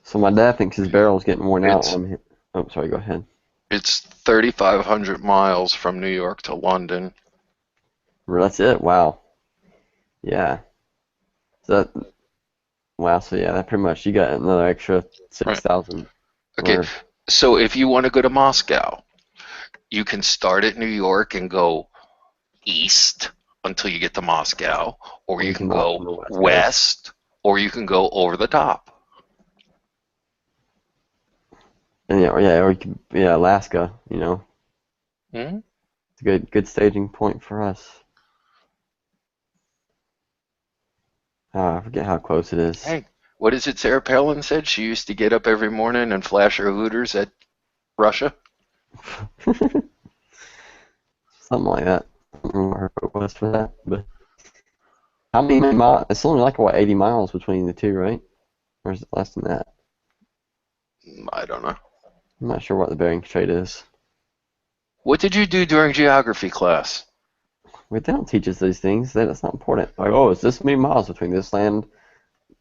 So my dad thinks his barrel's getting worn out It's on him. Oh, sorry. Go ahead. it's 3,500 miles from New York to London. That's it. Wow. Yeah. So that, wow. So yeah, that pretty much you got another extra Right. 6,000. Okay. Or So if you want to go to Moscow, you can start at New York and go east until you get to Moscow, or you you can can walk go from the West Coast. west, or you can go over the top. And yeah, or you can, yeah, Alaska. You know, Hmm? it's a good staging point for us. I forget how close it is. Hey, what is it Sarah Palin said? She used to get up every morning and flash her Hooters at Russia. Something like that. I don't remember her quote was for that, but how many miles? It's only like what 80 miles between the two, right? Or is it less than that? I don't know. I'm not sure what the Bering Strait is. What did you do during geography class? Wait, they don't teach us these things. That's not important. Like, oh, it's this many miles between this land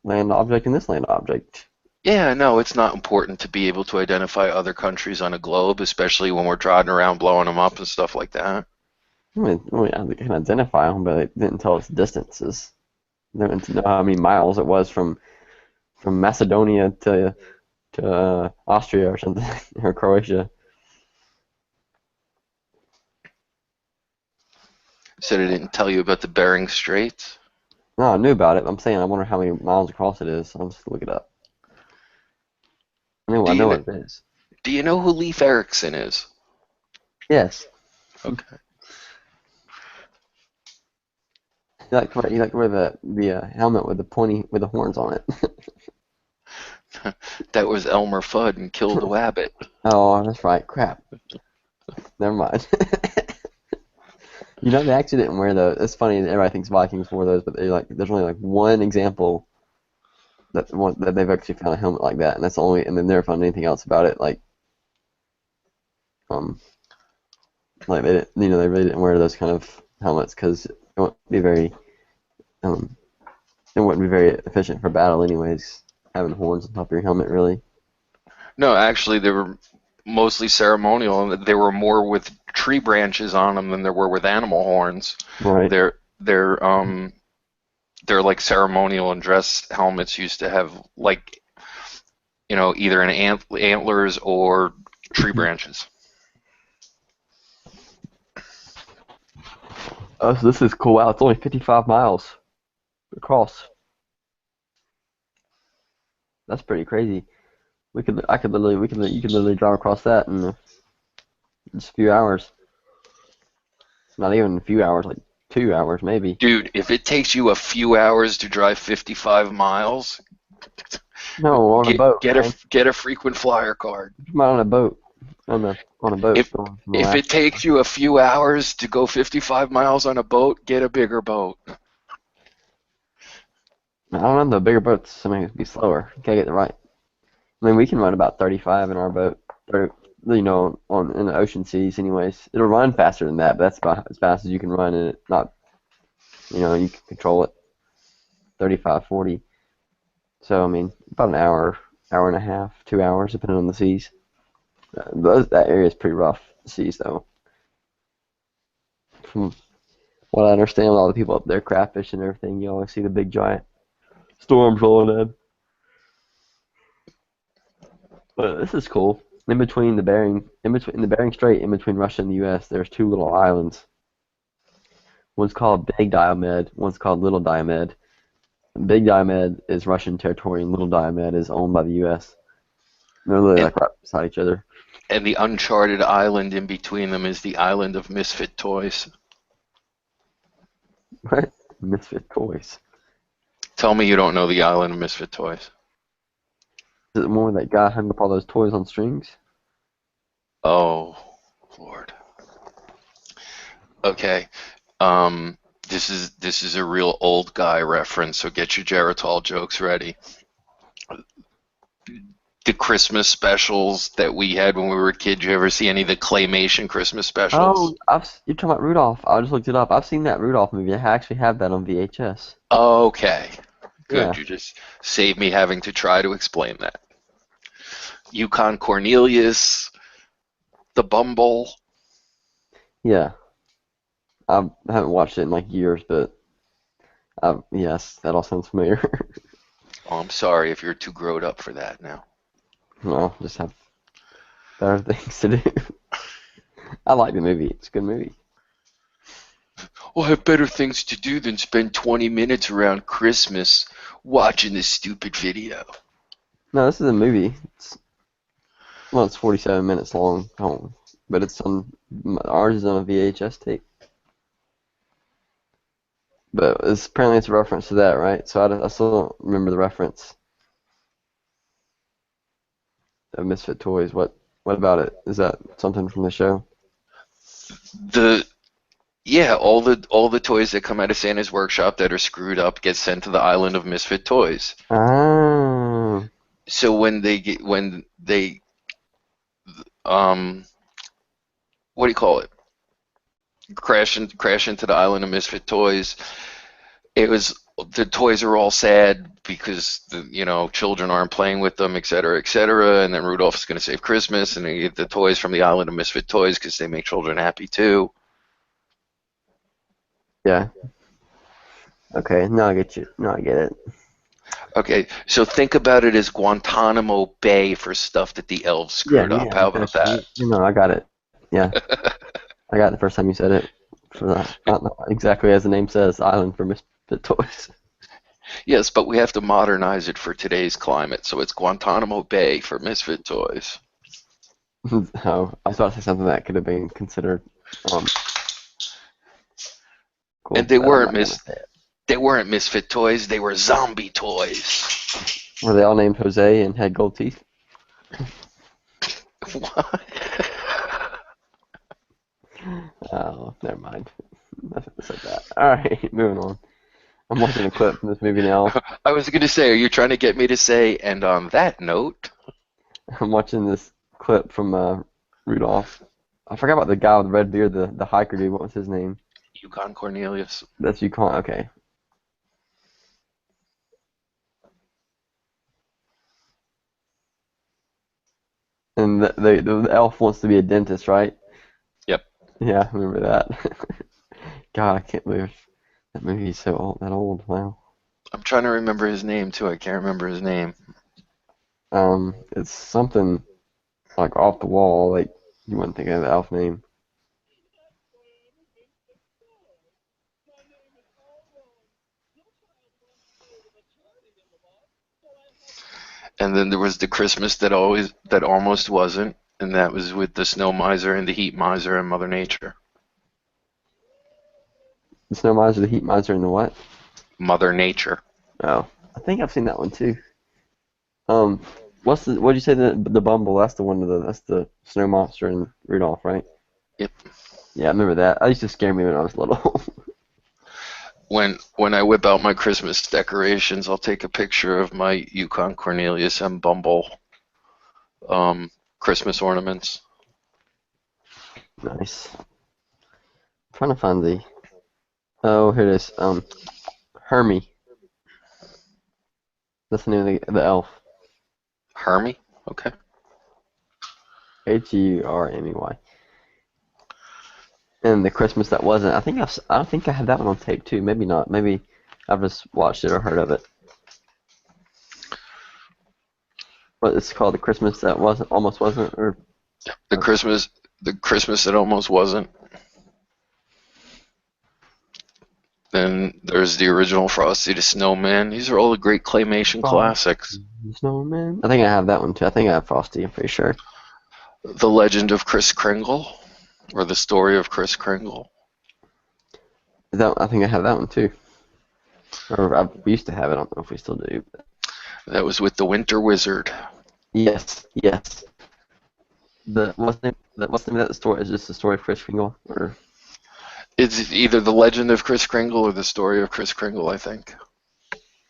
object and this land object. Yeah, no, it's not important to be able to identify other countries on a globe, especially when we're trotting around blowing them up and stuff like that. They can identify them, but they didn't tell us distances. They didn't know how many miles it was from Macedonia to Austria or something, or Croatia. So they didn't tell you about the Bering Straits? No, I knew about it. I'm saying I wonder how many miles across it is. I'll just look it up. I Do know you what know, it is. do you know who Leif Erikson is? Yes. Okay. You like to wear the helmet with the horns on it. That was Elmer Fudd and Kill the Wabbit. Oh, that's right. Crap. Never mind. You know, they actually didn't wear those. It's funny. Everybody thinks Vikings wore those, but there's only like one example that they've actually found a helmet like that, and that's the only. And they've never found anything else about it. Um, they didn't, they really didn't wear those kind of helmets because um, it wouldn't be very efficient for battle, anyways. Having horns on top of your helmet, really. No, actually, there were mostly ceremonial, and they were more with tree branches on them than there were with animal horns. Right. They're like ceremonial and dress helmets used to have like either an antlers or tree branches. Oh, so this is cool. Wow, it's only 55 miles across. That's pretty crazy. You could literally drive across that in just a few hours. Not even a few hours, like 2 hours maybe. Dude, if it takes you a few hours to drive 55 miles, No, on a boat, man. get a frequent flyer card. Come on a boat. On a boat. If going from if it Alaska. takes you a few hours to go 55 miles on a boat, get a bigger boat. I don't know, the bigger boats, I mean, it'd be slower. You gotta get it right. I mean, we can run about 35 in our boat, or, in the ocean seas anyways. It'll run faster than that, but that's about as fast as you can run, and it not, you can control it. 35, 40. So, I mean, about an hour, hour and a half, 2 hours, depending on the seas. That area is pretty rough, the seas, though. From what I understand, a lot of the people up there crayfish and everything, you always see the big giant storms rolling in. But this is cool. In between the Bering Strait, in between Russia and the U.S., there's two little islands. One's called Big Diomed, one's called Little Diomed. Big Diomed is Russian territory, and Little Diomed is owned by the U.S. They're literally And, like right beside each other. and the uncharted island in between them is the island of misfit toys. What? Misfit toys. Tell me you don't know the island of misfit toys. Is it more that guy hung up all those toys on strings? Oh, Lord. Okay. This is a real old guy reference, so get your Geritol jokes ready. The Christmas specials that we had when we were kids. You ever see any of the claymation Christmas specials? Oh, you're talking about Rudolph. I just looked it up. I've seen that Rudolph movie. I actually have that on VHS. Okay. Yeah. Good. You just saved me having to try to explain that. Yukon Cornelius, the Bumble. Yeah. I haven't watched it in like years, but yes, that all sounds familiar. Oh, I'm sorry if you're too grown up for that now. Well, just have better things to do. I like the movie. It's a good movie. I'll have better things to do than spend 20 minutes around Christmas watching this stupid video. No, this is a movie. It's 47 minutes long. Oh, but ours is on a VHS tape. But apparently it's a reference to that, right? So I still don't remember the reference of Misfit Toys. What about it? Is that something from the show? All the toys that come out of Santa's workshop that are screwed up get sent to the island of misfit toys. Oh. So when they what do you call it? Crash into the island of misfit toys. The toys are all sad because children aren't playing with them, et cetera, and then Rudolph is going to save Christmas, and they get the toys from the island of misfit toys because they make children happy too. Yeah. Okay, now I get you. Now I get it. Okay, so think about it as Guantanamo Bay for stuff that the elves screwed up. How about that? I got it. Yeah. I got it the first time you said it. Not exactly as the name says, Island for Misfit Toys. Yes, but we have to modernize it for today's climate, so it's Guantanamo Bay for misfit toys. Oh, I was about to say something that could have been considered cool. And they weren't misfit toys, they were zombie toys. Were they all named Jose and had gold teeth? What? Oh, never mind. I shouldn't have said that. Alright, moving on. I'm watching a clip from this movie now. I was going to say, are you trying to get me to say, and on that note? I'm watching this clip from Rudolph. I forgot about the guy with the red beard, the hiker dude. What was his name? Yukon Cornelius. That's Yukon, okay. And And the elf wants to be a dentist, right? Yep. Yeah, I remember that. God, I can't believe that movie's so old. That old, wow. I'm trying to remember his name too. I can't remember his name. It's something like off the wall. Like you wouldn't think of the elf name. And then there was the Christmas that almost wasn't, and that was with the Snow Miser and the Heat Miser and Mother Nature. The Snow Miser, the Heat Miser, and the what? Mother Nature. Oh, I think I've seen that one too. Um, what'd you say the Bumble? That's the one that's the snow monster and Rudolph, right? Yep. Yeah, I remember that. That used to scare me when I was little. When I whip out my Christmas decorations, I'll take a picture of my Yukon Cornelius and Bumble Christmas ornaments. Nice. I'm trying to find the. Oh, here it is. Hermie. That's the name of the elf. Hermie? Okay. Hermey. And the Christmas that wasn't. I think I had that one on tape too. Maybe not. Maybe I've just watched it or heard of it. But it's called the Christmas that almost wasn't, or The Christmas that almost wasn't. Then there's the original Frosty the Snowman. These are all the great claymation classics. Snowman. I think I have that one too. I think I have Frosty. I'm pretty sure. The Legend of Kris Kringle, or the Story of Kris Kringle. I think I have that one too. Or we used to have it. I don't know if we still do. But. That was with the Winter Wizard. Yes. What's the name of that story? Is this the story of Kris Kringle, or? It's either the Legend of Kris Kringle or the Story of Kris Kringle, I think.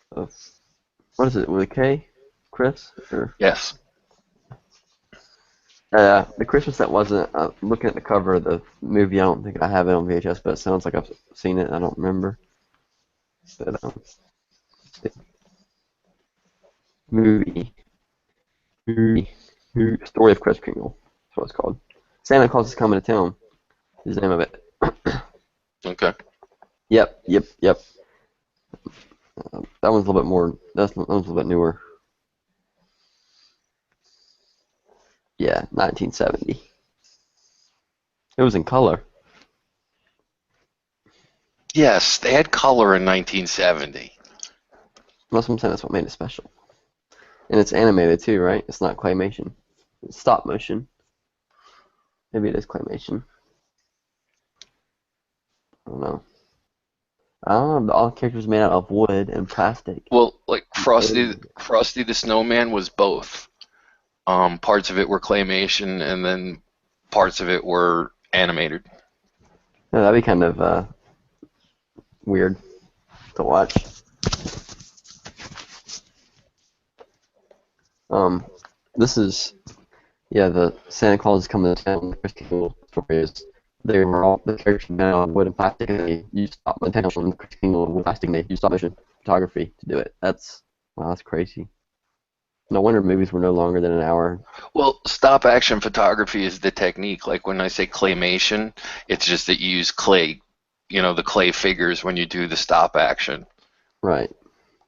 What is it with a K? Chris? Or? Yes. The Christmas that wasn't. Looking at the cover of the movie, I don't think I have it on VHS, but it sounds like I've seen it. I don't remember. But movie, Story of Kris Kringle. That's what it's called. Santa Claus is Coming to Town. Is the name of it. Okay. Yep. That one's a little bit more. That one's a little bit newer. Yeah, 1970. It was in color. Yes, they had color in 1970. That's what I'm saying. That's what made it special. And it's animated too, right? It's not claymation. It's stop motion. Maybe it is claymation. I don't know. All the characters made out of wood and plastic. Well, like Frosty the Snowman was both. Parts of it were claymation, and then parts of it were animated. Yeah, that'd be kind of weird to watch. This is the Santa Claus is Coming to Town. The Kris Kringle story is they were all the characters made out of wood and plastic, and they used stop motion. The Kris Kringle with plastic, and they used stop motion photography to do it. That's crazy. No wonder movies were no longer than an hour. Well, stop action photography is the technique. Like when I say claymation, it's just that you use clay, the clay figures when you do the stop action. Right.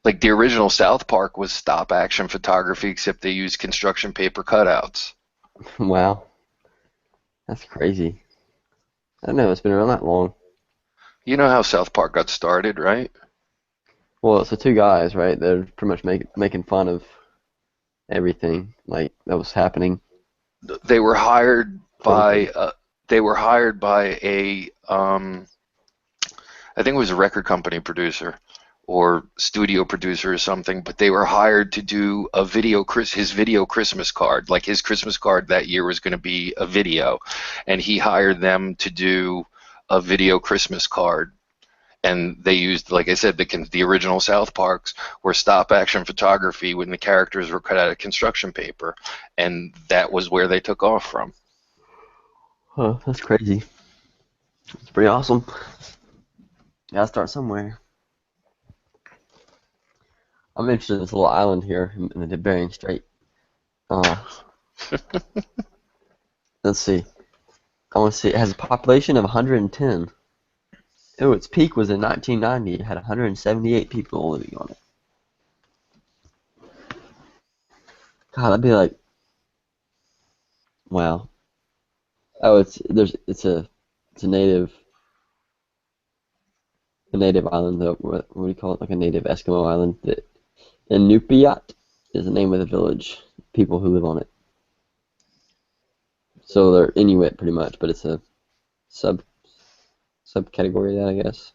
Like the original South Park was stop action photography, except they used construction paper cutouts. Wow. That's crazy. I don't know, it's been around that long. You know how South Park got started, right? Well, it's the two guys, right? They're pretty much making fun of everything like that was happening. They were hired by a I think it was a record company producer or studio producer or something, but they were hired to do his video Christmas card. Like his Christmas card that year was going to be a video, and he hired them to do a video Christmas card. And they used, like I said, the original South Parks were stop action photography when the characters were cut out of construction paper, and that was where they took off from. Oh, that's crazy. It's pretty awesome. Gotta start somewhere. I'm interested in this little island here in the Bering Strait. Let's see. I want to see. It has a population of 110. Oh, its peak was in 1990. It had 178 people living on it. God, that'd be like, wow. Oh, it's a native island though. What do you call it? Like a native Eskimo island. Inupiat is the name of the village. People who live on it. So they're Inuit pretty much, but it's a sub subcategory of that, I guess.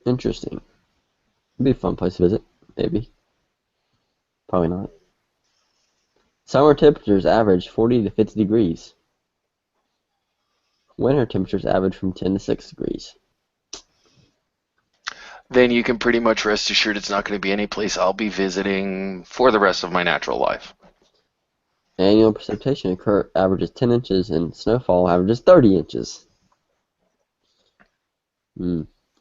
Interesting. It'd be a fun place to visit, maybe. Probably not. Summer temperatures average 40 to 50 degrees. Winter temperatures average from 10 to 6 degrees. Then you can pretty much rest assured it's not going to be any place I'll be visiting for the rest of my natural life. Annual precipitation averages 10 inches and snowfall averages 30 inches.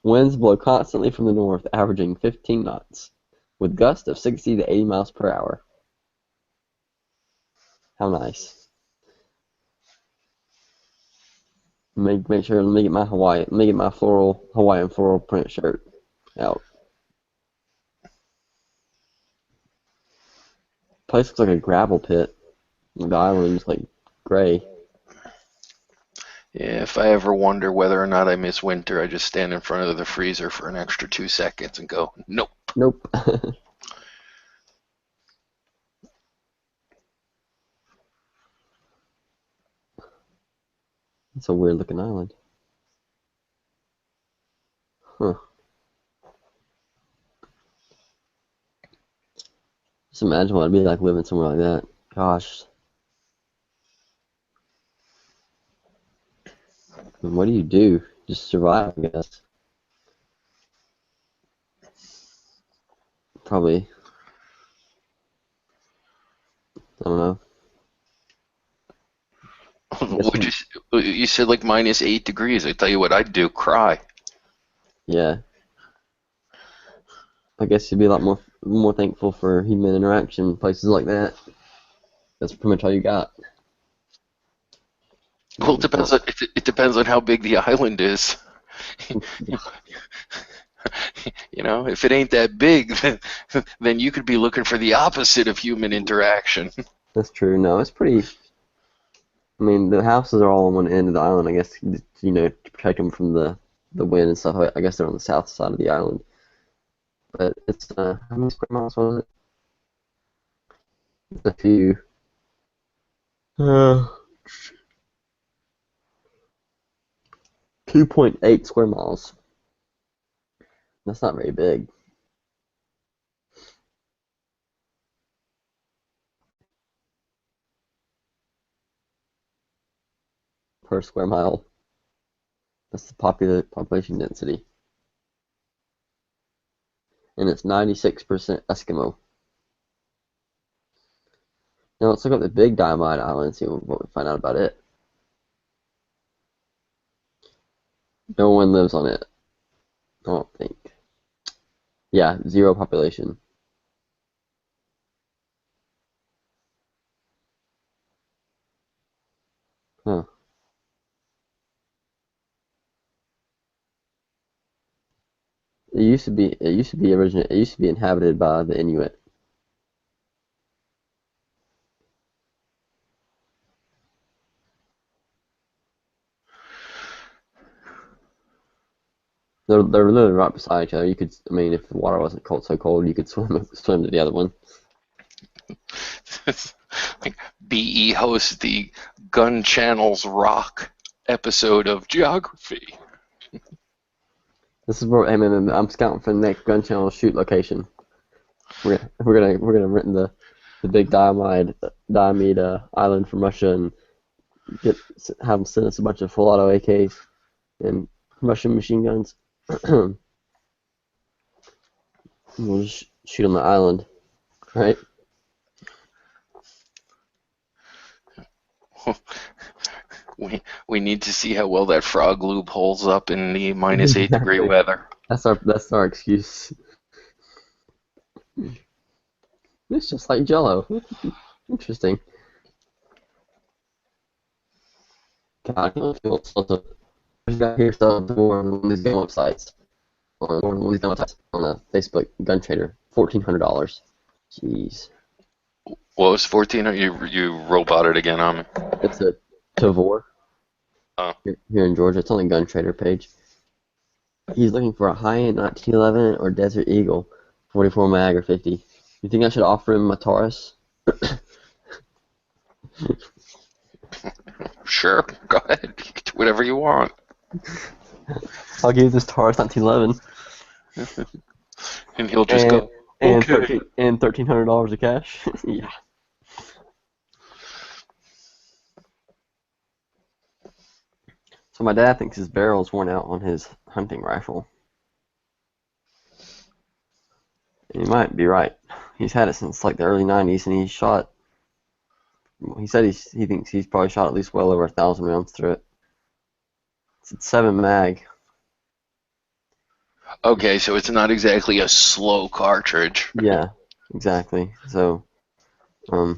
Winds blow constantly from the north, averaging 15 knots, with gusts of 60 to 80 miles per hour. How nice. Make sure, let me get my Hawaiian floral print shirt out. Place looks like a gravel pit. The island's like gray. Yeah, if I ever wonder whether or not I miss winter, I just stand in front of the freezer for an extra 2 seconds and go, nope. Nope. It's a weird looking island. Huh. Just imagine what it'd be like living somewhere like that. Gosh. And what do you do? Just survive, I guess. Probably. I don't know. You said like -8 degrees. I tell you what I'd do, cry. Yeah. I guess you'd be a lot more thankful for human interaction in places like that. That's pretty much all you got. Well, it depends on how big the island is. If it ain't that big, then you could be looking for the opposite of human interaction. That's true. No, it's pretty. I mean, the houses are all on one end of the island. I guess to protect them from the wind and stuff. I guess they're on the south side of the island. But it's how many square miles was it? It's a few. 2.8 square miles. That's not very big. Per square mile. That's the population density. And it's 96% Eskimo. Now let's look up the Big Diamond Island and see what we find out about it. No one lives on it. I don't think. Yeah, 0 population. Huh. It used to be inhabited by the Inuit. They're literally right beside each other. You could, I mean, if the water wasn't so cold, you could swim to the other one. Like BE hosts the Gunchannels Rock episode of Geography. This is where I'm scouting for the next Gunchannel shoot location. We're gonna rent the big Diomede island from Russia and have them send us a bunch of full auto AKs and Russian machine guns. We'll just shoot on the island, right? We need to see how well that frog lube holds up in the -8 degree weather. That's our excuse. It's just like Jello. Interesting. God, I can't feel it's also there's a guy here selling more on one of these game websites. On one of these game websites on a Facebook gun trader. $1,400. Jeez. What was 14? You roboted again on me. It's a Tavor Oh. here in Georgia. It's on the gun trader page. He's looking for a high-end 1911 or Desert Eagle, 44 mag or 50. You think I should offer him my Taurus? Sure, go ahead. Do whatever you want. I'll give you this Taurus 1911 And he'll just and go, okay. $1,300 of cash. Yeah. So my dad thinks his barrel's worn out on his hunting rifle. And he might be right. He's had it since like the early 90s, and he said he thinks he's probably shot at least well over 1,000 rounds through it. It's 7 mag. Okay, so it's not exactly a slow cartridge. Yeah, exactly. So, we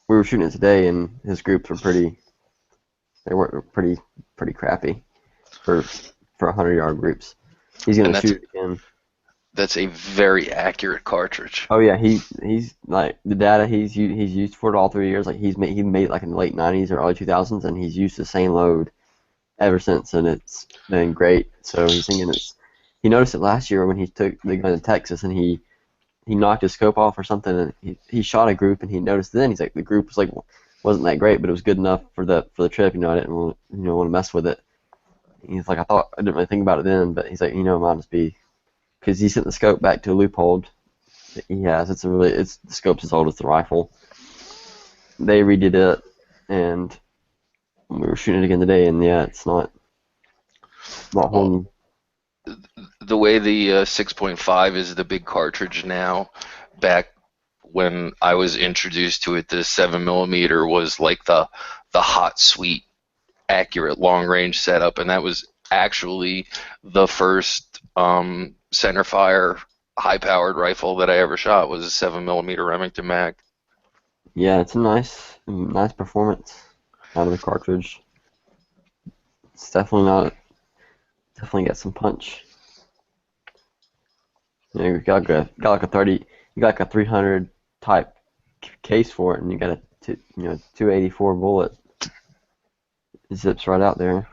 were shooting it today, and his groups were pretty crappy for 100-yard groups. He's And gonna shoot it again. That's a very accurate cartridge. Oh yeah, he's like the data he's used for it all 3 years. Like he made it like in the late 90s or early 2000s, and he's used the same load ever since, and it's been great. So he's thinking he noticed it last year when he took the gun to Texas, and he knocked his scope off or something, and he shot a group, and he noticed then he's like the group was like wasn't that great, but it was good enough for the trip. I didn't want to mess with it. He's like, I didn't really think about it then, but he's like, it might just be because he sent the scope back to a Leupold that he has. The scope's as old as the rifle. They redid it, and we were shooting it again today, and yeah, it's not holding. The way the 6.5 is the big cartridge now, back when I was introduced to it, the 7mm was like the hot, sweet, accurate long-range setup, and that was actually the first centerfire high-powered rifle that I ever shot was a 7mm Remington mag. Yeah, it's a nice performance out of the cartridge. It's definitely got some punch. You got like a 30, you got like a 300 type case for it, and you got a 284 bullet. It zips right out there.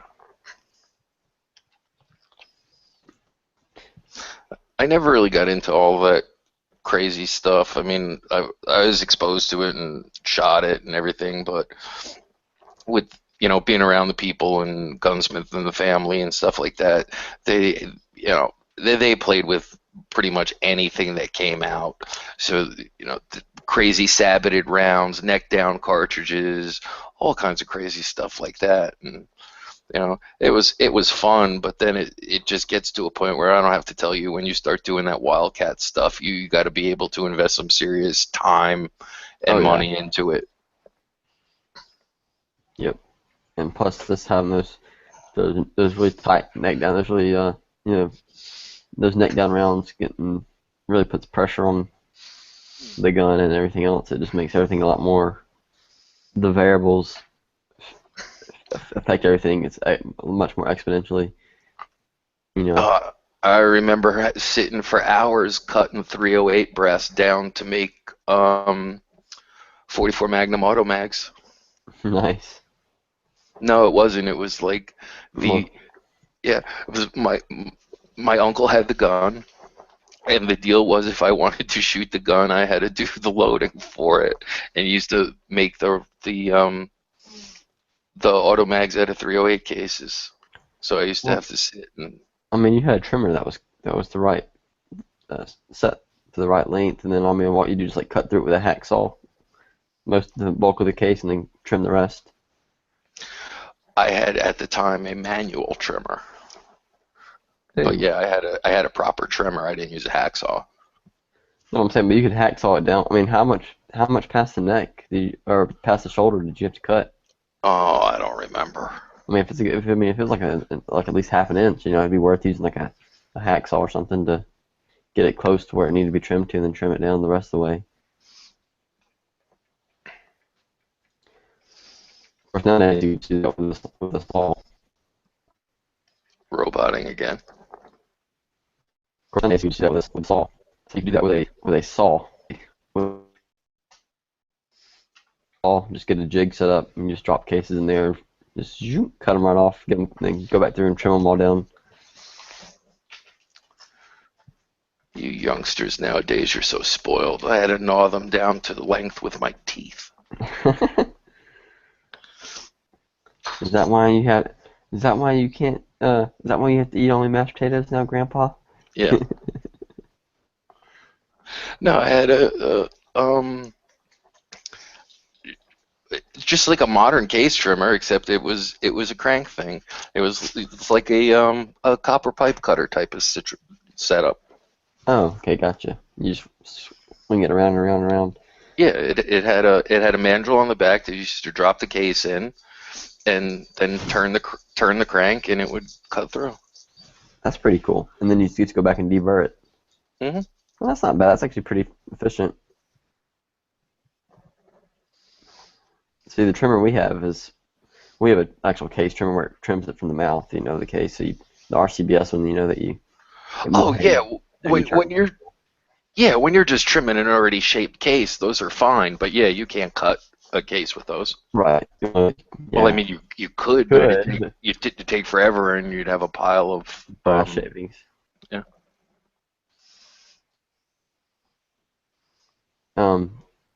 I never really got into all that crazy stuff. I mean, I was exposed to it and shot it and everything, but with being around the people and gunsmith and the family and stuff like that, they played with pretty much anything that came out. So the crazy saboted rounds, neck down cartridges, all kinds of crazy stuff like that. And it was fun, but then it just gets to a point where I don't have to tell you, when you start doing that wildcat stuff, you got to be able to invest some serious time and money into it. Yep. And plus, just having those really tight neck down, those really those neck down rounds really puts pressure on the gun and everything else. It just makes everything a lot more. The variables affect everything. It's much more exponentially. I remember sitting for hours cutting 308 brass down to make 44 Magnum Auto Mags. Nice. No, it wasn't. It was like it was my uncle had the gun, and the deal was if I wanted to shoot the gun, I had to do the loading for it, and he used to make the auto mags out of 308 cases. So I used to have to sit and. I mean, you had a trimmer that was the right set to the right length, and then what you do is like cut through it with a hacksaw, the bulk of the case, and then trim the rest. I had at the time a manual trimmer, but yeah, I had a proper trimmer. I didn't use a hacksaw. No, I'm saying, but you could hacksaw it down. I mean, how much past the neck or past the shoulder did you have to cut? Oh, I don't remember. I mean, if it was like at least half an inch, it'd be worth using like a hacksaw or something to get it close to where it needed to be trimmed to, and then trim it down the rest of the way. Of course, nowadays you can do that with a saw. Roboting again. Of course, nowadays you can do that with a saw. So you can do that with a saw. With just get a jig set up and just drop cases in there, just cut them right off, get them, then go back through and trim them all down. You youngsters nowadays, you're so spoiled. I had to gnaw them down to the length with my teeth. Is that why you had? Is that why you can't? Is that why you have to eat only mashed potatoes now, Grandpa? Yeah. No, I had just like a modern case trimmer, except it was a crank thing. It's like a copper pipe cutter type of setup. Oh, okay, gotcha. You just swing it around and around and around. Yeah, it had a mandrel on the back that you used to drop the case in, and then turn the crank, and it would cut through. That's pretty cool. And then you get to go back and deburr it. Mhm. Well, that's not bad. That's actually pretty efficient. See, the trimmer we have an actual case trimmer where it trims it from the mouth. You know the case. So the RCBS one, you know that you. Oh yeah, when you're just trimming an already shaped case, those are fine. But yeah, you can't cut a case with those. Right. Yeah. Well, I mean, you could, but it'd take forever, and you'd have a pile of brass shavings. Yeah.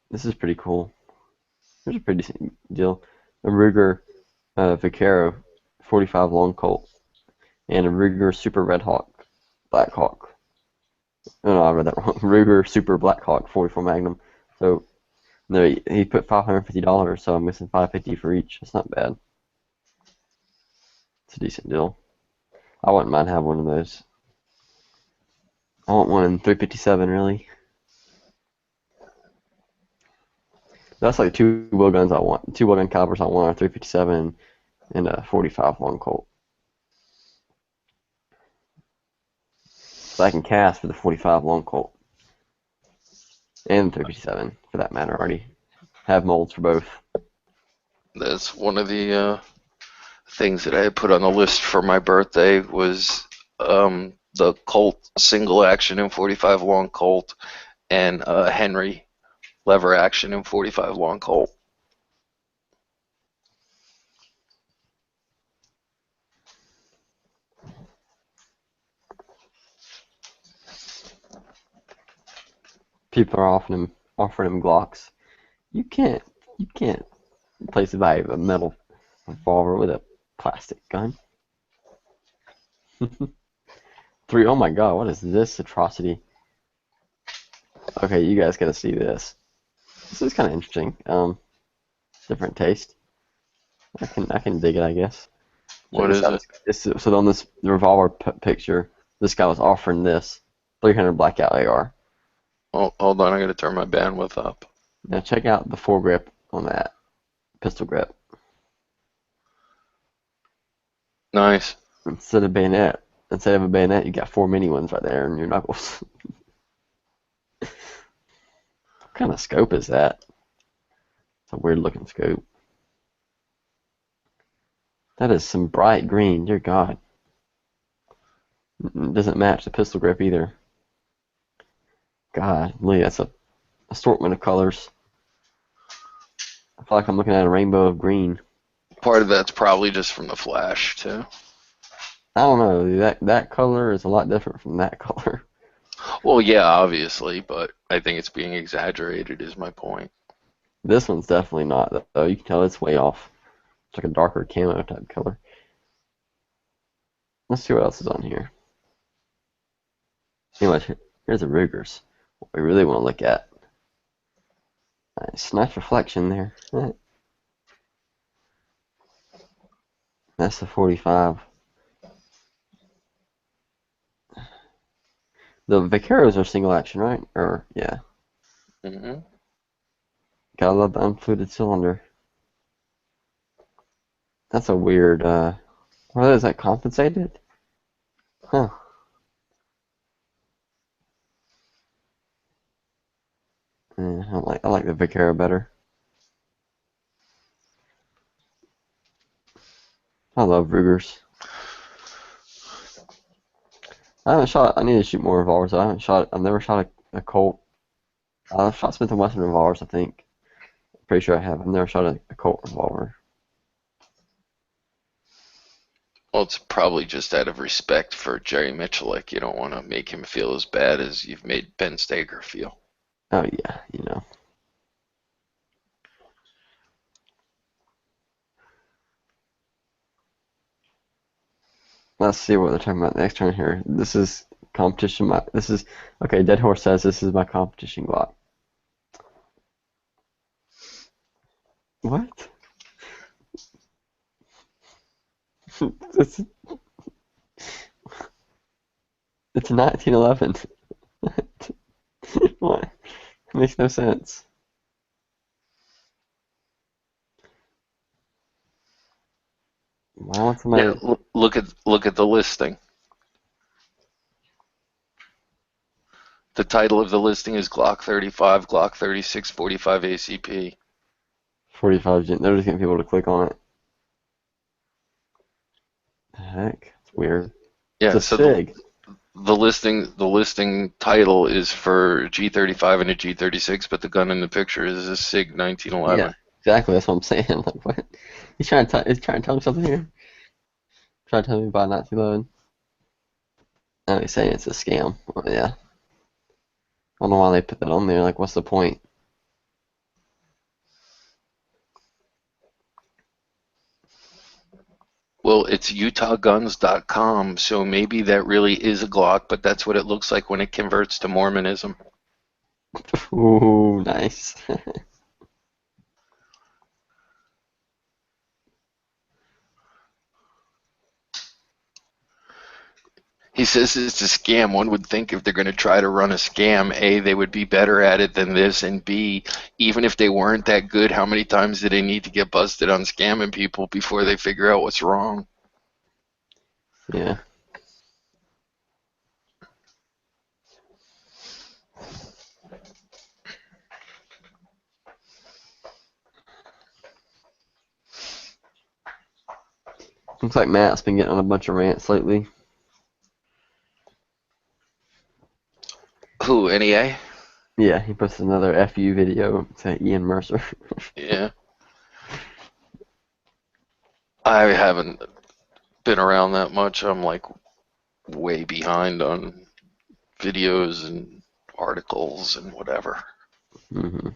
This is pretty cool. Here's a pretty decent deal. A Ruger Vaquero 45 long Colt and a Ruger Super Red Hawk Black Hawk. Oh, no, I read that wrong. Ruger Super Black Hawk 44 Magnum. So no, he put $550, so I'm missing $550 for each. That's not bad. It's a decent deal. I wouldn't mind having one of those. I want one in 357, really. That's like two wheel guns I want. Two wheel gun calibers I want are 357 and a 45 long Colt. So I can cast for the 45 long Colt. And 357, for that matter. I already have molds for both. That's one of the things that I had put on the list for my birthday was the Colt single action in 45 long Colt and Henry lever action in 45 long Colt. People are offering him Glocks. You can't replace the value of a metal revolver with a plastic gun. Oh my god, what is this atrocity? Okay, you guys gotta see this. This is kind of interesting. Different taste. I can dig it, I guess. What is it? So on this revolver picture, this guy was offering this 300 blackout AR. Oh, hold on, I gotta turn my bandwidth up. Now check out the foregrip on that pistol grip. Nice. Instead of a bayonet, you got 4 mini ones right there in your knuckles. What kind of scope is that? It's a weird looking scope. That is some bright green, dear God. It doesn't match the pistol grip either. God, Lee, that's a assortment of colors. I feel like I'm looking at a rainbow of green. Part of that's probably just from the flash too. I don't know. That color is a lot different from that color. Well, yeah, obviously, but I think it's being exaggerated is my point. This one's definitely not, though. You can tell it's way off. It's like a darker camo type color. Let's see what else is on here. Anyway, here's the Rugers. What we really want to look at. Nice reflection there. That's the 45. The Vaqueros are single action, right? Or yeah. Mm-hmm. Gotta love the unfluted cylinder. That's a weird. What is that, compensated? Huh. I like the Vaquero better. I love Rugers. I haven't shot. I need to shoot more revolvers. I haven't shot. I've never shot a Colt. I've shot Smith and Wesson revolvers. I think. Pretty sure I have. I've never shot a Colt revolver. Well, it's probably just out of respect for Jerry Michalik. You don't want to make him feel as bad as you've made Ben Stager feel. Oh yeah, you know. Let's see what they're talking about next turn here. This is competition. This is okay. Dead Horse says this is my competition Glock. What? it's, it's 1911. What? It makes no sense. Why would somebody? Yeah, look at the listing. The title of the listing is Glock 35, Glock 36, 45 ACP. 45 gen. They're just getting people to click on it. The heck? It's weird. Yeah, It's a so SIG. the listing title is for G35 and a G36, but the gun in the picture is a SIG 1911. Yeah, exactly. That's what I'm saying. Like, what? He's trying to tell me something here. Trying to tell me about 1911. Oh, he's saying it's a scam. Well, yeah. I don't know why they put that on there. Like, what's the point? Well, it's UtahGuns.com, so maybe that really is a Glock, but that's what it looks like when it converts to Mormonism. Ooh, nice. He says it's a scam. One would think if they're going to try to run a scam, A, they would be better at it than this, and B, even if they weren't that good, how many times do they need to get busted on scamming people before they figure out what's wrong? Yeah. Looks like Matt's been getting on a bunch of rants lately. Who, NEA? Yeah, he posted another FU video to Ian Mercer. Yeah. I haven't been around that much. I'm like way behind on videos and articles and whatever. hmm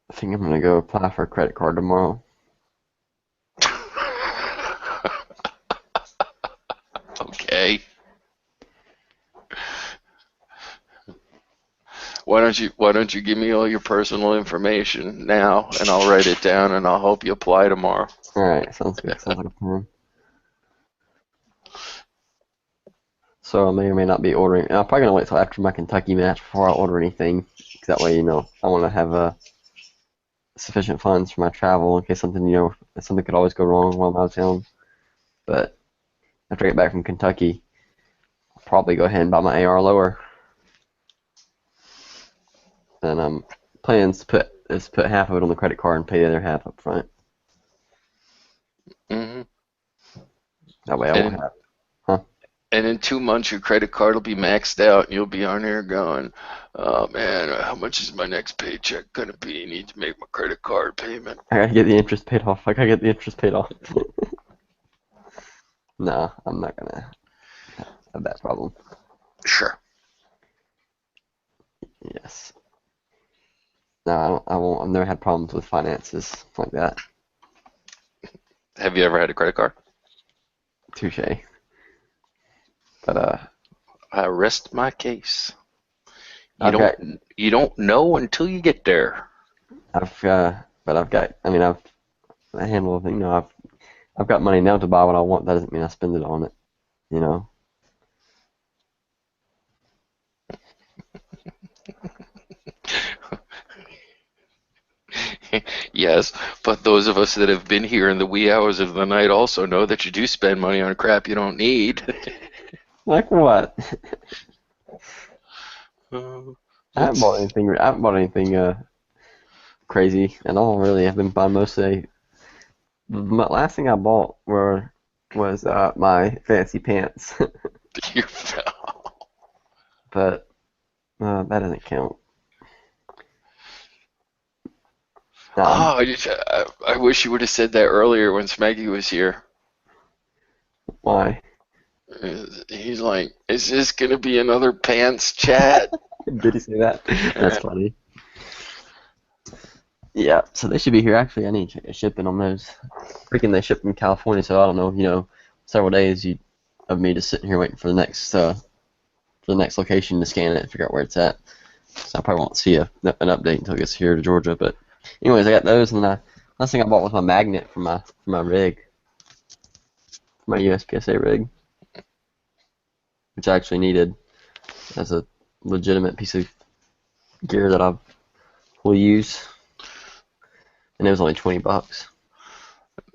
I think I'm gonna go apply for a credit card tomorrow. Okay. Why don't you give me all your personal information now and I'll write it down and I'll help you apply tomorrow. Alright, sounds good. Sounds like a plan. So I may or may not be ordering. I'm probably gonna wait till after my Kentucky match before I order anything. 'Cause that way, I want to have sufficient funds for my travel in case something could always go wrong while I'm out of town. But after I get back from Kentucky, I'll probably go ahead and buy my AR lower. And I'm planning to put half of it on the credit card and pay the other half up front. Hmm. That way I won't have. And in 2 months, your credit card will be maxed out, and you'll be on here going, "Oh man, how much is my next paycheck gonna be? I need to make my credit card payment." I gotta get the interest paid off. No, I'm not gonna have that problem. Sure. Yes. No, I won't. I've never had problems with finances like that. Have you ever had a credit card? Touche. But I rest my case. I've You don't know until you get there. got. I mean, I've handled. I've got money now to buy what I want. That doesn't mean I spend it on it. You know. Yes, but those of us that have been here in the wee hours of the night also know that you do spend money on crap you don't need. Like what? Uh, I haven't bought it's anything. I haven't bought anything crazy at all. Really, I've been buying mostly. The last thing I bought was my fancy pants, your but that doesn't count. Oh, I wish you would have said that earlier when Smeggy was here. Why? He's like, is this gonna be another pants chat? Did he say that? That's funny. Yeah, so they should be here. Actually, I need to check the shipping on those. Freaking, they ship from California, so I don't know. Several days of me just sitting here waiting for the next location to scan it and figure out where it's at. So I probably won't see an update until it gets here to Georgia. But anyways, I got those, and the last thing I bought was my magnet for my rig, my USPSA rig, which I actually needed as a legitimate piece of gear that I will use, and it was only $20.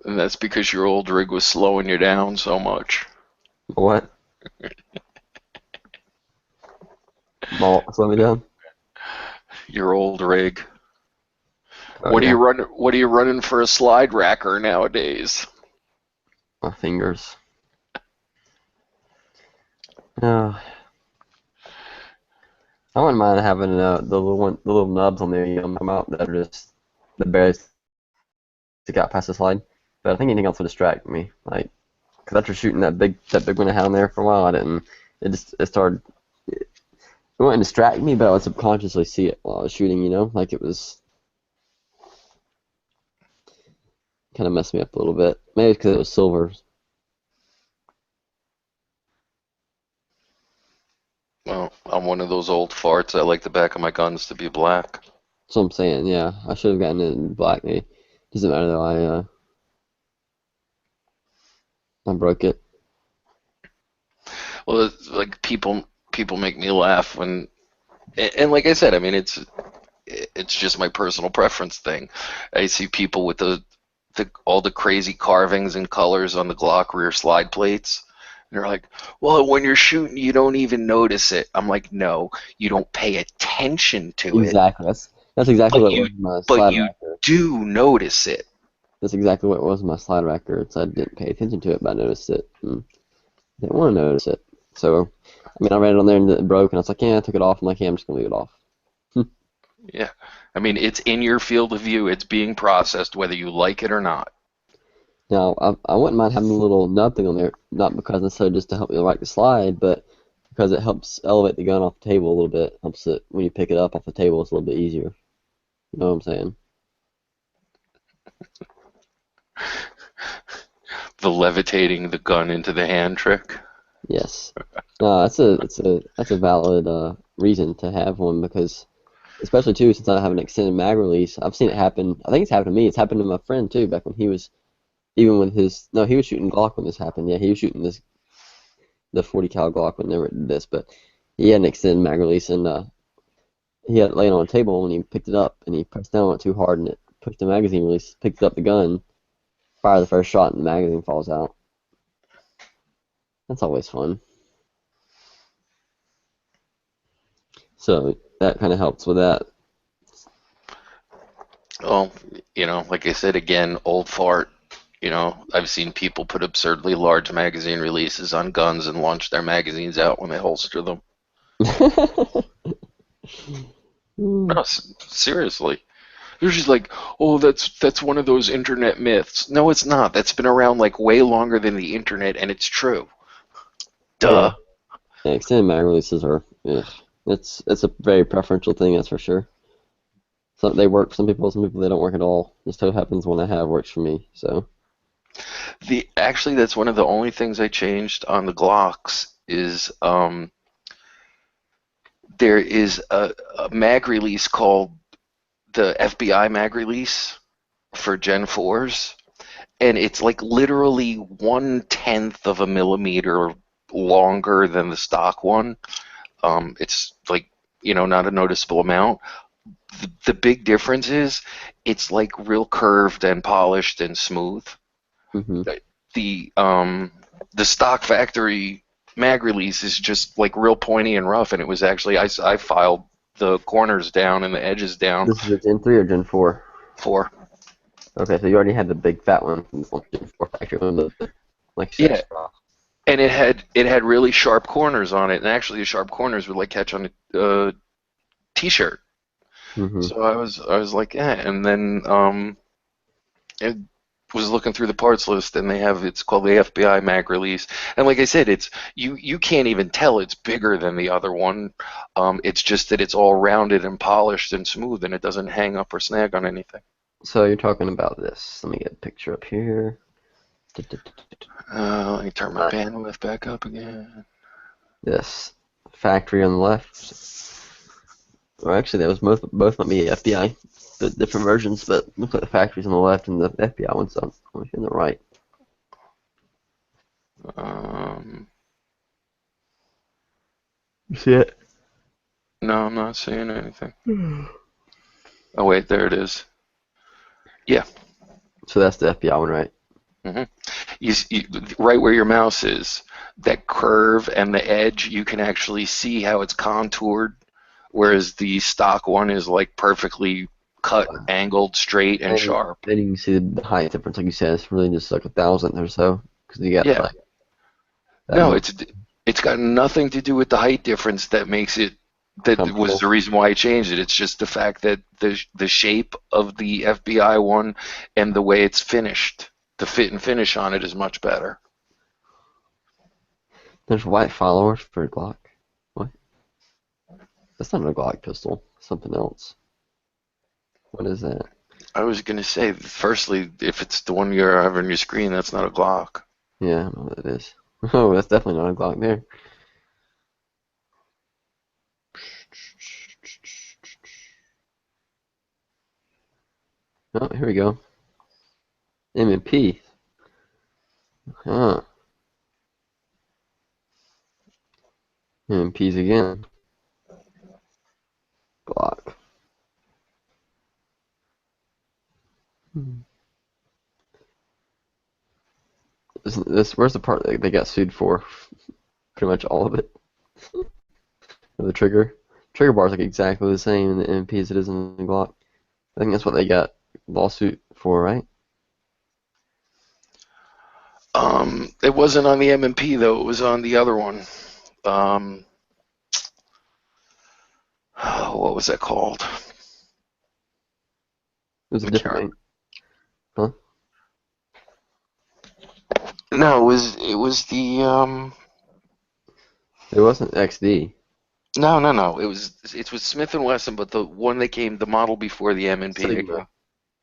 And that's because your old rig was slowing you down so much. What? Slow me down. Your old rig. Oh, What are yeah. you running? What are you running for a slide racker nowadays? My fingers. Oh, I wouldn't mind having the little nubs on there, come out that are just the barest to get past the slide. But I think anything else would distract me. Like, cause after shooting that big one I had on there for a while, I didn't. It started. It wouldn't distract me, but I would subconsciously see it while I was shooting. Like it was kind of messed me up a little bit. Maybe because it was silver. Well, I'm one of those old farts. I like the back of my guns to be black. That's what I'm saying. Yeah, I should have gotten it in black. Maybe. Doesn't matter though. I broke it. Well, it's like people make me laugh when, and like I said, I mean it's just my personal preference thing. I see people with the all the crazy carvings and colors on the Glock rear slide plates. And they're like, well, when you're shooting, you don't even notice it. I'm like, no, you don't pay attention to it, Exactly. That's exactly but what it you was in my but slide you racker. do notice it. That's exactly what it was in my slide racker. So I didn't pay attention to it, but I noticed it. Didn't want to notice it. So, I mean, I ran it on there and it broke, and I was like, yeah, I took it off. I'm like, yeah, I'm just gonna leave it off. Yeah, I mean, it's in your field of view. It's being processed, whether you like it or not. Now, I wouldn't mind having a little nub thing on there, not because necessarily just to help me like the slide, but because it helps elevate the gun off the table a little bit. Helps it when you pick it up off the table, it's a little bit easier. You know what I'm saying? The levitating the gun into the hand trick. Yes. No, that's a valid reason to have one because, especially too, since I have an extended mag release, I've seen it happen. I think it's happened to me. It's happened to my friend too, back when he was even with his no, he was shooting Glock when this happened. Yeah, he was shooting the 40 cal Glock when they did this, but he had an extended mag release and he had it laying on a table when he picked it up and he pressed down on it too hard and it pushed the magazine release, picked up the gun, fired the first shot and the magazine falls out. That's always fun. So that kind of helps with that. Well, like I said again, old fart. I've seen people put absurdly large magazine releases on guns and launch their magazines out when they holster them. No, seriously. They're just like, oh, that's one of those internet myths. No, it's not. That's been around like way longer than the internet, and it's true. Yeah. Duh. Yeah, extended mag releases are, ugh. It's a very preferential thing, that's for sure. They work for some people they don't work at all. Just so happens one I have works for me. So Actually, that's one of the only things I changed on the Glocks is there is a mag release called the FBI mag release for Gen 4s, and it's like literally 1/10 of a millimeter longer than the stock one. It's like, not a noticeable amount. The big difference is it's like real curved and polished and smooth. hmm The um, the stock factory mag release is just like real pointy and rough, and it was actually I filed the corners down and the edges down. This is a Gen 3 or Gen 4? 4. Okay, so you already had the big fat one from the Gen 4 factory, one of the like Yeah, straw. and it had really sharp corners on it, and actually the sharp corners would like catch on a t-shirt. Mm-hmm. So I was like, eh. And then it was looking through the parts list, and it's called the FBI mag release, and like I said, it's you can't even tell it's bigger than the other one. It's just that it's all rounded and polished and smooth, and it doesn't hang up or snag on anything. So you're talking about this. Let me get a picture up here. Let me turn my bandwidth back up again. This factory on the left. Or actually, that was both might be FBI, but different versions. But looks like the factory's on the left and the FBI one's on the right. You see it? No, I'm not seeing anything. Oh wait, there it is. Yeah. So that's the FBI one, right? Right where your mouse is, that curve and the edge, you can actually see how it's contoured, whereas the stock one is like perfectly cut, angled, straight, and sharp. Then you can see the height difference, like you said. It's really just like 1,000 or so, because you got like. No, it's got nothing to do with the height difference that makes it. That was the reason why I changed it. It's just the fact that the shape of the FBI one and the way it's finished, the fit and finish on it is much better. There's white followers for Glock. What? That's not a Glock pistol. Something else. What is that? I was gonna say, firstly, if it's the one you have on your screen, that's not a Glock. Yeah, I don't know what it is. Oh, that's definitely not a Glock there. Oh, here we go. M&P. Huh. M&Ps again. Glock. Where's the part that they got sued for? Pretty much all of it. The trigger. Trigger bar's like exactly the same in the MP as it is in the Glock. I think that's what they got lawsuit for, right? It wasn't on the M&P though. It was on the other one. What was that called? It was a different. Huh? No, it was the It wasn't XD. No. It was Smith and Wesson, but the one that came, the model before the M&P. Sigma.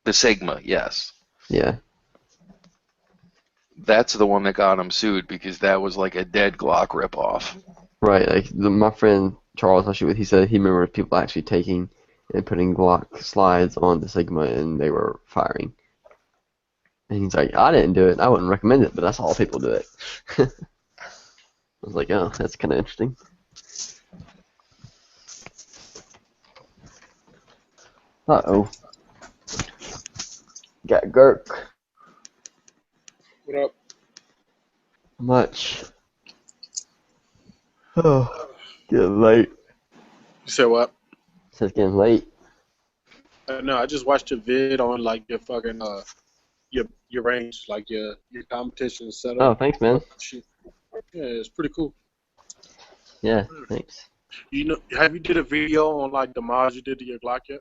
The Sigma, yes. Yeah. That's the one that got him sued because that was like a dead Glock ripoff. Right. Like my friend Charles I shoot with, he said he remembers people actually taking and putting Glock slides on the Sigma and they were firing. And he's like, I didn't do it. I wouldn't recommend it, but that's all people do it. I was like, oh, that's kind of interesting. Uh-oh. Got Gurk. What up? Much. Oh, getting late. You said what? It's getting late. No, I just watched a vid on like your fucking your range, like your competition setup. Oh, thanks, man. Yeah, it's pretty cool. Yeah, thanks. You know, have you did a video on like the mods you did to your Glock yet?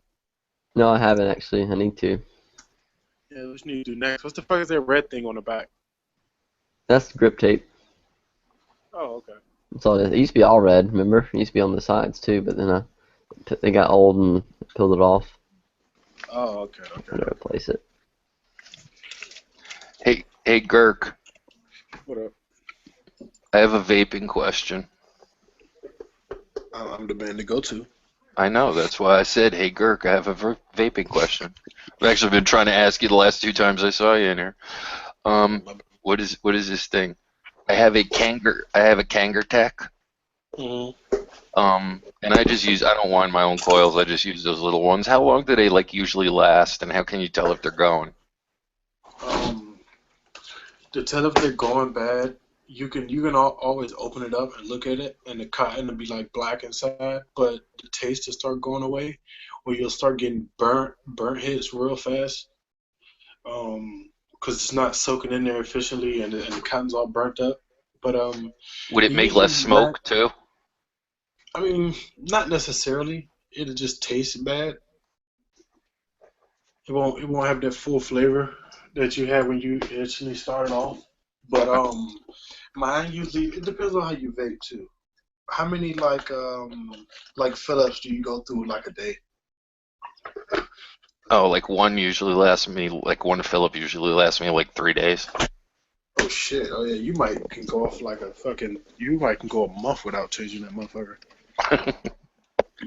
No, I haven't actually. I need to. Yeah, what you need to do next? What's the fuck is that red thing on the back? That's grip tape. Oh, okay. That's all it is. It used to be all red, remember? It used to be on the sides too, but then they got old and peeled it off. Oh, okay. I'm gonna replace it. Hey, Girk. What up? I have a vaping question. I'm the man to go to. I know, that's why I said, hey, Girk, I have a vaping question. I've actually been trying to ask you the last 2 times I saw you in here. What is this thing? I have a Kanger Tech. Mm-hmm. And I don't wind my own coils. I just use those little ones. How long do they like usually last, and how can you tell if they're going? To tell if they're going bad, always open it up and look at it, and the cotton will be like black inside, but the taste will start going away, or you'll start getting burnt hits real fast, because it's not soaking in there efficiently, and the cotton's all burnt up. But Would it make usually less smoke too? I mean, not necessarily. It'll just taste bad. It won't have that full flavor that you had when you initially started off. But mine usually it depends on how you vape too. How many like fill-ups do you go through like a day? Oh, like one usually lasts me, like one Phillip usually lasts me like 3 days. Oh shit! Oh yeah, you might can go off like a fucking. You might can go a month without changing that motherfucker.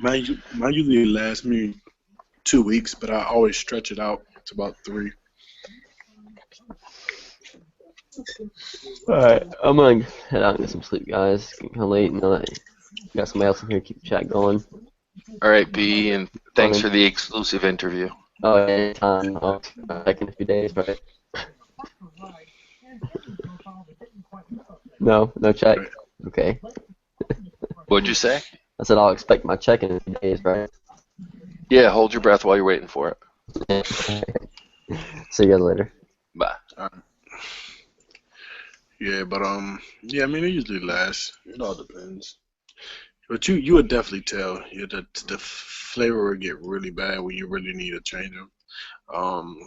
Mine usually lasts me 2 weeks, but I always stretch it out to about 3. Alright, I'm gonna head out and get some sleep, guys. It's getting kind of late, and got somebody else in here to keep the chat going. All right, B, and thanks Running. for the exclusive interview. Oh, anytime. I'll back in a few days, right? No check. Okay. What'd you say? I said I'll expect my check in a few days, right? Yeah, hold your breath while you're waiting for it. See you guys later. Bye. Yeah, but yeah, I mean it usually lasts. It all depends. But you would definitely tell. Yeah, the flavor would get really bad when you really need to change them. Um,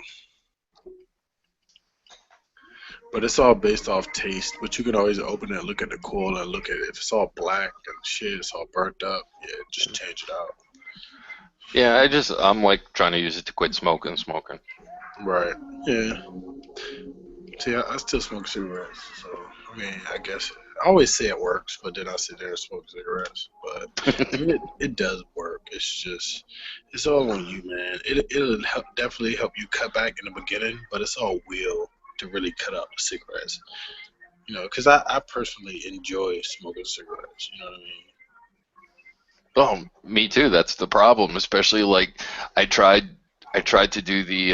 but it's all based off taste. But you can always open it, look at the coil, and look at it. If it's all black and shit, it's all burnt up. Yeah, just change it out. Yeah, I'm like trying to use it to quit smoking. Right. Yeah. See, I still smoke cigarettes, so I mean, I guess I always say it works, but then I sit there and smoke cigarettes. But I mean, it does work. It's all on you, man. It'll definitely help you cut back in the beginning, but it's all will to really cut out the cigarettes. You know, because I personally enjoy smoking cigarettes. You know what I mean? Oh, me too. That's the problem. Especially like I tried to do the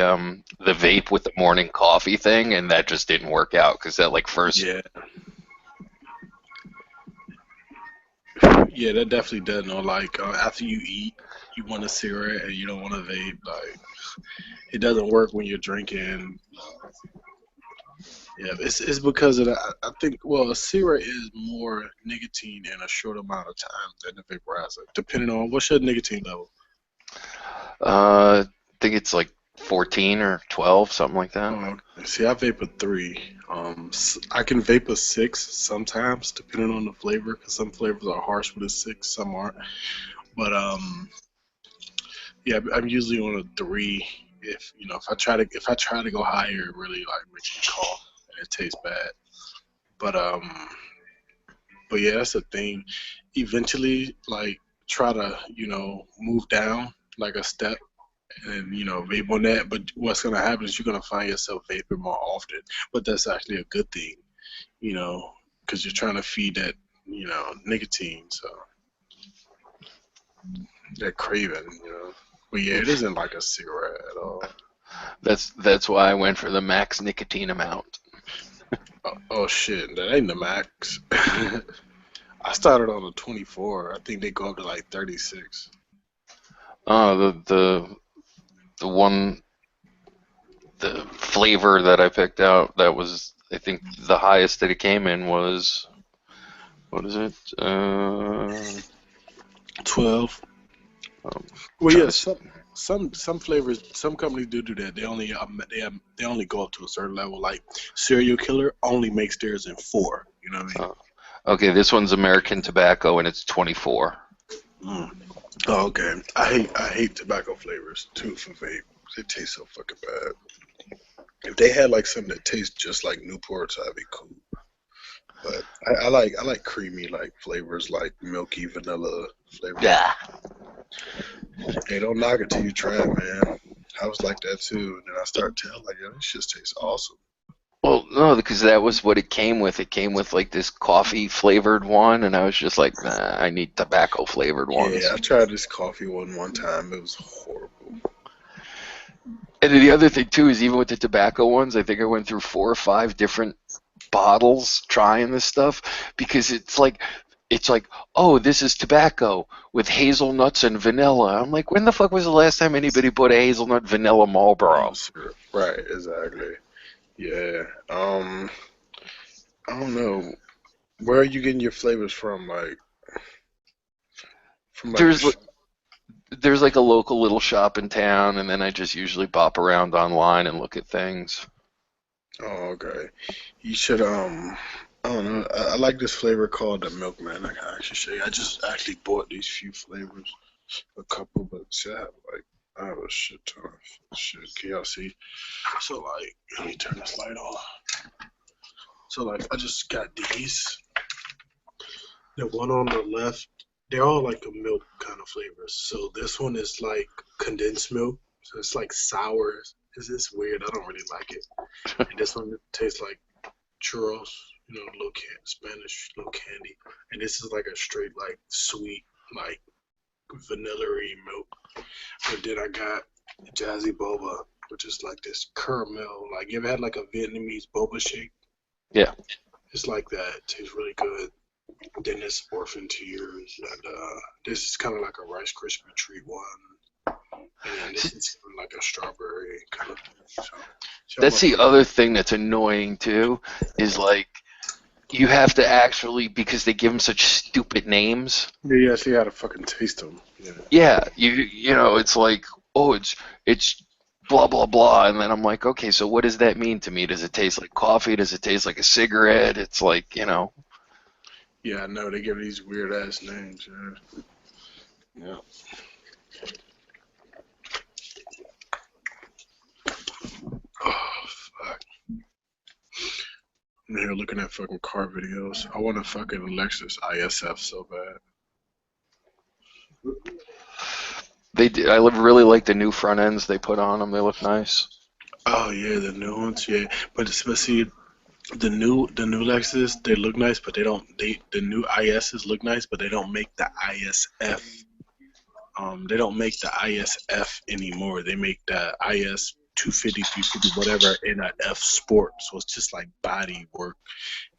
vape with the morning coffee thing, and that just didn't work out because that like first. Yeah. Yeah, that definitely does. No, like after you eat, you want a cigarette and you don't want to vape. Like it doesn't work when you're drinking. Yeah, it's because of that. I think a cigarette is more nicotine in a short amount of time than the vaporizer, depending on what's your nicotine level. I think it's like 14 or 12, something like that. Okay. See, I vape a 3. I can vape a 6 sometimes, depending on the flavor, because some flavors are harsh with a 6, some aren't. But yeah, I'm usually on a 3. If if I try to go higher, it really like makes me cough and it tastes bad. But yeah, that's the thing. Eventually, like try to move down like a step and vape on that. But what's gonna happen is you're gonna find yourself vaping more often. But that's actually a good thing, because you're trying to feed that nicotine, so that craving. But yeah, it isn't like a cigarette at all. That's why I went for the max nicotine amount. Oh shit, that ain't the max. I started on a 24. I think they go up to like 36. Oh, the flavor that I picked out, that was, I think the highest that it came in was, what is it? 12. Well, yeah, some flavors, some companies do that. They only go up to a certain level. Like Serial Killer only makes theirs in 4. You know what I mean? Okay, this one's American Tobacco and it's 24. Oh, okay. I hate tobacco flavors too for vape. They taste so fucking bad. If they had like something that tastes just like Newports, that'd be cool. But I like creamy like flavors, like milky vanilla flavors. Yeah. Hey, don't knock it till you try it, man. I was like that too, and then I started telling like, yo, this shit tastes awesome. Well, no, because that was what it came with. It came with like this coffee flavored one, and I was just like, nah, I need tobacco flavored ones. Yeah, I tried this coffee one time. It was horrible. And then the other thing too is even with the tobacco ones, I think I went through 4 or 5 different bottles trying this stuff because it's like, oh, this is tobacco with hazelnuts and vanilla. I'm like, when the fuck was the last time anybody bought a hazelnut vanilla Marlboro? Syrup. Right, exactly. Yeah. I don't know. Where are you getting your flavors from? Like from like the There's there's like a local little shop in town, and then I just usually bop around online and look at things. Oh, okay. You should I don't know. I like this flavor called the Milkman. I can actually show you. I just actually bought these few flavors, a couple, but see, I have a shit ton of shit. Can y'all see? So like, let me turn this light off. So like, I just got these. The one on the left, they're all like a milk kind of flavors. So this one is like condensed milk. So it's like sour. Is this weird? I don't really like it. And this one tastes like churros, little Spanish little candy. And this is like a straight like sweet like vanilla-y milk. But then I got Jazzy Boba, which is like this caramel. Like you ever had like a Vietnamese boba shake? Yeah. It's like that. It tastes really good. Then it's Orphan Tears, and this is kind of like a Rice Krispie treat one, and then this is like a strawberry kind of thing. So That's the other thing that's annoying too, is like you have to actually, because they give them such stupid names. Yeah, so you gotta fucking taste them. Yeah. Yeah, you know, it's like, oh, it's blah blah blah, and then I'm like, okay, so what does that mean to me? Does it taste like coffee? Does it taste like a cigarette? It's like, you know. Yeah, I know they give these weird ass names. Yeah. Oh fuck. I'm here looking at fucking car videos. I want a fucking Lexus ISF so bad. I really like the new front ends they put on them. They look nice. Oh yeah, the new ones, yeah. But see, the new Lexus, they look nice, but the new ISs look nice, but they don't make the ISF. They don't make the ISF anymore. They make the IS 250, 350, whatever in a F Sport. So it's just like body work.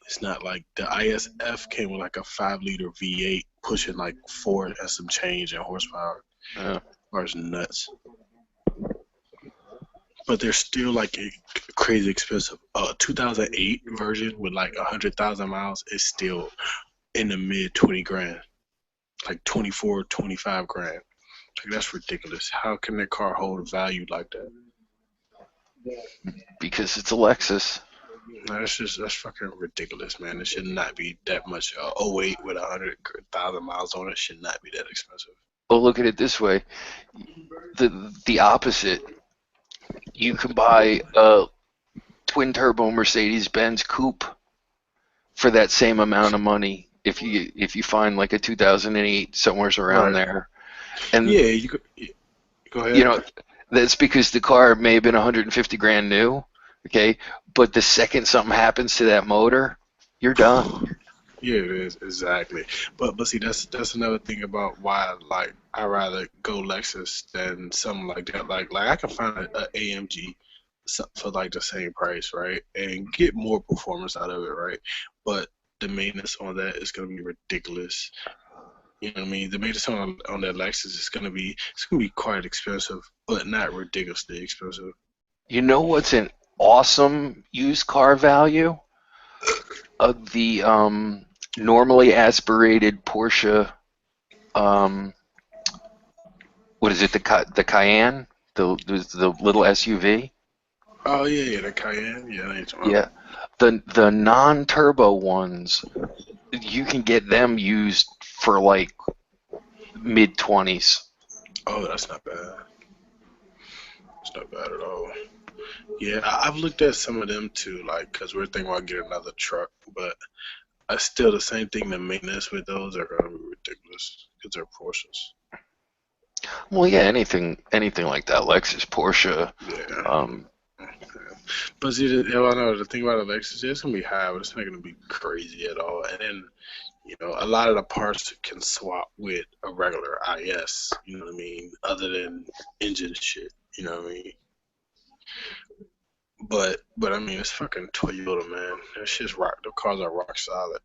It's not like the ISF came with like a 5-liter V8 pushing like 4 and some change in horsepower. Yeah. Or it's nuts. But they're still like crazy expensive. 2008 version with like 100,000 miles is still in the mid 20 grand, like 24, 25 grand. Like that's ridiculous. How can that car hold value like that? Because it's a Lexus. No, that's fucking ridiculous, man. It should not be that much. '08 with 100,000 miles on it should not be that expensive. Oh, look at it this way. The opposite. You can buy a twin turbo Mercedes-Benz coupe for that same amount of money if you find like a 2008 somewhere around Right. there. And Yeah, you go ahead. you know, that's because the car may have been 150 grand new, okay? But the second something happens to that motor, you're done. Yeah, it is exactly. But see, that's another thing about why like I rather go Lexus than something like that. Like I can find a AMG for like the same price, right, and get more performance out of it, right? But the maintenance on that is gonna be ridiculous. You know what I mean? The maintenance on that Lexus is gonna be quite expensive, but not ridiculously expensive. You know what's an awesome used car value? Of the normally aspirated Porsche, um, what is it? The Cayenne, the little SUV. Oh yeah, the Cayenne. Yeah, I ain't talking about. Yeah, the non-turbo ones, you can get them used for like mid-20s. Oh, that's not bad. It's not bad at all. Yeah, I've looked at some of them too, like, cause we're thinking about getting another truck, but I still the same thing. The maintenance with those are gonna be ridiculous because they're Porsches. Well, yeah, anything like that, Lexus, Porsche. Yeah. Um, But see, I know the thing about a Lexus, it's gonna be high, but it's not gonna be crazy at all. And then, a lot of the parts can swap with a regular IS. You know what I mean? Other than engine shit. You know what I mean? But I mean, it's fucking Toyota, man. That shit's rock. The cars are rock solid.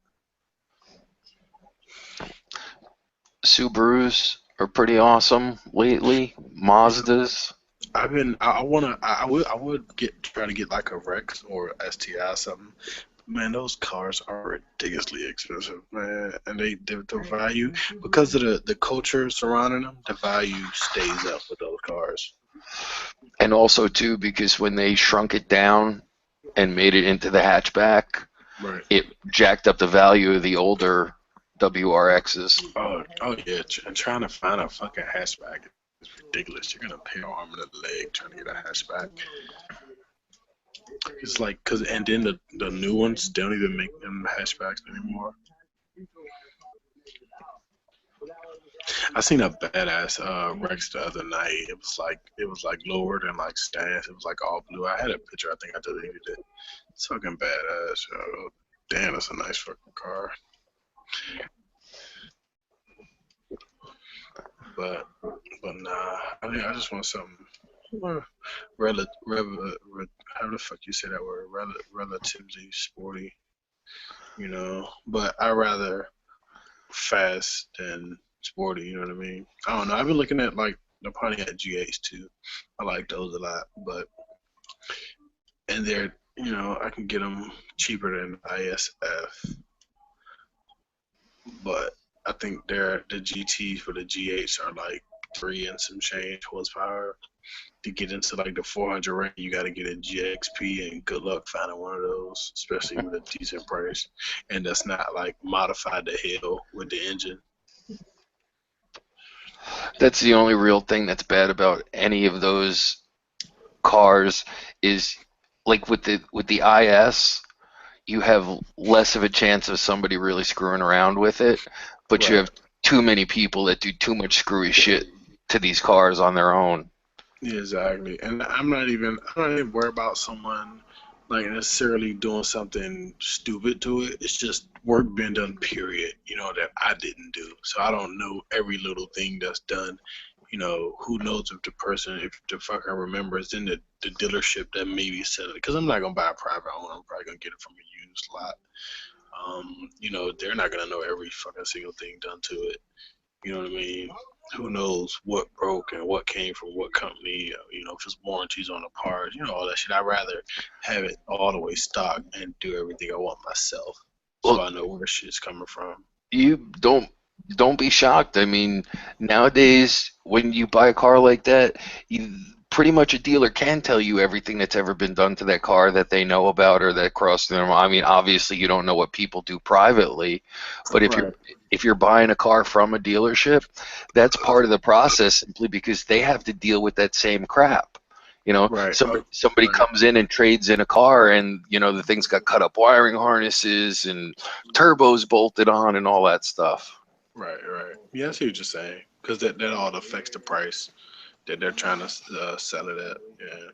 Subarus are pretty awesome lately. Yeah, Mazdas. I would try to get like a Rex or STI something. Man, those cars are ridiculously expensive, man. And the value, because of the culture surrounding them, the value stays up with those cars. And also, too, because when they shrunk it down and made it into the hatchback, Right. it jacked up the value of the older WRXs. Oh yeah, and trying to find a fucking hatchback is ridiculous. You're gonna pay an arm and a leg trying to get a hatchback. It's like, cause and then the new ones they don't even make them hatchbacks anymore. I seen a badass Rex the other night. It was like lower than like stands. It was like all blue. I had a picture. I think I deleted it. It's fucking badass. Yo. Damn, that's a nice fucking car. But but nah, I just want something rel, how the fuck you say that word? Relatively sporty, you know. But I rather fast than sporty. You know what I mean? I don't know. I've been looking at like the Pontiac G8s too. I like those a lot, but and they're I can get them cheaper than ISF, but I think the GTs for the G8s are like three and some change horsepower. To get into like the 400 range, you got to get a GXP, and good luck finding one of those, especially with a decent price, and that's not like modified to hell with the engine. That's the only real thing that's bad about any of those cars is like with the IS, you have less of a chance of somebody really screwing around with it, but you Right. have too many people that do too much screwy shit to these cars on their own. Yeah, exactly. And I'm not even worried about someone like necessarily doing something stupid to it. It's just work being done, period, that I didn't do. So I don't know every little thing that's done. Who knows if the person, if the fucker remembers in the dealership that maybe said it. Because I'm not going to buy a private owner. I'm probably going to get it from a used lot. They're not going to know every fucking single thing done to it. You know what I mean? Who knows what broke and what came from what company, if it's warranties on the parts, all that shit. I'd rather have it all the way stocked and do everything I want myself so Well, I know where shit's coming from. you don't be shocked. I mean, nowadays when you buy a car like that, pretty much a dealer can tell you everything that's ever been done to that car that they know about or that crossed their mind. I mean, obviously you don't know what people do privately, but if you're Right, if you're buying a car from a dealership, that's part of the process simply because they have to deal with that same crap. right, Somebody right, comes in and trades in a car, and the thing's got cut up wiring harnesses and turbos bolted on and all that stuff. right. Yeah, I see what you're saying. Because that all affects the price that they're trying to sell it at. Yeah.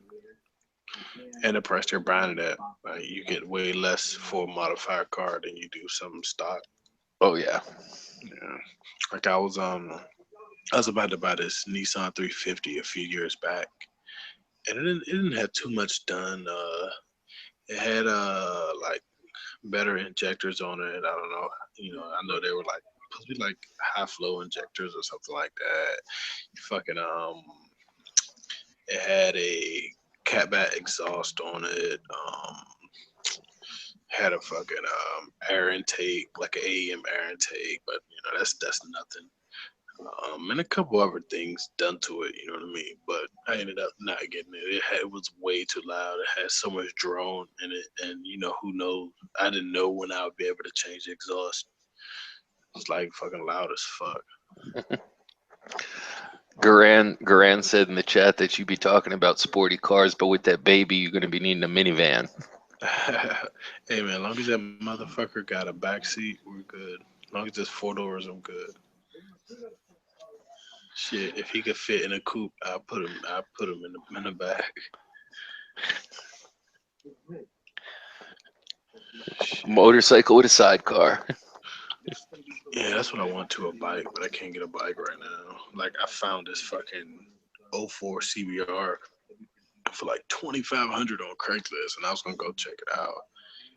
And the price they're buying it at. Like, you get way less for a modified car than you do some stock. Oh yeah. Yeah. Like I was about to buy this Nissan 350 a few years back, and it didn't have too much done. It had like better injectors on it. I don't know. I know they were like supposed to be like high flow injectors or something like that. Fucking it had a catback exhaust on it. Had a fucking air intake, like an AEM air intake, but that's nothing. And a couple other things done to it, you know what I mean? But I ended up not getting it. It was way too loud. It had so much drone in it, and who knows? I didn't know when I would be able to change the exhaust. It's like fucking loud as fuck. Garan said in the chat that you'd be talking about sporty cars, but with that baby, you're going to be needing a minivan. Hey man, as long as that motherfucker got a back seat, we're good. As long as it's 4 doors, I'm good. Shit, if he could fit in a coupe, I'll put him in the back. Shit. Motorcycle with a sidecar. Yeah, that's what I want to a bike, but I can't get a bike right now. Like I found this fucking '04 CBR for like $2,500 on Craigslist, and I was gonna go check it out.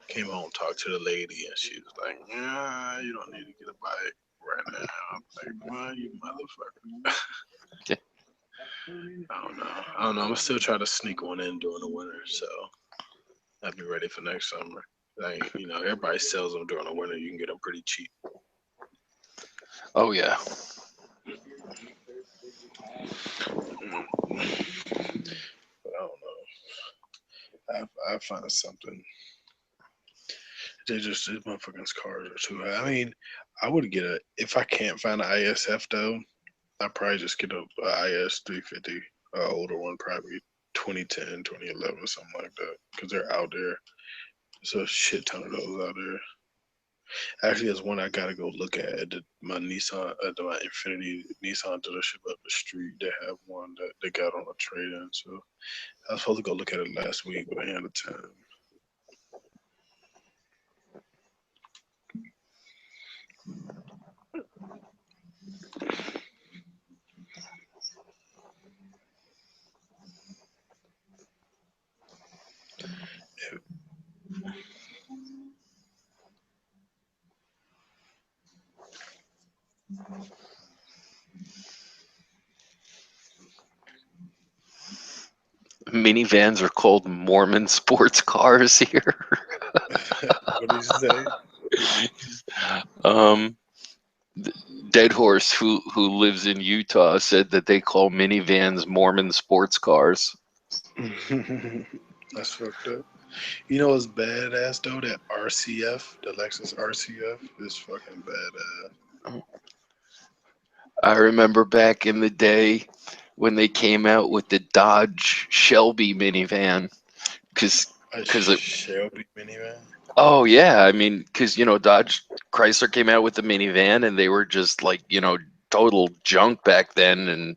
Came home, talked to the lady, and she was like, "Yeah, you don't need to get a bike right now." I'm like, "Well, you motherfucker." I don't know. I don't know. I'm gonna still try to sneak one in during the winter, so I'll be ready for next summer. Like, everybody sells them during the winter. You can get them pretty cheap. Oh yeah. But I don't know. I find something. These motherfucking cars are too high. I mean, I would get if I can't find an ISF though, I'd probably just get a IS 350, older one, probably 2010, 2011, something like that, because they're out there. There's a shit ton of those out there. Actually, there's one I gotta go look at my Nissan, my Infinity Nissan dealership up the street. They have one that they got on a trade-in. So I was supposed to go look at it last week, but I ain't had the time. Minivans are called Mormon sports cars here. What did you say? Dead Horse, who lives in Utah, said that they call minivans Mormon sports cars. That's fucked up. You know what's badass though? That RCF, the Lexus RCF, is fucking badass. I remember back in the day when they came out with the Dodge Shelby minivan, because A it. Shelby minivan. Oh yeah, I mean, because Dodge Chrysler came out with the minivan, and they were just like total junk back then, and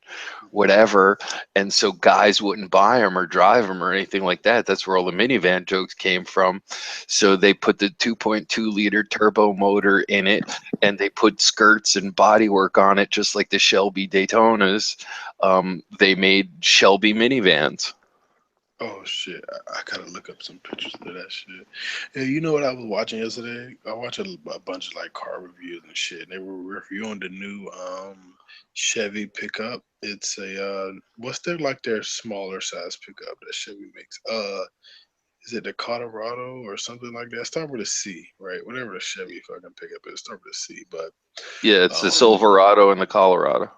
whatever, and so guys wouldn't buy them or drive them or anything like that. That's where all the minivan jokes came from. So they put the 2.2-liter turbo motor in it, and they put skirts and bodywork on it, just like the Shelby Daytonas. They made Shelby minivans. Oh shit! I gotta look up some pictures of that shit. Yeah, you know what I was watching yesterday? I watched a bunch of like car reviews and shit, and they were reviewing the new Chevy pickup. It's a what's their smaller size pickup that Chevy makes? Is it the Colorado or something like that? Start with a C, right? Whatever the Chevy fucking pickup is, start with a C. But Yeah, it's the um, Silverado and the Colorado.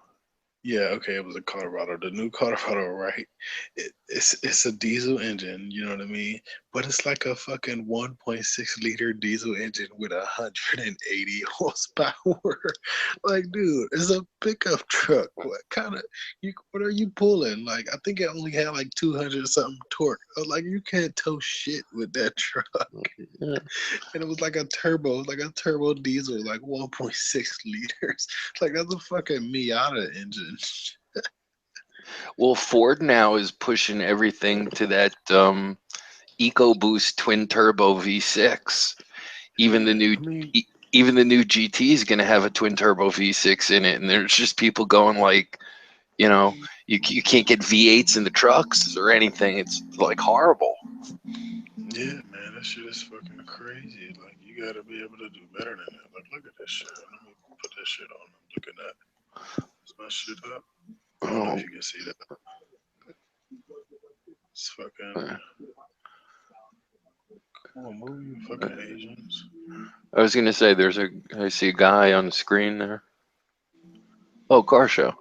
yeah, okay, it was a Colorado. The new Colorado, right? It's a diesel engine, you know what I mean? But it's like a fucking 1.6-liter diesel engine with 180 horsepower. Like, dude, it's a pickup truck. What are you pulling? Like, I think it only had like 200 something torque. I was like, you can't tow shit with that truck. Yeah. And it was like a turbo diesel, like 1.6 liters. Like that's a fucking Miata engine. Well, Ford now is pushing everything to that EcoBoost twin turbo V6. Even the new I mean, even the new GT is going to have a twin turbo V6 in it, and there's just people going like, you can't get V8s in the trucks or anything. It's like horrible. yeah, man, that shit is fucking crazy. Like you gotta be able to do better than that. Like look at this shit. Let me put this shit on. I'm looking at. Is my shit up? I don't know Oh, if you can see that. It's fucking. Come on, move you fucking Asians. I was going to say I see a guy on the screen there. Oh, car show.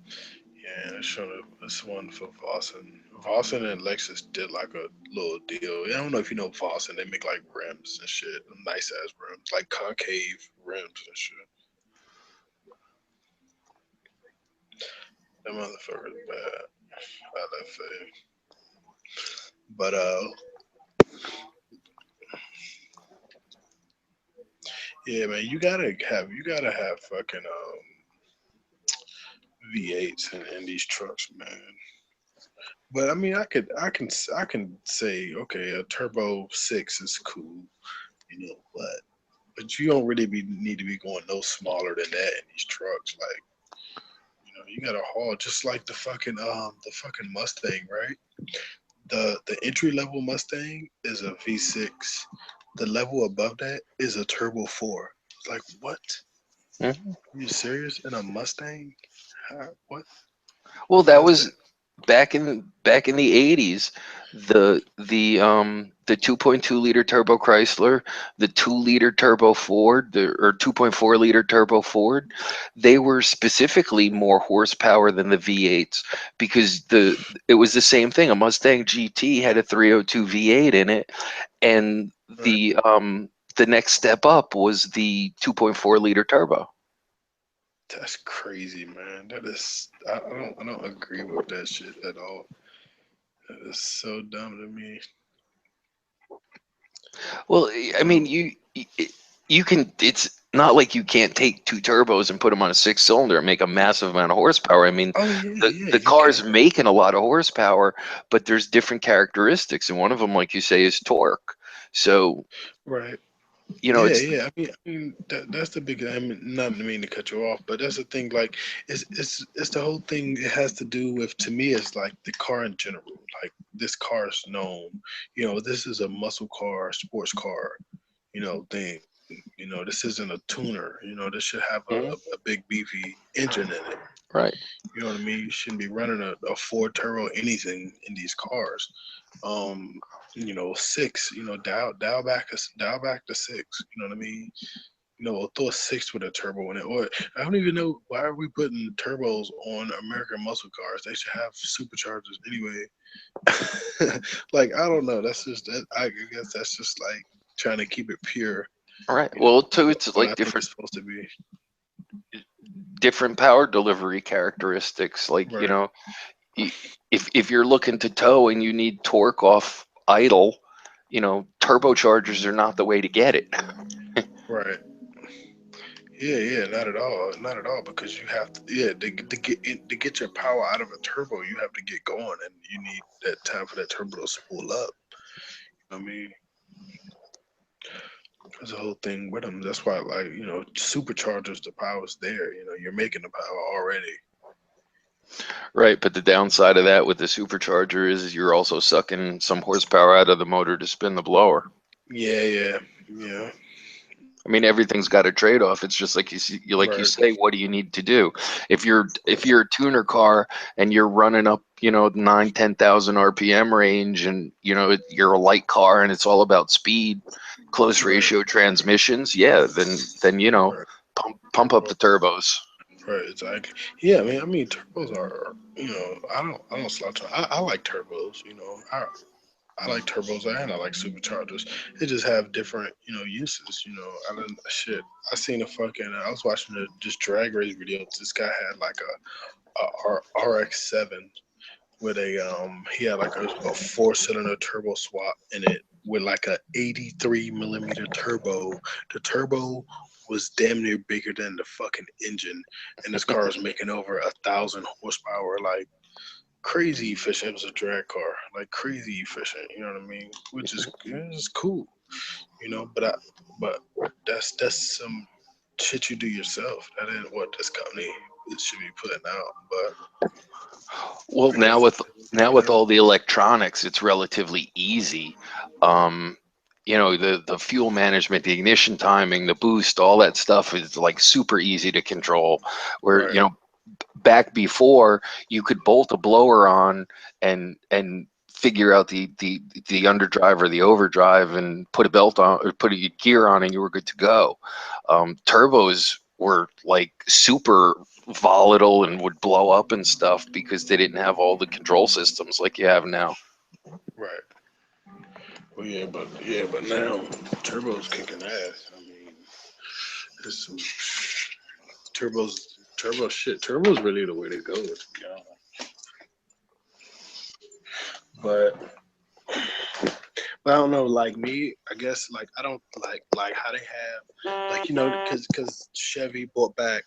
Yeah, it's showing this one for Vossen. Vossen and Lexus did like a little deal. I don't know if you know Vossen. They make like rims and shit, nice ass rims, like concave rims and shit. That motherfucker's bad. LFA. But yeah, man, you gotta have fucking V8s in these trucks, man. But I mean, I can say okay, a turbo six is cool, but you don't really need to be going no smaller than that in these trucks. Like, you gotta haul just like the fucking Mustang, right? the entry level Mustang is a V6. The level above that is a Turbo 4. It's like what? Mhm. Are you serious? In a Mustang? What? Well, Who that has was that? back in the 80s. The 2.2 liter turbo Chrysler, the 2 liter turbo Ford, or 2.4 liter turbo Ford, they were specifically more horsepower than the V8s because it was the same thing. A Mustang GT had a 302 V8 in it, and Right. the next step up was the 2.4 liter turbo. That's crazy, man. That is I don't agree with that shit at all. That is so dumb to me. Well, I mean, Um, you can. It's not like you can't take two turbos and put them on a six-cylinder and make a massive amount of horsepower. I mean, oh yeah, yeah, the you car's can. making a lot of horsepower, but there's different characteristics, and one of them, like you say, is torque. So, Right. Yeah, it's yeah. I mean that's the big. I mean, not to mean to cut you off, but that's the thing. Like, it's the whole thing. It has to do with, to me, it's like the car in general. Like this car is known. This is a muscle car, sports car. Thing. This isn't a tuner. This should have Mhm. a big beefy engine in it. Right. You know what I mean? You shouldn't be running a Ford Turbo anything in these cars. Um, six. Dial back to six. You know what I mean? Throw a six with a turbo in it. Or I don't even know why are we putting turbos on American muscle cars. They should have superchargers anyway. Like I don't know. That's just that. I guess that's just like trying to keep it pure. All right. Well, too, it's What I like think different it's supposed to be. different power delivery characteristics. Like, Right. y- if you're looking to tow and you need torque off idle, turbochargers are not the way to get it. Right. Yeah, yeah, not at all, not at all. Because you have to, yeah, to get your power out of a turbo, you have to get going, and you need that time for that turbo to spool up. I mean, there's a whole thing with them. That's why, like, superchargers, the power's there. You're making the power already. Right, but the downside of that with the supercharger is you're also sucking some horsepower out of the motor to spin the blower. Yeah, yeah, yeah. I mean, everything's got a trade-off. It's just like like you Right, say, what do you need to do? If you're a tuner car and you're running up, 9, 10,000 RPM range, and you're a light car and it's all about speed, close right, ratio transmissions, yeah, then right. pump up Turbo, the turbos. right. Exactly. Yeah, I mean, turbos are. I don't slouch. I like turbos. I like turbos and I like superchargers. They just have different, uses. I didn't shit. I seen a fucking. I was watching this drag race video. This guy had like a RX-7 with he had like a four-cylinder turbo swap in it with like a 83 millimeter turbo. The turbo was damn near bigger than the fucking engine, and this car was making over 1,000 horsepower. Like crazy efficient. It was a drag car, like crazy efficient. You know what I mean? Which is cool. But that's some shit you do yourself. That ain't what this company should be putting out. But Well, I guess now you with know, all the electronics, it's relatively easy. Um, the fuel management, the ignition timing, the boost, all that stuff is like super easy to control. Where, right, back before you could bolt a blower on and figure out the underdrive or the overdrive and put a belt on or put a gear on and you were good to go. Turbos were like super volatile and would blow up and stuff because they didn't have all the control systems like you have now. right. Well, yeah, but now turbo's kicking ass. I mean, there's some turbos, turbo shit. Turbo's really the way to go, to be honest. But I don't know. Like me, I guess like I don't like how they have like because Chevy bought back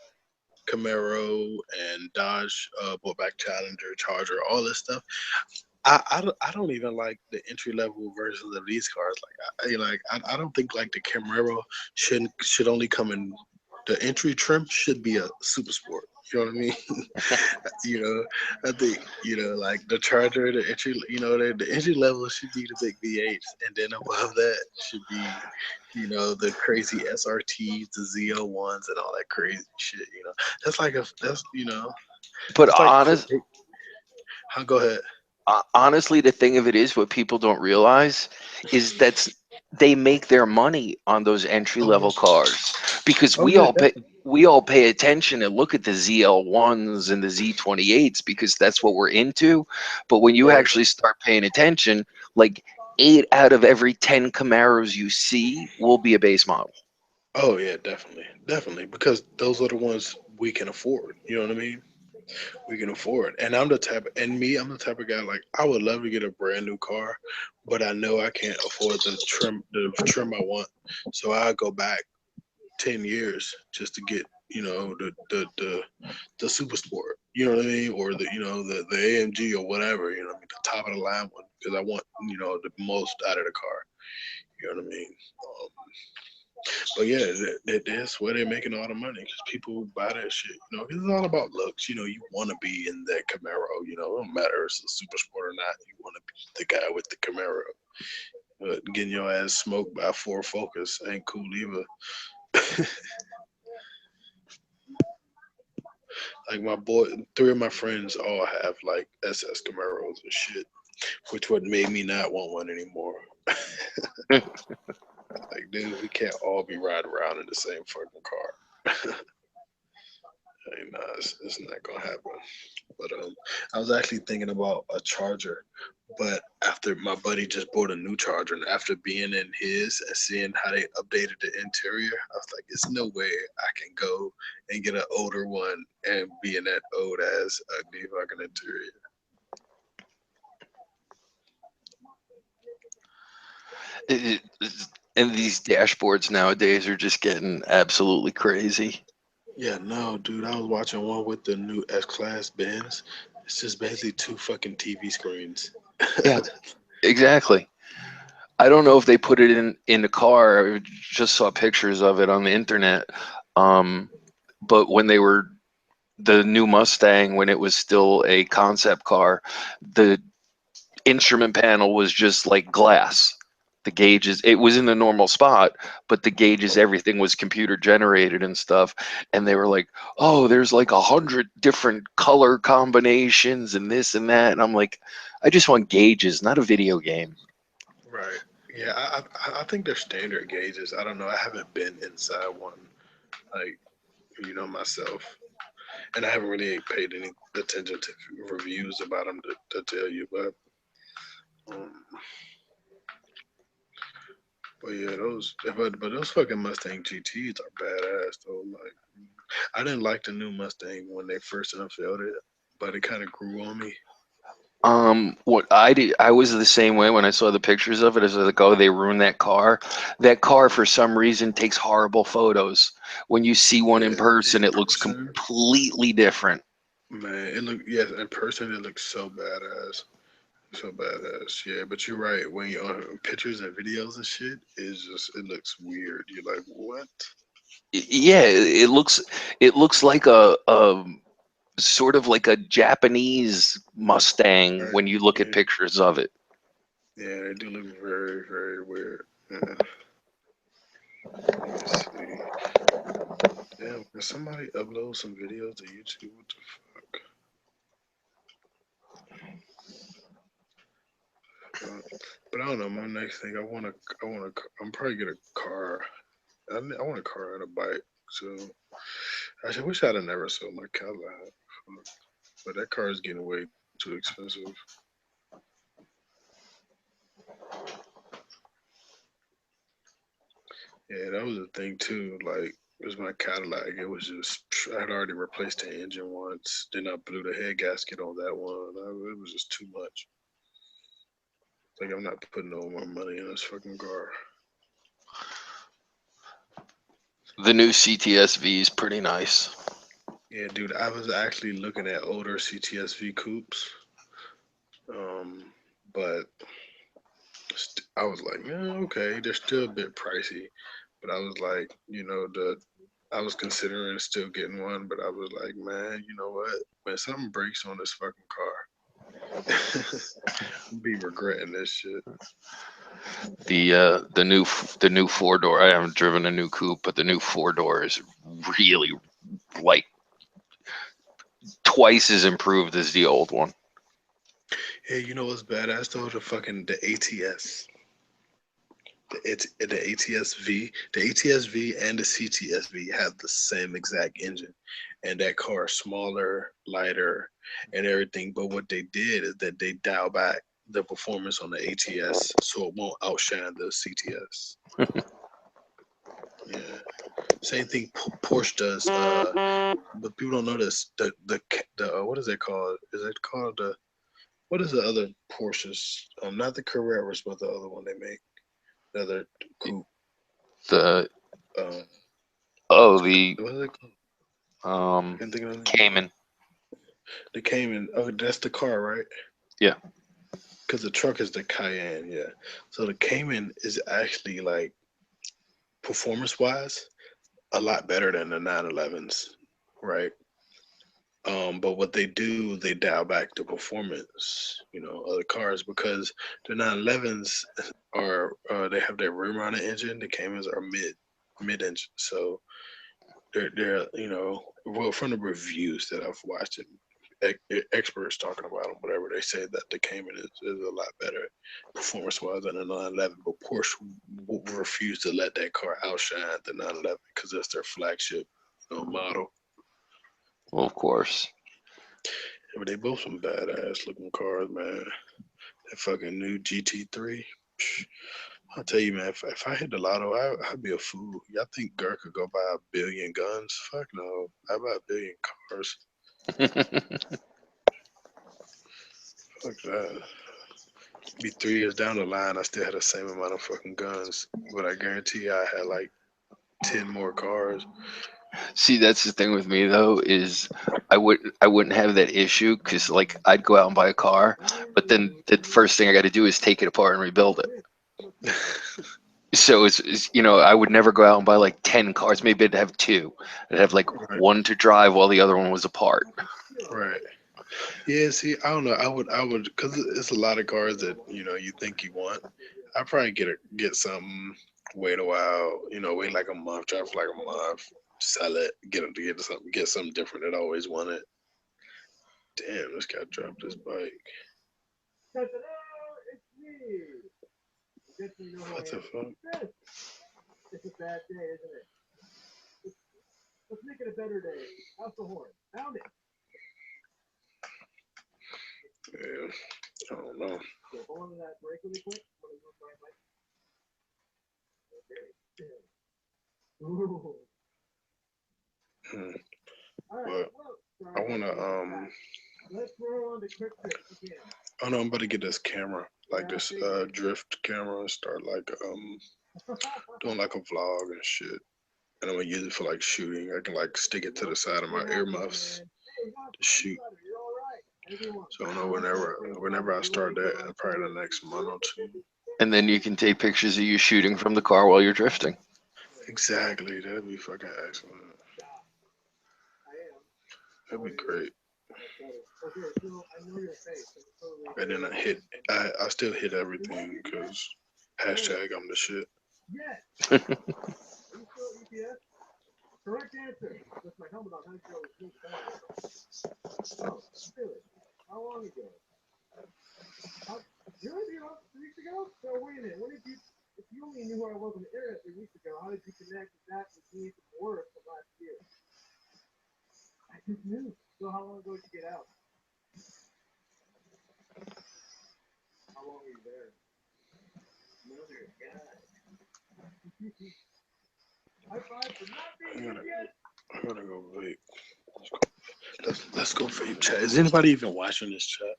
Camaro and Dodge bought back Challenger, Charger, all this stuff. I don't even like the entry level versions of these cars. I don't think like the Camaro should only come in the entry trim should be a super sport. You know what I mean? You know, I think like the Charger, the entry, the entry level should be the big V8s, and then above that should be, the crazy SRTs, the ZL1s, and all that crazy shit. That's like But that's like go ahead. honestly, the thing of it is, what people don't realize is they make their money on those entry Oh, level cars, because oh yeah, definitely. we all pay attention and look at the ZL1s and the Z28s because that's what we're into. But when you Right. actually start paying attention, like 8 out of every 10 Camaros you see will be a base model. Oh yeah, definitely, definitely, because those are the ones we can afford. You know what I mean? We can afford. And I'm the type of guy, like, I would love to get a brand new car, but I know I can't afford the trim I want. So I go back 10 years just to get, the super sport. You know what I mean? Or the AMG or whatever, what I mean, the top of the line one, because I want, the most out of the car. You know what I mean? Um, but yeah, that's where they're making all the money, because people buy that shit. 'Cause it's all about looks. You want to be in that Camaro. It don't matter if it's a super sport or not. You want to be the guy with the Camaro. But getting your ass smoked by Ford Focus ain't cool either. Like my boy, three of my friends all have like SS Camaros and shit, which would made me not want one anymore. Like, dude, we can't all be riding around in the same fucking car. Hey, nah, it's not gonna happen. But I was actually thinking about a charger, but after my buddy just bought a new charger, and after being in his and seeing how they updated the interior, I was like, "It's no way I can go and get an older one and be in that old ass ugly fucking interior." And these dashboards nowadays are just getting absolutely crazy. Yeah, no, dude, I was watching one with the new S class Benz. It's just basically two fucking TV screens. Yeah, exactly. I don't know if they put it in the car. I just saw pictures of it on the internet. Um, but when they were the new Mustang, when it was still a concept car, the instrument panel was just like glass. The gauges, it was in the normal spot, but the gauges, everything was computer generated and stuff. And they were like, "Oh, there's like 100 different color combinations and this and that." And I'm like, I just want gauges, not a video game. Right. Yeah, I think they're standard gauges. I don't know. I haven't been inside one, like, myself, and I haven't really paid any attention to reviews about them to tell you. Um, but yeah, but those fucking Mustang GTs are badass though. Like, I didn't like the new Mustang when they first unveiled it, but it kind of grew on me. What I did, I was the same way when I saw the pictures of it. I was like, "Oh, they ruined that car." That car, for some reason, takes horrible photos. When you see one in Yeah, person, in it looks person, completely different. man, yes, in person it looks so badass. So badass, yeah. But you're right. When you're on pictures and videos and shit, it looks weird. You're like, what? Yeah, it looks like a sort of like a Japanese Mustang Right? when you look at Yeah, pictures of it. yeah. They do look very, very weird. Let me see. Damn, can somebody upload some videos to YouTube? What the fuck? But I don't know. My next thing, I'm probably get a car. I want a car and a bike. So I wish I'd have never sold my Cadillac. But that car is getting way too expensive. Yeah, that was the thing too. Like, it was my Cadillac. It was just, I had already replaced the engine once. Then I blew the head gasket on that one. It was just too much. Like, I'm not putting no more money in this fucking car. The new CTSV is pretty nice. Yeah, dude, I was actually looking at older CTSV coupes. But I was like, yeah, okay, they're still a bit pricey. But I was like, the I was considering still getting one, but I was like, man, you know what? When something breaks on this fucking car, I'll be regretting this shit. The new 4-door. I haven't driven a new coupe, but the new 4-door is really like twice as improved as the old one. Hey, you know what's badass though? The ATS. The ATS-V, the ATS-V and the CTS-V have the same exact engine, and that car is smaller, lighter, and everything. But what they did is that they dial back the performance on the ATS so it won't outshine the CTS. Yeah, same thing Porsche does. But people don't know this. The what is it called? Is it called the what is the other Porsches? Not the Carreras, but the other one they make. The other coupe. The Um, oh the what is it called? Can't think of the name. Cayman. The Cayman. Oh, that's the car, right? Yeah. Because the truck is the Cayenne. Yeah. So the Cayman is actually like performance wise a lot better than the 911s, right? But what they do, they dial back the performance, of the cars because the 911s are they have their rear mounted engine. The Caymans are mid engine, so they're well, from the reviews that I've watched and experts talking about them, whatever, they say that the Cayman is a lot better performance wise than the 911. But Porsche will refuse to let that car outshine the 911 because that's their flagship model. Well, of course. But they both some badass looking cars, man. That fucking new GT3. I'll tell you, man, if I hit the lotto, I'd be a fool. Y'all think Gert could go buy a billion guns? Fuck no. I buy a billion cars. Fuck that. Be 3 years down the line, I still had the same amount of fucking guns. But I guarantee you I had like 10 more cars. See, that's the thing with me though is I wouldn't have that issue because like I'd go out and buy a car, but then the first thing I got to do is take it apart and rebuild it. So I would never go out and buy like 10 cars. Maybe I'd have two. I'd have like Right. one to drive while the other one was apart. Right. Yeah, see, I don't know. I would, because it's a lot of cars that you think you want. I'd probably get something, wait a while, wait like a month, drive for like a month, sell it, get something different that I always wanted. Damn, this guy dropped his bike. What the fuck? Yeah, I don't know. Hmm. But I wanna I know I'm about to get this camera, like this drift camera, and start like doing like a vlog and shit. And I'm gonna use it for like shooting. I can like stick it to the side of my earmuffs to shoot. So I know whenever I start that, probably the next month or two. And then you can take pictures of you shooting from the car while you're drifting. Exactly, that'd be fucking excellent. That'd be great. And then I still hit everything because hashtag I'm the shit. I gotta go vape. Let's go vape chat. Is anybody even watching this chat?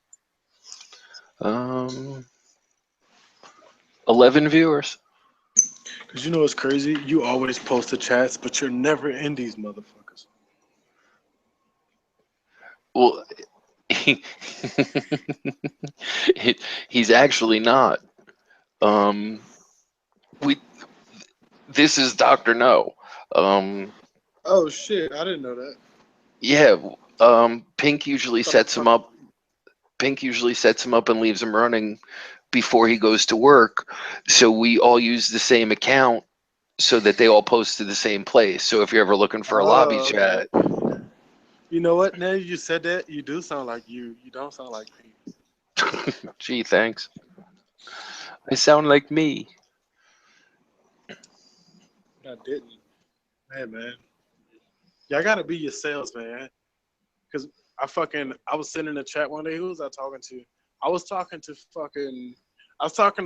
11 viewers. Cause you know what's crazy? You always post the chats, but you're never in these motherfuckers. Well, he's actually not. We This is Dr. No. Oh shit! I didn't know that. Yeah, Pink usually Thought sets him up. Pink usually sets him up and leaves him running before he goes to work. So we all use the same account so that they all post to the same place. So if you're ever looking for a lobby Oh, okay. chat, You know what? Now you said that, you do sound like you. You don't sound like me. gee, thanks. I sound like me. I didn't. Man. Y'all gotta be yourselves, man. Cause I was sitting in the chat one day. Who was I talking to? I was talking to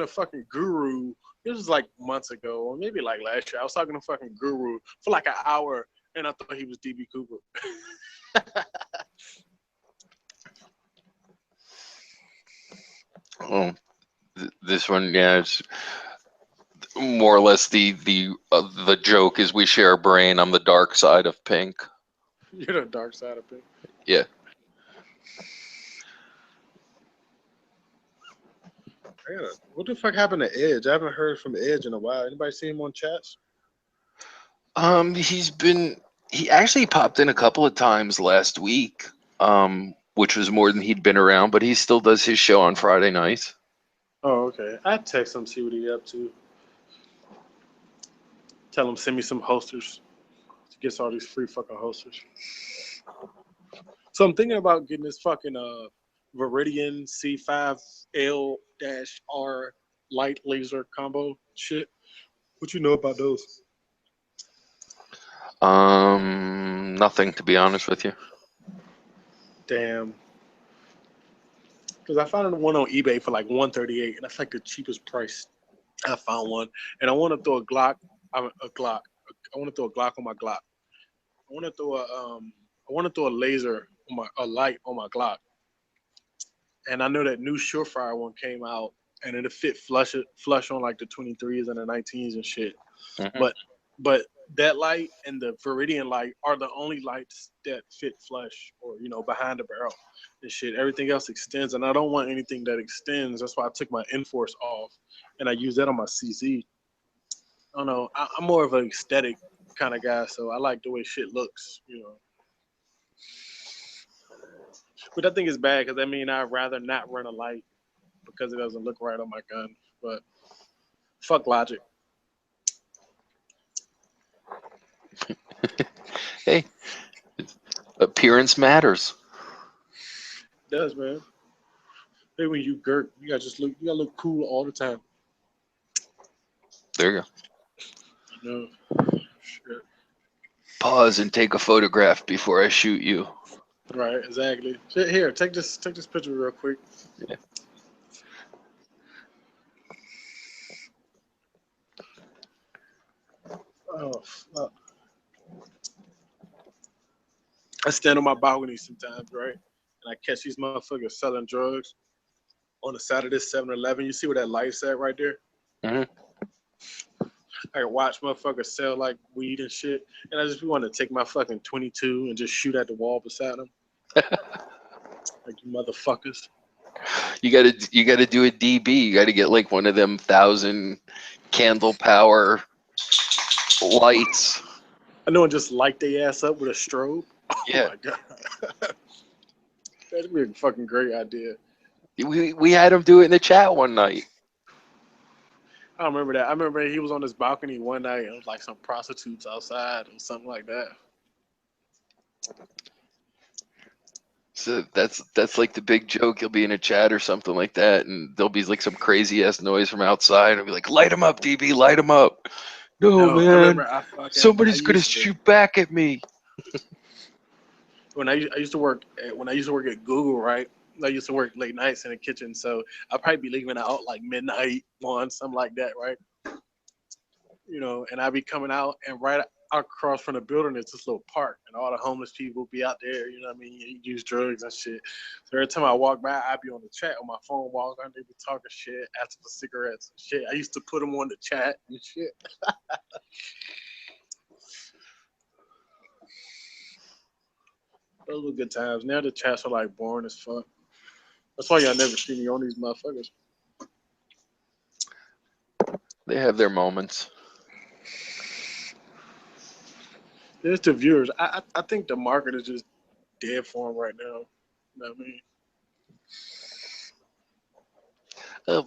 fucking Guru. This was like months ago, or maybe like last year. I was talking to fucking Guru for like an hour, and I thought he was DB Cooper. Oh, this one, yeah, it's more or less the joke is we share a brain. I'm the dark side of Pink. You're the dark side of it. Yeah. What the fuck happened to Edge? I haven't heard from Edge in a while. Anybody see him on chats? He actually popped in a couple of times last week, which was more than he'd been around, but he still does his show on Friday nights. Oh, okay. I'd text him, see what he up to. Tell him send me some hosters. He gets all these free fucking hosters. So I'm thinking about getting this fucking Viridian C5L-R light laser combo shit. What you know about those? Nothing to be honest with you. Damn. Because I found one on eBay for like $138, and that's like the cheapest price. I found one, and I want to throw a Glock. A Glock. I want to throw a Glock on my Glock. I want to throw a laser on a light on my Glock. And I know that new Surefire one came out, and it'll fit flush on like the 23s and the 19s and shit. Mhm. But that light and the Viridian light are the only lights that fit flush or behind the barrel and shit. Everything else extends, and I don't want anything that extends. That's why I took my Enforce off, and I use that on my CZ. I don't know. I'm more of an aesthetic kind of guy, so I like the way shit looks. But I think it's bad because I'd rather not run a light because it doesn't look right on my gun. But fuck logic. Hey, appearance matters. It does, man. Maybe when you Gert, you gotta look cool all the time. There you go. No. Shit. Pause and take a photograph before I shoot you. Right, exactly. Here, take this picture real quick. Yeah. Oh fuck. I stand on my balcony sometimes, right? And I catch these motherfuckers selling drugs on the side of this 7-Eleven. You see where that light's at right there? Mhm. I can watch motherfuckers sell like weed and shit, and I just want to take my fucking 22 and just shoot at the wall beside them. Like you motherfuckers. You gotta do a DB. You gotta get like one of them 1,000 candle power lights. I know, and just light their ass up with a strobe. Oh Yeah. my god. That'd be a fucking great idea. We had him do it in the chat one night. I remember that. I remember he was on his balcony one night and it was like some prostitutes outside or something like that. So that's like the big joke. He'll be in a chat or something like that, and there'll be like some crazy ass noise from outside. I'll be like, "Light him up, DB, light him up." No, No, I man, remember I somebody's gonna used to shoot back at me. when I used to work at Google, right? I used to work late nights in the kitchen, so I'd probably be leaving out like midnight, one, something like that, right? And I'd be coming out, and right across from the building is this little park, and all the homeless people be out there, you know what I mean? You use drugs and shit. So every time I walk by, I'd be on the chat on my phone, walking, they be talking shit, asking for cigarettes and shit. I used to put them on the chat and shit. Those were good times. Now the chats are like boring as fuck. That's why y'all never see me on these motherfuckers. They have their moments. There's the viewers. I think the market is just dead for him right now. You know what I mean? Uh,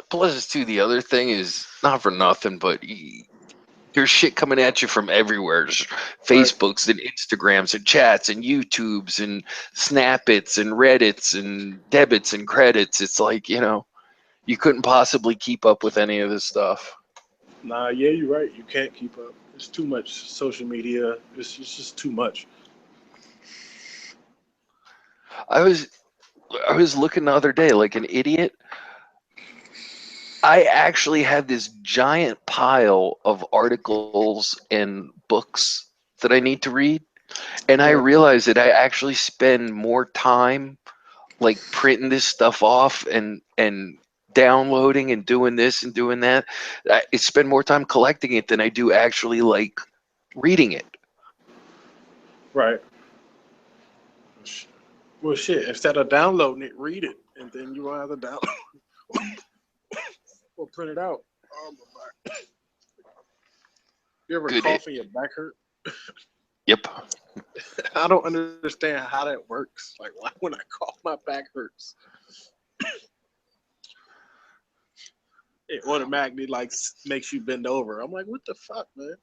Plus, too, the other thing is not for nothing, but there's shit coming at you from everywhere. There's Right. Facebooks and Instagrams and chats and YouTubes and Snapits and Reddits and debits and credits. It's like, you couldn't possibly keep up with any of this stuff. Nah, yeah, you're right. You can't keep up. It's too much social media. It's just too much. I was I was looking the other day like an idiot. I actually had this giant pile of articles and books that I need to read, and I Right. realized that I actually spend more time like printing this stuff off and downloading and doing this and doing that. I spend more time collecting it than I do actually like reading it. Right. Well, shit. Instead of downloading it, read it, and then you won't have to download or print it out. Oh my God. You ever Good. cough and your back hurt? Yep. I don't understand how that works. Like, why when I cough, my back hurts? It automatically like makes you bend over. I'm like, what the fuck, man?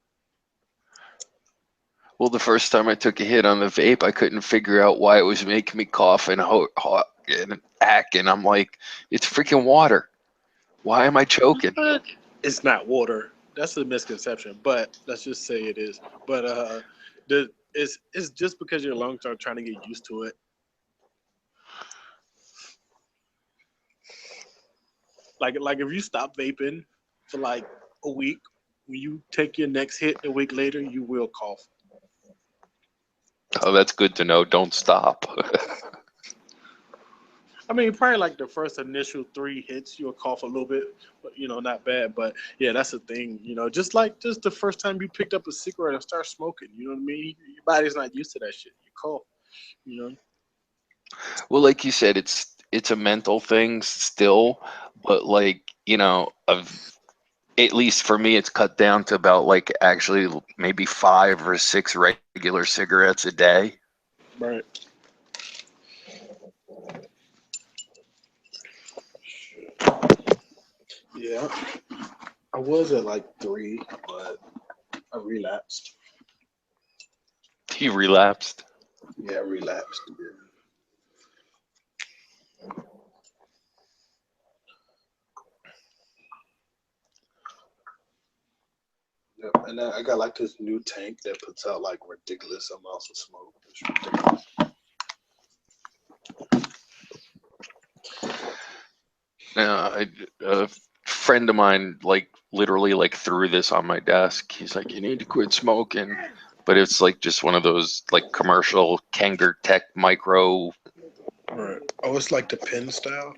Well, the first time I took a hit on the vape, I couldn't figure out why it was making me cough and ack, and I'm like, it's freaking water. Why am I choking? It's not water. That's a misconception, but let's just say it is. But it's just because your lungs are trying to get used to it. Like if you stop vaping for like a week, when you take your next hit a week later, you will cough. Oh, that's good to know. Don't stop. I mean, probably like the first initial 3 hits, you'll cough a little bit, but not bad. But yeah, that's the thing. Just the first time you picked up a cigarette and start smoking, you know what I mean? Your body's not used to that shit. You cough, you know. Well, like you said, it's a mental thing still, but like, of at least for me, it's cut down to about like actually maybe 5 or 6 regular cigarettes a day. Right. Yeah, I was at like 3, but I relapsed. He relapsed. Yeah, I relapsed. Yeah. And I got like this new tank that puts out like ridiculous amounts of smoke. It's ridiculous. A friend of mine like literally like threw this on my desk. He's like, "You need to quit smoking," but it's like just one of those like commercial Kanger Tech Micro. Right. Oh, it's like the pen style.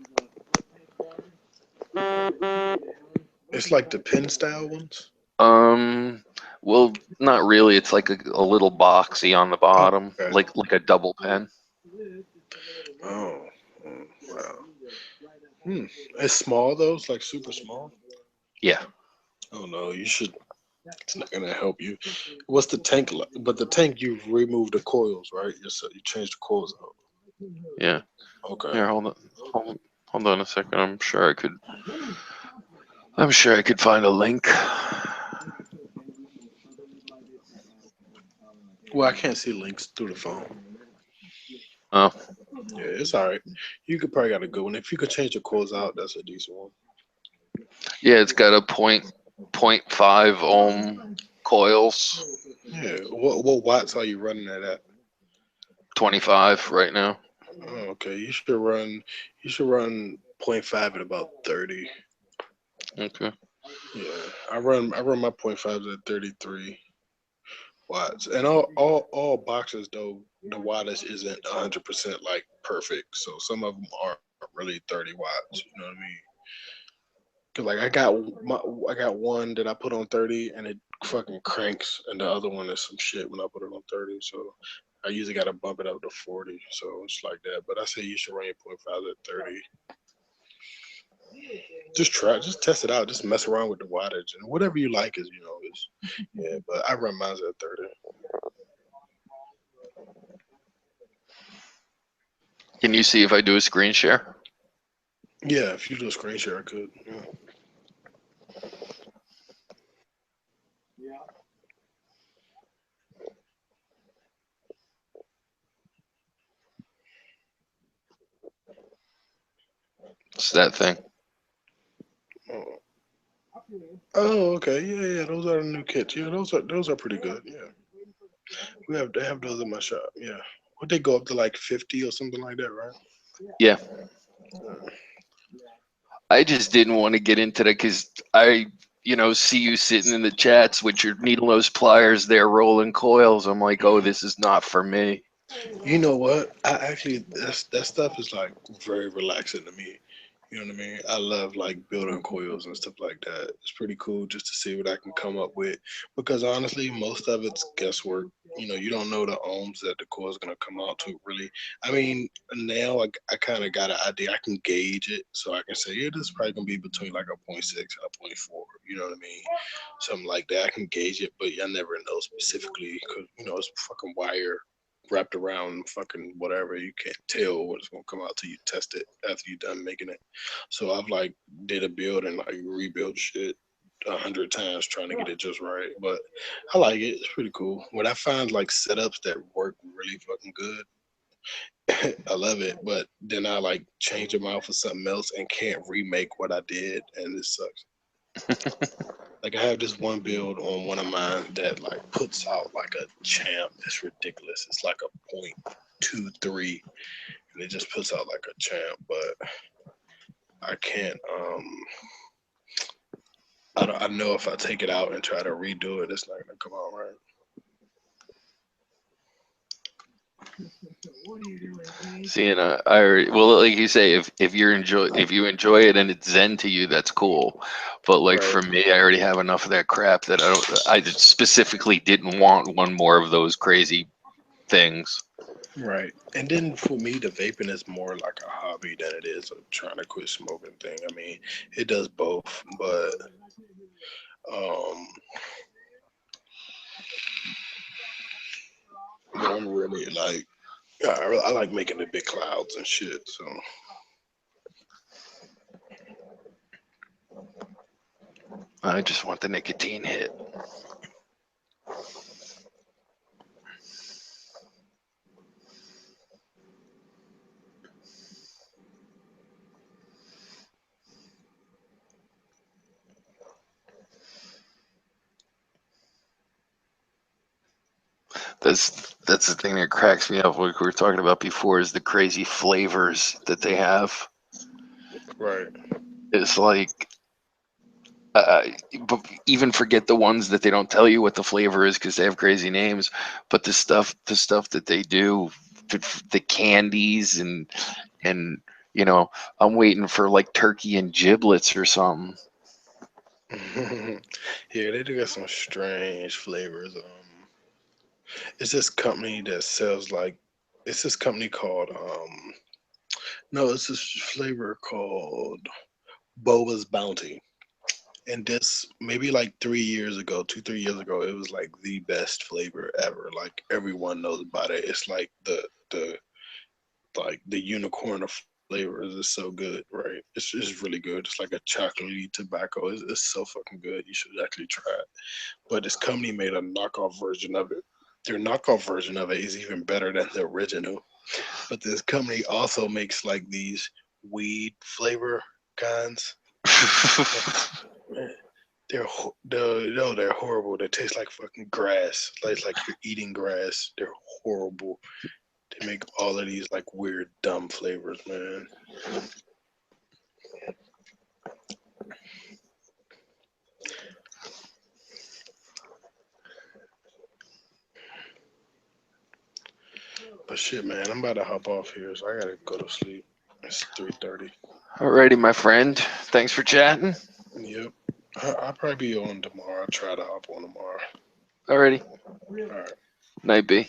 It's like the pen style ones. Um, well, not really. It's like a little boxy on the Oh, bottom, okay. like a double pen. Oh, wow. Hmm. It's small though. It's like super small. Yeah. Oh no, you should. It's not gonna help you. What's the tank like? But the tank, you've removed the coils, right? You changed the coils out. Yeah. Okay. Here, hold on a second. I'm sure I could find a link. Well, I can't see links through the phone. Oh, Yeah, it's all right. You could probably got a good one. If you could change the coils out, that's a decent one. yeah, it's got a point 0.5 ohm coils, Yeah. What watts are you running that at? 25 right now. Oh, okay. You should run point 0.5 at about 30. Okay. Yeah. I run my point 0.5s at 33 watts. And all boxes though, the wattage isn't 100% like perfect. So some of them are really 30 watts. You know what I mean? Cause like I got one that I put on 30 and it fucking cranks, and the other one is some shit when I put it on 30. So I usually got to bump it up to 40. So it's like that. But I say you should run your point 0.5 at 30. Just test it out. Just mess around with the wattage and whatever you like is. Yeah. But I run mine at 30. Can you see if I do a screen share? Yeah, if you do a screen share, I could. Yeah. It's that thing. Oh, okay. Yeah. Those are the new kits. Yeah, those are pretty good. Yeah, they have those in my shop. Yeah, would they go up to like 50 or something like that, right? Yeah. I just didn't want to get into that because I, see you sitting in the chats with your needle nose pliers there rolling coils. I'm like, oh, this is not for me. You know what? I actually that stuff is like very relaxing to me. You know what I mean? I love like building coils and stuff like that. It's pretty cool just to see what I can come up with because honestly, most of it's guesswork. You don't know the ohms that the coil is gonna come out to. Really, I mean, now I kind of got an idea. I can gauge it, so I can say, yeah, this is probably gonna be between like a point 0.6 and a point 0.4. You know what I mean? Something like that. I can gauge it, but I never know specifically because it's fucking wire wrapped around fucking whatever. You can't tell what's gonna come out till you test it after you're done making it. So I've like did a build and like rebuilt shit 100 times trying to get it just right. But I like it. It's pretty cool. When I find like setups that work really fucking good, I love it. But then I like change them out for something else and can't remake what I did, and it sucks. Like I have this one build on one of mine that like puts out like a champ. It's ridiculous. It's like a 0.23, and it just puts out like a champ. But I can't. I know if I take it out and try to redo it, it's not gonna come out right. See, and well, like you say, if you enjoy it and it's zen to you, that's cool. But like Right. for me, I already have enough of that crap that I just specifically didn't want one more of those crazy things. Right. And then for me, the vaping is more like a hobby than it is a trying to quit smoking thing. I mean, it does both, um, but I'm really like, yeah, I like making the big clouds and shit. So I just want the nicotine hit. That's the thing that cracks me up. Like we were talking about before, is the crazy flavors that they have. right. It's like, uh, even forget the ones that they don't tell you what the flavor is because they have crazy names. But the stuff that they do, the candies and I'm waiting for like turkey and giblets or something. Yeah, they do got some strange flavors. It's this company that sells like it's this company called no, it's this flavor called Boba's Bounty. And this maybe like 3 years ago, 2, 3 years ago, it was like the best flavor ever. Like everyone knows about it. It's like the unicorn of flavors is so good, right? It's really good. It's like a chocolatey tobacco. It's so fucking good. You should actually try it. But this company made a knockoff version of it. Their knockoff version of it is even better than the original. But this company also makes like these weed flavor kinds. They're horrible. They taste like fucking grass. Like you're eating grass. They're horrible. They make all of these like weird, dumb flavors, man. But shit, man, I'm about to hop off here, so I gotta go to sleep. It's 3:30. Alrighty, my friend. Thanks for chatting. Yep. I'll probably be on tomorrow. I'll try to hop on tomorrow. Alrighty. All right. Night B.